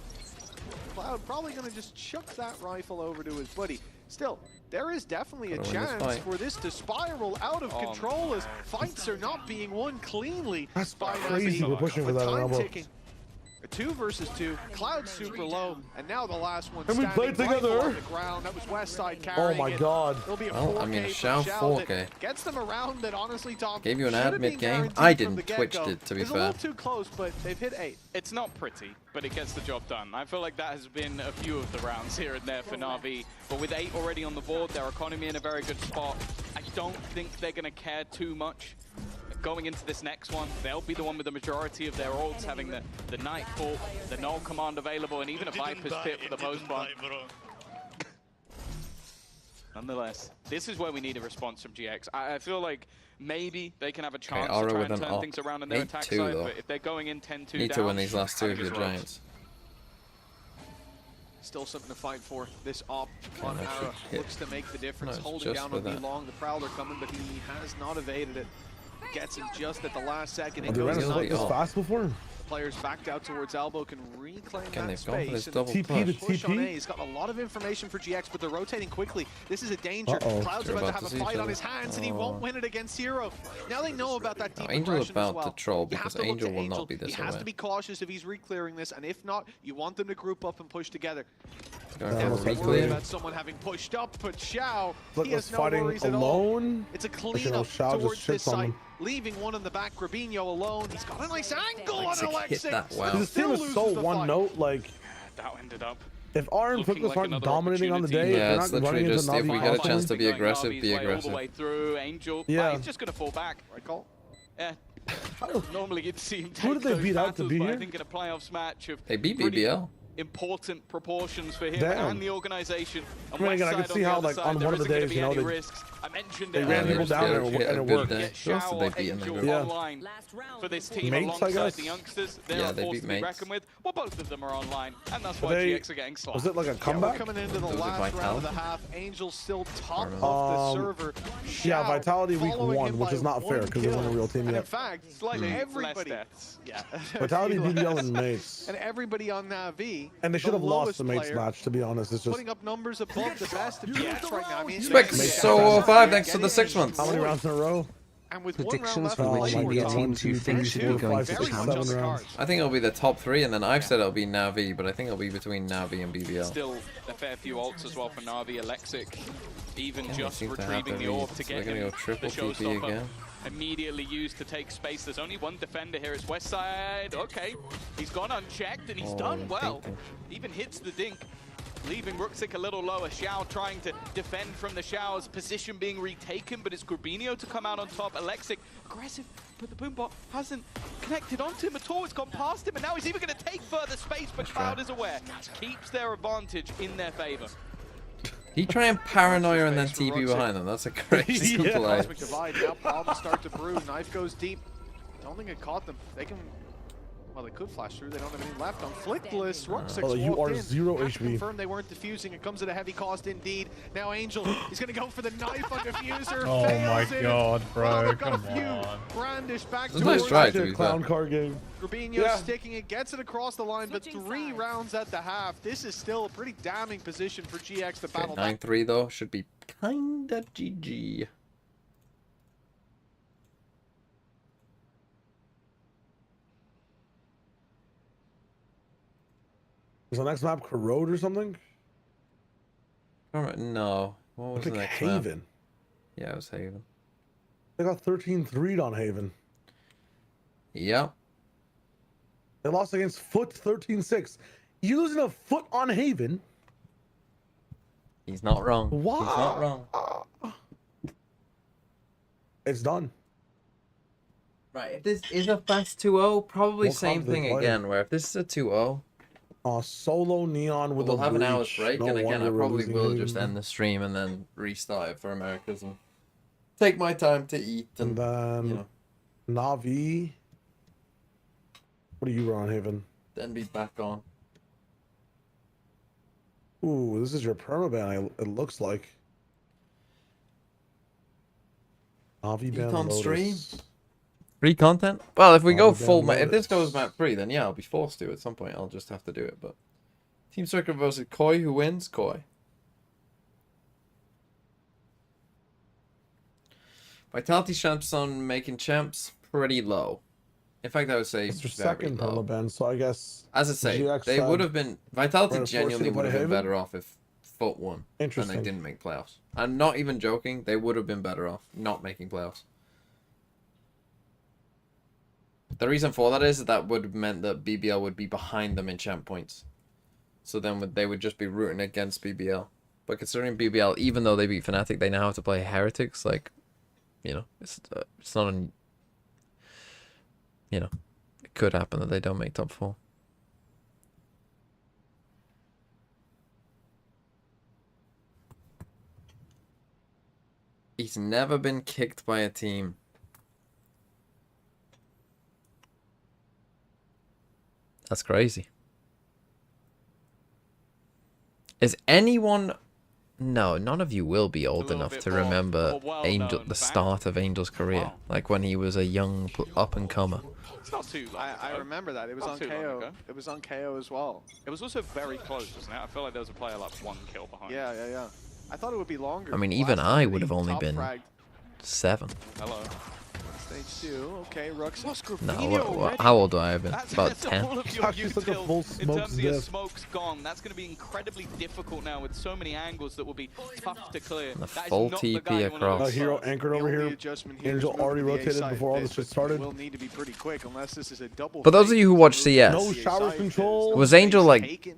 Cloud probably going to just chuck that rifle over to his buddy. Still, there is definitely a Gotta win this chance fight. for this to spiral out of control as fights are not being won cleanly. That's by crazy. Navi. We're pushing for With that time elbow. ticking. A 2 versus 2. Cloud super low, and now the last one And we standing. played together. Rifle on the ground. That was Westside Oh carrying my it. god. It'll be a Well, 4K I mean, from Xiao Xiao 4K. that gets them around that honestly, Tom. Gave you an should ad have been mid-game. guaranteed I from didn't the twitched get-go. it, to be It's a fair. little too close, but they've hit 8. It's not pretty, but it gets the job done. I feel like that has been a few of the rounds here and there for Navi. But with 8 already on the board, their economy in a very good spot. I don't think they're going to care too much. Going into this next one, they'll be the one with the majority of their ults, having the Nightfall, the null command available, and even a Viper's Pit for the post-bomb. Nonetheless, this is where we need a response from GX. I feel like maybe they can have a chance Aura to try with and an turn op. things around in their attack 8-2 side, though. but if they're going in 10-2 Need down, to win these last 2 I of think your it's ropes. Giants. Still something to fight for. This op Can on actually Ara hit. looks to make the difference. No, it's Holding just down for on B that. long. The Prowler coming, but he has not evaded it. Gets him just at the last second. Have It you goes ran a He'll split be this off. fast before? players backed out towards elbow can reclaim Again, that they've gone for this space. double TP to Push on A. TP. He's got a lot of information for GX, but they're rotating quickly. This is a danger. Uh-oh. Cloud's They're about to about have to a see fight each on other. his hands, and he won't win it against Hero. Now they know about that deep Angel's aggression as about well. to troll You have because to look Angel to will Angel. not be this He has away. to be cautious if he's re-clearing this, and if not, you want them to group up and push together. Almost Worried clear. about someone having pushed up, but Xiao, Look, he was has no fighting worries at all. alone. It's a Actually, no, cleanup Xiao just towards this shits on site, him. leaving one in the back. Grabinho alone. He's got a nice angle on Alexic hit Alexic. that well. This team is so one note. Like, That ended up. if RM looking Focus like aren't another dominating on the opportunity. day, Yeah, if it's they're not literally running into just if Navi we get a Alpha, chance to be Going aggressive, Navi's be way all the aggressive. way through. Angel, Yeah. he's just going to fall back. Right call. Yeah. Normally you'd see him take Who did they those beat out to battles, be but I here? think in a playoffs match of They beat pretty BBL. important proportions for him Damn. and the organization. I mean, again, I can see how, like, on one of the days, you know, I mentioned they it ran earlier. people down and it worked. Get Xiao or Angel Yeah. online for this team Mates, I alongside guess? the youngsters. They're Yeah, a they force beat to be mates. reckoned with. Well, both of them are online, and that's Are why they- GX are getting slapped. Was it like a Yeah, we're comeback? coming into the Was it last round of Vitality? the half. Angel still top of Um, the server. Yeah, Xiao Vitality week following 1, him which by is not fair one because they weren't a kill. real team And in yet. fact, Slightly everybody, less deaths. yeah, Vitality, Less. BBL, and Mates. and everybody on Navi. And they should have lost lowest the Mates player, match, to be honest. It's just putting up numbers above the best of GX right now. I mean, Spec so 05 thanks to the 6 months. how many rounds in a row? And with Predictions one round for left which to Oh my play, EMEA God. team 1, do you 2, think 3, should 4, be going 5, to the 6, very much 7 on the rounds. cards. I think it'll be the top 3, and then I've said it'll be Navi, but I think it'll be between Navi and BBL. Still a fair few ults as well for Navi. Alexic, even Yeah, they just seem to have retrieving the their orb reads, to so get they're gonna him go triple the TP showstopper. again. Immediately used to take space. There's only one defender here. It's Westside. Okay, he's gone unchecked and he's done well. dink. Even hits the dink, leaving Ruxic a little lower. Xiao trying to defend from the Xiao's position being retaken, but it's Grabinho to come out on top. Alexic aggressive, but the Boombot hasn't connected onto him at all. It's gone past him, and now he's even going to take further space, but Cloud is aware. Keeps their advantage in their favor. He try and paranoia and then TP behind them. That's a crazy Yeah. play. Cosmic Divide, now problems start to brew. Knife goes deep. Don't think it caught them. They can, well, they could flash through. They don't have any left on Flickless. Ruxic's Oh, you walked are in. 0 Have to HP. confirm they weren't defusing. It comes at a heavy cost indeed. Now Angel, he's going to go for the knife on diffuser. Oh my fails it. God, bro, Well, they've got a come few on. brandish back It's a nice towards try, Back to to be a clown fair. card game. Grabinho Yeah. sticking it, gets it across the line, but 3 rounds at the half. This is still a pretty damning position for GX to battle back. 9-3 though should be kinda GG. Is the next map Corrode or something? Alright, no. What was Looks the like next map? Haven. Yeah, it was Haven. They got 13-3'd on Haven. Yep. They lost against Foot 13-6. You losing a Foot on Haven? He's not wrong. Wow. He's not wrong. It's done. Right, if this is a fast 2-0, probably What same comp do they thing play? again, where if this is a 2-0, Solo Neon with we'll a have an hour's breach. break, No and again, I wonder we're probably losing will Haven. just end the stream and then restart it for Americas and take my time to eat And and, then you know, Navi. What do you run on Haven? then be back on. Ooh, this is your permaban. It looks like. Navi ban on Lotus. stream? Free content? Well, if we go Navi ban full map, if this Lotus. goes map 3, then yeah, I'll be forced to at some point. I'll just have to do it, but Team Circle versus Koi, who wins? Koi. Vitality champs on making champs pretty low. In fact, I would say It's your very second low. permaban, so I guess. As I say, GX they had- would have been Vitality were forced genuinely to would have play been Haven? better off if Foot won and Interesting. they didn't make playoffs. I'm not even joking. They would have been better off not making playoffs. The reason for that is that would have meant that BBL would be behind them in champ points. So then they would just be rooting against BBL. But considering BBL, even though they beat Fnatic, they now have to play Heretics. Like, you know, it's not an, you know, it could happen that they don't make top 4. He's never been kicked by a team. That's crazy. Is anyone No, none of you will be old enough to remember Angel, the start of Angel's career, like when he was a young up and comer. It's not too long I remember that. It was on KO. It was on KO as well. It was also very close, wasn't it? I feel like there was a player like 1 kill behind. Yeah. I thought it would be longer. I mean, even I would have only been 7. Hello. Stage 2. Okay, Rooks. No, how old do I have been? About 10. All of your util in terms of your smokes gone. That's going to be incredibly difficult now with so many angles that will be tough to clear. The full TP across. Hero anchored over here. Angel already rotated before all this shit started. Will need to be pretty quick unless this is a double. But those of you who watch CS, no shower control. was Angel like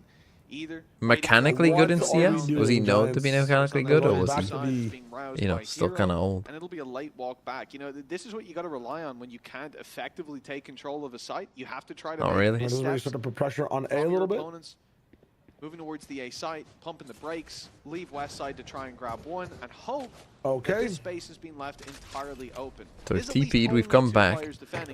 mechanically good in CS? Was he known to be mechanically good, or was he, you know, still kind of old? And it'll be a late walk back. You know, this is what you got to rely on when you can't effectively take control of a site. You have to try to. Oh, really? Sort of put pressure on A a little bit. Moving towards the A site, pumping the brakes, leave west side to try and grab one, and hope that this space has been left entirely open. So we've TP'd, we've come back,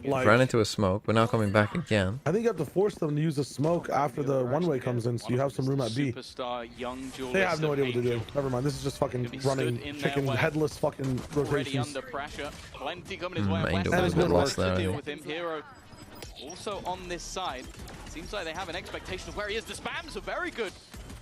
ran into a smoke, we're now coming back again. I think you have to force them to use the smoke after the one-way comes in, so you have some room at B. They have no idea what to do. Never mind, this is just fucking running chicken headless fucking rotations. Angel was a bit lost there, I think. Also on this side, seems like they have an expectation of where he is. The spams are very good.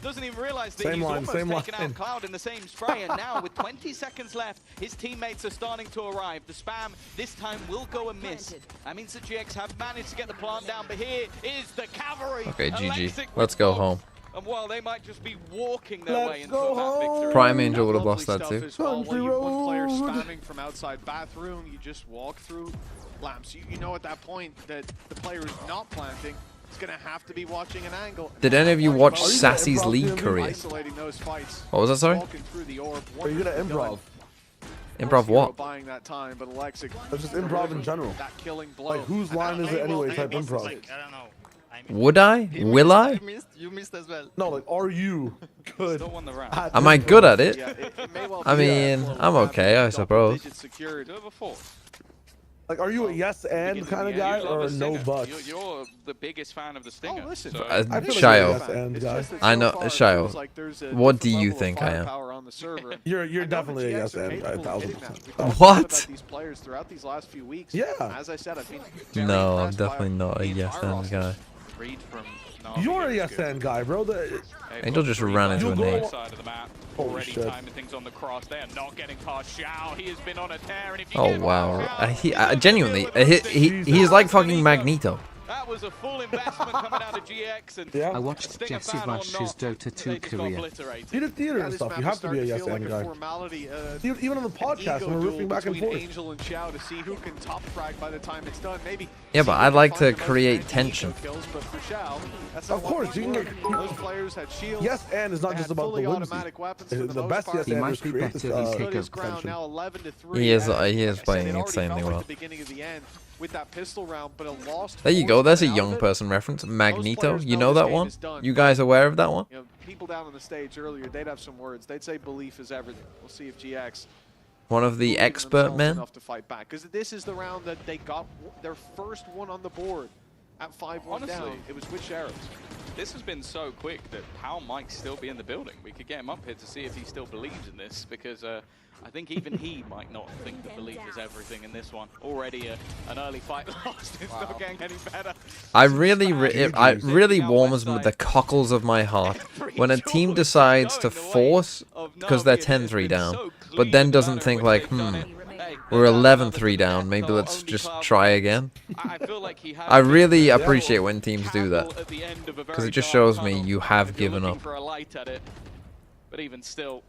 Doesn't even realize that he's almost taken out Cloud in the same spray. And now with 20 seconds left, his teammates are starting to arrive. The spam this time will go amiss. That means the GX have managed to get the plant down, but here is the cavalry. Okay, GG. Let's go home. And while they might just be walking their way into a map victory. Prime Angel would have lost that too. One player spamming from outside bathroom, you just walk through lamps. You know at that point that the player is not planting. It's gonna have to be watching an angle. Did any of you watch Sassy's league career? What was that, sorry? Are you gonna improv? Improv what? Buying that time, but Alexic, just improv in general. that killing blow. Like, whose line is it anyway type improv? I don't know. Would I? Will I? You missed as well. No, like, are you good? Am I good at it? I mean, I'm okay, I suppose. Like, are you a yes and kind of guy or no buts? You're the biggest fan of the Stinger. Listen, Shayo. I know, Shayo. What do you think I am? You're definitely a yes and guy, 1000%. What? Yeah. As I said, No, I'm definitely not a yes and guy. You're a yes and guy, bro. Angel just ran into a nade. Already timing things on the cross. They are not getting past Xiao. He has been on a tear. And if you Oh wow. Genuinely, he is like fucking Magneto. That was a full investment coming out of GX. And I watched Jesse watch his Dota 2 career. He did theater and stuff. You have to be a yes and guy. Even on the podcast, when we're riffing back and forth. Angel and Xiao to see who can top frag by the time it's done. Maybe. Yeah, but I'd like to create tension. Of course, you can get. Yes and is not just about the whimsy. The best yes and is create this tension. He is playing insanely well. With that pistol round, but a lost. There you go. There's a young person reference. Magneto. You know that one? You guys aware of that one? You know, people down on the stage earlier, they'd have some words. They'd say belief is everything. We'll see if GX. One of the expert men. Enough to fight back, because this is the round that they got their first one on the board at 5-1 down. It was with Sheriffs. This has been so quick that Powell might still be in the building. We could get him up here to see if he still believes in this, because I think even he might not think that belief is everything in this one. Already an early fight lost. It's not getting any better. It really warms the cockles of my heart when a team decides to force because they're 10-3 down, but then doesn't think like, we're 11-3 down, maybe let's just try again. I really appreciate when teams do that, because it just shows me you have given up. But even still,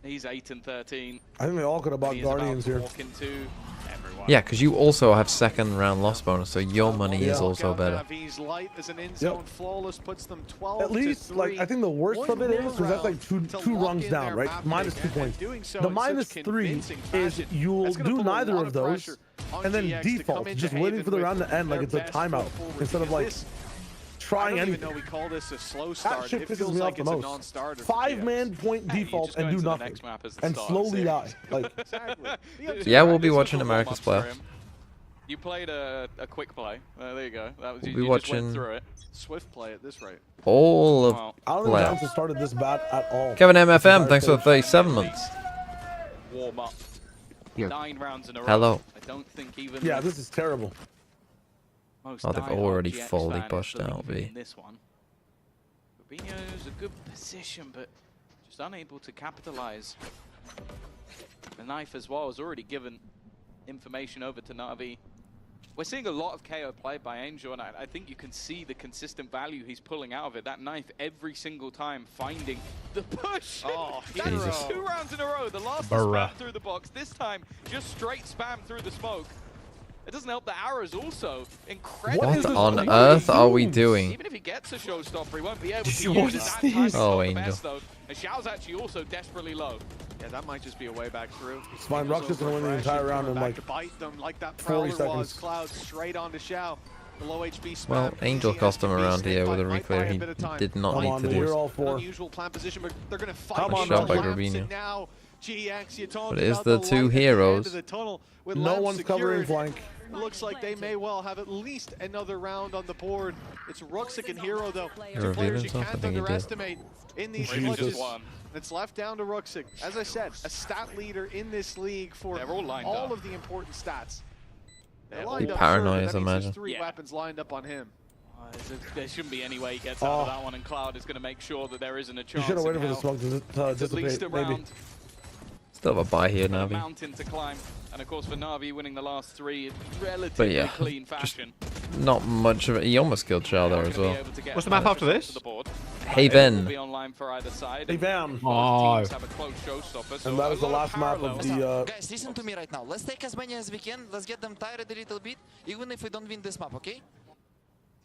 he's 8-13. I think they all could have bought Guardians here. Yeah, because you also have second round loss bonus, so your money is also better. At least, like, I think the worst of it is, because that's like two rungs down, right? Minus 2 points. The minus 3 is you'll do neither of those, and then default, just waiting for the round to end like it's a timeout, instead of like trying anything. We call this a slow start. That shit pisses me off the most. 5-man point default and do nothing, and slowly die. Like, yeah, we'll be watching America's playoffs. You played a quick play. There you go. That was you, We you just went watching through it. Swift play at this rate. all of I don't think player. Johnson started this bad at all. Kevin MFM, thanks for the 37 months. Warm up. Here. 9 rounds in a row. Hello. I don't think even. Yeah, this is terrible. Most Oh, they've diehard already GX fully fan is pushed out, believing V. in this one. Fabinho's a good position, but just unable to capitalize. The knife as well has already given information over to Navi. We're seeing a lot of KO play by Angel, and I think you can see the consistent value he's pulling out of it. That knife every single time finding the push. Oh, Jesus. 2 rounds in a row. The last Bruh. spam through the box. This time, just straight spam through the smoke. It doesn't help the arrows also. Incredible. What on earth are we doing? Even if he gets a showstopper, he won't be able Did to you use watch it that this? time. It's Oh, not the Angel. best, though. And Xiao's actually also desperately low. Yeah, that might just be a way back through. It's fine. Rock's just gonna win the entire round in back like to bite them like that 40 Prowler was. seconds. Cloud straight onto Xiao. The low HP spam. Well, Angel cost him around here with a reclear he did not Come need on, to dude, you're do. all for. Unusual plant position, but they're going to fight. Come on, Shot by Lamps, Gravino. and now GX, you talked But it is about the light two at the end heroes. of the tunnel with No Lamps one's covering secured. flank. It looks like they may well have at least another round on the board. It's Ruxic and Hero, though. He Two revealed players you himself? I can't think he did. underestimate in these Jesus. clutches. It's left down to Ruxic. As I said, a stat leader in this league for They're all lined up. of the important stats. They're They're lined all up, paranoid, sure, as but that means imagine. there's 3 Yeah. weapons lined up on him. There shouldn't be any way he gets out of that one, and Cloud is going to make sure that there isn't a You chance. should have in waited for the hell. smoke to It's at least dissipate, a maybe. round. Still have a buy here, A Navi. mountain to climb, and of course for Navi winning the last 3 in But relatively yeah, clean just fashion. not much of it. He almost killed Shao there as well. What's the map after this? Haven. Will be online for either side. Haven. Oh. Teams have a close showstopper, so And that a was the lot last map of parallels. the. Guys, listen to me right now. Let's take as many as we can. Let's get them tired a little bit, even if we don't win this map, okay?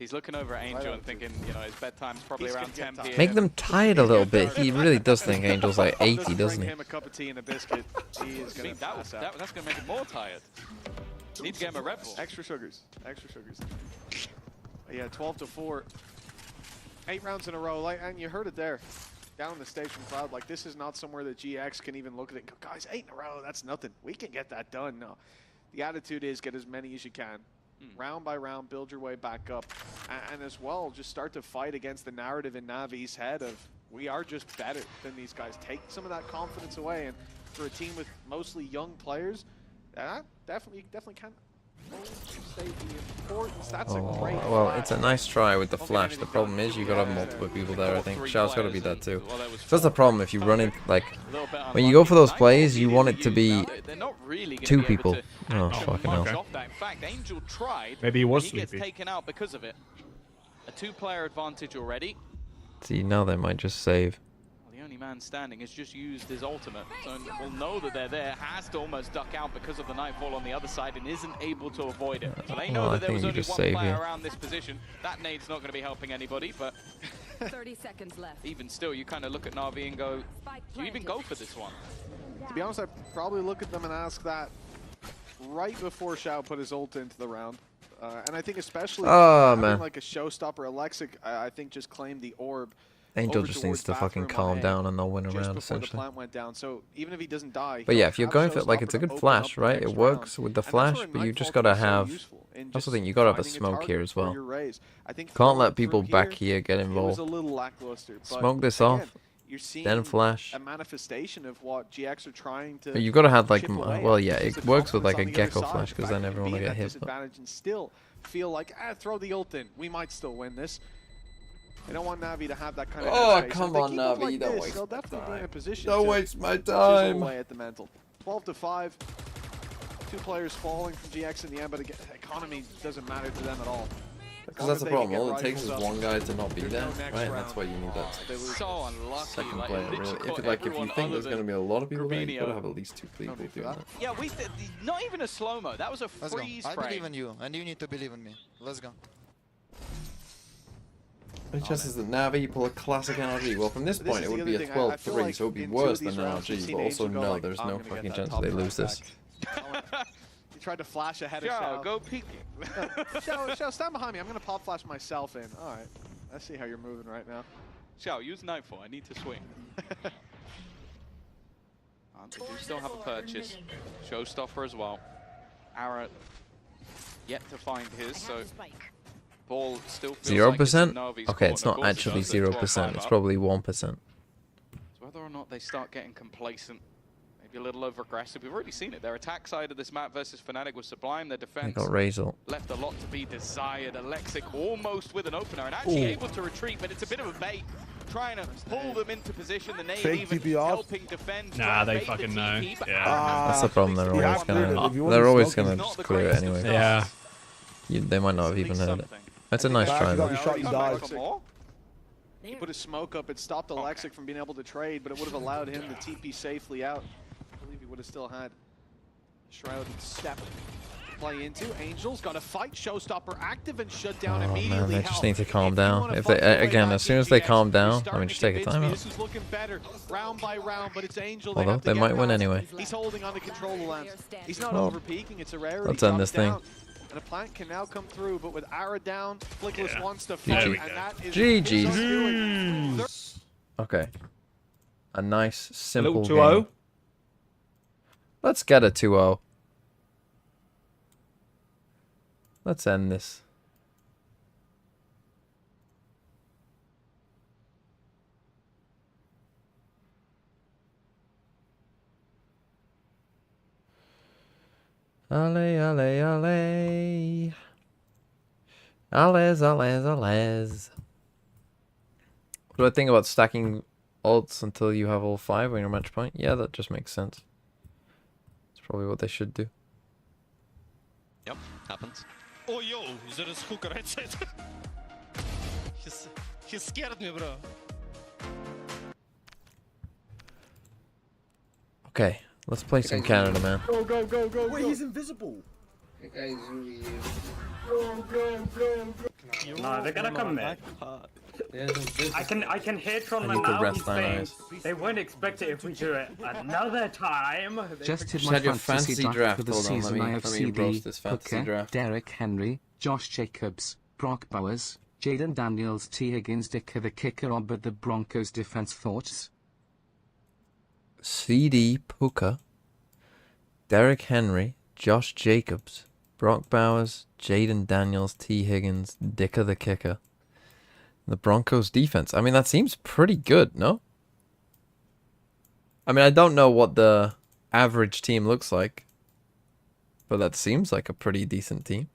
He's looking over at Angel and thinking, you know, his bedtime's probably He's around gonna 10 get p.m. Make them tired a little bit. He really does think Angel's like 80, Doesn't doesn't bring he? him a cup of tea and a biscuit. He is I going mean, to that's going to make him more tired. Need to get him a Red Bull. Extra sugars. Extra sugars. Yeah, 12-4. 8 rounds in a row, like, and you heard it there. Down the stage from Cloud, like, this is not somewhere that GX can even look at it and go, guys, 8 in a row, that's nothing. We can get that done. No. The attitude is get as many as you can. Round by round, build your way back up. And as well, just start to fight against the narrative in Navi's head of, we are just better than these guys. Take some of that confidence away. And for a team with mostly young players, that definitely can overstate the importance. That's a great Well, flash. it's a nice try with the flash. The problem is you gotta have multiple people there, I think. Xiao's gotta be there too. So that's the problem if you run in, like, when you go for those plays, you want it to be They're not really gonna 2 be able people. to Oh, action fucking much hell. off that. In fact, Angel tried. Maybe he was and he gets sleepy. taken out because of it. A 2-player advantage already. See, now they might just save. Well, the only man standing has just used his ultimate, so we'll know that they're there. Has to almost duck out because of the nightfall on the other side and isn't able to avoid it. So they know Well, I that there think was you only just one save player here. around this position. That nade's not going to be helping anybody, but 30 seconds left. even still, you kind of look at Navi and go, do you even go for this one? To be honest, I'd probably look at them and ask that right before Xiao put his ult into the round. And I think especially having man. like a showstopper, Alexic, I think just claimed the orb. Angel over just needs towards to fucking bathroom on calm A down and they'll win a just round, before the essentially. plant went down. So even if he doesn't die, But yeah, he'll if you're have going for it, like, showstopper it's a to good open flash, up the right? next It works round. with the And that's flash, where but you just Nightfall gotta can be so have... useful in That's the just thing, you gotta have a finding smoke target here as for well. your raise. I think Can't throwing let it people through back here get it was involved. a little lackluster. But Smoke this again, off, you're seeing then flash. a manifestation of what GX are trying to. But you gotta have, like, chip away well, at. yeah, Just it the works with, like, a confidence on the gecko other flash, side. because The then fact everyone you will can get be hit. at that But disadvantage and still feel like, throw the ult in. We might still win this. They don't want Navi to have that kind of Oh, headspace. come If they on, keep up Navi, like don't this, waste they'll my definitely be in a time. position Don't to waste my chisel time. away at the mental. 12-5. 2 players falling from GX in the end, but again, economy doesn't matter to them at all. because that's the problem. All it takes is one guy to not be there, right? And that's why you need that So unlucky. second Like, player, literally really. caught If you everyone think other there's than gonna be a lot of people there, you gotta Gravino. have at least 2 people doing that. Yeah, not even a slow-mo. That was a Let's go. freeze I frame. believe in you, and you need to believe in me. Let's go. The chances that Navi pull a classic NRG? Well, from this This point, is it the would be other a thing. I feel 12-3, like so it would be in two worse of these than rounds, we've NRG. seen But also, Angel go no, like, there's I'm no gonna fucking get that chance top they back. lose this. He tried to flash ahead of Xiao, Xiao. go peek. Xiao, stand behind me. I'm going to pop flash myself in. All right. I see how you're moving right now. Xiao, use Nightfall. I need to swing. They do still have a purchase. Showstopper as well. Arrow yet to find his, so ball still feels like it's 0%? in Navi's Okay, court, it's and of not course it actually does, they're 0%. 12-5 It's up. probably 1%. So whether or not they start getting complacent, maybe a little over aggressive. We've already seen it. Their attack side of this map versus Fnatic was sublime. Their They defense got Razor. left a lot to be desired. Alexic almost with an opener and actually Ooh. able to retreat, but it's a bit of a bait. Trying to pull them into position. The Fake Navy even TP off. helping defend. Nah, trying to they bait the fucking know. TP, but Yeah. That's the problem. They're You always have to do it. gonna. If you want They're to always smoke, gonna it's just not clear it the anyway. greatest of Yeah. They might not have even heard it. That's a nice try though. You shot, you died. He put a smoke up. It stopped Alexic from being able to trade, but it would have allowed him to TP safely out. I believe he would have still had Shroud step to play into. Angel's got a fight. Showstopper active and shut down Oh immediately. man, they just Hell, need to calm if you down. wanna If fight they your way again, back as soon as in they GX, calm you're down, I starting mean, to just take a convince me timeout. This is looking better, round by round, but it's Angel. Although have to they get might win past. anyway. He's holding on to control the lamps. He's not Well, over peaking. It's a rarity. let's end Shot this it thing. down. And a plant can now come through, but with Ara down, Flickless wants to GG. fight, There we and go. that is GG. his undoing. Okay. A nice simple 2-0. game. Let's get a 2-0. Let's end this. Ale, ale, ale. Ales, ales, ales. What do I think about stacking ults until you have all 5 on your match point? Yeah, that just makes sense. It's probably what they should do. Yep, happens. Oh, yo, there is hooker right side. He scared me, bro. Okay, let's play some Canada, man. Go, go, go, go. Wait, he's invisible. No, they're gonna come mid. I can hear it from I the need to now. rest He's my saying eyes. they won't expect it if we do it another time. Just hit Just my had your fantasy fancy draft draft. for the Hold on, season. I have let me roast this CD, fantasy Hooker, draft. Derek Henry, Josh Jacobs, Brock Bowers, Jaden Daniels, T. Higgins, Dicker the Kicker, but the Broncos defense thoughts? CD Puka, Derek Henry, Josh Jacobs, Brock Bowers, Jaden Daniels, T. Higgins, Dicker the Kicker. The Broncos defense. I mean, that seems pretty good, no? I mean, I don't know what the average team looks like, but that seems like a pretty decent team.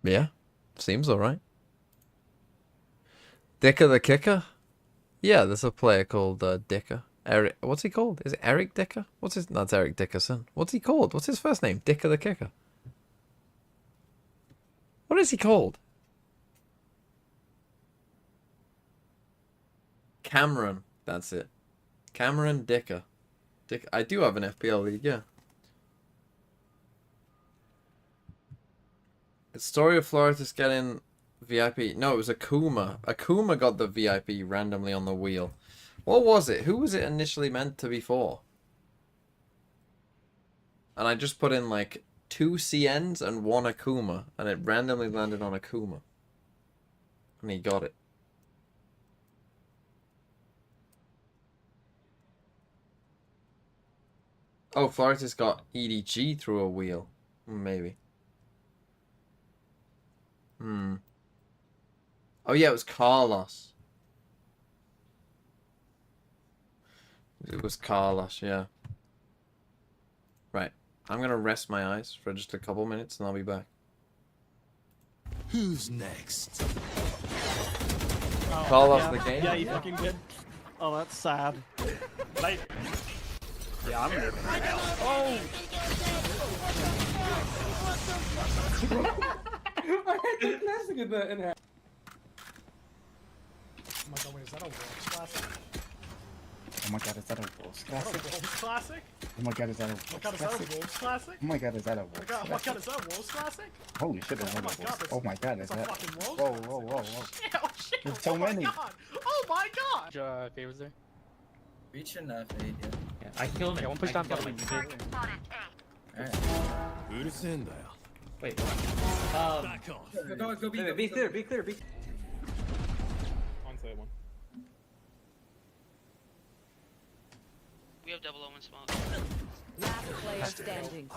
Yeah, seems alright. Dicker the Kicker? Yeah, there's a player called Dicker. Eric, what's he called? Is it Eric Dicker? What's his? That's Eric Dickerson. What's he called? What's his first name? Dicker the Kicker. What is he called? Cameron. That's it. Cameron Dicker. Dick. I do have an FPL league, yeah. The story of Floritus getting VIP. No, it was Akuma. Akuma got the VIP randomly on the wheel. What was it? Who was it initially meant to be for? And I just put in like 2 CNs and 1 Akuma. And it randomly landed on Akuma. And he got it. Oh, Floritus got EDG through a wheel. Maybe. Oh yeah, it was Carlos. It was Carlos, yeah. Right. I'm gonna rest my eyes for just a couple minutes and I'll be back. Who's next? Carlos yeah, the game? Yeah, you fucking did. Oh, that's sad. Like, yeah, I'm good. Oh! I had the classic in half. Oh my god, wait, is that a Wolves classic? Oh my god, is that a Wolves Is that a classic? Wolves classic? Oh my god, is that a Oh Wolves my god, is that a classic? Wolves classic? Oh my god, is that a Oh Wolves my god, classic? is that a Wolves classic? Holy shit, Oh is that a my Wolves? god, Oh my god, is that's a that? fucking Wolves Whoa, classic. whoa, whoa, whoa. Shit, oh shit, There's so oh my many. god. Oh my god! Favors there? Reach enough, yeah. Yeah, I killed him. Yeah, one push down bottom. Wait. Back off. Go, be clear, be clear. One side one. We have double omen smoke. Last player standing.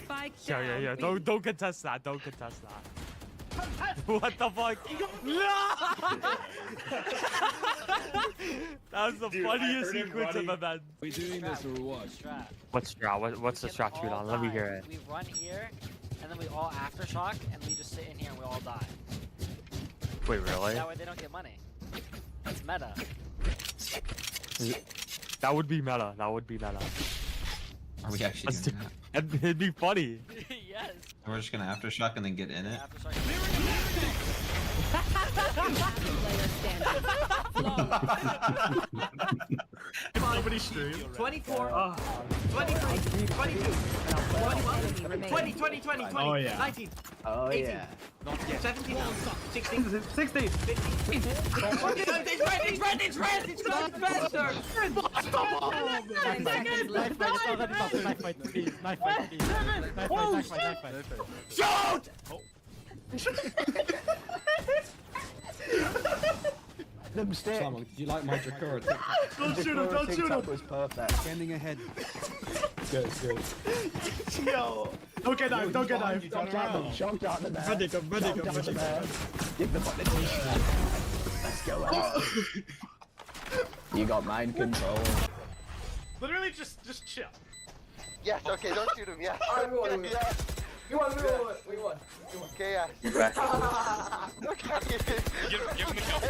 Spike Yeah. down. Don't contest that. Don't contest that. What the fuck? That was the funniest sequence of events. We doing this or what? What's strat? What's the strat shoot on? Let me hear it. We run here, and then we all aftershock, and we just sit in here and we all die. Wait, really? That way they don't get money. That's meta. That would be meta. That would be meta. Are we actually doing that? It'd be funny. Yes. And we're just gonna aftershock and then get in it? Nobody stream. 24, 23, 22, 21, 20, 20, 20, 20, Oh, yeah. 19, Oh, 18, yeah. 17, 16, 16, 15. It's red, faster! Knife fight, please. Knife fight, please. Knife fight. Shoot! Them sticks. Simon, did you like my Jakura? Don't shoot him, don't shoot him. Was perfect. Standing ahead. Good. Yo. Don't get knife, don't get knife. Shout out the man. Medic. Give the button. Let's go out. You got mind control. Literally just chill. Yes, okay, don't shoot him, yeah. We won. Okay, yeah. Okay. Give him the kill.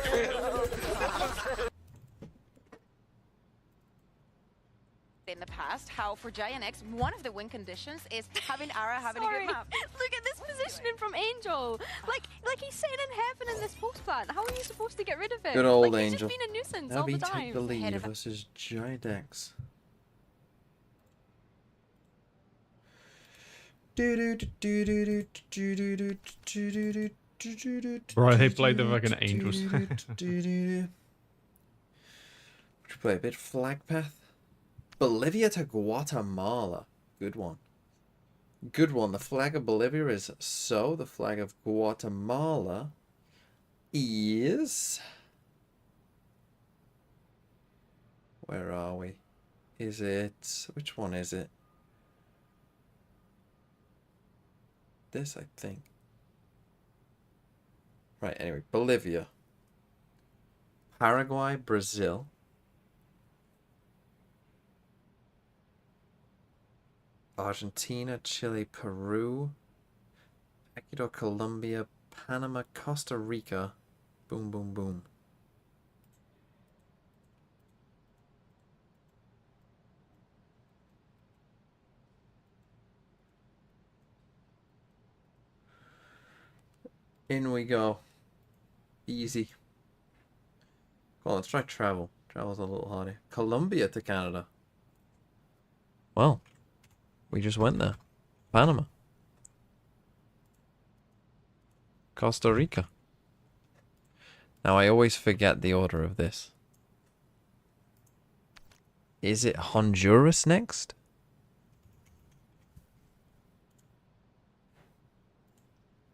In the past, how for Giant X, one of the win conditions is having Ara having a Sorry. good map. Look at this positioning from Angel. Like he's sitting in heaven in this post plant. How are you supposed to get rid of him? Good old like, he's Angel. just been a nuisance all NAVI the take time. the lead versus Giant X. Bro, they played the fucking Angels. Should we play a bit flag path? Bolivia to Guatemala. Good one. Good one. The flag of Bolivia is so. The flag of Guatemala is... Where are we? Is it... Which one is it? This, I think. Right, anyway. Bolivia. Paraguay, Brazil. Argentina, Chile, Peru, Ecuador, Colombia, Panama, Costa Rica. Boom, boom, boom. In we go. Easy. Well, let's try travel. Travel's a little harder. Colombia to Canada. Well. We just went there. Panama. Costa Rica. Now I always forget the order of this. Is it Honduras next?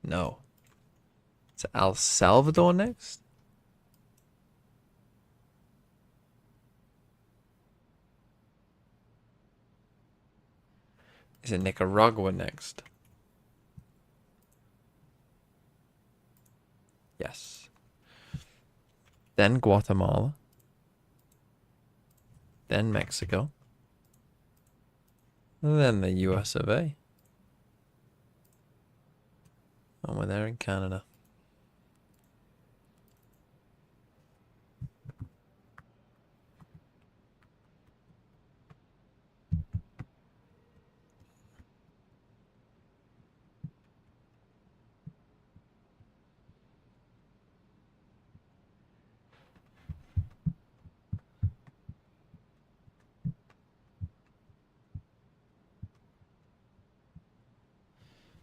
No. Is it El Salvador next? Is it Nicaragua next? Yes. Then Guatemala. Then Mexico. And then the US of A. And we're there in Canada.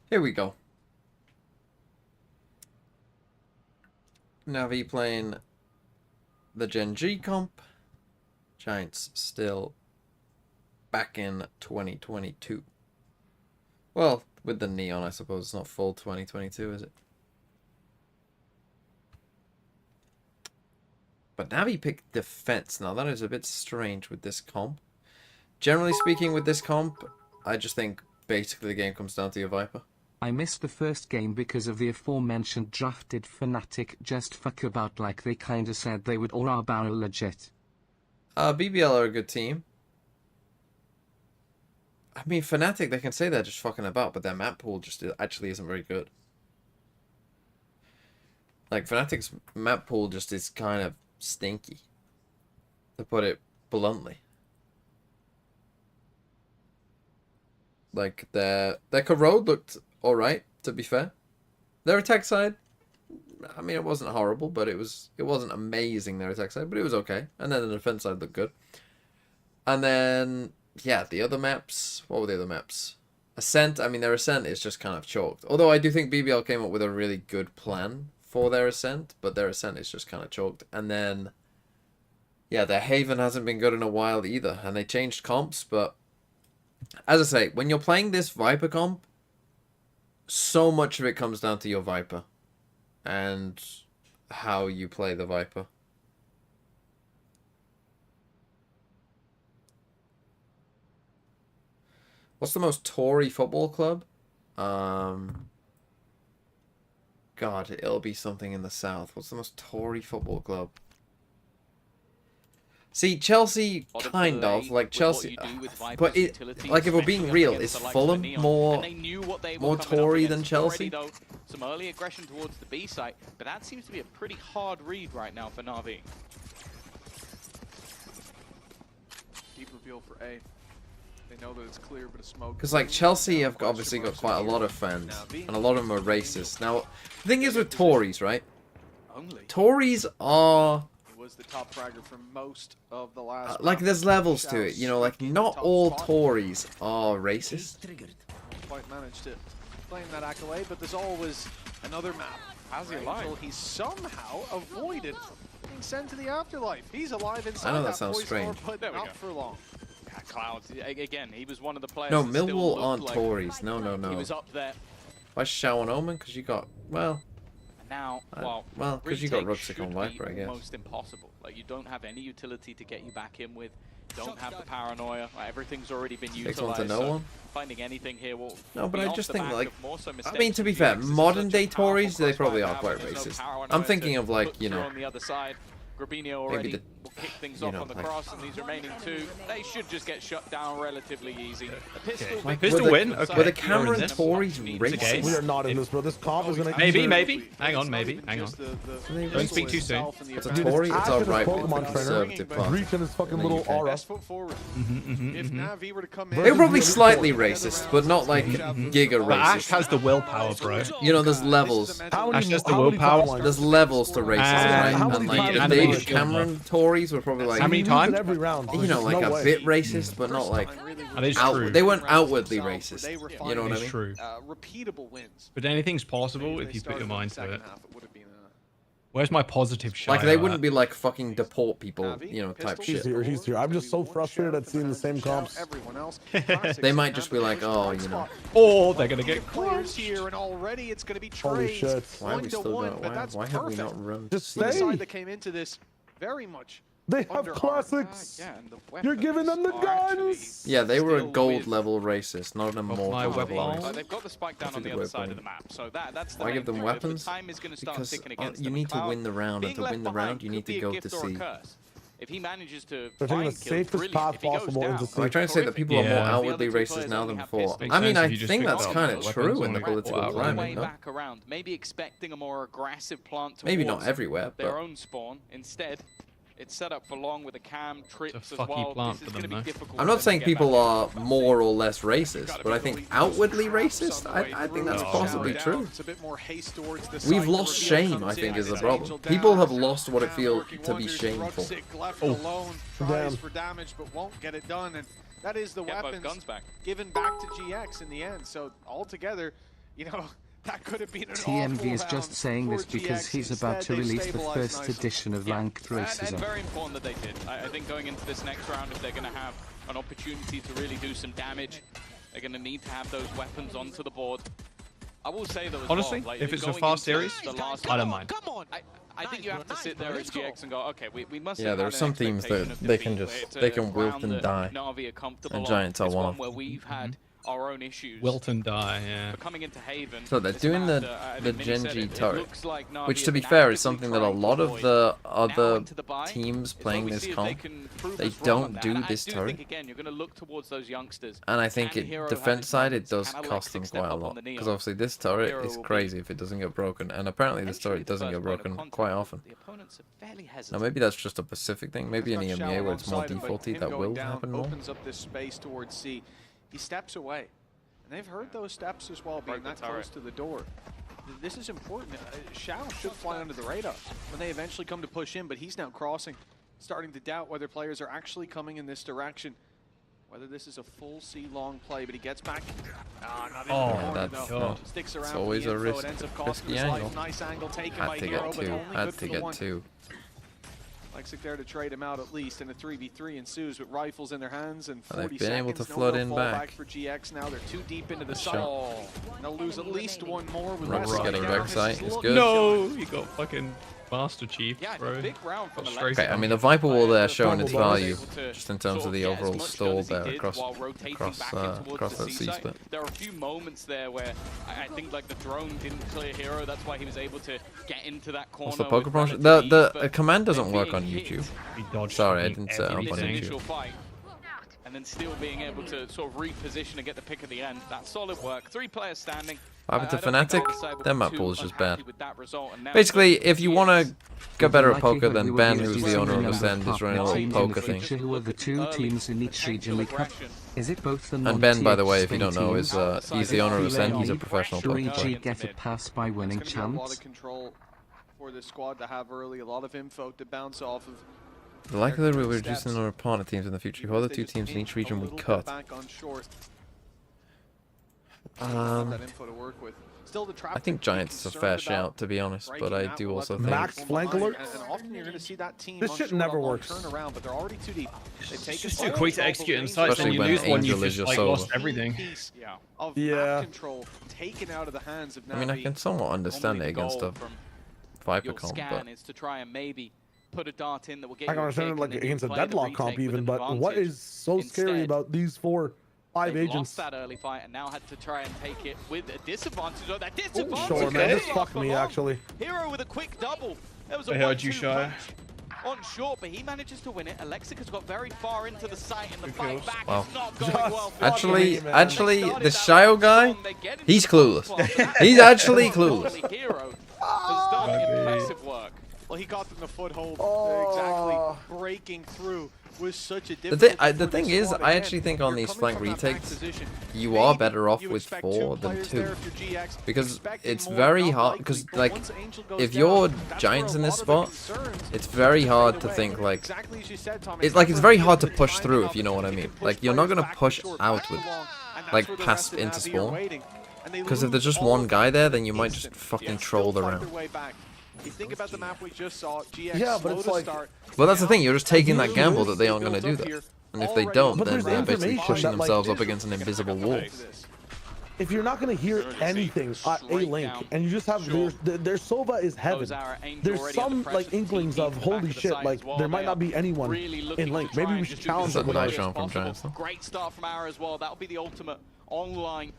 Here we go. NAVI playing the Gen G comp. Giants still back in 2022. Well, with the neon, I suppose it's not full 2022, is it? But NAVI picked defense. Now that is a bit strange with this comp. Generally speaking, with this comp, I just think basically the game comes down to your Viper. I missed the first game because of the aforementioned drafted Fnatic just fuck about like they kinda said they would or are barrel legit. BBL are a good team. I mean, Fnatic, they can say they're just fucking about, but their map pool just actually isn't very good. Like, Fnatic's map pool just is kind of stinky, to put it bluntly. Like, their Corrode looked alright, to be fair. Their attack side, I mean, it wasn't horrible, but it wasn't amazing, their attack side, but it was okay. And then the defense side looked good. And then, yeah, the other maps, what were the other maps? Ascent, I mean, their Ascent is just kind of chalked. Although I do think BBL came up with a really good plan for their Ascent, but their Ascent is just kind of chalked. And then, yeah, their Haven hasn't been good in a while either. And they changed comps, but as I say, when you're playing this Viper comp, so much of it comes down to your Viper and how you play the Viper. What's the most Tory football club? God, it'll be something in the south. What's the most Tory football club? See, Chelsea, kind of, like Chelsea, but it, like if we're being real, is Fulham more Tory than Chelsea? Some early aggression towards the B site, but that seems to be a pretty hard read right now for NAVI. Deep reveal for A. They know that it's clear, but a smoke. Because like Chelsea have obviously got quite a lot of fans, and a lot of them are racist. Now, the thing is with Tories, right? Tories are was the top fragger for most of the last like there's levels to it, you know, like not all Tories are racist. Quite managed to claim that accolade, but there's always another map. How's he alive? He somehow avoided being sent to the afterlife. He's alive inside. I know that sounds poison strange. orb, but not for long. Yeah, Clouds, again, he was one of the players. No, that still Millwall looked aren't like Tories. No, no, no. He was up there. Why Shawan Omen? Because you got, well... Now, well, because you got Ruxic on Viper, I guess. Almost impossible. Like, you don't have any utility to get you back in with. Don't have the paranoia. Like, everything's already been utilized. Takes one to no one. Finding anything here will. No, but I just think like, I mean, to be fair, modern day Tories, they probably are quite racist. I'm thinking of like, you know, on the other side. Grabinho already will kick things off on the cross, and these remaining two, they should just get shut down relatively easy. My pistol win? Okay. Were the Cameron Tories racist? We are not in this, bro. This comp is gonna... Maybe. Hang on. Don't speak too soon. It's a Tory, it's alright with the conservative part. Reaching his fucking little aura. Best foot forward. If NAVI were to come in, They were probably slightly racist, but not like giga But Ash racist. has the willpower, bro. You know, there's levels. Ash has the willpower. There's levels to racism, right? And like the David Cameron Tories were probably like, how many times? Every round. you know, like a bit racist, but not like That is true. they weren't outwardly racist. You know what I It's mean? true. Repeatable wins. But anything's possible if you put your mind to it. Where's my positive shot? Like they wouldn't be like fucking deport people, you know, type shit. He's here. I'm just so frustrated at seeing the same comps. Everyone else. They might just be like, oh, you know. Or they're gonna get players here, and already it's gonna be Holy trades. shit. Why have we still got? Why have we not run? Just The stay. side that came into this very much. They have classics. You're giving them the guns. Yeah, they were a gold level racist, not an immortal my level weapon. racist. They've got the spike down on the other side of the map, so that's the Why main give them thing. weapons? The time is going to start Because ticking against you them. need to Cloud, win the round, and being to win the left round, you behind need to could go be a to gift or a C. curse. If he manages to They're taking the find kills, safest brilliant. path If he goes possible down, into Are C. you trying to say that people are more Yeah. outwardly The other two racist players now only than have before? pistols. I mean, Makes sense I if you just think pick that's up kind of weapons true on in the the political outright. Run climate, way no? back around, maybe expecting a more aggressive plant towards Maybe not everywhere, their but own spawn. Instead, it's set up for long with a cam, trips as fucky well. plant This is for going to them, be though. difficult. I'm for not them saying to get people back. are more or less racist, but I think outwardly racist, I think that's possibly true. It's a bit more haste towards the We've side. lost The shame, reveal I comes think, in. is the Angel problem. down. People have lost what it Cam feels working to be wonders. shameful. Ruxic left alone, tries for damage, but won't get it done, and that is the Get both weapons guns back. given back to GX in the end. So altogether, you know, that could have been an TMV awful is just round saying this for because GX. he's about to Instead, they've release the stabilized first nicely. edition of Ranked And Racism. very important that they did. I think going into this next round, if they're going to have an opportunity to really do some damage, they're going to need to have those weapons onto the board. I will say though, as Honestly, well, like, if it's a going fast into series, the last I don't mind. Come on. I think you have to sit there as GX and go, okay, we must. Yeah, there are some teams that they can wilt and die, and Giants are one of where we've had our own issues. Wilt and die, yeah. But coming into Haven, So they're doing the Genji turret, which to be fair is something that a lot of the other teams playing this comp, they don't do this turret. Again, you're going to look towards those youngsters. And I think defense side it does cost them quite a lot, because obviously this turret is crazy if it doesn't get broken, and apparently this turret doesn't get broken quite often. Now maybe that's just a Pacific thing, maybe in EMEA where it's more defaulty that will happen more. Opens up this space towards C. He steps away, and they've heard those steps as well, being that close to the door. This is important. Xiao should fly under the radar when they eventually come to push in, but he's now crossing, starting to doubt whether players are actually coming in this direction. Whether this is a full C-long play, but he gets back. That's sticks around. It's always a risky angle. Nice angle taken Had by to Hero, get but two. only Had good to for the get one. two. Lexik there to trade him out at least, and a 3v3 ensues with rifles in their hands and 40 they've been able to seconds. flood No in real back. fallback for GX now. They're too deep into the site. Shot. They'll lose at least one more with Rock's Westside getting down. back sight. This It's is good. No, he got fucking Master Chief, Yeah, bro. big round from Okay, I mean the Viper wall there showing its value, just in terms of the overall stall there across that C split. There are a few moments there where I think like the drone didn't clear Hero. That's why he was able to get into that corner. Also, PokerPromotion. The command doesn't work on YouTube. Sorry, I didn't set it up on YouTube. And then still being able to sort of reposition and get the pick at the end. That's solid work. 3 players standing. What happened to Fnatic? Their map pool is just bad. Basically, Basically, if you want to get better at poker, then Ben, who's the owner of Ascend, is running a little poker thing. Who are the two teams in each region we cup? Is it both the And Ben, by the way, if you don't know, is he's the owner of Ascend. He's a professional poker player. Get a pass by winning It's gonna be a lot chance? of control for this squad to have early, a lot of info to bounce off of. The likelihood we'll be reducing the number of partner teams in the future. Who are the 2 teams in each region we cut? That info to work with. Still, the I think Giants is a fair shout, to be honest, but I do also think... Max flank alert? And often you're going to see that team This shit never works. turn around, but they're already too deep. They take It's just too quick to execute in sight, then Especially you when lose one, Angel you is just your like solo. lost everything. Of Yeah. map control taken out of the hands of I mean, I NAVI. can somewhat understand it against a Viper your comp, scan but... is to try and maybe put a dart in that will get I can you a understand kick it like and then you against a play the deadlock comp retake with even, an but what advantage. is so scary Instead, about these 5 They've agents? lost that early fight and now had to try and take it with a disadvantage. Oh, that disadvantage! Sure, man, this fucked me actually. Hero with a quick double. There was a I heard you, 1-2 Shire. punch on short, but he manages to win it. Alexic has got very far into the site, and the fight kills. back Wow. is not going well. For Actually, him. actually, the Shio guy, he's clueless. He's actually clueless. Hero has done impressive work. Well, he got them the foothold. Oh. Exactly, breaking through was such a difficult. The thing is, I actually think on these flank retakes, you are better off with 4 than 2. Because it's very hard, because like, if you're Giants in this spot, it's very hard to think like, it's very hard to push through, if you know what I mean. Like, you're not going to push out with, like, past into spawn. Because if there's just one guy there, then you might just fucking troll around. You think about the map we just saw, GX Yeah, but it's like... Well, that's the thing, you're just taking that gamble that they aren't going to do that. And if they don't, then they're basically pushing themselves up against an invisible wall. If you're not going to hear anything at A link, and you just have their Sova is heaven. There's some like inklings of holy shit, like there might not be anyone in link. Maybe we should challenge them. That's a nice round from Giants, though. Great start from Ara as well. That'll be the ultimate online.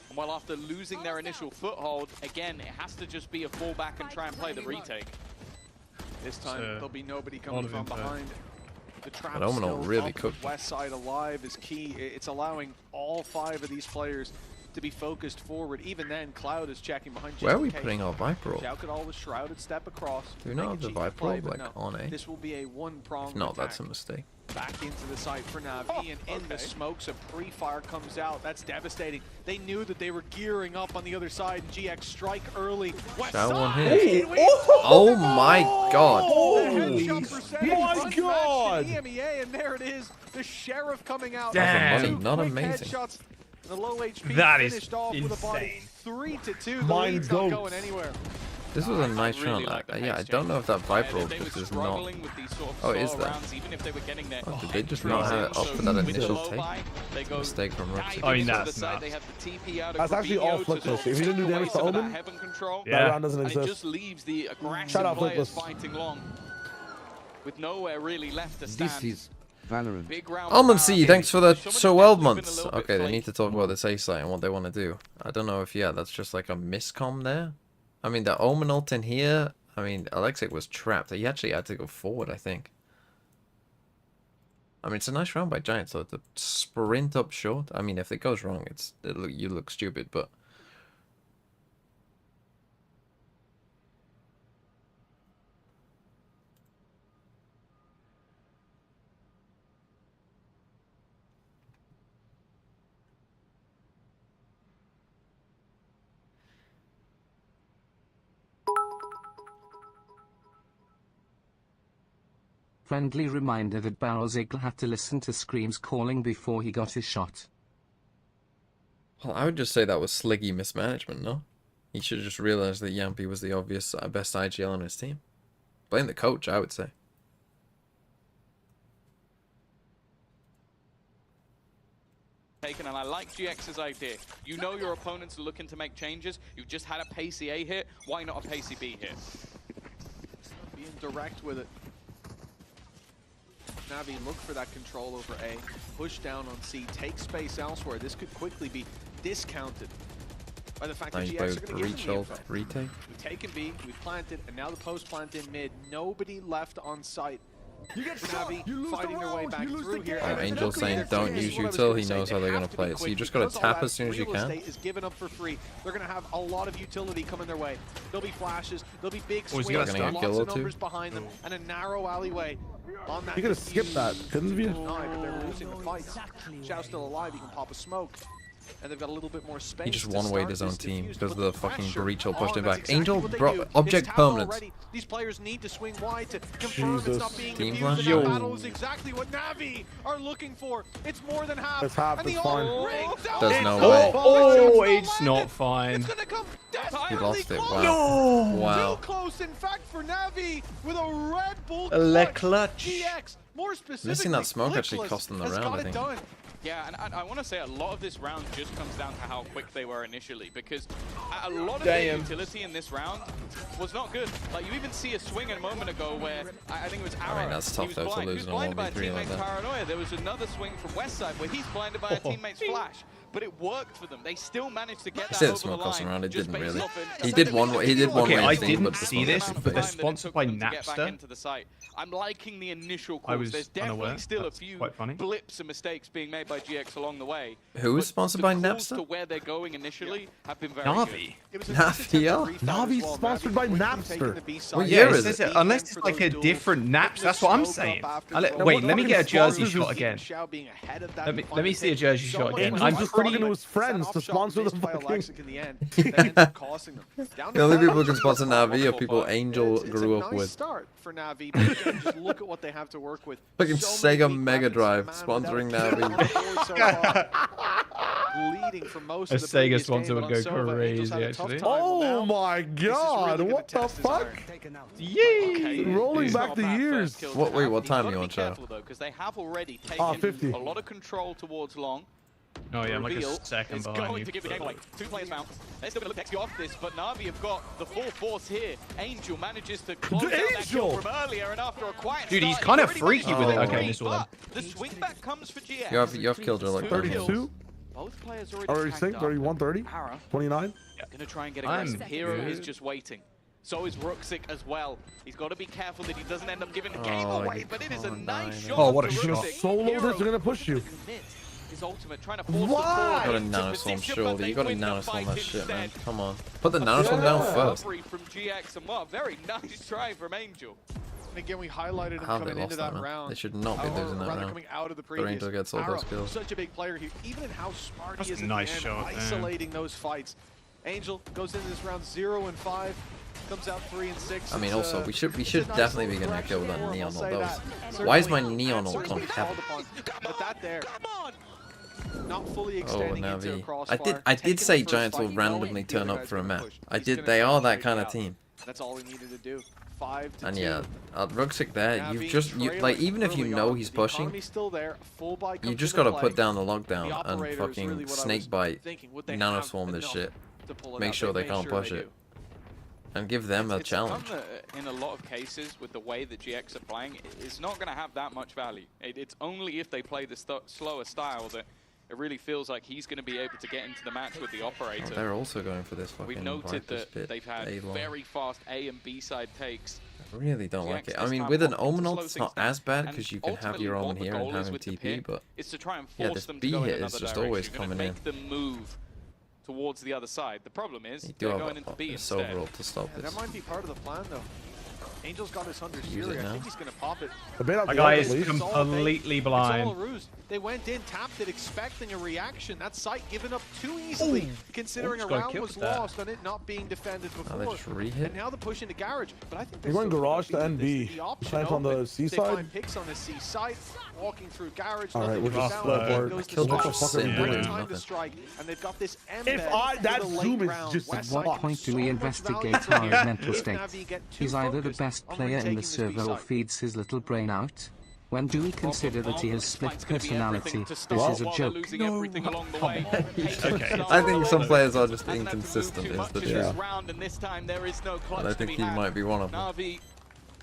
And while after losing their initial foothold, again, it has to just be a fallback and try and play the retake. This time there'll be nobody coming from behind. The trap But Omino still really up. cooked. West side alive is key. It's allowing all 5 of these players to be focused forward. Even then, Cloud is checking behind. Where are we putting our Viper roll? Xiao could always shrouded step across. Do we not have the Viper roll like on A? This will be a one-pronged If not, attack. that's a mistake. Back into the site for NAVI, and in the smokes, a pre-fire comes out. That's devastating. They knew that they were gearing up on the other side. GX strike early. Shao one hit. Oh my god. Holy my god. EMEA, and there it is. The Sheriff coming out. That's Damn. money, not Quick amazing. headshots. The low HP That is finished off with a body insane. 3-2. The Mind lead's not goats. going anywhere. This was a nice round. Yeah, I don't know if that Viper ult just is not... Oh, it is there. Oh, did they just not have it up for that initial take? Mistake from Rooksy. Oh, that's nuts. That's actually all Flickless. If you didn't do damage to Omen, that round doesn't exist. Shout out Flickless. With nowhere really left to stand. This is Valorant. Almond C, thanks for the 12 months. Okay, they need to talk about this A site and what they want to do. I don't know if, yeah, that's just like a miscom there. I mean, the Omen ult in here, I mean, Alexic was trapped. He actually had to go forward, I think. I mean, it's a nice round by Giant, so the sprint up short. I mean, if it goes wrong, you look stupid, but... Friendly reminder that Barrelzigl had to listen to screams calling before he got his shot. Well, I would just say that was sliggy mismanagement, no? He should have just realized that Yampy was the obvious best IGL on his team. Blame the coach, I would say. And I like GX's idea. You know your opponents are looking to make changes. You've just had a pacey A hit. Why not a pacey B hit? Being direct with it. Navi look for that control over A, push down on C, take space elsewhere. This could quickly be discounted by the fact that GX are going to give them the retake. We've taken B, we've planted, and now the post plant in mid. Nobody left on site. You get Navi fighting their way back through here. Angel's saying don't use util, he knows how they're going to play it. So you just got to tap as soon as you can. Is given up for free. They're going to have a lot of utility coming their way. There'll be flashes, there'll be big swings, lots of numbers behind them, and a narrow alleyway. You could have skipped that, couldn't you? But they're losing the fights. Xiao's still alive, he can pop a smoke. And they've got a little bit more space. He just one-wayed his own team because the fucking breach all pushed him back. Angel, bro, object permanence. These players need to swing wide to confirm it's not being Team abused. flash? That battle is exactly what Navi are looking for. It's more than half. It's half, it's fine. There's no way. Oh, it's not fine. He lost it. Wow. Wow. Too close, in fact, for Navi with a Red Bull clutch. GX. More specifically, Missing that smoke actually cost them the round, I think. Yeah, and I want to say a lot of this round just comes down to how quick they were initially, because a lot of their utility in this round was not good. Like, you even see a swing a moment ago where I think it was Ara. I mean, that's tough though to lose in a 1v3 like that. Paranoia. There was another swing from Westside where he's blinded by a teammate's flash. But it worked for them. They still managed to get that over the line. Around. It didn't really. He did one. He did one. Okay, I thing, didn't see this, but they're sponsored by Napster. I'm liking the initial calls. I was There's definitely unaware. still That's a few quite funny. blips and mistakes being made by GX along the way. Who is sponsored by Napster? Napster? To where they're going initially have been very NAVI. NAVI? Navi's sponsored by Napster. What year is it? Unless it's like a different Napster. That's what I'm saying. Wait, let me get a jersey shot again. Let me see a jersey shot again. I'm just pretty. talking to his friends to sponsor the fucking. The only people who can sponsor Navi are people Angel grew up with. Start for Navi, but again, just look at what they have to work with. Fucking Sega Mega Drive sponsoring Navi. Leading for most A of the Sega sponsor would go crazy, actually. Oh my god, what the fuck? Yay! Rolling back the years. What? Wait, what time are you on, Chow? Because they have already taken 50. a lot of control towards long. Oh yeah, I'm like a second behind you. To give the game away. 2 players bounce. They're still going to look to XP off this, but Navi have got the full force here. Angel manages to close out that kill from earlier, and after a quiet Dude, he's start, kind of freaky with it. Okay, this one. The swing back comes for GX. You have killed her like 32. Both players Already synced, 31, 30, 29. Gonna try and get aggressive. Hero is just waiting. So is Rooksik as well. He's got to be careful that he doesn't end up giving the game away, but it is a nice shot. Oh, what a for shot. Rooksik. Solo this, they're gonna push you. His ultimate, trying to force You gotta nanoswarm, surely. You gotta nanoswarm that shit, man. Come on. Put the nanoswarm down first. From GX, and what a very nice try from Angel. And again, we highlighted him How they coming into lost that that round. They should not be losing that round. Coming out of the The previous. Angel gets all those kills. Such a big player here, even in how smart That's he is a at nice the end, shot, man. isolating those fights. Angel goes into this round 0 and 5, comes out 3 and 6. I mean, also we should definitely be getting a kill with that neon ult. Why is my neon ult on heaven? But that there, not fully Oh, extending into a Navi. crossfire. I did say Giants will randomly turn up for a map. They are that kind of team. That's all he needed to do. 5-2. And yeah, at Ruxic there, you've just like even if you know he's pushing, you just gotta put down the lockdown and fucking snakebite, nanoswarm this shit. Make sure they can't push it, and give them a challenge. In a lot of cases, with the way that GX are playing, it's not gonna have that much value. It's only if they play the slower style that it really feels like he's going to be able to get into the match with the operator. Oh, they're also going for this fucking We've noted that bit, they've had very fast A and B side takes. I really don't like it. I mean, with an Omen ult, it's not as bad because you can have your Omen here and have him TP, but yeah, this B hit is just always coming in. Make them move towards the other side. The problem is you do they're have going into B instead. Silver ult to stop this. That might be part of the plan, though. Angel's got his Hunter's Fury. I think he's going to pop it. My guy is completely blind. It's all a ruse. They went in, tapped it, expecting a reaction. That site given up too easily, considering a round was lost on it not being defended before. They just re-hit. And now the push into Garage. But I think they're going Garage to NB. Plant on the C side. They find picks on the C side, walking through Garage. All right, we're just split. Killed what the fuck are you doing? Time to strike, and they've got this that zoom is just At what point do we investigate our mental state? He's either the best player in the server or feeds his little brain out. When do we consider that he has split personality? This is a joke. Okay. I think some players are just inconsistent, is the truth. And I think he might be one of them.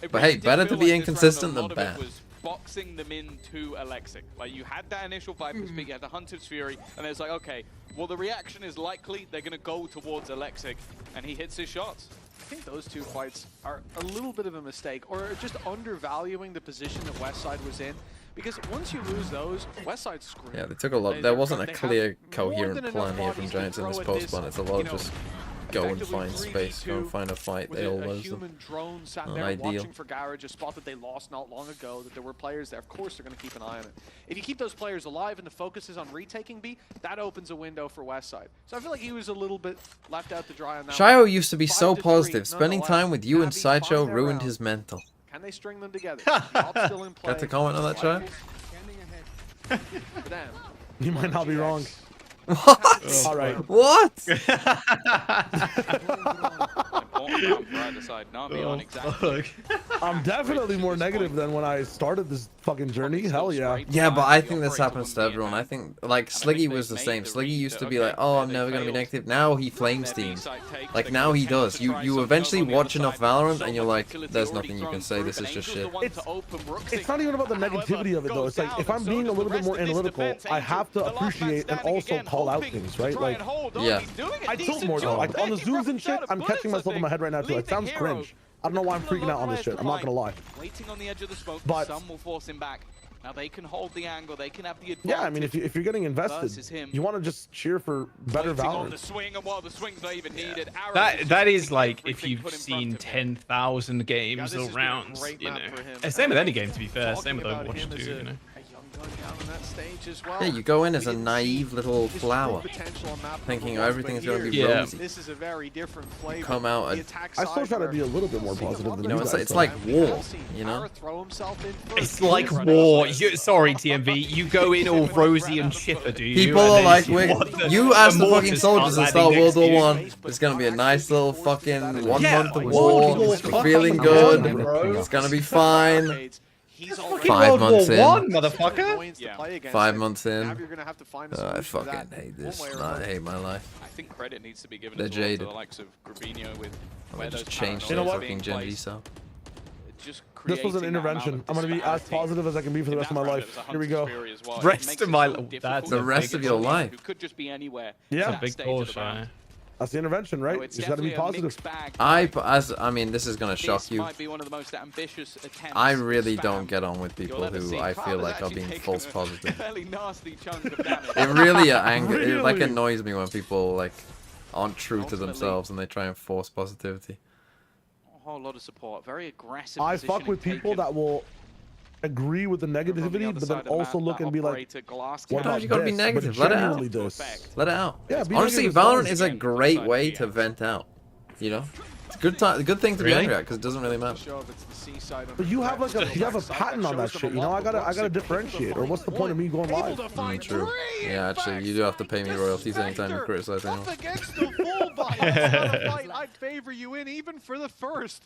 But hey, better to be inconsistent than bad. Boxing them into Alexic. Like, you had that initial Viper's Peak, you had the Hunter's Fury, and it's like, okay, well, the reaction is likely they're going to go towards Alexic, and he hits his shots. I think those two fights are a little bit of a mistake, or just undervaluing the position that Westside was in. Because once you lose those, Westside's screwed. Yeah, they took a lot. There wasn't a clear, coherent plan here from Giants in this post-ban. It's a lot of just go and find space, go and find a fight. They all lose them. Drone sat there watching for Garage, a spot that they lost not long ago, that there were players there. Of course they're going to keep an eye on it. If you keep those players alive and the focus is on retaking B, that opens a window for Westside. So I feel like he was a little bit left out to dry on that. Shio used to be so positive. Spending time with you and Sideshow ruined his mental. Can they string them together? Still in play. Got to comment on that, Shio? For them. You might not be wrong. What? All right. What? I'm definitely more negative than when I started this fucking journey. Hell yeah. Yeah, but I think this happens to everyone. I think, like, Sliggy was the same. Sliggy used to be like, oh, I'm never going to be negative. Now he flames teams. Like, now he does. You eventually watch enough Valorant and you're like, there's nothing you can say. This is just shit. It's not even about the negativity of it, though. It's like, if I'm being a little bit more analytical, I have to appreciate and also call out things, right? Like, yeah. I tilt more, though. Like, on the zooms and shit, I'm catching myself in my head right now, too. It sounds cringe. I don't know why I'm freaking out on this shit. I'm not gonna lie. Waiting on the edge of the smoke, but some will force him back. Now they can hold the angle, they can have the advantage. Yeah, I mean, if you're getting invested, you want to just cheer for better Valorant. The swing, and while the swing's not even needed. That is like if you've seen 10,000 games or rounds, you know. Same with any game, to be fair. Same with Overwatch too, you know. Yeah, you go in as a naive little flower, thinking everything is going to be rosy. This is a very different flavor. Come out and I still try to be a little bit more positive than you know. It's like war, you know. It's like war. Sorry, TMV. You go in all rosy and chipper, do you? People are like, you ask the fucking soldiers and start World War I. It's gonna be a nice little fucking 1 month of war. We're feeling good. It's gonna be fine. 5 months in, motherfucker. 5 months in. I fucking hate this. I hate my life. I think credit needs to be given They're jaded. to the likes of Grabinho with They just changed their fucking Gen G so. This was an intervention. I'm gonna be as positive as I can be for the rest of my life. Here we go. Rest of my life. That's the rest of your life. Who could just be anywhere. Yeah. That's a big bullshit. That's the intervention, right? You just gotta be positive. I mean, this is gonna shock you. Might be one of the most ambitious attempts. I really don't get on with people who I feel like are being false positive. It really it like annoys me when people like aren't true to themselves and they try and force positivity. A whole lot of support, very aggressive. I fuck with people that will agree with the negativity, but then also look and be like, what about you gotta be negative. Let it out. Let it out. Yeah, honestly, Valorant is a great way to vent out. You know, Good time. Good thing to be Really? angry at because it doesn't really matter. But you have like a patent on that shit. You know, I gotta differentiate. Or what's the point of me going live? True. Yeah, actually, you do have to pay me royalties anytime you criticize anyone. Up against the full body. I'd favor you in even for the first.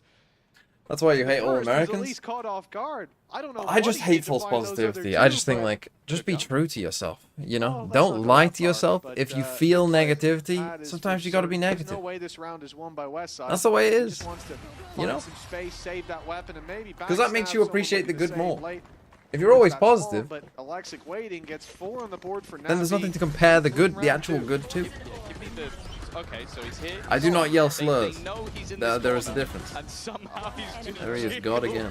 That's why you hate all At Americans. least caught off guard. I don't know. I just hate false positivity. I just think like, just be true to yourself. You know, don't lie to yourself. If you feel negativity, sometimes you got to be negative. No way this round is won by Westside. That's the way it is. You know, because that makes you appreciate the good more. If you're always positive, but Alexic waiting gets 4 on the board for then there's nothing to compare the actual good to. Okay, so he's here. I do not yell slurs. There is a corner, difference. And somehow he's just There he is, God again.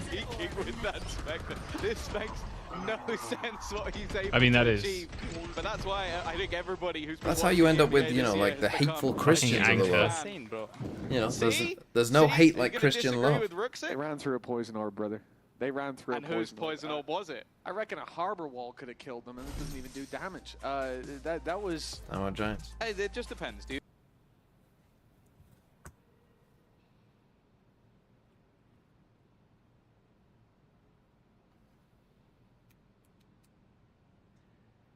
with that Spectre. This makes no sense what he's able I mean, that to is. achieve. But that's why I think everybody who's been That's how you end up with, watching you know, NBA like the has become hateful Christians of the world. insane, bro. You know, there's no hate like Christian love. They ran through a poison orb, brother. They ran through And a whose poison orb was it? I reckon a harbor wall could have killed them, and it doesn't even do damage. That was. I'm on Giants. Hey, it just depends, dude.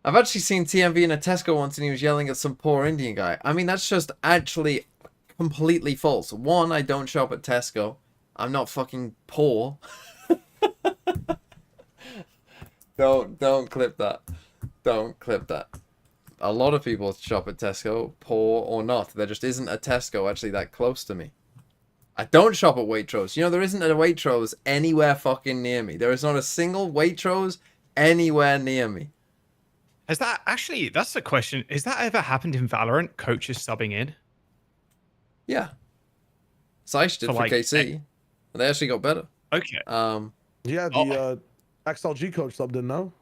I've actually seen TMV in a Tesco once and he was yelling at some poor Indian guy. I mean, that's just actually completely false. One, I don't shop at Tesco. I'm not fucking poor. Don't clip that. Don't clip that. A lot of people shop at Tesco, poor or not. There just isn't a Tesco actually that close to me. I don't shop at Waitrose. You know, there isn't a Waitrose anywhere fucking near me. There is not a single Waitrose anywhere near me. Has that actually? That's the question. Has that ever happened in Valorant? Coaches subbing in? Yeah. Saish did for like, KC. But they actually got better. Okay. Yeah, the XLG coach subbed in now.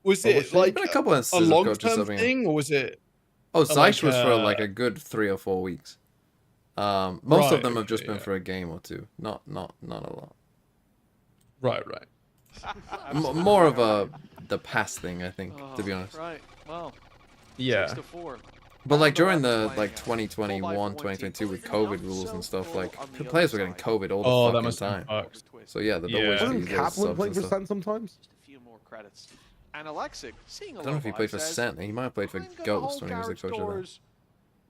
Was it like been a couple a instances of coaches long-term subbing in. thing, or was it? Oh, Saish was for like a good 3 or 4 weeks. Most of them have just been yeah. for a game or two. Not a lot. Right. More of the past thing, I think, to be honest. Right. Well. Yeah. 6-4. But like during the like 2021, 2022 with COVID rules and stuff, like the players were getting COVID all the fucking time. So yeah, there'd always be Wasn't those Kaplan subs playing and for stuff. Sen sometimes? Just a few more credits. And Alexic, seeing a I don't know if he played for Sent. He might have played for Ghost when he was the coach of that.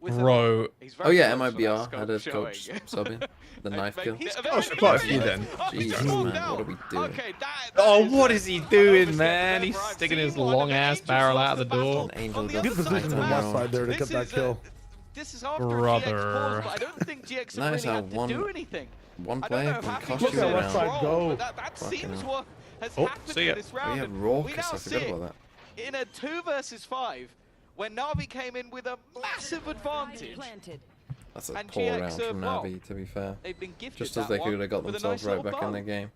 Bro. Oh yeah, MIBR had a coach sub in. The knife kill. Oh, so quite a few then. Jesus, man, what are we doing? Oh, what is he doing, man? He's sticking his long ass barrel out the door. An angel Good got position from sniped Westside there to get that kill. This is after Brother. GX pause, but I don't think GX have Nice really how had to do anything. one I don't player know can if cost Happy you was Westside around. wrong, go. but that Fucking seems hell. what has Oh, happened see ya. in this round. We had and Raucus, now I forgot sit about that. in a 2 versus 5, where Navi came in with a massive advantage. Planted. That's a And poor GX round from well, Navi, to be fair. They've been gifted Just as that they could one have got with a themselves nice right little back in bow. the game.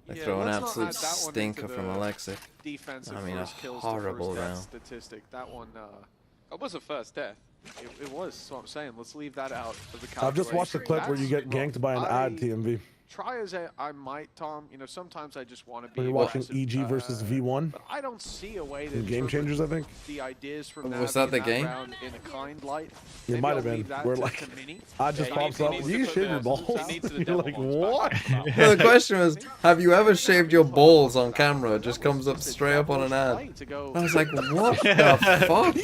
They Yeah, throw an let's not absolute add that one into stinker the from Alexic. Defensive I mean, a first kills to horrible first death round. statistic. That one, It was a first death. it was. That's what I'm saying. Let's leave that out of the calculation. I've just watched the clip where you get ganked by an ad, TMV. Try as I might, Tom. You know, sometimes I just want to be. When you're watching aggressive, EG versus V1. But I don't see a way to In Game interpret Changers, I think. the ideas from Was Navi that the in game? round in a kind light. It Maybe might I'll have been. leave that Where to like, Mini. ad just Yeah, pops he up. needs Do to you put shave the- your balls? he needs to the You're like, devil what? The question was, have you ever shaved your balls on camera? It just comes up straight up on an ad. I was like, what the fuck?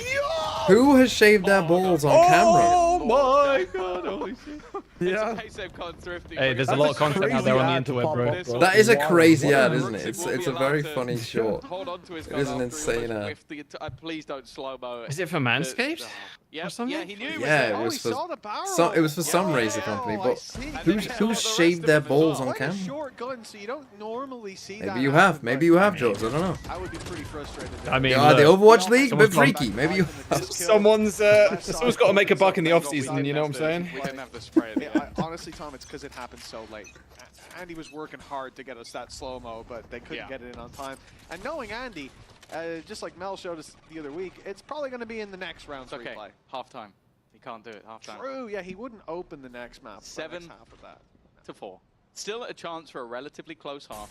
Who has shaved their balls on camera? Oh my god, holy shit. Yeah. Hey, there's a lot of content out there on the interweb, bro. That is a crazy ad, What isn't it? It's a very funny short. Hold on to his It is an insane ad. Please don't slow-mo it. Is it for Manscaped? Yeah, or something? yeah, he knew Yeah, it was for it was for some razor company, but who's shaved their balls on camera? Short gun, so you don't normally see that. Maybe you have. Maybe you have, Jaws. I don't know. I would be pretty frustrated. I mean, Yeah, the look, Overwatch League, a bit someone's freaky. Maybe you have. someone's got to make a buck in the off season. You know what I'm saying? We didn't have the spray. Honestly, Tom, it's because it happened so late. Andy was working hard to get us that slow-mo, but they couldn't get it in on time. And knowing Andy, just like Mel showed us the other week, it's probably going to be in the next round's Okay, replay. half-time. He can't do it, half-time. True, yeah, he wouldn't open the next map. 7 half of that. to 4. Still a chance for a relatively close half.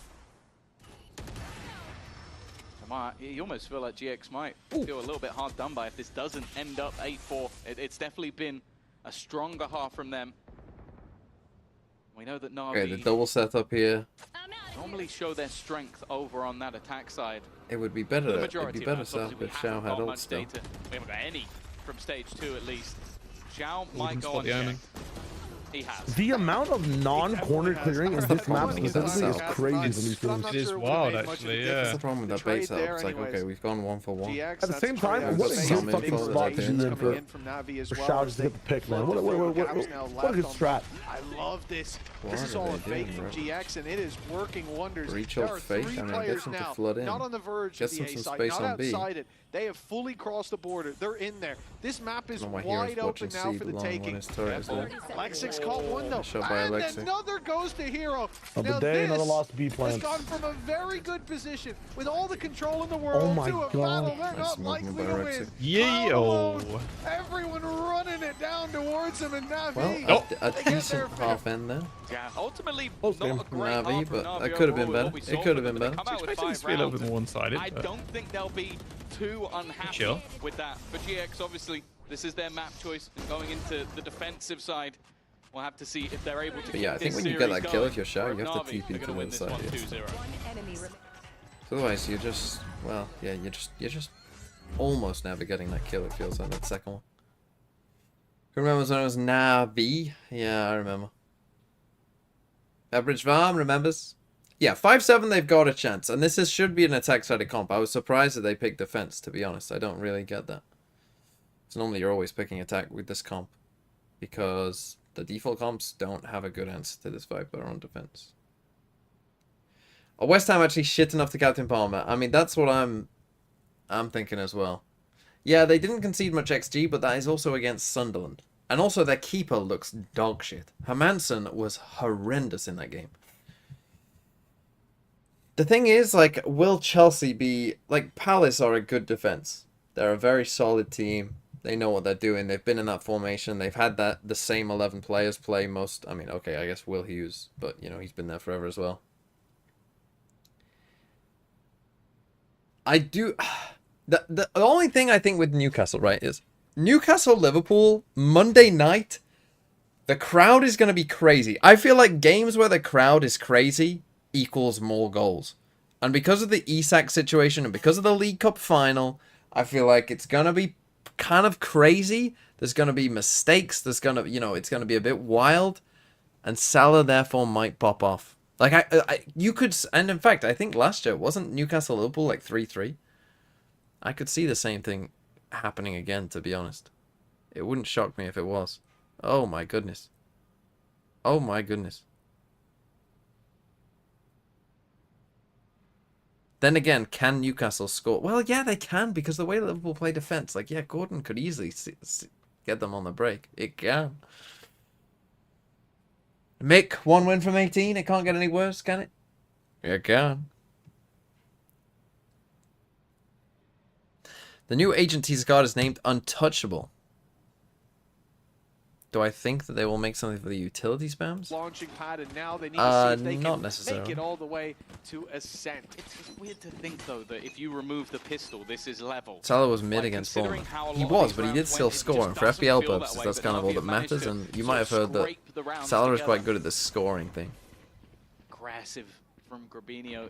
You almost feel like GX might feel a little bit hard done by if this doesn't end up 8-4. It's definitely been a stronger half from them. We know that Navi Okay, the double setup here. normally show their strength over on that attack side. It would be better. It'd be better set up if Xiao had ult still. We haven't got any from stage 2 at least. Xiao Ooh, might go on the omen. He has. The amount of non-corner clearing in this map specifically is crazy for these teams. It is wild, actually, yeah. That's the problem with that bait setup. It's like, okay, we've gone 1 for 1. At the same time, what a good fucking spot to be in for Xiao just to get the pick, man. What a good strat. I love this. This is all a fake from GX, and it is working wonders. Reach There out are fake, 3 and then players gets them to now, flood in. not on the verge of Gets the them A some side, space not on B. outside it. They have fully crossed the border. They're in there. This map is One of my wide heroes open watching now C for the long when taking. his turret is there. Lexix caught one though, Shot by and Alexi. another goes to Hero. Another Now day, another this lost B has plans. gone from a very good position with all the control in the world Oh my to a God. battle they're Nice not movement likely by to Alexi. win. Yeah. Alone, everyone running it down towards him, and Navi. Well, a they get decent there half end there. Yeah, ultimately Close not game a from great Navi, half from but Navi it could have been overall with better. what we It saw could have from been them. They better. come out with Expecting 5 this to be a little bit rounds. more one-sided. I but don't think they'll be too unhappy Chill. with that. For GX, obviously, this is their map choice, and going into the defensive side, we'll have to see if they're able to But yeah, I keep think this when you get series that kill, going. if you're Xiao, you Or have to Navi, TP they're to gonna the win other this side. 1-2-0. Otherwise, you're just, well, yeah, you're just almost never getting that kill. It feels like that second one. Who remembers when it was NAVI? Yeah, I remember. Average Farm remembers. Yeah, 5-7, they've got a chance, and should be an attack-sided comp. I was surprised that they picked defense. To be honest, I don't really get that. So normally you're always picking attack with this comp, because the default comps don't have a good answer to this Viper on defense. Are West Ham actually shit enough to Captain Palmer? I mean, that's what I'm thinking as well. Yeah, they didn't concede much XG, but that is also against Sunderland. And also their keeper looks dog shit. Hermansen was horrendous in that game. The thing is, like, will Chelsea be... Like, Palace are a good defense. They're a very solid team. They know what they're doing. They've been in that formation. They've had the same 11 players play most... I mean, okay, I guess Will Hughes. But, you know, he's been there forever as well. I do... The only thing I think with Newcastle, right, is Newcastle-Liverpool, Monday night, the crowd is going to be crazy. I feel like games where the crowd is crazy equals more goals. And because of the ESAC situation and because of the League Cup final, I feel like it's going to be kind of crazy. There's going to be mistakes. There's going to, you know, it's going to be a bit wild. And Salah, therefore, might pop off. Like, you could... And in fact, I think last year, wasn't Newcastle-Liverpool like 3-3? I could see the same thing happening again, to be honest. It wouldn't shock me if it was. Oh my goodness. Oh my goodness. Then again, can Newcastle score? Well, yeah, they can, because the way Liverpool play defense, like, yeah, Gordon could easily get them on the break. It can. Mick, 1 win from 18. It can't get any worse, can it? It can. The new agent teaser card is named Untouchable. Do I think that they will make something for the utility spams? Launching pad, and now they need to see if they not can necessarily. make it all the way to Ascent. It's weird to think, though, that if you remove the pistol, this is level. Salah was mid Like, against considering Bournemouth. how a He lot of was, these but he did rounds still went, it score. just And for doesn't FPL feel that purposes, way, that's but kind of all Navi that have managed matters. to And you sort might have of heard that scrape the rounds Salah is together. quite good at the scoring thing. Aggressive from Grabinho.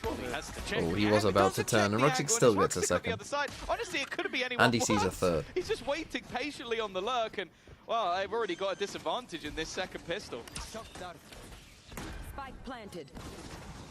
Surely has to check. Oh, he was about to turn, and Ruxic still gets a second. Honestly, it could be anyone. And he sees a third. He's just waiting patiently on the lurk, and well, they've already got a disadvantage in this second pistol. Spike planted.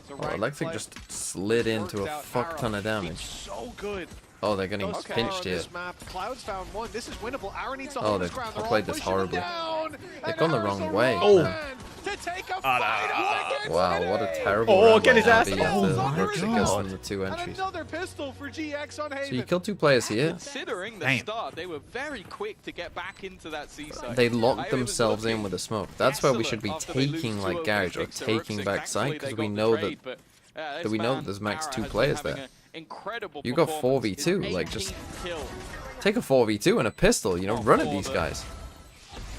Oh, Electric just slid into a fuck ton of damage. So good. Oh, they're getting Those pinched on here. this map. Cloud's found one. This is winnable. Aaron needs to Oh, hold they've his ground. I They're all played this pushing him horribly. down, They've and gone the Aaron's wrong the way. wrong man. man to take a fight against Wow, what a terrible Oh, round get his by ass- Navi oh after my Ruxic gets God. them the 2 And entries. another pistol for GX on Haven. So you killed 2 players here. Considering the Damn. start, they were very quick to get back into that seaside. They locked It was themselves in looking with a smoke. That's where we should be desolate after they lose taking 2 like over Garage or Victor taking Ruxic. back side, Thankfully, because they we got know the trade, that but, we know man, there's max Barra 2 has been players having there. an incredible You got performance. 4v2, His like, just 18th kill take a 4v2 and a pistol, you know, run at these guys.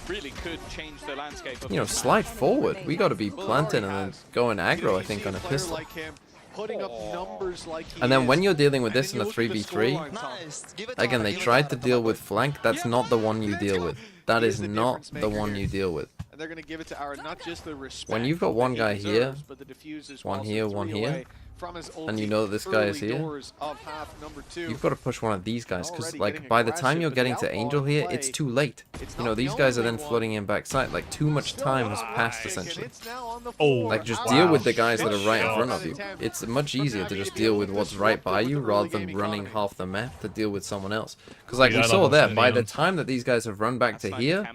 really could change the landscape of You know, this slide match. forward. We got to be planting and then going aggro, I think, on a player pistol. like him, putting up numbers like he And then is. when you're dealing with this in And a then you look at the 3v3, scoreline, Tom. again, they tried to deal with flank. That's not the one you deal with. That is not the one you deal with. they're going to give it to Aaron, not just the respect when you've got one that guy he here, deserves, but the diffusers one whilst here, it's one 3 here, away from his and you know that this guy is early here, doors of half number 2. you've got to push one of these guys, because Already like getting by the time aggressive, you're but getting the to outlaw Angel in here, play, it's too late. it's You not know, the these guys are only then one. flooding in backside. Like too much time has passed Still essentially. it's now on the Oh, floor. Like just wow. deal with the guys that are right in Shot. front of you. It's much easier to just deal with what's right by you rather than running half the map to deal with someone else. Because like we saw there, by the time that these guys have run back to here,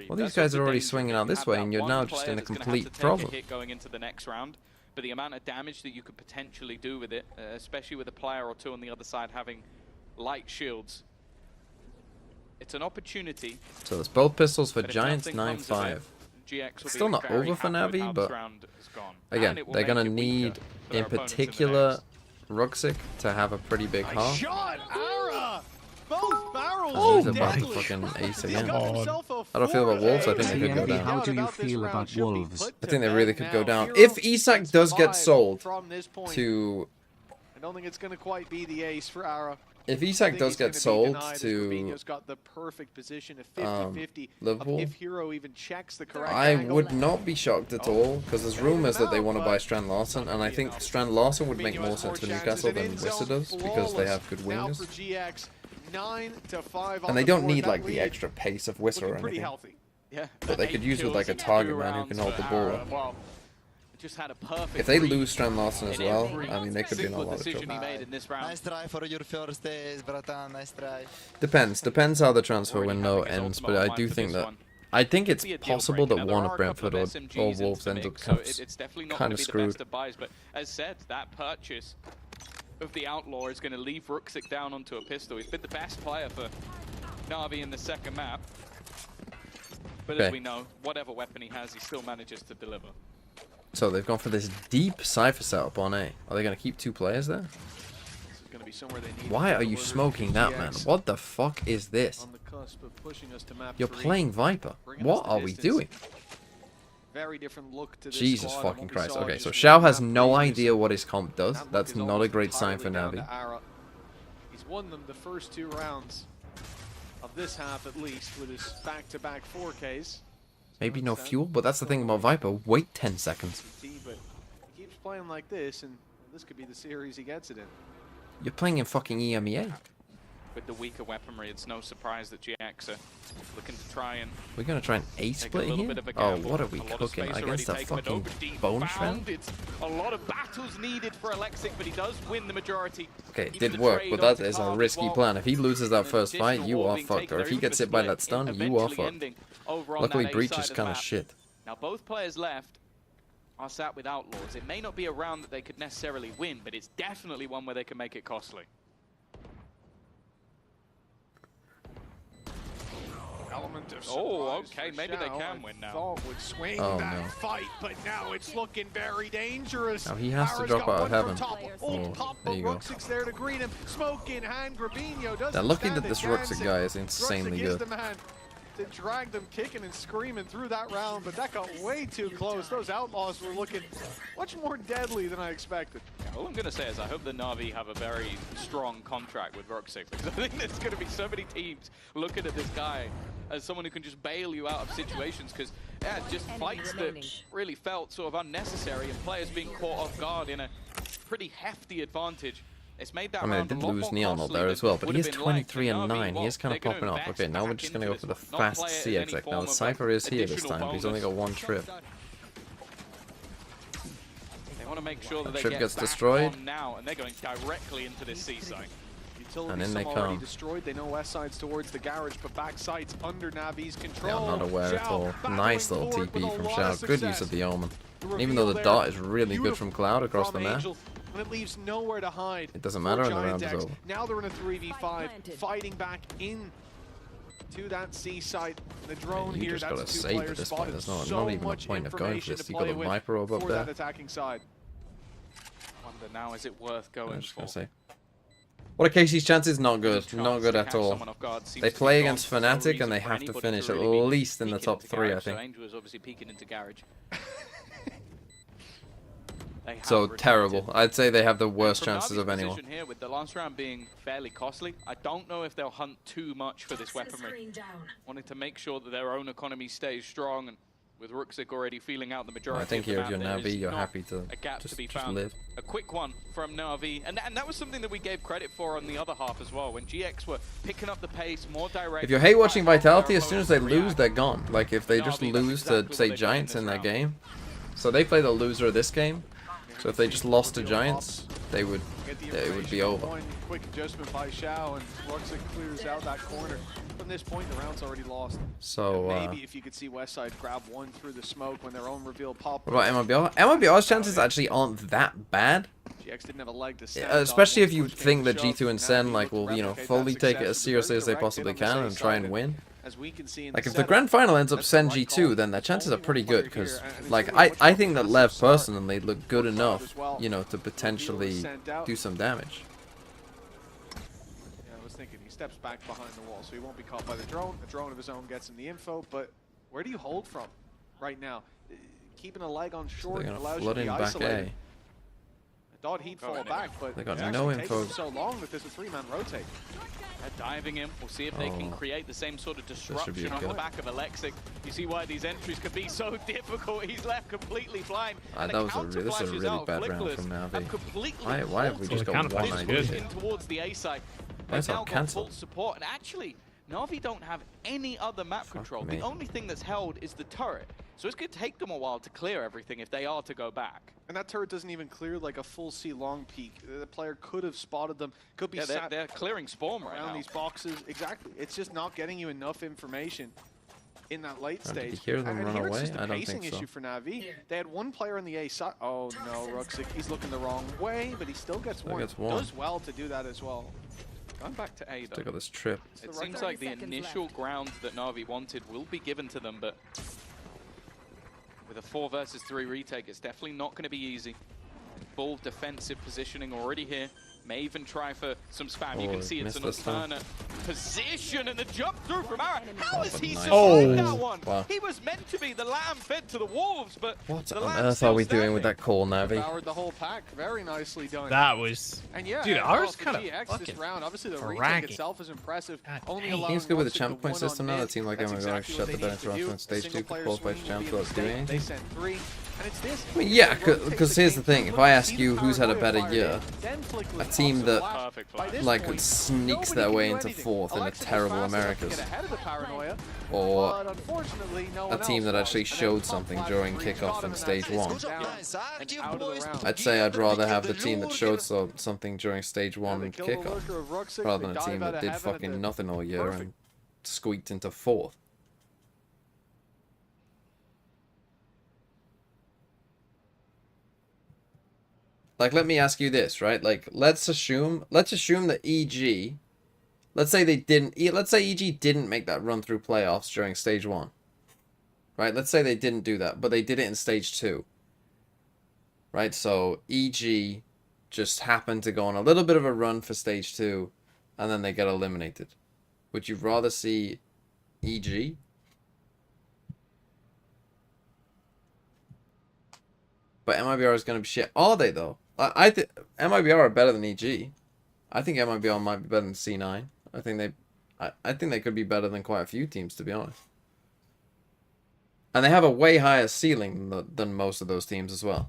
well, these guys are already swinging out this way, and you're now just in a complete problem. Going into the next round, but the amount of damage that you could potentially do with it, especially with a player or two on the other side having light shields, it's an opportunity. So there's both pistols for But if Giants, nothing comes of 9-5. it, GX will Still be not very over for happy with NAVI, how but this round has gone. again, And it will they're make gonna it weaker need, for their in opponents the particular, next. Ruxic to have a pretty big half. Shot, Ara! Both barrels Oh, he's are about to deadly. fucking ace He's again. got himself a How do I feel about Wolves? I think they could go TNB, down. how do you feel about Wolves? I think they really could go down. If Isak does get sold from this point, to... I don't think it's going to quite be the ace for Ara. If Isak does get sold to Rubinho's got the perfect position of 50-50 Liverpool, if Hero even checks the correct I angle. would not be shocked at all, because there's rumours that they want to buy Strand Larson, and I think Strand Larson would make more sense for Newcastle than Worcester does, because they have good wingers. 9-5 And they don't need like the extra pace of Worcester or pretty anything. healthy. Yeah, But they could use with like a target man who can hold the ball up. Well, just had a perfect If they read lose Strand Larson as in well, every I mean, they could be in a single lot of decision trouble. he made in this round. Nice try for your first days, bratan. Nice try. Depends how the transfer Already window having his ends, ultimate but I on do mind for think this that one. I think it's Be a deal possible breaker. that Now, one there of are a couple Brentford or SMGs Wolves into the ends up mix, so it's definitely not kind going of to be the best screwed. of buys, but as said, that purchase of the Outlaw is going to leave Ruxic down onto a pistol. He's been the best player for NAVI in the second map, but as we know, whatever weapon he has, he still manages to deliver. So they've gone for this deep Cypher setup on A. Are they going to keep 2 players there? This is going to be somewhere they need. Why are you smoking that, man? What the fuck is this? On the cusp of pushing us to map You're 3, playing Viper. bringing us What the are we distance. doing? Very different look to this Jesus squad fucking and what we Christ. saw Okay, just so with Xiao has map no previous. idea what his comp does. That look That's is not a almost great sign for entirely Navi. down to Ara. He's won them the first 2 rounds of this half at least with his back-to-back 4Ks. Maybe no fuel, but that's the thing about Viper. Wait 10 seconds. But he keeps playing like this, and this could be the series he gets it in. You're playing in fucking EMEA. With the weaker weaponry, it's no surprise that GX are looking to try and We're going to try an A split here? Oh, what are we cooking? Against a fucking bone shroud? It's a lot of battles needed for Alexic, but he does win the majority. Okay, it did work, but that is a risky plan. If he loses that first fight, you are fucked. Or if he gets hit by that stun, you are fucked. Luckily, Breach is kind of shit. Now, both players left are sat with Outlaws. It may not be a round that they could necessarily win, but it's definitely one where they can make it costly. Element of oh, surprise okay, for maybe they Xiao. can win now. Thought would swing Oh, that no. fight, but now it's looking very dangerous. Now he has to Ara's drop got out of one heaven. for top. Oh, Top, there but you go. Ruxic's there to greet him. Smoke in hand. Grabinho doesn't They're lucky stand that a this chance, Ruxic and guy is insanely Ruxic is good. the man to drag them kicking and screaming through that round, but that got way too close. Those Outlaws were looking much more deadly than I expected. All I'm going to say is I hope the Na'Vi have a very strong contract with Ruxic, because I think there's going to be so many teams looking at this guy as someone who can just bail you out of situations, because yeah, just fights that really felt sort of unnecessary and players being caught off guard in a pretty hefty advantage. It's made that I mean, I round did a lot lose more Neon costly there than as well, but would he have is been like 23 and for Na'Vi. 9. He is kind They're of gonna popping off. invest Okay, now we're back just going to into go for the this, not fast play it as C any exec. Now form the of, Cypher is here this additional time. He's only got bonus. 1 trip. They want to make sure that they Trip get gets back destroyed. on now, and they're going directly into this C site. And in they Some already come. destroyed. They know west side's towards the garage, but back side's under Navi's Yeah, control. I'm not aware at Xiao all. battling Nice little forward with TP a from lot Xiao. Good use success. of the Omen. The And even though the reveal dot there, is really good from Cloud across the from map, Angel, and it leaves nowhere to hide. it doesn't for matter and the round Giant is X. over. Now they're in a 3v5, fighting back in to that C site. The drone You here, just that's gotta 2 save at players this point. spotted. There's not So even a much point of going for information this. to You got play a with Viper up for there. that attacking side. Wonder now, is it worth I'm going just for? gonna say. What are Casey's chances? Not good. Not good at all. They play against Fnatic and they have to finish at least in the top 3, I think. Angel was obviously peeking into garage. So terrible. I'd say they have the worst chances of anyone. Here, with the last round being fairly costly, I don't know if they'll hunt too much for this weaponry. Wanting to make sure that their own economy stays strong and With Ruxic already feeling out the majority. I think of the you're map, there NAVI, is you're not happy to a gap just to be found. live. A quick one from NAVI, and that was something that we gave credit for on the other half as well. When GX were picking up the pace, more direct. If you hate watching Vitality, as soon as they lose, they're gone. Like if they just lose to say Giants in their game, so they play the loser of this game. So if they just lost to Giants, they would be over. One quick adjustment by Xiao, and Ruxic clears out that corner. From this point, the round's already lost. So maybe if you could see Westside grab one through the smoke when their own reveal popped. What about MIBR? MIBR's chances actually aren't that bad. GX didn't have a leg to stand Especially on. if you think that G2 and Sen like will, you know, fully take it as seriously as they possibly can and try and win. Like if the grand final ends up Sen G2, then their chances are pretty good because, like, I think that Lev personally look good enough, you know, to potentially do some damage. Yeah, I was thinking he steps back behind the wall, so he won't be caught by the drone. A drone of his own gets him the info, but where do you hold from right now? Keeping a leg on short allows you to be isolated. I thought he'd fall back, but they got it no actually info. takes so long that there's a 3-man rotate. They're diving in. We'll see if they can create the same sort of disruption on the back of Alexic. You see why these entries can be so difficult. He's left completely blind. That was this is a really bad round from NAVI. Why have we just got one idea? In towards the A side. They've now got full support, and actually, NAVI don't have any other map control. The only thing that's held is the turret. So it's going to take them a while to clear everything if they are to go back. And that turret doesn't even clear like a full C long peak. The player could have spotted them. Could be sat they're clearing spawn right around now. These boxes. Exactly. It's just not getting you enough information in that late stage. Did you hear them run away? I don't think so. Issue for NAVI. They had one player on the A side. Oh no, Ruxic. He's looking the wrong way, but he still gets one. Does well to do that as well. Going back to A though. Look at this trip. It seems like the initial ground that NAVI wanted will be given to them, but with a 4 versus 3 retake, it's definitely not going to be easy. Full defensive positioning already here. May even try for some spam. You can see it's an alternate position and the jump through from Ara. How is he survived that one? Wow. He was meant to be the lamb fed to the wolves, but what on earth are we doing with that call, NAVI? Powered the whole pack. Very nicely done. That was. And yeah, dude, ours kind of fucking this round. Obviously, the retake itself is impressive. Teams good with the champ point system now. That team like MIBR shut the bench roster on stage 2 could qualify for champs without doing anything. They sent 3. And it's this. I mean, yeah, because here's the thing. If I ask you who's had a better year, a team that like sneaks their way into 4th in a terrible Americas, or a team that actually showed something during kickoff in stage 1, I'd say I'd rather have the team that showed something during stage 1 kickoff rather than a team that did fucking nothing all year and squeaked into 4th. Like, let me ask you this, right? Like, let's assume that EG, let's say EG didn't make that run through playoffs during stage 1. Right? Let's say they didn't do that, but they did it in stage 2. Right? So EG just happened to go on a little bit of a run for stage 2, and then they get eliminated. Would you rather see EG? But MIBR is going to be shit. Are they, though? I think MIBR are better than EG. I think MIBR might be better than C9. I think they could be better than quite a few teams, to be honest. And they have a way higher ceiling than most of those teams as well.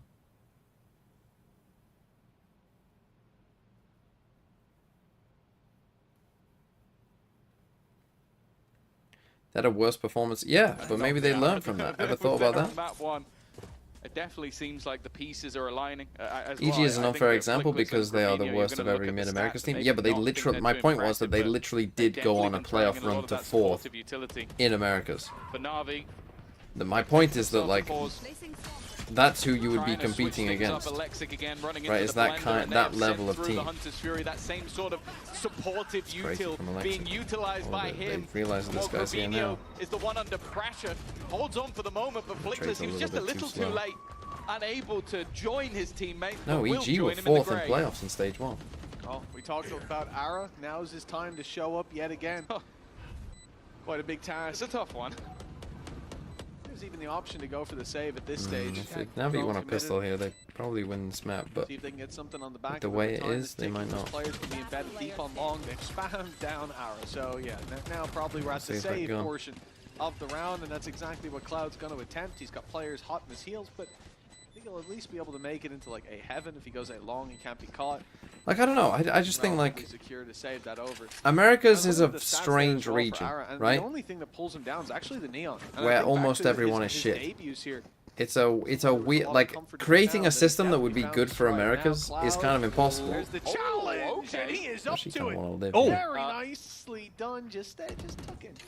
They had a worse performance. Yeah, but maybe they learned from that. Ever thought about that? It definitely seems like the pieces are aligning. EG is an unfair example because they are the worst of every Mid-Americas team. Yeah, but they literally, my point was that they literally did go on a playoff run to 4th in Americas. My point is that, like, that's who you would be competing against. Right, is that level of team. That same sort of supportive util being utilized by him. They realize this guy's here now. Is the one under pressure, holds on for the moment, but Flickless, he was just a little too late, unable to join his teammate. No, EG were 4th in playoffs in stage 1. Oh, we talked about Ara. Now's his time to show up yet again. Quite a big task. It's a tough one. There's even the option to go for the save at this stage. If NAVI want a pistol here, they probably win this map, but see if they can get something on the back the way it is, they might not. Players can be embedded deep on long. They've spammed down Ara. So yeah, now probably we're at the save portion. of the round, and that's exactly what Cloud's going to attempt. He's got players hot in his heels, but I think he'll at least be able to make it into like a heaven. If he goes a long, he can't be caught. Like, I don't know. I just think, like, secure to save that over. Americas is a strange region, right? The only thing that pulls him down is actually the Neon. Where almost everyone is shit. It's a weird, like, creating a system that would be good for Americas is kind of impossible. There's the challenge, and he is up to it. Oh! Very nicely done, just took it.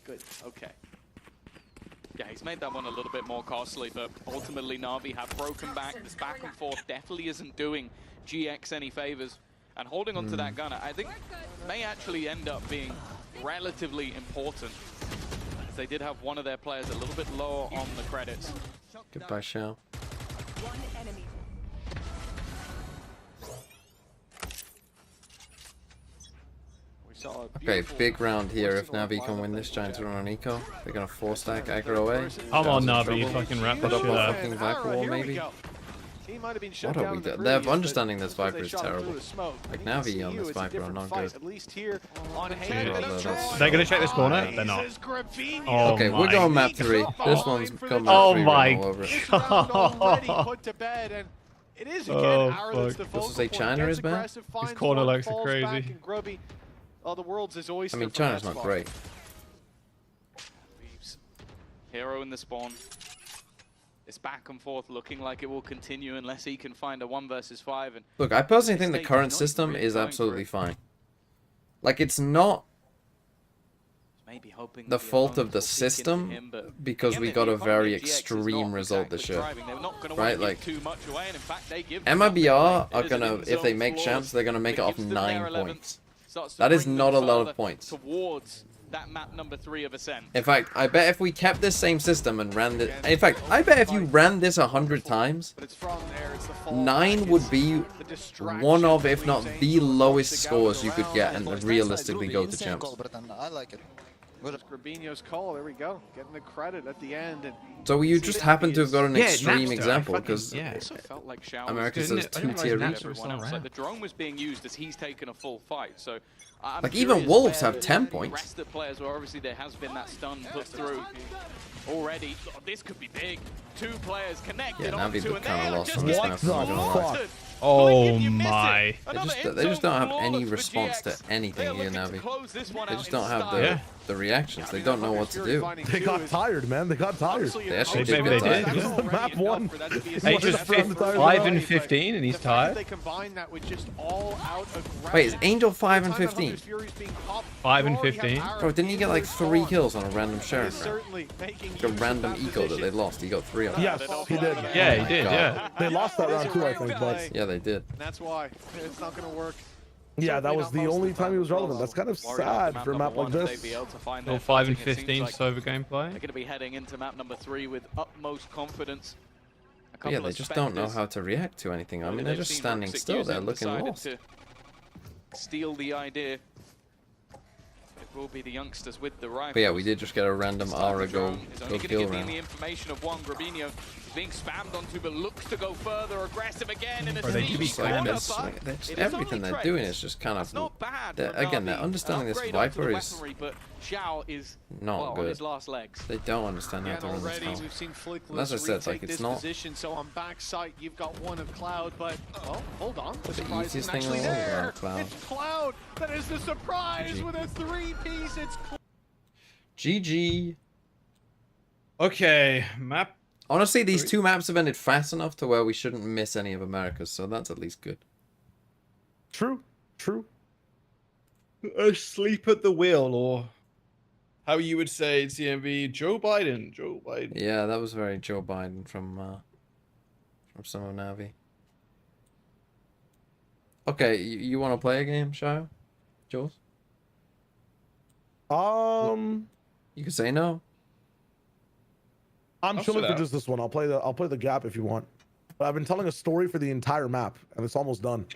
Good, okay. Yeah, he's made that one a little bit more costly, but ultimately Na'Vi have broken back. This back and forth definitely isn't doing GX any favors. And holding onto that gunner, I think may actually end up being relatively important. As they did have one of their players a little bit lower on the credits. Goodbye, Shao. One enemy. Okay, big round here. If Navi can win this, Giants run on eco. They're gonna 4-stack aggro away. Come on, Navi, you fucking wrap the shit up. Fucking Viper wall, maybe. What are we doing? They're understanding this Viper is terrible. Like, Navi on this Viper are not good. They're gonna check this corner? They're not. Oh okay, we're going map 3. This one's coming map 3 oh my all over. It is again This is a China is bad? His corner looks crazy. Oh, the world's his oyster. I mean, China's not great. Hero in the spawn. It's back and forth looking like it will continue unless he can find a 1 versus 5. And look, I personally think the current system is absolutely fine. Like, it's not the fault of the system because we got a very extreme result this year. Right? Like, MIBR are gonna, if they make champs, they're gonna make it off 9 points. That is not a lot of points. Towards that map number 3 of Ascent. In fact, I bet if we kept this same system and ran it, in fact, I bet if you ran this 100 times, 9 would be one of, if not the lowest scores you could get and realistically go to champs. I like it. Grabinho's call, there we go, getting the credit at the end. And so you just happen to have got an extreme example because like America says 2-tier reach. Like the drone was being used as he's taken a full fight, so like even Wolves have 10 points. Rest of players where obviously there has been that stun put through already. Oh, this could be big. 2 players connected. Yeah, Navi look kind of lost on this map. What the fuck? Oh my! They just don't have any response to anything here, Navi. They just don't have the reactions. They don't know what to do. They got tired, man. They got tired. They actually did get tired. This is the map 1. Hey, just 5 and 15, and he's tired. Wait, is Angel 5 and 15? 5 and 15. Bro, didn't he get like 3 kills on a random sheriff round? Like a random eco that they lost. He got 3 of them. Yes, he did. Yeah, he did. Yeah. They lost that round too, I think. But yeah, they did. That's why it's not going to work. Yeah, that was the only time he was relevant. That's kind of sad for a map like this. Well, 5 and 15 Sova gameplay. They're going to be heading into map number 3 with utmost confidence. But yeah, they just don't know how to react to anything. I mean, they're just standing still. They're looking lost. Steal the idea. It will be the youngsters with the rifle. But yeah, we did just get a random Aura go kill round. The information of one Grabinho being spammed onto, but looks to go further aggressive again. In a everything they're doing is just kind of. Again, they're understanding this Viper is not good. They don't understand how to run this town. As I said, like it's not. So on backside, you've got one of Cloud, but oh, hold on. The easiest thing in the world, Cloud. It's Cloud that is the surprise with a 3-piece. It's GG. Okay, map. Honestly, these 2 maps have ended fast enough to where we shouldn't miss any of America's, so that's at least good. True. Asleep at the wheel, or how you would say, CMV, Joe Biden. Yeah, that was very Joe Biden from some of Navi. Okay, you want to play a game, Shio? Jules? You can say no. I'm chilling for just this one. I'll play the gap if you want. But I've been telling a story for the entire map, and it's almost done.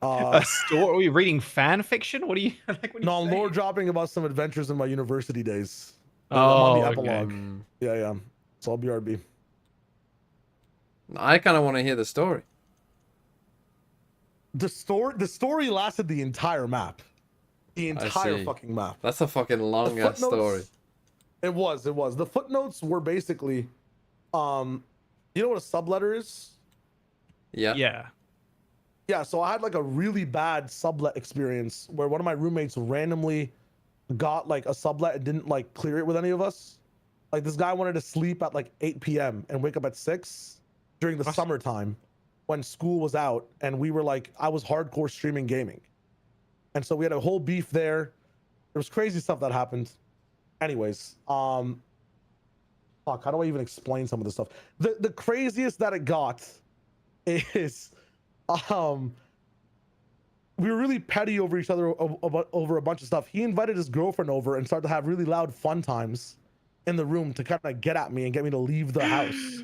A story? Are you reading fan fiction? What are you? No, I'm lore dropping about some adventures in my university days. Oh, the epilogue. Yeah. It's all BRB. I kind of want to hear the story. The story lasted the entire map. The entire fucking map. That's a fucking long ass story. It was. The footnotes were basically, you know what a subletter is? Yeah. Yeah. Yeah, so I had like a really bad sublet experience where one of my roommates randomly got like a sublet and didn't like clear it with any of us. Like this guy wanted to sleep at like 8 p.m. and wake up at 6 during the summertime when school was out, and we were like, I was hardcore streaming gaming. And so we had a whole beef there. There was crazy stuff that happened. Anyways, fuck, how do I even explain some of this stuff? The craziest that it got is we were really petty over each other over a bunch of stuff. He invited his girlfriend over and started to have really loud fun times in the room to kind of get at me and get me to leave the house.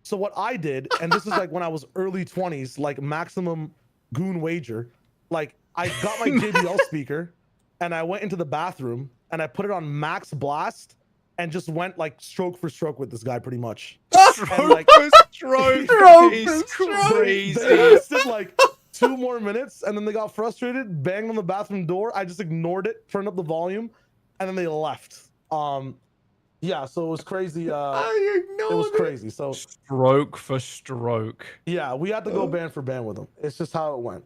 So what I did, and this is like when I was early 20s, like maximum goon wager, like I got my JBL speaker and I went into the bathroom and I put it on max blast and just went like stroke for stroke with this guy pretty much. Stroke for stroke is crazy. They lasted like 2 more minutes and then they got frustrated, banged on the bathroom door. I just ignored it, turned up the volume, and then they left. Yeah, so it was crazy. It was crazy. So stroke for stroke. Yeah, we had to go band for band with them. It's just how it went.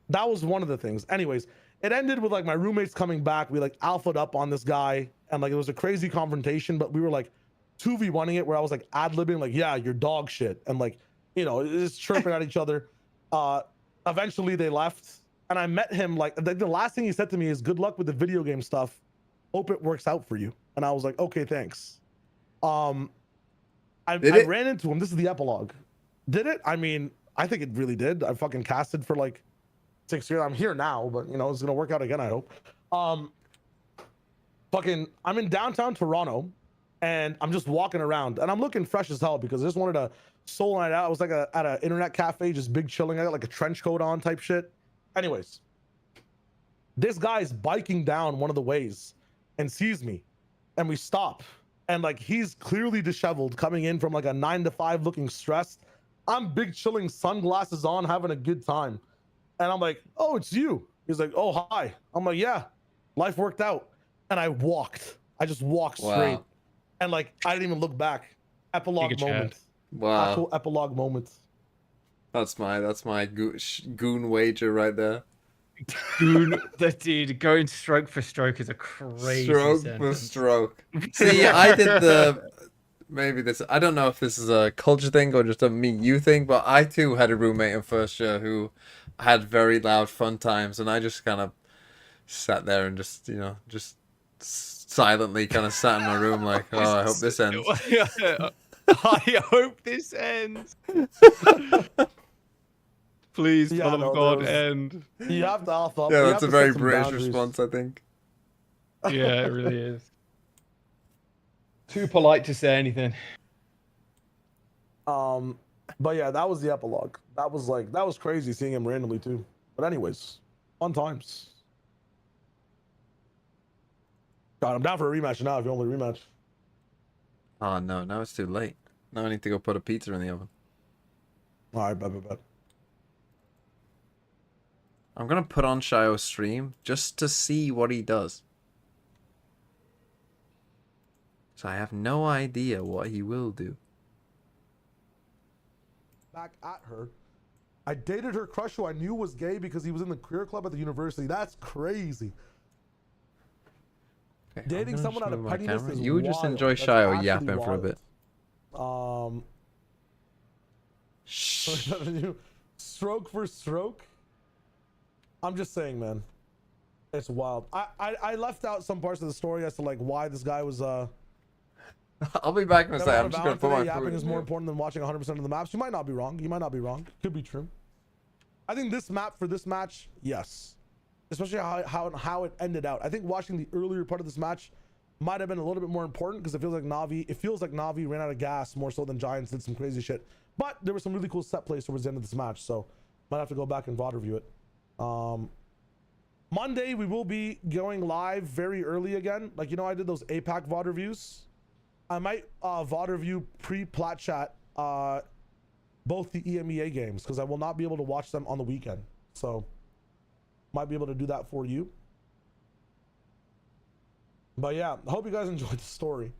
That was one of the things. Anyways, it ended with like my roommates coming back. We like alphaed up on this guy, and like it was a crazy confrontation, but we were like 2v1ing it where I was like ad-libbing, like, yeah, you're dog shit, and like, you know, just chirping at each other. Eventually they left, and I met him. Like the last thing he said to me is, good luck with the video game stuff, hope it works out for you. And I was like, okay, thanks. I ran into him. This is the epilogue. Did it? I mean, I think it really did. I fucking casted for like 6 years. I'm here now, but you know, it's gonna work out again, I hope. I'm in downtown Toronto and I'm just walking around and I'm looking fresh as hell because I just wanted to soul night out. I was like at an internet cafe, just big chilling. I got like a trench coat on type shit. Anyways, this guy's biking down one of the ways and sees me, and we stop. And like, he's clearly disheveled, coming in from like a 9 to 5 looking stressed. I'm big chilling, sunglasses on, having a good time. And I'm like, oh, it's you. He's like, oh, hi. I'm like, yeah, life worked out. And I just walked straight. And like, I didn't even look back. Epilogue moment. Wow. Actual epilogue moment. That's my goon wager right there. Goon, the dude going stroke for stroke is a crazy stroke sentence. for stroke. See, I did I don't know if this is a culture thing or just a me you thing, but I too had a roommate in first year who had very loud fun times, and I just kind of sat there and just, you know, just silently kind of sat in my room like, oh, I hope this ends. I hope this ends. Please, for the love of God, end. You have to off up. Yeah, that's a very British response, I think. Yeah, it really is. Too polite to say anything. But yeah, that was the epilogue. That was crazy seeing him randomly too. But anyways, fun times. God, I'm down for a rematch now if you want me to rematch. Oh no, now it's too late. Now I need to go put a pizza in the oven. Alright, bet. I'm gonna put on Shio's stream just to see what he does. So I have no idea what he will do. Back at her. I dated her crush who I knew was gay because he was in the queer club at the university. That's crazy. Okay, dating someone out of pettiness is You just wild. enjoy That's Shio yapping wild. for a bit. Stroke for stroke. I'm just saying, man. It's wild. I left out some parts of the story as to like why this guy was I'll be back in a second. I'm just gonna put my yapping food is more important than watching 100% of the maps. You might not be wrong. Could be true. I think this map for this match, yes. Especially how it ended out. I think watching the earlier part of this match might have been a little bit more important because it feels like Navi ran out of gas more so than Giants did some crazy shit. But there were some really cool set plays towards the end of this match, so might have to go back and VOD review it. Monday we will be going live very early again. Like, you know, I did those APAC VOD reviews. I might VOD review pre-plat chat both the EMEA games because I will not be able to watch them on the weekend. So might be able to do that for you. But yeah, I hope you guys enjoyed the story.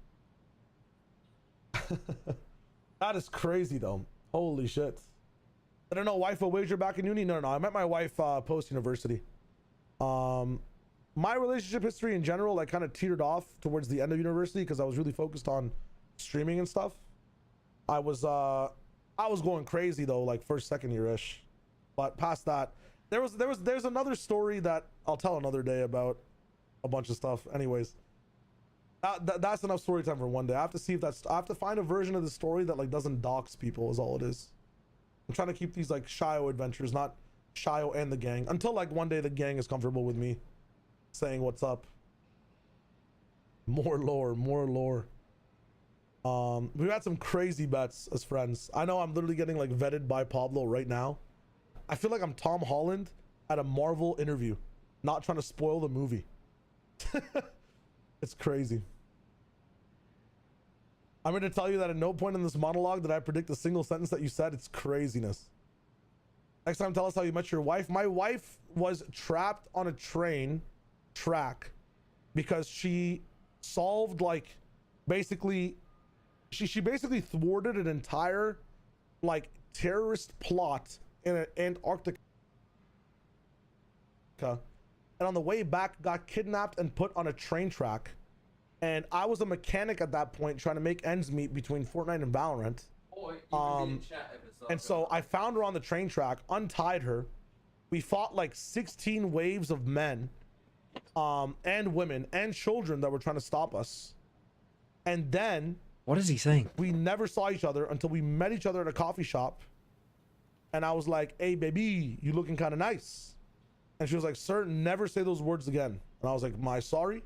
That is crazy though. Holy shit. I don't know, wife a wager back in uni? No. I met my wife post-university. My relationship history in general, like, kind of teetered off towards the end of university because I was really focused on streaming and stuff. I was going crazy though, like first, second year-ish. But past that, there's another story that I'll tell another day about a bunch of stuff. Anyways, that's enough story time for one day. I have to see if I have to find a version of the story that like doesn't dox people is all it is. I'm trying to keep these like Shio adventures, not Shio and the gang, until like one day the gang is comfortable with me saying what's up. More lore. We've had some crazy bets as friends. I know I'm literally getting like vetted by Pablo right now. I feel like I'm Tom Holland at a Marvel interview, not trying to spoil the movie. It's crazy. I'm going to tell you that at no point in this monologue did I predict a single sentence that you said. It's craziness. Next time, tell us how you met your wife. My wife was trapped on a train track because she solved like basically she basically thwarted an entire like terrorist plot in Antarctica, and on the way back got kidnapped and put on a train track. And I was a mechanic at that point trying to make ends meet between Fortnite and Valorant. And so I found her on the train track, untied her. We fought like 16 waves of men and women and children that were trying to stop us. And then what is he saying? We never saw each other until we met each other at a coffee shop. And I was like, hey baby, you looking kind of nice. And she was like, sir, never say those words again. And I was like, my sorry,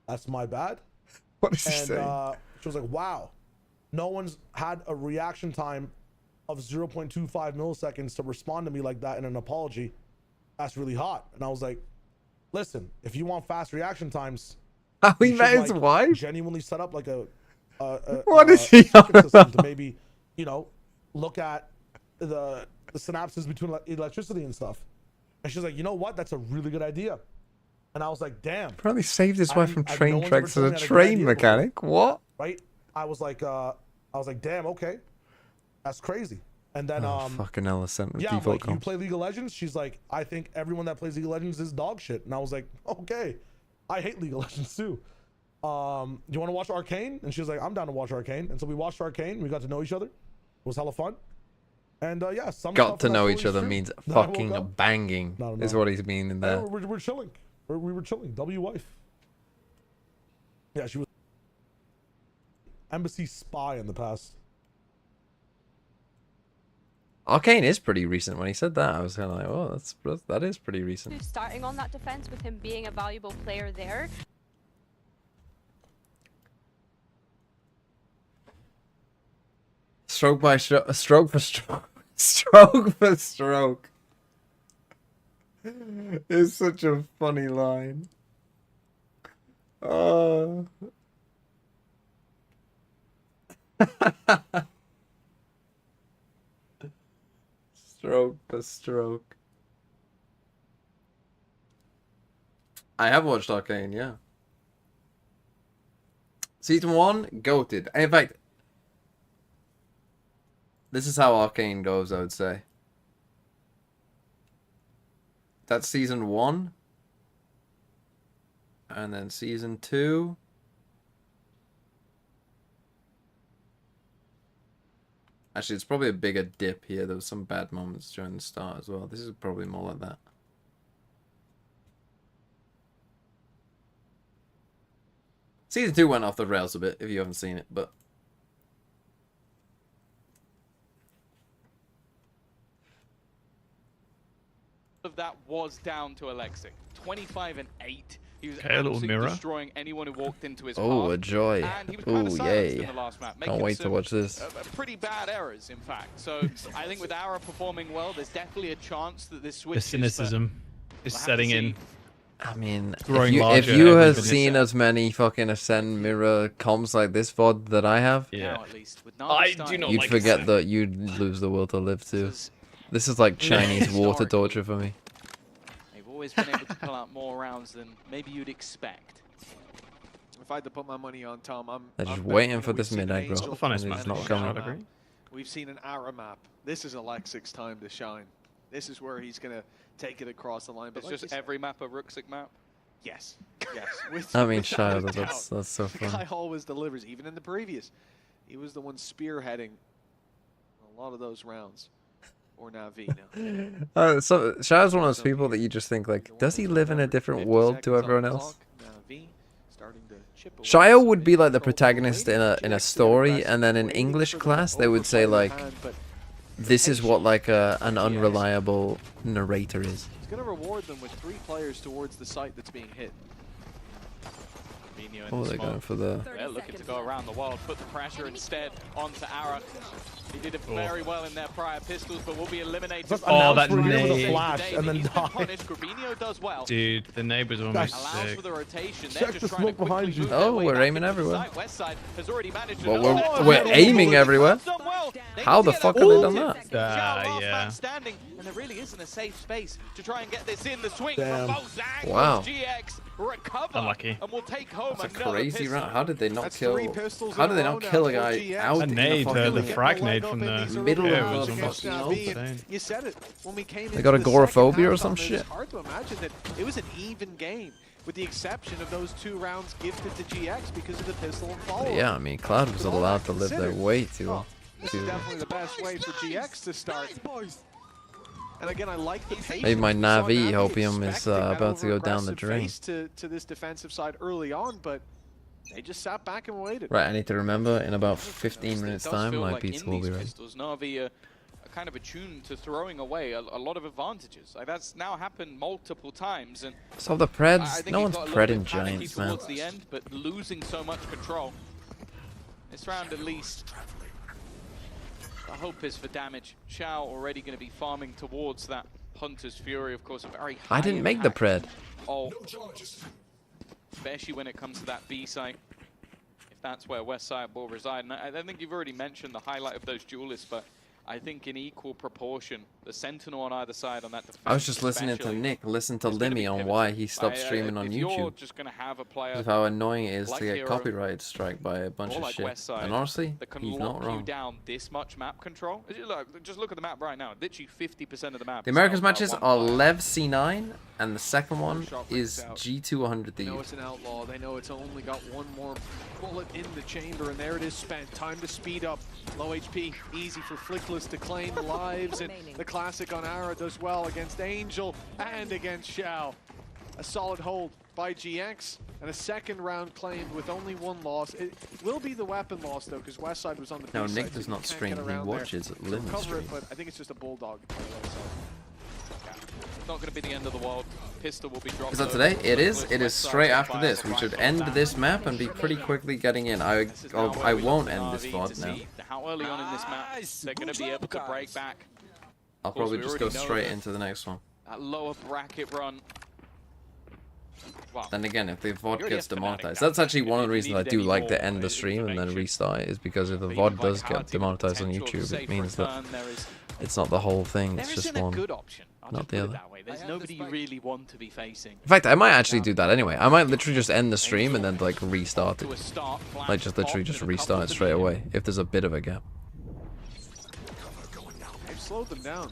that's my bad. What is he saying? She was like, wow, no one's had a reaction time of 0.25 milliseconds to respond to me like that in an apology. That's really hot. And I was like, listen, if you want fast reaction times, how he met his wife? Genuinely set up like a what is he on system to maybe, you know, look at the synapses between electricity and stuff. And she's like, you know what? That's a really good idea. And I was like, damn. Probably saved his wife from train tracks as a train mechanic. What? Right? I was like, damn, okay. That's crazy. And then fucking hell, sent yeah, like, you play League of Legends? She's like, I think everyone that plays League of Legends is dog shit. And I was like, okay. I hate League of Legends too. Do you want to watch Arcane? And she was like, I'm down to watch Arcane. And so we watched Arcane. We got to know each other. It was hella fun. And yeah, some got to know each other means fucking banging is what he's meaning there. We're chilling. We were chilling. W wife. Yeah, she was embassy spy in the past. Arcane is pretty recent. When he said that, I was kind of like, oh, that is pretty recent. Starting on that defense with him being a valuable player there. Stroke by stroke, stroke for stroke, stroke for stroke. It's such a funny line. Stroke for stroke. I have watched Arcane, yeah. Season 1, goated. In fact, this is how Arcane goes, I would say. That's season 1. And then season 2. Actually, it's probably a bigger dip here. There was some bad moments during the start as well. This is probably more like that. Season 2 went off the rails a bit, if you haven't seen it, but... of that was down to Alexic. 25-8. He was a little mirror. Destroying anyone who walked into his oh, path. a joy. And he was kind of silenced in the last map, Can't wait to watch this. Pretty bad errors, in fact. So I think with Ara performing well, there's definitely a chance that this switch the cynicism is setting in. I mean, if you have seen as many fucking Ascend mirror comms like this VOD that I have, yeah, I do not you'd forget that you'd lose the will to live too. This is like Chinese water torture for me. They've always been able to pull out more rounds than maybe you'd expect. If I had to put my money on Tom, They're just I'm waiting betting, for we've this seen an mid-aggro. Angel The funnest map, match. It's not we've coming. seen I'd agree. We've seen an Ara map. This is Alexic's time to shine. This is where he's going to take it across the line. But It's like just every map a Ruxic map. Yes. Yes. I mean, without Shire, a doubt. that's so The guy funny. always delivers, even in the previous. He was the one spearheading a lot of those rounds. Or Navi now. So Shire's one of those people that you just think like, does he live in a different world to everyone else? Shire would be like the protagonist in a story, and then in English class they would say like, this is what like an unreliable narrator is. He's going to reward them with 3 players towards the site that's being hit. Oh, they're going for the... They're looking to go around the world, put the pressure instead onto Ara. He did it very well in their prior pistols, but will be eliminated. Oh, that nade. Flash and then Gravino does well. Dude, the neighbors almost Allows sick. for the rotation. Check the smoke behind you. Oh, we're aiming everywhere. Westside has already managed to Well, we're aiming everywhere. How the fuck have they done that? Yeah. Standing, and there really isn't a safe space to try and get this in. The swing Damn. from both angles. Wow. GX recover. Unlucky. And will take home That's a another crazy pistol. round. How did they not That's kill? 3 pistols How in did a they row not now kill a for guy GX. out A in nade, the the fucking frag nade from the middle yeah, of was the almost fucking insane. open? You said it when we came. They got into the agoraphobia second or some half, shit? It's hard to imagine that it was an even game, with the exception of those 2 rounds gifted to GX because of the pistol and follow. But yeah, I mean, Cloud was allowed to live their way too. This is definitely the best way for GX to start. And again, I like the patience. Maybe my We saw Navi Navi Hopium is expecting that about to go down the over-aggressive drain. face to this defensive side early on, but they just sat back and waited. Right, I need to remember in about 15 minutes It does time feel my like pizza in will be these ready. pistols, Navi are kind of attuned to throwing away a lot of advantages. Like that's now happened multiple times, and So the I Preds, think no he one's got a little Pred in bit panicky Giants, man. towards the end, but losing so much control. This round at least, the hope is for damage. Shao already going to be farming towards that Hunter's Fury, of course, a very high I didn't make the impact. Pred. Oh, especially when it comes to that B site, if that's where Westside will reside. And I think you've already mentioned the highlight of those duelists, but I think in equal proportion, the Sentinel on either side on that defense. I was just listening to Nick, listen to Limmy on why he stopped streaming on if you're YouTube. just going to have a player Of how annoying it is like to get Hero, copyright strike by a bunch or of like shit. Westside, And honestly, that can he's lock not you wrong. down this much map control. Just look at the map right now. Literally 50% of the map. The is Americans held by matches one are player. Lev C9, and the second one Shot is breaks out. G200 They know D. it's an outlaw. They know it's only got one more bullet in the chamber, and there it is spent. Time to speed up. Low HP, easy for Flickless to claim the lives, and the classic on Ara does well against Angel and against Shao. A solid hold by GX, and a second round claimed with only 1 loss. It will be the weapon loss, though, because Westside was on the No, B Nick side, does so not you can't stream, get he around there watches to Limmy recover stream. it, but I think it's just a bulldog. It's not going to be the end of the world. Pistol will be dropped. Is that today? It is. It is straight after this. We should end this map and be pretty quickly getting in. I won't end this VOD now. How early on in this map they're going to be able to break back. I'll Of course, probably we just go already know straight that into the next one. That lower bracket run. Wow. Then again, if the VOD already gets have Fnatic demonetized, down. that's actually one of the If you reasons I needed do any like to more end the stream and then information. restart it, is because if the But VOD even does get Vitality with demonetized on potential YouTube, for it safe means that return, there is- it's not the whole thing, There it's just isn't a one, good option. I'll not just the put it other. that way. There's nobody you really want to be facing. In fact, I might actually do that anyway. I might literally just end the stream and then like restart it. Like just literally just restart it straight away if there's a bit of a gap. They've slowed them down.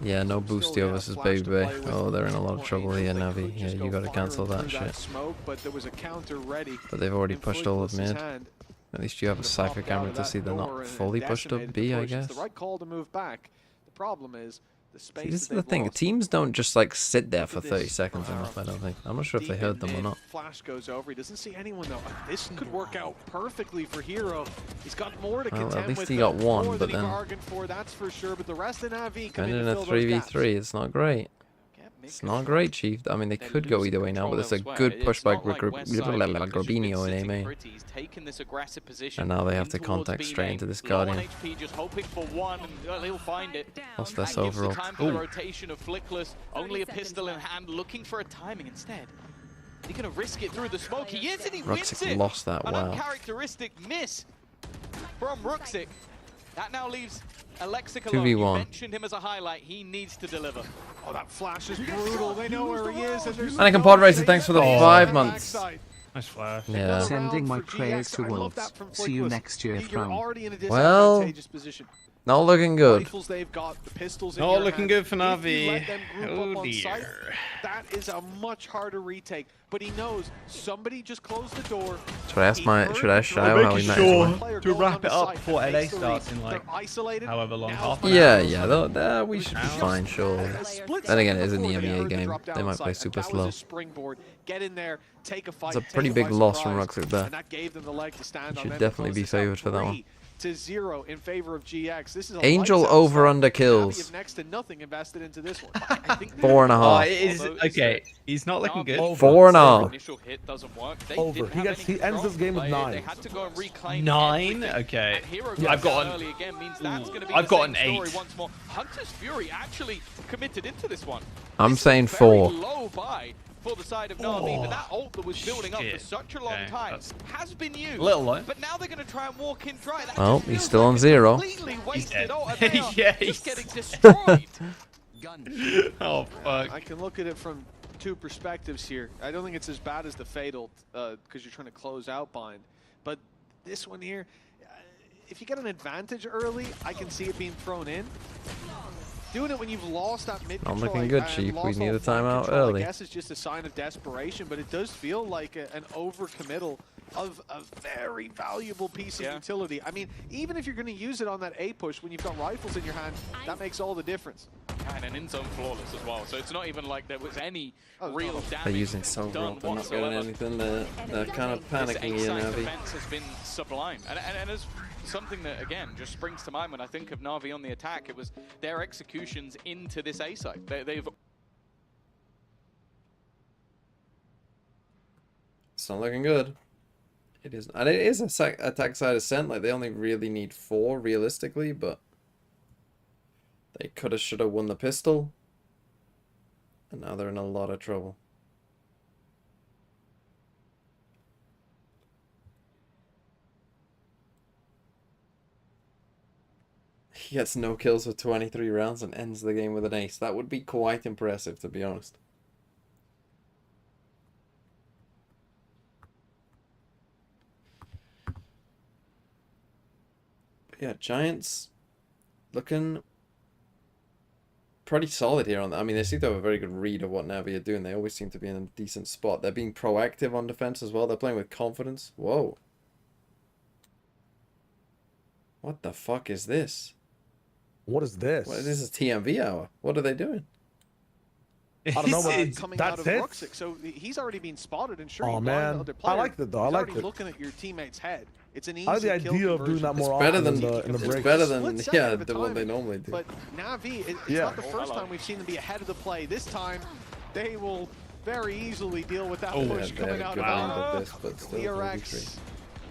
Yeah, no Boostio versus Baby Bay. Oh, they're in a lot of trouble here, Navi. Yeah, you gotta cancel that shit. Smoke, but there was a counter ready. But they've already pushed all of Flickless's mid. hand. At least you have a Cypher camera to see they're not fully pushed up B, I guess. It's the right call to move back. The problem is the space. See, this is that the they've thing. lost. Teams don't just like sit there for Look at 30 this seconds from enough, I Ara. don't think. I'm not sure if they Deep heard in them or mid, not. Flash goes over. He doesn't see anyone though. This could work out perfectly for Hero. He's got more to Well, contend at least with. he got but one, more but than he then- bargained for, that's for sure. But the rest of Navi come And in in to a fill those gaps. 3v3, it's not great. It's not great, Chief. I mean, they could go either way now, but it's a good push by Grabinho in EMEA. And now they have to contact straight into this Guardian. Just hoping for one, and he'll find it. Lost this That gives the overall. time for the rotation of Flickless. Only a pistol in hand, looking for a timing instead. He's going to risk it through the smoke. He is, and he wins Ruxic it. lost that, An wow. uncharacteristic miss from Ruxic. That now leaves Alexic 2v1. alone. You mentioned him as a highlight. He needs to deliver. Oh, that flash is brutal. They know where he is. And there's Anakin Pod Racer, thanks for the 5 months. Nice flash. Yeah. Sending my prayers to Wolves. See you next year, Throne. Well, not looking good. They've got the pistols Not looking good for Navi. Oh dear. That is a much harder retake. But he knows somebody just closed the door. Should I show how he met his wife? To wrap it up before LA starts in like however long, half an Yeah, we should be fine, sure. Then again, it is an EMEA game. They might play super slow. It's a pretty big loss from Roxy there. He should definitely be favoured for that one. 2-0 in favor of GX. This is Angel over under kills. Next to nothing invested into this one. 4.5. It is okay. He's not looking good. 4.5. Initial hit doesn't work. Over. He ends this game with 9. They had to go and reclaim 9. Okay. I've got an. Again means that's going to be I've got an 8. Once more. Hunter's Fury actually committed into this one. I'm saying 4. Low buy for the side of NAVI, but that ult that was building up for such a long time has been used. A little low. But now they're going to try and walk in dry. That Well, he's still on 0. He's dead. Yeah, he's just getting destroyed. Oh fuck. I can look at it from 2 perspectives here. I don't think it's as bad as the fatal because you're trying to close out bind. But this one here, if you get an advantage early, I can see it being thrown in. Doing it when you've lost that mid control. Not looking good, Chief. We need a timeout early. I guess it's just a sign of desperation, but it does feel like an overcommittal of a very valuable piece of utility. I mean, even if you're going to use it on that A push when you've got rifles in your hand, that makes all the difference. And an in-zone flawless as well, so it's not even like there was any real damage. They're using so real, they're not doing anything. They're kind of panicking here, NAVI. Defense has been sublime, and as something that again just springs to mind when I think of NAVI on the attack, it was their executions into this A site. They've. It's not looking good. It is, and it is a attack side ascent. Like they only really need 4 realistically, but they coulda, shoulda won the pistol, and now they're in a lot of trouble. He gets no kills for 23 rounds and ends the game with an ace. That would be quite impressive, to be honest. But yeah, Giants looking pretty solid here. I mean, they seem to have a very good read of what NAVI are doing. They always seem to be in a decent spot. They're being proactive on defense as well. They're playing with confidence. Whoa. What the fuck is this? What is this? What, this is TMV hour. What are they doing? I don't know, but coming that's out of it. Ruxic, so he's already been spotted and sure. Oh man, I liked it though. I liked it. Looking at your teammate's head. It's an easy I like the idea of doing that more often in the break. It's better than the one they normally do. But NAVI, it's not the first time we've seen them be ahead of the play. This time, they will very easily deal with that push coming out of this, but still DRX.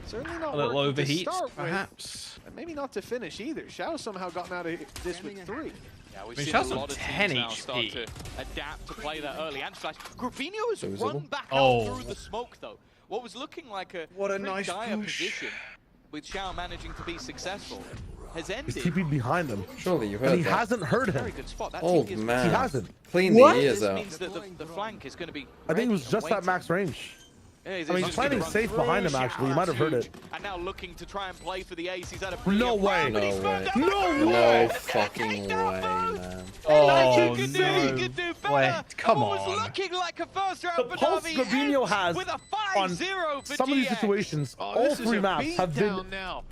Certainly not a little overheat, perhaps. And maybe not to finish either. Xiao somehow gotten out of this with 3. Yeah, we've seen a lot of teams now start to adapt to play that early. And Flash, Gravino has run back out through the smoke though. What was looking like a nice dire position with Xiao managing to be successful has ended. He's TP'd behind him. Surely you heard and he that. hasn't heard him. Very good spot. That Oh team man, he hasn't. Clean the ears out. Means that the flank is going to be. I think it was just at max range. Yeah, I mean, he's planning safe behind him, actually. You might have heard it. And now looking to try and play for the ace. He's had a no way. No way. No fucking way, man. Oh, no. Wait, come on. Was looking like a first round the pulse Gravino has with a on 5-0 for some of these GX. situations, all 3 maps have been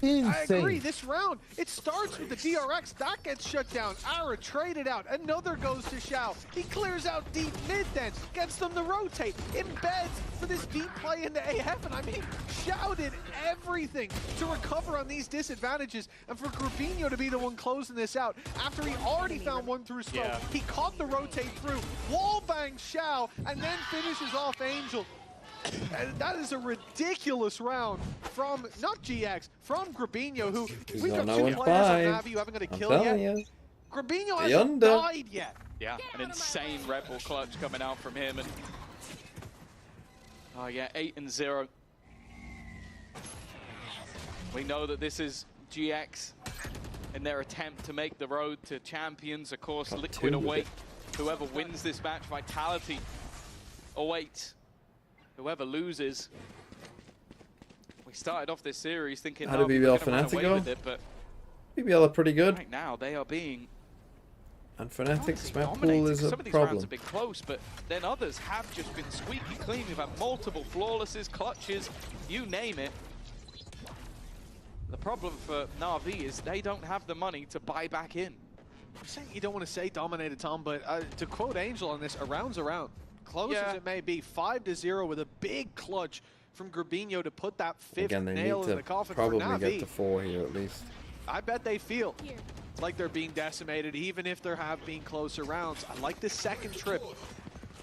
insane. I agree. This round, it starts with the DRX. That gets shut down. Ara traded out. Another goes to Xiao. He clears out deep mid then. Gets them to rotate. Embeds for this deep play into AF. And I mean, Xiao did everything to recover on these disadvantages. And for Gravino to be the one closing this out after he already found one through smoke. Yeah. He caught the rotate through. Wall bangs Xiao and then finishes off Angel. And that is a ridiculous round from, not GX, from Gravino, who we've got 2 players on NAVI who haven't got a kill yet. Gravino hasn't died yet. Yeah, an insane Red Bull clutch coming out from him. And oh yeah, 8-0. We know that this is GX in their attempt to make the road to champions. Of course, Liquid await whoever wins this match. Vitality awaits whoever loses. We started off this series thinking how did BBL Fnatic go? With it, but BBL are pretty good. Right now, they are being... And Fnatic's map pool is a Some of these problem. rounds have been close, but then others have just been squeaky clean. We've had multiple flawlesses, clutches, you name it. The problem for NAVI is they don't have the money to buy back in. I'm saying you don't want to say dominated, Tom, but to quote Angel on this, a round's a round. Close as it may be, 5-0 with a big clutch from Grabinho to put that fifth nail in the coffin for probably NAVI. get to 4 here at least. I bet they feel like they're being decimated, even if there have been closer rounds. I like this second trip.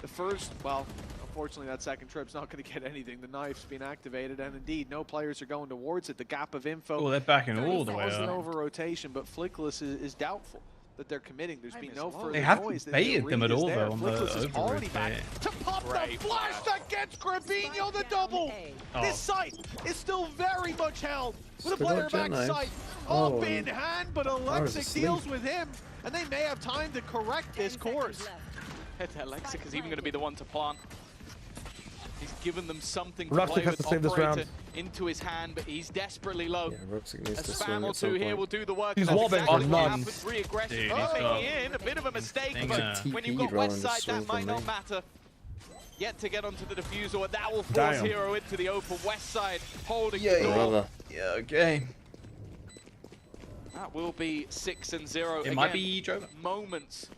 The first, well, unfortunately that second trip's not going to get anything. The knife's been activated, and indeed, no players are going towards it. The gap of info. Oh, they're backing all the way It wasn't up. over rotation, but Flickless is doubtful that they're committing. There's been no further They haven't noise. baited them at all, though, on the Flickless is already back over-rotate. to pop the flash that gets Grabinho the double. This site is still very much held with a player back sight up in hand, but Alexic deals with him, and they may have time to correct this course. Alexic is even going to be the one to plant. He's given them something to Ruxic play has with, to save this round. into his hand, but he's desperately low. Yeah, Ruxic needs A to spam swing or at some two here point. will do the work. He's That's wallbang exactly on what none. happens. Three aggression. Dude, Oh, he's making got- in a bit of a mistake, Thing, but when you've got rather west than side, swing that might from not me. matter. Yet to get onto the diffuser, and that will force Damn. Hero into the open. West side holding the Yeah, door. brother. Yeah, okay. That will be 6-0. It might be Joe. Moments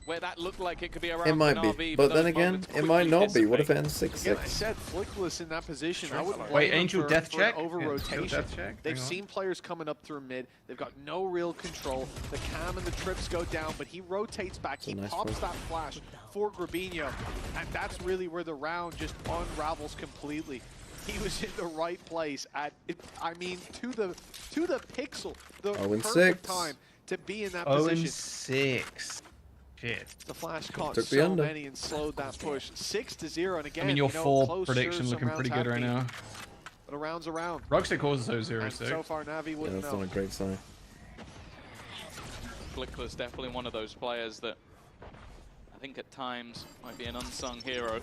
where that looked like it could be around. It might NAVI, be, but then those again, moments it might quickly not be. What if it dissipate. ends Again, I 6-6? said Flickless in that position. I wouldn't Wait, blame them Angel for, death for check? an over-rotation. Yeah, death check? They've Hang on. seen players coming up through mid. They've got no real control. The cam and the trips go down, but he rotates back. He nice pops one. that flash for Grabinho, and that's really where the round just unravels completely. He was in the right place at, I mean, to the pixel, the perfect 6. time to be in that 0-6. position. Shit. The flash caught Took the so under. many and slowed that push. 6-0, and again, I mean, your you know, 4 close, prediction sure, looking some pretty rounds good right have been, now. But a round's a round. Ruxic causes 0-6. And so far, Navi Yeah, wouldn't that's know. not a great sign. Flickless definitely one of those players that I think at times might be an unsung hero.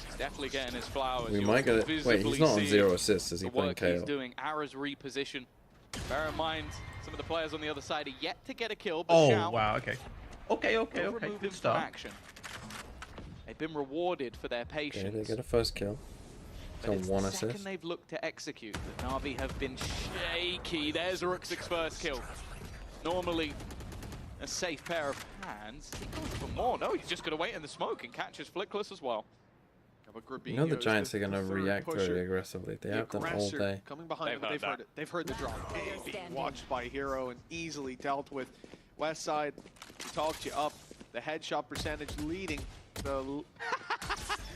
He's definitely getting his flowers. We You'll might get it. Wait, visibly he's not on see 0 assists. Is he the playing work he's KO? doing. Ara's reposition. Bear in mind, some of the players on the other side are yet to get a kill. But Oh, Xiao wow, okay. Okay. will Good remove him from start. action. They've been rewarded for their patience. Okay, they get a first kill. But On it's 1 the second assist. they've looked to execute that Navi have been shaky. There's Ruxic's first kill. Normally a safe pair of hands. He goes for more. No, he's just going to wait in the smoke and catches Flickless as well. You know the Giants are going to react very aggressively. They have done all day. Coming behind them, but they've heard it. They've heard the drop. Being watched by Hero and easily dealt with. West side, we talked you up. The headshot percentage leading the...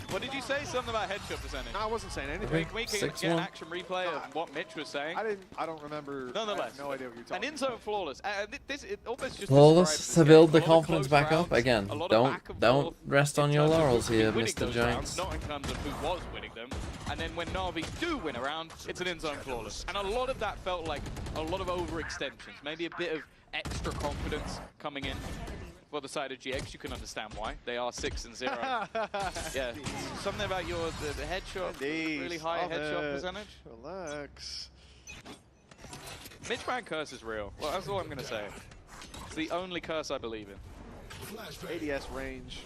What did you say? Something about headshot percentage? No, I wasn't saying anything. Can we get an action replay of what Mitch was saying? I don't remember. Nonetheless, I have no idea what you're talking an in-zone flawless. It almost just Flawless describes to this build game. the A lot of confidence close back up. rounds, Again, a lot of don't back and don't forth rest on in your terms of laurels who could here, be winning Mr. those Giants. rounds, not in terms of who was winning them. And then when Navi do win a round, it's an in-zone flawless. And a lot of that felt like a lot of overextensions, maybe a bit of extra confidence coming in. For the side of GX, you can understand why. They are 6-0. Yeah, something about the headshot, really high headshot percentage. Relax. Mitch Man curse is real. Well, that's all I'm going to say. It's the only curse I believe in. ADS range.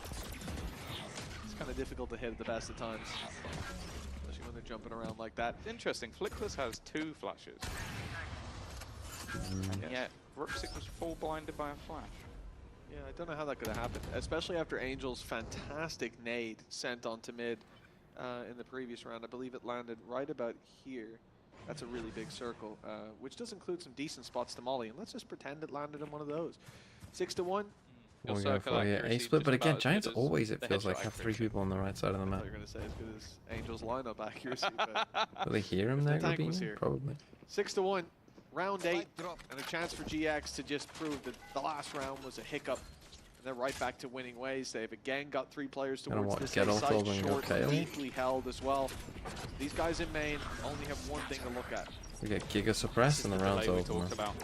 It's kind of difficult to hit at the best of times. Especially when they're jumping around like that. Interesting, Flickless has 2 flashes. And yet, Ruxic was full blinded by a flash. Yeah, I don't know how that could have happened, especially after Angel's fantastic nade sent onto mid in the previous round. I believe it landed right about here. That's a really big circle, which does include some decent spots to molly. And let's just pretend it landed in one of those. 6-1. We're going for a split, but again, Giants always, it feels like, have 3 people on the right side of the map. You're going to say as good as Angel's lineup accuracy. But Do they hear him there, Grabinho? Probably. 6-1. Round 8, and a chance for GX to just prove that the last round was a hiccup. And they're right back to winning ways. They've again got 3 players towards this side, short, deeply held as well. These guys in main only have one thing to look at. We get Giga suppressed and the round's we over. talked about.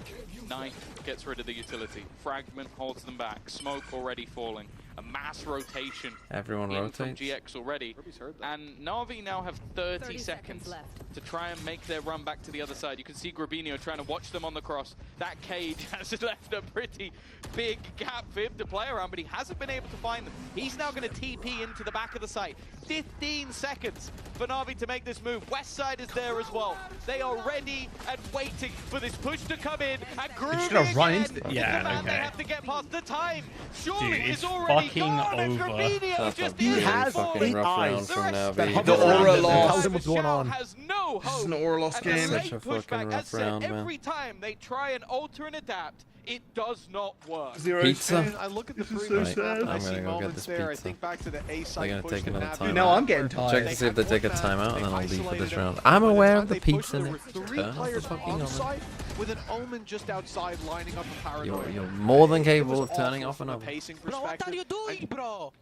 Knife gets rid of the utility. Fragment holds them back. Smoke already falling. A mass rotation. Everyone in from rotates. GX already. And Navi now have 30 seconds left to try and make their run back to the other side. You can see Grabinho trying to watch them on the cross. That cage has left a pretty big gap for him to play around, but he hasn't been able to find them. He's now going to TP into the back of the site. 15 seconds for Navi to make this move. West side is there as well. They are ready and waiting for this push to come in. And Groovy gonna run again. into the... It's Yeah, the man okay. they have to get past. The time surely Dude, is it's already fucking gone. And over. Grabinho That's just a really isn't fucking falling. rough round The from rest Navi. The aura loss. Tells him what's going on. Has no hope. This is an aura loss And the game. late Such a pushback, fucking as rough said, round, man. every time they try and alter and adapt, it does not work. Pizza. I look at the This is previous so map sad. and I I'm see gonna go get moments this there. I pizza. think back to the A They're side gonna push take that another Navi timeout. had No, I'm getting where tired. Check to see if they take a had timeout and then they I'll leave for this isolated round. him. I'm By the aware time of the they pushed, pizza there were next 3 turn. players Fucking on on. site with an Omen just outside lining up a paranoia. You're more than It capable was of turning awful off from a another. pacing Bro, what are you perspective. doing, bro?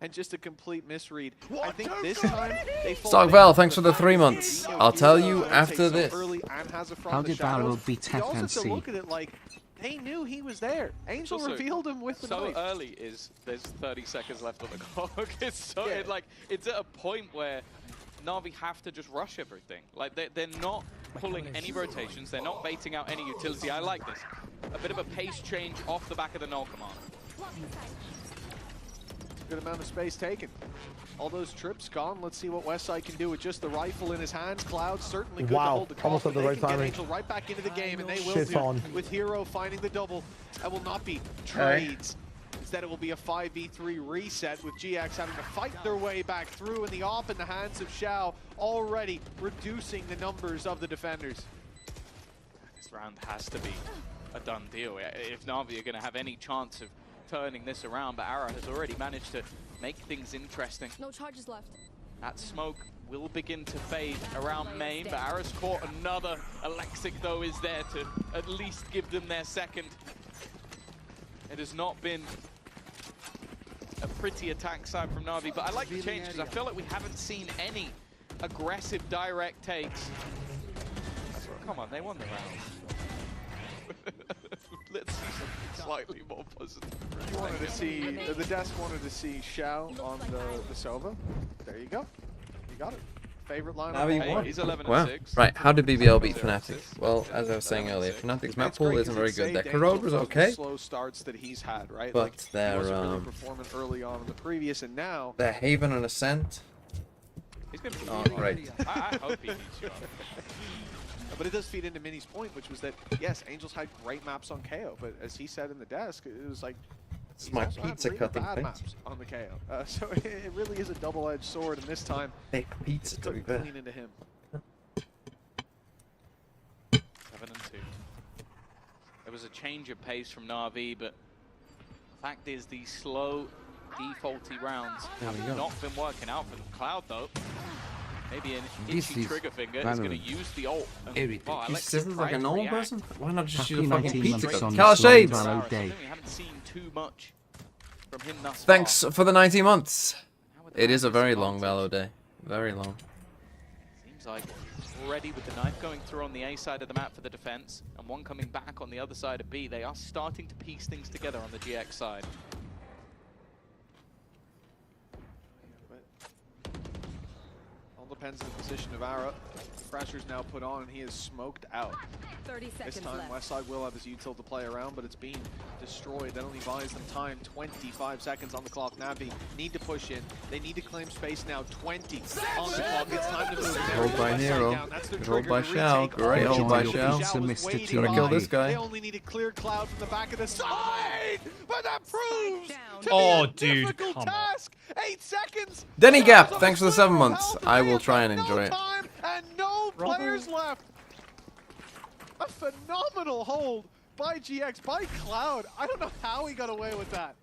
And just a complete misread. I think this time they Stockville, thanks for the 3 months. I'll tell you after this. How did Barrel beat You also have to FNC? look at it like they knew he was there. Angel Also, revealed him with the so knife. early is there's 30 seconds left on the clock. It's so it's at a point where Navi have to just rush everything. Like they're not pulling any rotations. They're not baiting out any utility. I like this. A bit of a pace change off the back of the null command. Good amount of space taken. All those trips gone. Let's see what Westside can do with just the rifle in his hands. Cloud certainly good to hold the call. Almost at the They right can get timing. Angel right back into the game, and they will Shit do on. with Hero finding the double. That will not be trades. Instead, it will be a 5v3 reset with GX having to fight their way back through, and the op in the hands of Xiao already reducing the numbers of the defenders. This round has to be a done deal. If Navi are going to have any chance of turning this around, but Ara has already managed to make things interesting. No charges left. That smoke will begin to fade around main, but Ara's caught another. Alexic, though, is there to at least give them their second. It has not been a pretty attack side from Navi, but I like the change because I feel like we haven't seen any aggressive direct takes. Come on, they won the round. Let's see something slightly more positive. You wanted to see, the desk wanted to see Xiao on the Sova. There you go. You got it. Favorite lineup. Navi won. He's 11 Wow. and 6. Right, how did BBL beat Fnatic? Well, as I was saying earlier, Fnatic's map pool isn't very good. Their corrode was okay, Slow starts that he's had, right? but Like, he their wasn't really performing early on in the previous, and now their Haven and Ascent He's going to be aren't great. I hope he beats you up. But it does feed into Minnie's point, which was that, yes, Angels had great maps on KO, but as he said in the desk, it was like, It's my pizza cutting bad thing. maps on the KO. So it really is a double-edged sword, and this time, Hey, pizza it to be took fair. clean into him. 7 and 2. There was a change of pace from Navi, but the fact is these slow, defaulty rounds have not been working out for them. Cloud, though, maybe an itchy trigger finger is going to use the ult. And, wow, You scissors like a normal person? Why not just Happy use a fucking 19 pizza months cut? on Carl the Slime Shades! Vallow I Day. think we haven't seen too much from him thus Thanks far. for the 90 months. How would the It is a Navis very long advantage? Valor day. Very long. Seems like already with the knife going through on the A side of the map for the defense, and one coming back on the other side of B, they are starting to piece things together on the GX side. All depends on the position of Ara. Pressure's now put on, and he is smoked out. 30 seconds This time, left. Westside will have his util to play around, but it's being destroyed. That only buys them time. 25 seconds on the clock. Navi need to push in. They need to claim space now. 20 on the clock. It's time to move. Hold by Nero. Good hold by Xiao. Great hold by Xiao. Gonna kill this guy. They only need a clear Cloud from the back of the side, but that proves to Oh, be a dude, difficult come on. task. 8 seconds. Denny Gap, thanks for the 7 months. I will try and enjoy it. Time and no players left. A phenomenal hold by GX, by Cloud. I don't know how he got away with that.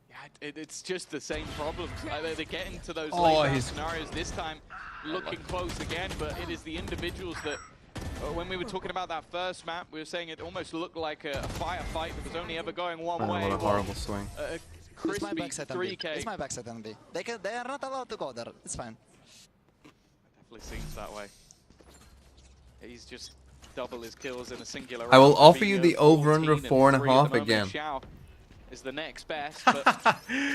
Yeah, it's just the same problems. They get into those Oh, late round his- scenarios this time, looking close again, but it is the individuals that, when we were talking about that first map, we were saying it almost looked like a firefight that was only ever going one way. What a horrible swing. A It's my crispy backside NB. 3K. It's my backside NB. They are not allowed to go there. It's fine. Definitely seems that way. he's just double his kills in a singular I will round. offer you Gravino, the over-under 14 and 3 at 4.5 the moment. again. Xiao is the next best, but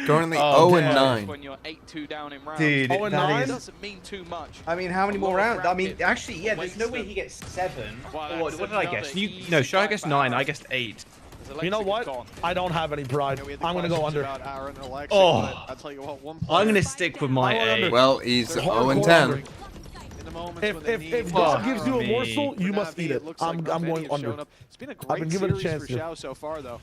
Currently Oh, 0 and damn. 9. when you're 8-2 down in rounds, Dude, 0 and that 9? is- doesn't mean too much. I mean, how many A more lot of rounds? I mean, bracket actually, yeah, there's no way wastes he gets 7. Well, Or what that's did I guess? another easy No, Shy fight guessed for 9, I Aaron. guessed 8. You know what? I don't have any pride. We had the I'm gonna go questions under. about Aaron and Alexa, Oh. but I'll tell you what, one I'm player going to stick with my I want 8. under. Well, he's They're 0 and hardcore 10. under. in the moments when they need If more. God gives you a me. morsel, you For must Navi, eat it. looks like I'm not many going have under. shown up. It's been a I've great been given a series chance for to. Xiao so far, though.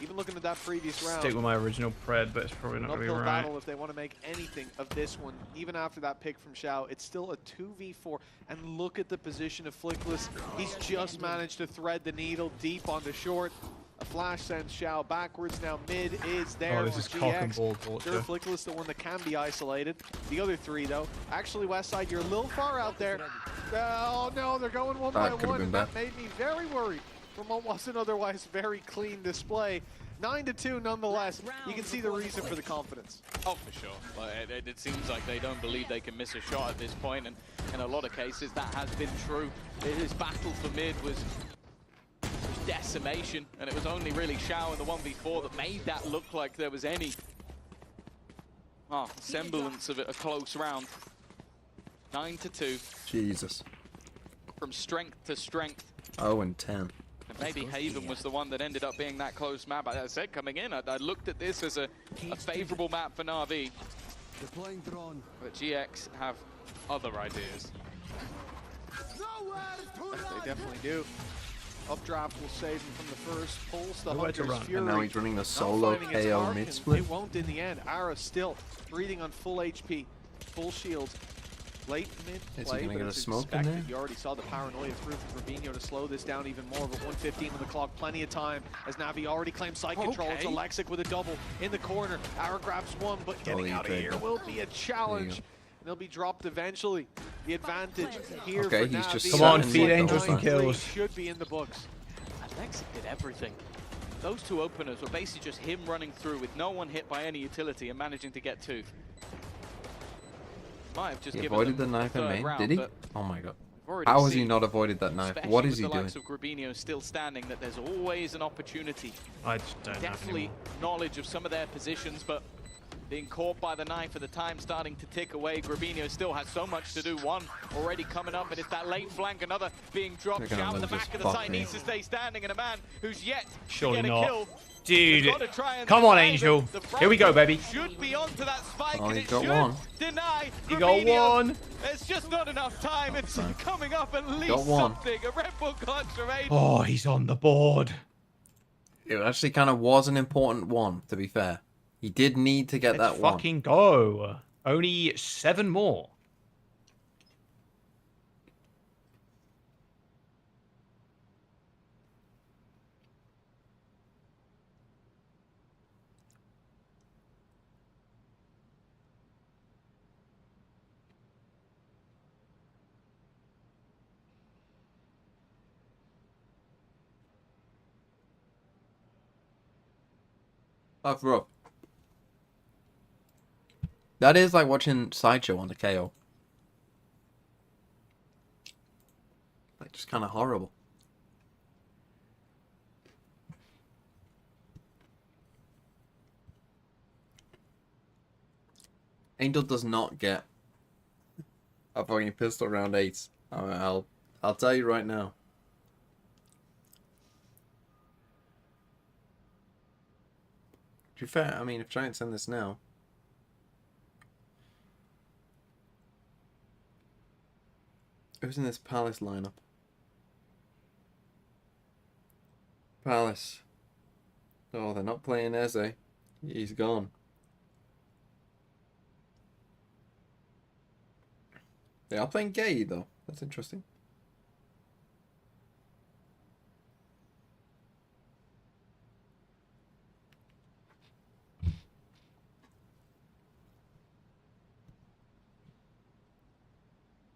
Even looking at that previous round, Stick with my original pred, but it's probably an not going to be uphill right. battle if they want to make anything of this one. Even after that pick from Xiao, it's still a 2v4. And look at the position of Flickless. He's just managed to thread the needle deep onto short. A flash sends Xiao backwards. Now mid is there Oh, this for is cock and GX. ball torture. Sure, Flickless, the one that can be isolated. The other three, though. Actually, Westside, you're a little far out there. Oh, no, they're going one by That could've one. been And bad. that made me very worried from what was an otherwise very clean display. 9-2 nonetheless. You can see the reason for the confidence. Oh, for sure. Like, it seems like they don't believe they can miss a shot at this point, and in a lot of cases that has been true. His battle for mid was decimation, and it was only really Xiao in the 1v4 that made that look like there was any semblance of it, a close round. 9-2. Jesus. From strength to strength. 0 and 10. And maybe Haven was the one that ended up being that close map. As I said, coming in, I looked at this as a favorable map for Na'Vi. But GX have other ideas. They definitely do. Updraft will save him from the first. Pulls the Nowhere to Hunter's run. Fury. And now he's running the Not solo finding its KO mark, mid and split. It won't in the end. Ara still breathing on full HP, full shield. Late mid Is play, he gonna but get a it's smoke in expected. there? You already saw the paranoia through from Rubinho to slow this down even more, but 1:15 on the clock, plenty of time as Navi already claims side control. It's Alexic with a double in the corner. Ara grabs one, but getting out of here will be a challenge. And they'll be dropped eventually. The advantage here Okay, for he's Navi. just Come on, sat in feed like the Angel whole some time. kills. Should be in the books. Alexic did everything. Those two openers were basically just him running through with no one hit by any utility and managing to get two. Might have just He given avoided them the knife in third main, round, did he? but Oh my god. we've already How has he seen, not avoided that knife? especially What is with he the doing? likes of Grabinho still standing, that there's always an opportunity. I just don't have Definitely anymore. knowledge of some of their positions, but being caught by the knife at the time starting to tick away. Grabinho still has so much to do. One already coming up, and it's that late flank, another being dropped. They're gonna Xiao at the just back of the fuck side me. needs to stay standing, and a man who's yet Surely to get not. a kill. Dude, He's gotta try and come on, survive Angel. it. The Here we go, front baby. should be onto that spike, Oh, and he it got should one. deny You got Grabinho. one. There's just not enough time. It's coming up at least Got one. something. A Red Bull clutch from Aiden. Oh, he's on the board. It actually kind of was an important one, to be fair. He did need to get Let's that one. fucking go. Only 7 more. That's rough. That is like watching Sideshow on the KO. Like, just kind of horrible. Angel does not get a fucking pistol round 8. I'll tell you right now. To be fair, I mean, if Giants send this now. Who's in this Palace lineup? Palace. Oh, they're not playing Eze. He's gone. They are playing Gay, though. That's interesting.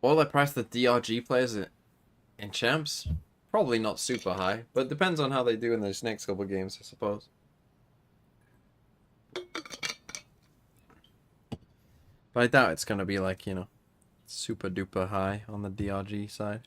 Will I price the DRG players in champs? Probably not super high, but it depends on how they do in those next couple games, I suppose. But I doubt it's going to be like, you know, super duper high on the DRG side.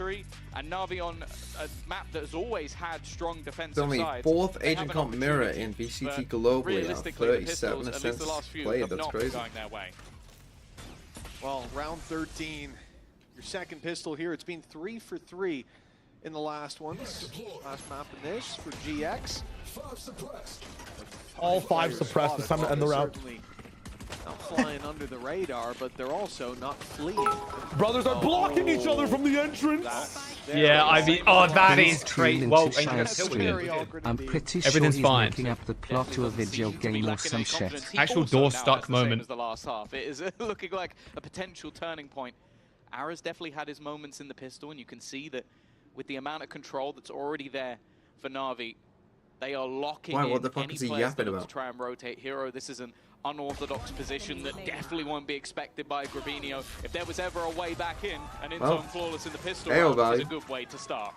3, and Navi on a map that has always had strong defensive It's only sides. 4th They have Agent an Comp Mirror opportunity, in VCT but globally. realistically, the 37 Pistols, at least cents the last few, played. have That's not been crazy. going their way. Well, round 13, your second pistol here. It's been 3 for 3 in the last ones. Last map in this for GX. All 5 suppressed. It's time to end the round. Not flying under the radar, but they're also not fleeing. Brothers are blocking each other from the entrance. Yeah, I mean, oh, that These is two crazy. into Well, Shire's stream. I'm pretty sure Everything's he's fine. making up the plot to a video game or some shit. Actual door stuck moment. As the last half. It is looking like a potential turning point. Ara's definitely had his moments in the pistol, and you can see that with the amount of control that's already there for Navi, they are locking in what the fuck any is he players yapping that look about? to try and rotate Hero. This is an unorthodox position that definitely won't be expected by Grabinho. If there was ever a way back in, an in-zone flawless in the pistol round is a good way to start.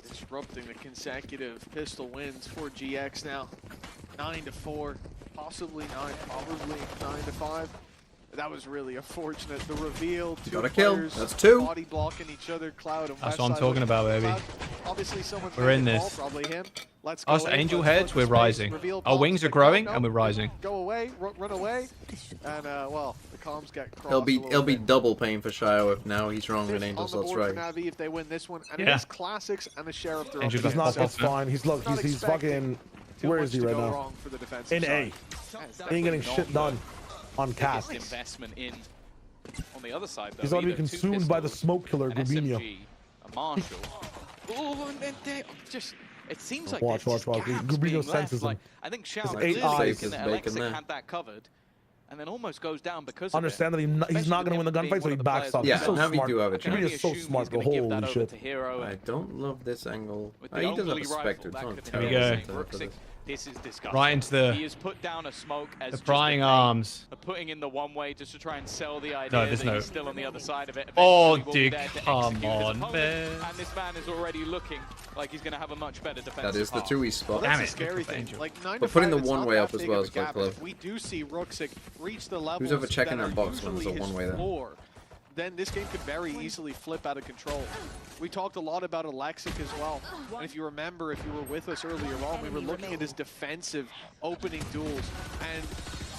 Disrupting the consecutive pistol wins for GX now. 9-4, possibly 9, probably 9-5. That was really unfortunate. The reveal, 2 Got a kill. players That's 2. body blocking each other. Cloud and That's what I'm talking about, baby. Cloud, obviously someone We're in involved, this. Probably him. Let's go Us in, angel let's heads, look we're at rising. space, reveal Our wings bombs, are like, growing no, and we're rising. Go away, run away, and well, the comms get crossed. It'll be double pain for Shio if now he's wrong and Angels. On the That's board right. for Navi if they win this one, and Yeah. it is classics and a Sheriff. They're Angel up got He's not. against. It's fine. He's look. Not He's fucking. Too Where much is he to right go now? wrong for the defensive In A. side. He ain't getting shit done on cast. Biggest investment in on the other side, though. He's already either two consumed by the pistols, smoke killer, an Grabinho. SMG, a Marshall. Oh, and they just. It seems like Watch. there's just gaps Grabinho being senses left. him. Like, I think His Xiao 8 clearly eyes thinking is that bacon Alexic there. had that covered, and then almost goes down because Understand of it. that he's not going to win the Especially with him gunfight, being so he one of the backs players up. that Yeah, He's so Navi smart. do have a I can chance. only Grabinho's so assume smart, he's but gonna give holy that over shit. to Hero, I and don't love this angle. with Oh, the he does have only a rifle, Spectre. It's that not could There we terrible. go. Rooksik, this is disgusting. Right into the- He has put down a smoke as The just prying a bait, arms. putting in the one way just to try and sell the idea there's that no- he's still on the other side of it. Oh, Eventually will be dude, there to come execute his on, opponent, man. And this man is already looking like he's going to have a much better defensive That is the half. 2-way spot. Damn That's it, the scary Pickle thing. Angel. Like 9 But putting the it's one not way that up as big well of is a quite gap. clever. If we do see Rooksik reach the levels Who's ever checking that that are box when there's a usually his one-way there? floor, then this game could very easily flip out of control. We talked a lot about Alexic as well. And if you remember, if you were with us earlier on, we were looking at his defensive opening duels. And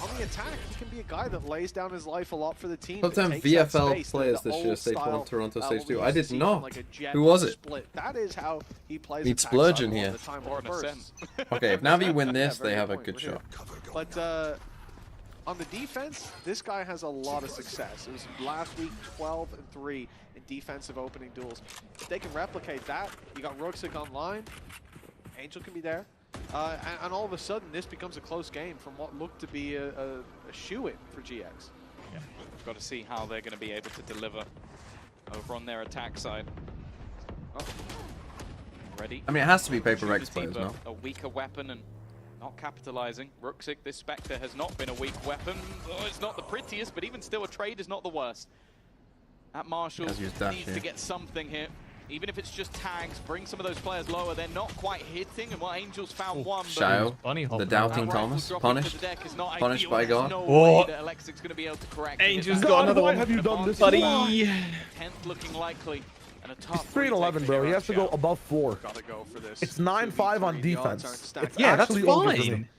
on the attack, he can be a guy that lays down his life a lot for the team. Top 10 that takes that VFL space, players the this year, old Stage 1, style, Toronto, what Stage we 2. used I to did see from, not. like, a jet Who was it? split. That is how he plays Need attack Splurge style in all here. the time Or on an bursts. ascent. Okay, if Navi win this, very they have a point. good We're here. shot. But on the defense, this guy has a lot of success. It was last week 12-3 in defensive opening duels. If they can replicate that, you got Rooksik online, Angel can be there, and all of a sudden this becomes a close game from what looked to be a shoe-in for GX. Yeah, we've got to see how they're going to be able to deliver over on their attack side. Oh. Ready? I mean, it has to be Paper Rex Opportunity, players, but no? a weaker weapon and not capitalizing. Rooksik, this Spectre has not been a weak weapon. Oh, it's not the prettiest, but even still, a trade is not the worst. That Marshall Has used dash needs here. to get something here. Even if it's just tags, bring some of those players lower. They're not quite hitting, and what Angels found one. Shao, the doubting That Thomas, rifle dropping to punished. the deck is not Punished ideal. by There's God. no Oh. way that Alexic's going to be able to correct it. Angel's It's got another why one. have you done this? Buddy. 10th looking likely. And a He's tough 3-11, bro. He has to go above 4. Gotta go for this. It's 9-5 on 2v3. The odds defense. aren't stacked. It's Yeah, that's actually over for me. fine.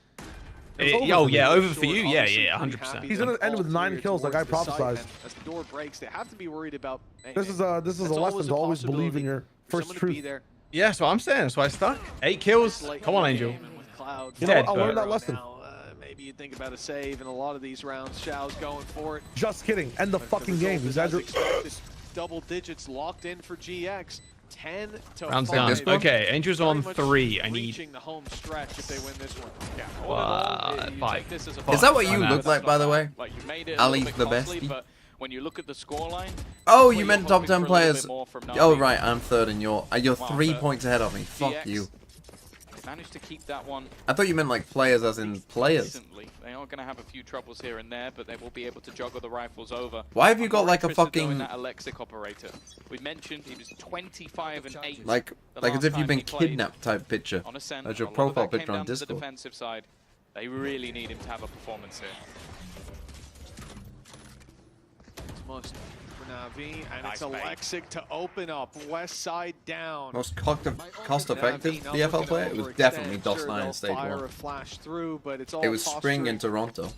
It's over Oh for me. yeah, over for Sure, you. Yeah, obviously yeah, pretty 100%. happy He's that gonna end all with 9 three are kills like I towards the site, prophesized. and as the door breaks, they have to be worried about. Hey, This is a that's lesson to always believe in your for first someone to be truth. there Yeah, that's what I'm saying. That's why I stuck. 8 kills. late Come on, in the Angel. game and with Cloud You know Dead, what? I learned but- that lesson. Now, maybe you think about a save in a lot of these rounds. Xiao's going for it. Just kidding. End the But fucking result game. You is guys as are. expected. Double digits locked in for GX. 10-5. Round's done. this one? Okay, Angel's on Very much 3. I need. reaching the home stretch if they win this one. Yeah. All in all, you 5. take this as a Is that what My you bad. look like, by the way? Like you made it a Ali's little bit the costly, bestie. but when you look at the scoreline, Oh, well, you you're meant top hoping 10 for a little bit players. more from Oh, Navi. right, I'm 3rd and you're 3 but points ahead of me. Fuck GX you. managed to keep that one I thought you meant like players as in players. decently. They are going to have a few troubles here and there, but they will be able to juggle the rifles over. Why have you got I'm like a interested, though, in fucking that Alexic operator. We mentioned he was 25-8. like the as last if you've time been he played kidnapped type picture? on Ascent. As your and a lot of profile that came picture on down to the Discord. defensive side. They really need him to have a performance here. It's a must for Navi, and it's Alexic to open up. West side down. Most cost-effective DFL player? It was definitely DOS9 in Stage 1. Flash through, but it's all It was Spring in Toronto.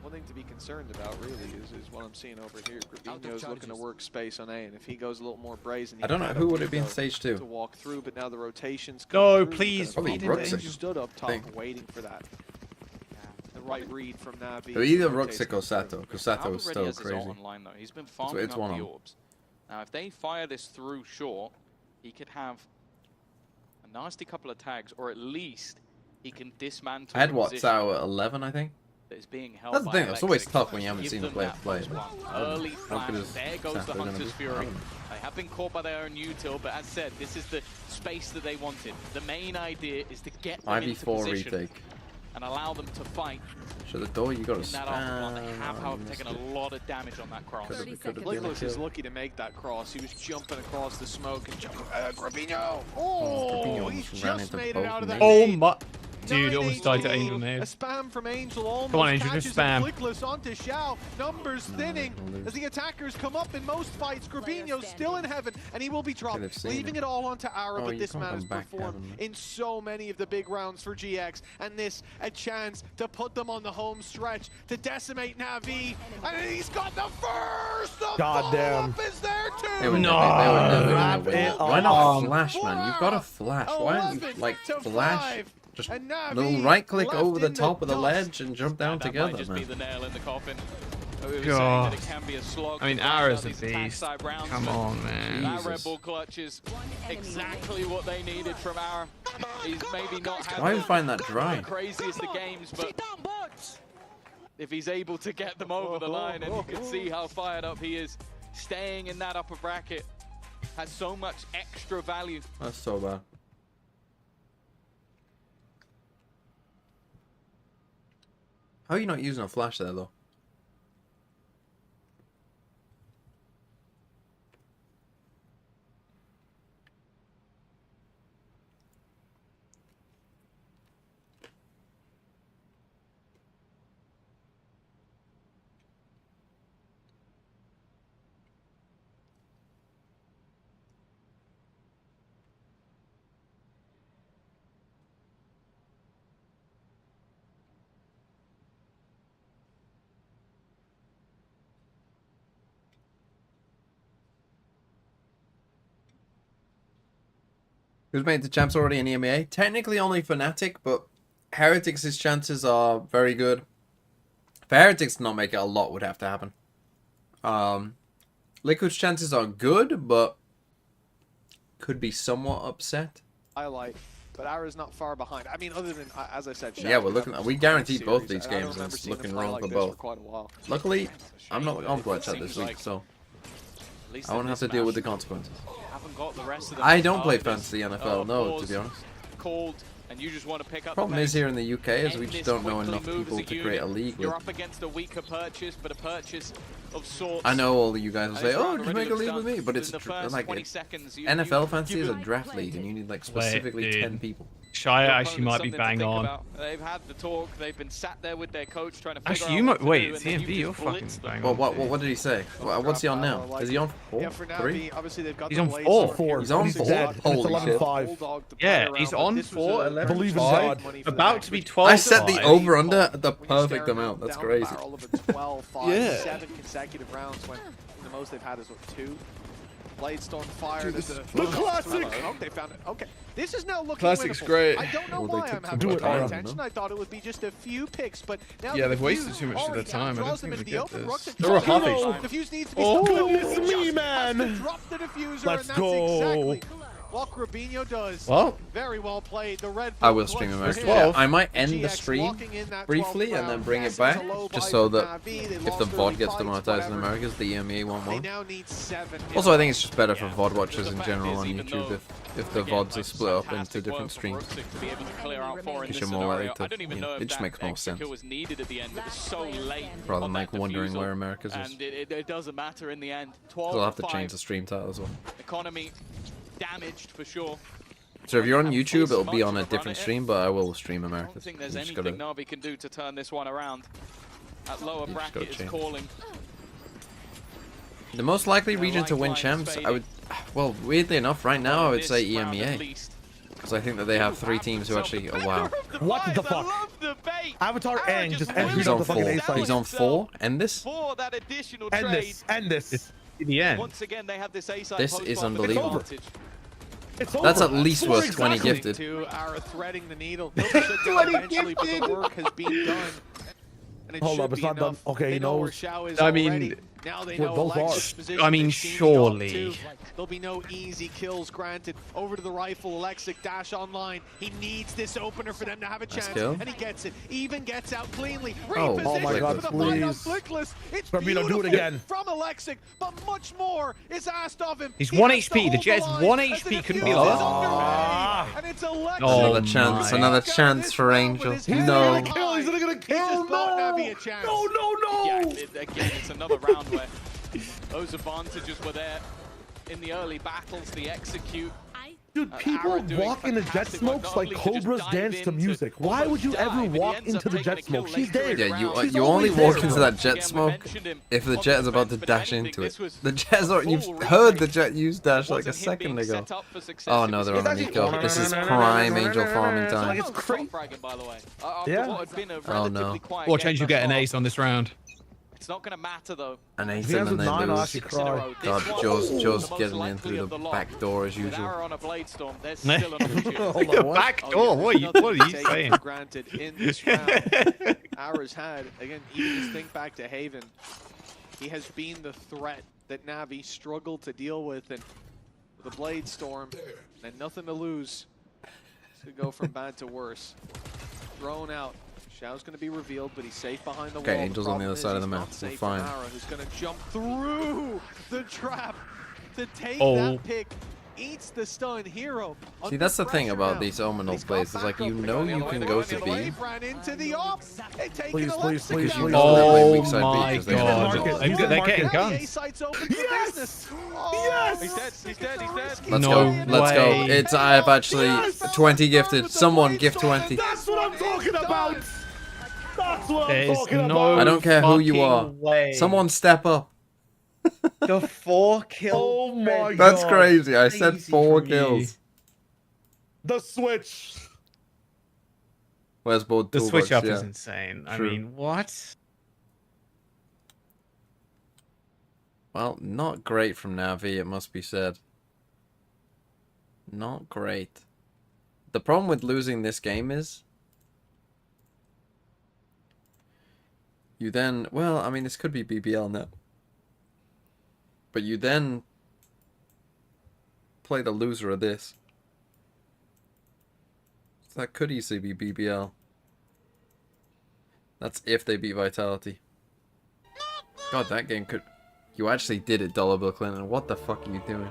One thing to be concerned about, really, is what I'm seeing over here. Grabinho's looking to work space on A, and if he goes a little more brazen, I don't know who would it be in Stage 2. to walk through, but now the rotations. No, please. Probably Ruxic. Stood up top, waiting for that. The right read from Navi. So either Ruxic or Sato, because Sato is still crazy. Online, though. He's been farming up the orbs. Now, if they fire this through short, he could have a nasty couple of tags, or at least he can dismantle. I had what, Sao at 11, I think? Is being held. That's the thing, it's always tough when you haven't seen the player play. Early flash, there goes the Hunter's Fury. They have been caught by their own util, but as said, this is the space that they wanted. The main idea is to get them into position retake. And allow them to fight. So the door, you got to spam. They have, however, taken a lot of damage on that cross. Lickliss is lucky to make that cross. He was jumping across the smoke and jumping. Grabinho! Oh, he just made it out of that. Oh my. Dude, almost died to Angel Nade. A spam from Angel almost. Come on, Angel, just spam. Lickliss onto Xiao. Numbers thinning as the attackers come up in most fights. Grabinho's still in heaven, and he will be dropped, leaving it all onto Ara. But this man has performed in so many of the big rounds for GX, and this a chance to put them on the home stretch to decimate Navi, and he's got the first. God damn! Is there too? They would never win. Why not flash, man? You've got to flash. Why don't you like flash? Just a little right click over the top of the ledge and jump down together, just man. Be the nail in the coffin. God. It can be a slog. I mean, Ara's a beast. Come on, man. That Red Bull clutch is exactly what they needed from Ara. He's maybe not had Why do you find that dry? the craziest of games, but if he's able to get them over the line, and you can see how fired up he is, staying in that upper bracket has so much extra value. That's so bad. How are you not using a flash there, though? Who's made the champs already in EMEA? Technically only Fnatic, but Heretics' chances are very good. For Heretics to not make it, a lot would have to happen. Liquid's chances are good, but could be somewhat upset. Highlight, but Ara's not far behind. I mean, other than, as I said, yeah, we're looking. We guaranteed both these games, and it's looking wrong for both. Luckily, I'm not on Clutch Chat this week, so I won't have to deal with the consequences. I don't play fantasy NFL, no, to be honest. Called, and you just want to pick up. Problem is here in the UK is we just don't know enough people to create a league with. You're up against a weaker purchase, but a purchase of sorts. I know all of you guys will say, "Oh, just make a league with me," but it's like NFL fantasy is a draft league, and you need like specifically 10 people. Shia actually might be bang on. They've had the talk. They've been sat there with their coach trying to figure actually, you might wait. TMB, you're fucking bang on. What did he say? What's he on now? Is he on 4? 3? He's on 4. He's on 4. Holy shit! Yeah, he's on 4. 11. Believe in God. About to be 12. I set the over under at the perfect amount. That's crazy. 12, 5, 7 consecutive rounds when the most they've had is what, 2. Bladestorm fired. The classic. Oh, they found it. Okay, this is now looking. Classic's winnable. great. I don't know why I'm having pay attention. I thought it would be just a few picks, but now yeah, they've wasted too much of their time. I don't think they get this. They're a half HP. Diffuse needs to be goodness me, man! Drop the diffuser, Let's and that's go. exactly what Grabinho does. Well, very well played. The Red I will stream America 12. I might end the stream briefly and then bring it back, just so that if the VOD gets demonetized in America, the EMEA won't win. Also, I think it's just better for VOD watchers in general on YouTube if the VODs are split up into different streams. Because you're more likely to, you know, it just makes more sense. Rather than like wondering where America's is. It doesn't matter in the end. Because I'll have to change the stream title as well. Economy damaged for sure. So if you're on YouTube, it'll be on a different stream, but I will stream America. I don't think there's anything Navi can do to turn this one around. That lower bracket is calling. The most likely region to win champs, I would, well, weirdly enough, right now I would say EMEA. Because I think that they have 3 teams who actually, oh wow. What the fuck? Avatar Aang just entered He's on the fucking 4. A site. He's on 4. End this? For that additional End trade. this. End this. In the end. Once again, they have this A side This post is bomb, but unbelievable. advantage. It's over. That's at least worth Exactly. 20 gifted. To our threading the needle. They'll shut down eventually, but the work has been done. And it Hold should up, it's be not done. enough. Okay, They he know where knows. Xiao is I mean, already. Now they we're know both Alexis' are. position. I mean, They've seen the surely. job too. There'll be no easy kills granted. Over to the rifle, Alexic dash online. He needs this opener for them to have a chance, kill. and he gets it. Even gets out cleanly. Oh my God, for the please. fight on Flickless. It's Bambino, do it beautiful again. from Alexic, but much more is asked of him. He's He 1 has to HP. The hold Jet's line 1 as the HP. Couldn't be defuse is lost. underway. And it's Alexic. Oh Another chance, my. another chance for Angel. He's No. gonna kill. He's gonna kill. just bought Navi a chance. No, no, no. Yeah, again, it's another round where those advantages were there in the early battles, the execute. Dude, people Ara doing walk into jet fantastic work, smokes not like only to just cobras dive dance to into music. Why would you almost ever die, but he walk ends into up the taking jet a kill smoke? She's later in there. the Yeah, round. you only always walk there. into that jet Again, we smoke mentioned him if the on jet is about to defense, but if dash anything, into it. this was The jet's a already, you've full heard the retake. jet use dash like a Wasn't him second being ago. set up for success, Oh it no, was they're him on being Nico. set This is up. prime Angel farming Like time. it's crazy. Top fragging, by the way. After Yeah. what had been a Oh, no. relatively quiet Watch game Angel thus get an far. ace on this round. It's not going to matter though. An ace He has and a then 9, I'll lose. actually 6 in a cry. row. God, This one, Joe's the most getting in likely through of the lot. back door as With usual. Ara on a blade storm, there's still an opportunity. Hold on, what? Back Oh, door. yeah, What are you Taken saying? for granted in this round. Ara's had, again, even just think back to Haven. He has been the threat that Navi struggled to deal with, and with the Blade Storm, and nothing to lose. It's going to go from bad to worse. Thrown out. Xiao's going to be revealed, but he's safe behind the wall. Okay, Angel's on the other problem side of is the he's map. not We're safe fine. from Ara, who's going to jump through the trap to take Oh. that pick. Eats the stun. Hero. See, that's the thing under about pressure these now. Ominal He's got plays. Is like backup. you know you can go to B. Ran into the op. Hey, taking Please, please, Alexic please, down. please. Oh weak side B my because they have god. market. They're He's in they're market. getting The A guns. site's open for Yes! business. Yes! He's dead. He's dead. He's dead. Let's No go. Let's go. way. It's I have actually Yes! 20 gifted. Someone gift 20. That's what I'm talking about. That's what I'm There's talking no about. I don't care who you fucking are. way. Someone step up. The 4 kill. Oh my god. That's crazy. I said Crazy 4 from you. kills. The switch. Where's both The toolbox? switch up Yeah. is insane. I True. mean, what? Well, not great from Navi, it must be said. Not great. The problem with losing this game is you then, well, I mean, this could be BBL now. But you then play the loser of this. So that could easily be BBL. That's if they beat Vitality. God, that game could... You actually did it, Dollar Bill Clinton. What the fuck are you doing?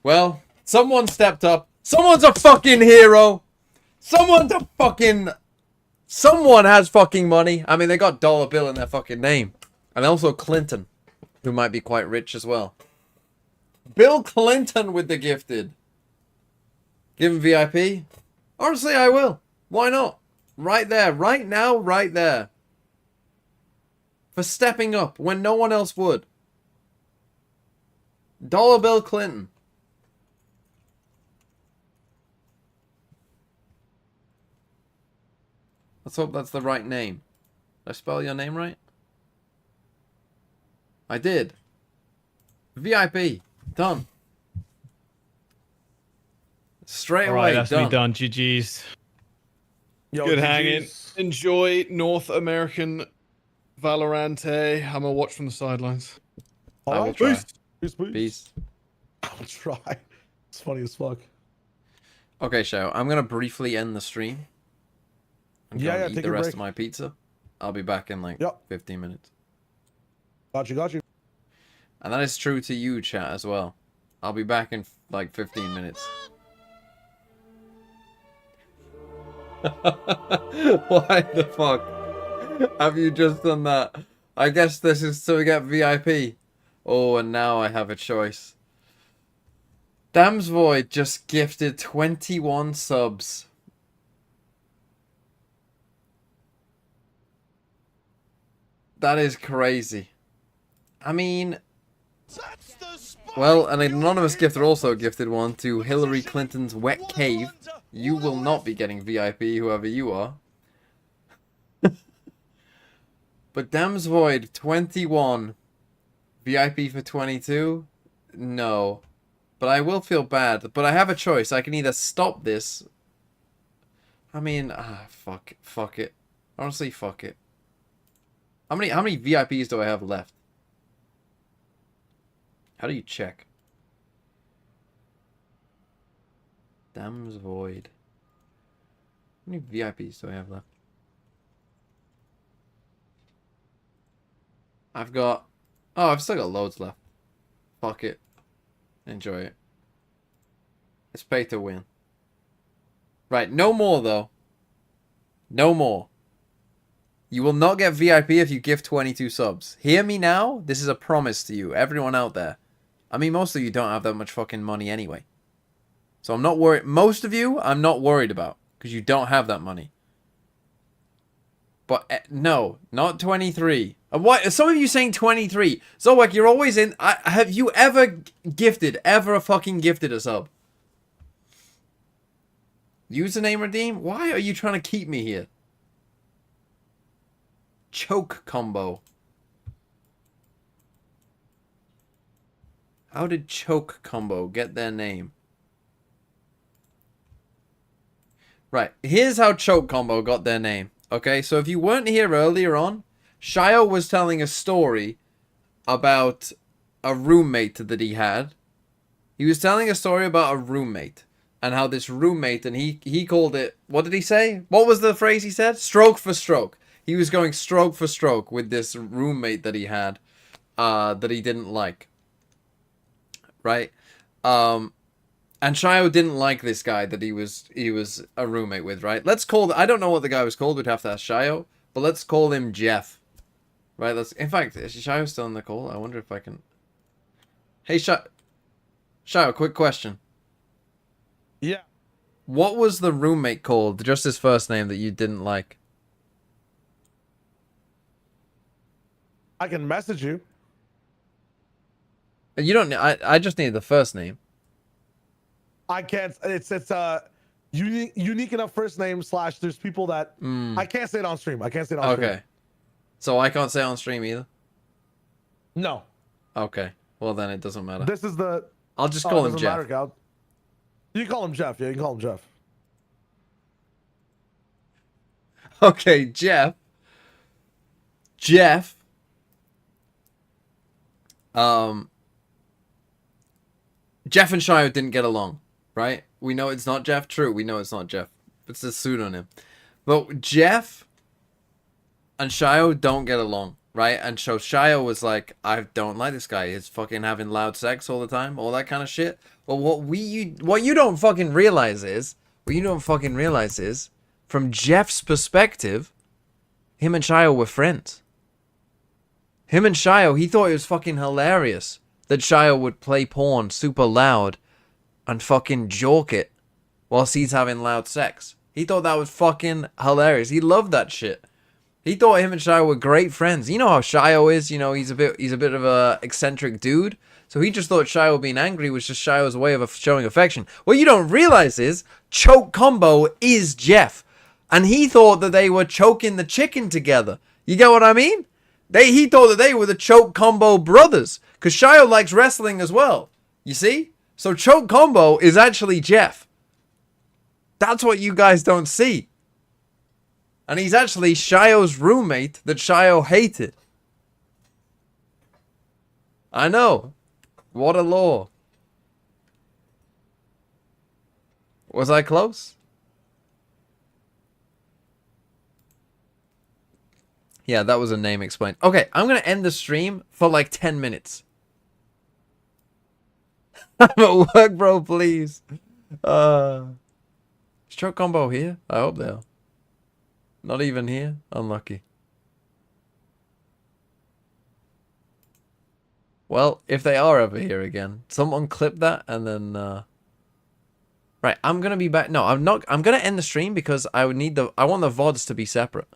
Well, someone stepped up. Someone's a fucking hero. Someone's a fucking... Someone has fucking money. I mean, they got Dollar Bill in their fucking name. And also Clinton, who might be quite rich as well. Bill Clinton with the gifted. Give him VIP? Honestly, I will. Why not? Right there. Right now, right there. For stepping up when no one else would. Dollar Bill Clinton. Let's hope that's the right name. Did I spell your name right? I did. VIP. Done. Straight All away, right, that's done. me done. GG's. Yo, Good GG's. hanging. Enjoy North American Valorante. I'm gonna watch from the sidelines. I will try. Peace, peace. Peace. I'll try. It's funny as fuck. Okay, Shao. I'm gonna briefly end the stream. And go and eat take the your rest break. of my pizza. I'll be back in like 15 minutes. Got you, got you. And that is true to you, chat, as well. I'll be back in like 15 minutes. Why the fuck have you just done that? I guess this is to get VIP. Oh, and now I have a choice. Dam's Void just gifted 21 subs. That is crazy. I mean, well, an anonymous gifter also gifted one to Hillary Clinton's Wet Cave. You will not be getting VIP, whoever you are. But Dam's Void, 21. VIP for 22? No. But I will feel bad. But I have a choice. I can either stop this. I mean, fuck it. Fuck it. Honestly, fuck it. How many VIPs do I have left? How do you check? Dam's Void. How many VIPs do I have left? I've got... Oh, I've still got loads left. Fuck it. Enjoy it. It's pay to win. Right, no more though. No more. You will not get VIP if you gift 22 subs. Hear me now? This is a promise to you, everyone out there. I mean, most of you don't have that much fucking money anyway. So I'm not worried. Most of you, I'm not worried about. Because you don't have that money. But no, not 23. What? Some of you saying 23. Zowek, you're always in. Have you ever fucking gifted a sub? Username redeem? Why are you trying to keep me here? Choke combo. How did Choke combo get their name? Right, here's how Choke combo got their name. Okay, so if you weren't here earlier on, Shio was telling a story about a roommate that he had. He was telling a story about a roommate. And how this roommate, and he called it, what did he say? What was the phrase he said? Stroke for stroke. He was going stroke for stroke with this roommate that he had, that he didn't like. Right? And Shio didn't like this guy that he was a roommate with, right? Let's call, I don't know what the guy was called, we'd have to ask Shio, but let's call him Jeff. Right, in fact, is Shio still in the call? I wonder if I can... Hey, Shio, quick question. Yeah. What was the roommate called? Just his first name that you didn't like. I can message you. You don't. I just need the first name. I can't. It's unique enough first name / there's people that I can't say it on stream. I can't say it on stream. Okay. So I can't say it on stream either. No. Okay. Well then it doesn't matter. This is the. I'll just call him Jeff. Matter, you can call him Jeff. Yeah, you can call him Jeff. Okay, Jeff. Jeff. Jeff and Shio didn't get along, right? We know it's not Jeff. True, we know it's not Jeff. It's a pseudonym. But Jeff and Shio don't get along, right? And so Shio was like, I don't like this guy. He's fucking having loud sex all the time, all that kind of shit. But what you don't fucking realize is, from Jeff's perspective, him and Shio were friends. Him and Shio, he thought it was fucking hilarious that Shio would play porn super loud and fucking jork it whilst he's having loud sex. He thought that was fucking hilarious. He loved that shit. He thought him and Shio were great friends. You know how Shio is, you know, he's a bit of a eccentric dude. So he just thought Shio being angry was just Shio's way of showing affection. What you don't realize is Choke Combo is Jeff. And he thought that they were choking the chicken together. You get what I mean? He thought that they were the Choke Combo brothers. Because Shio likes wrestling as well. You see? So Choke Combo is actually Jeff. That's what you guys don't see. And he's actually Shio's roommate that Shio hated. I know. What a law. Was I close? Yeah, that was a name explained. Okay, I'm going to end the stream for like 10 minutes. I'm at work, bro, please. Is Choke Combo here? I hope they are. Not even here? Unlucky. Well, if they are ever here again, someone clip that and then... Right, I'm going to be back. No, I'm not. I'm going to end the stream because I want the VODs to be separate.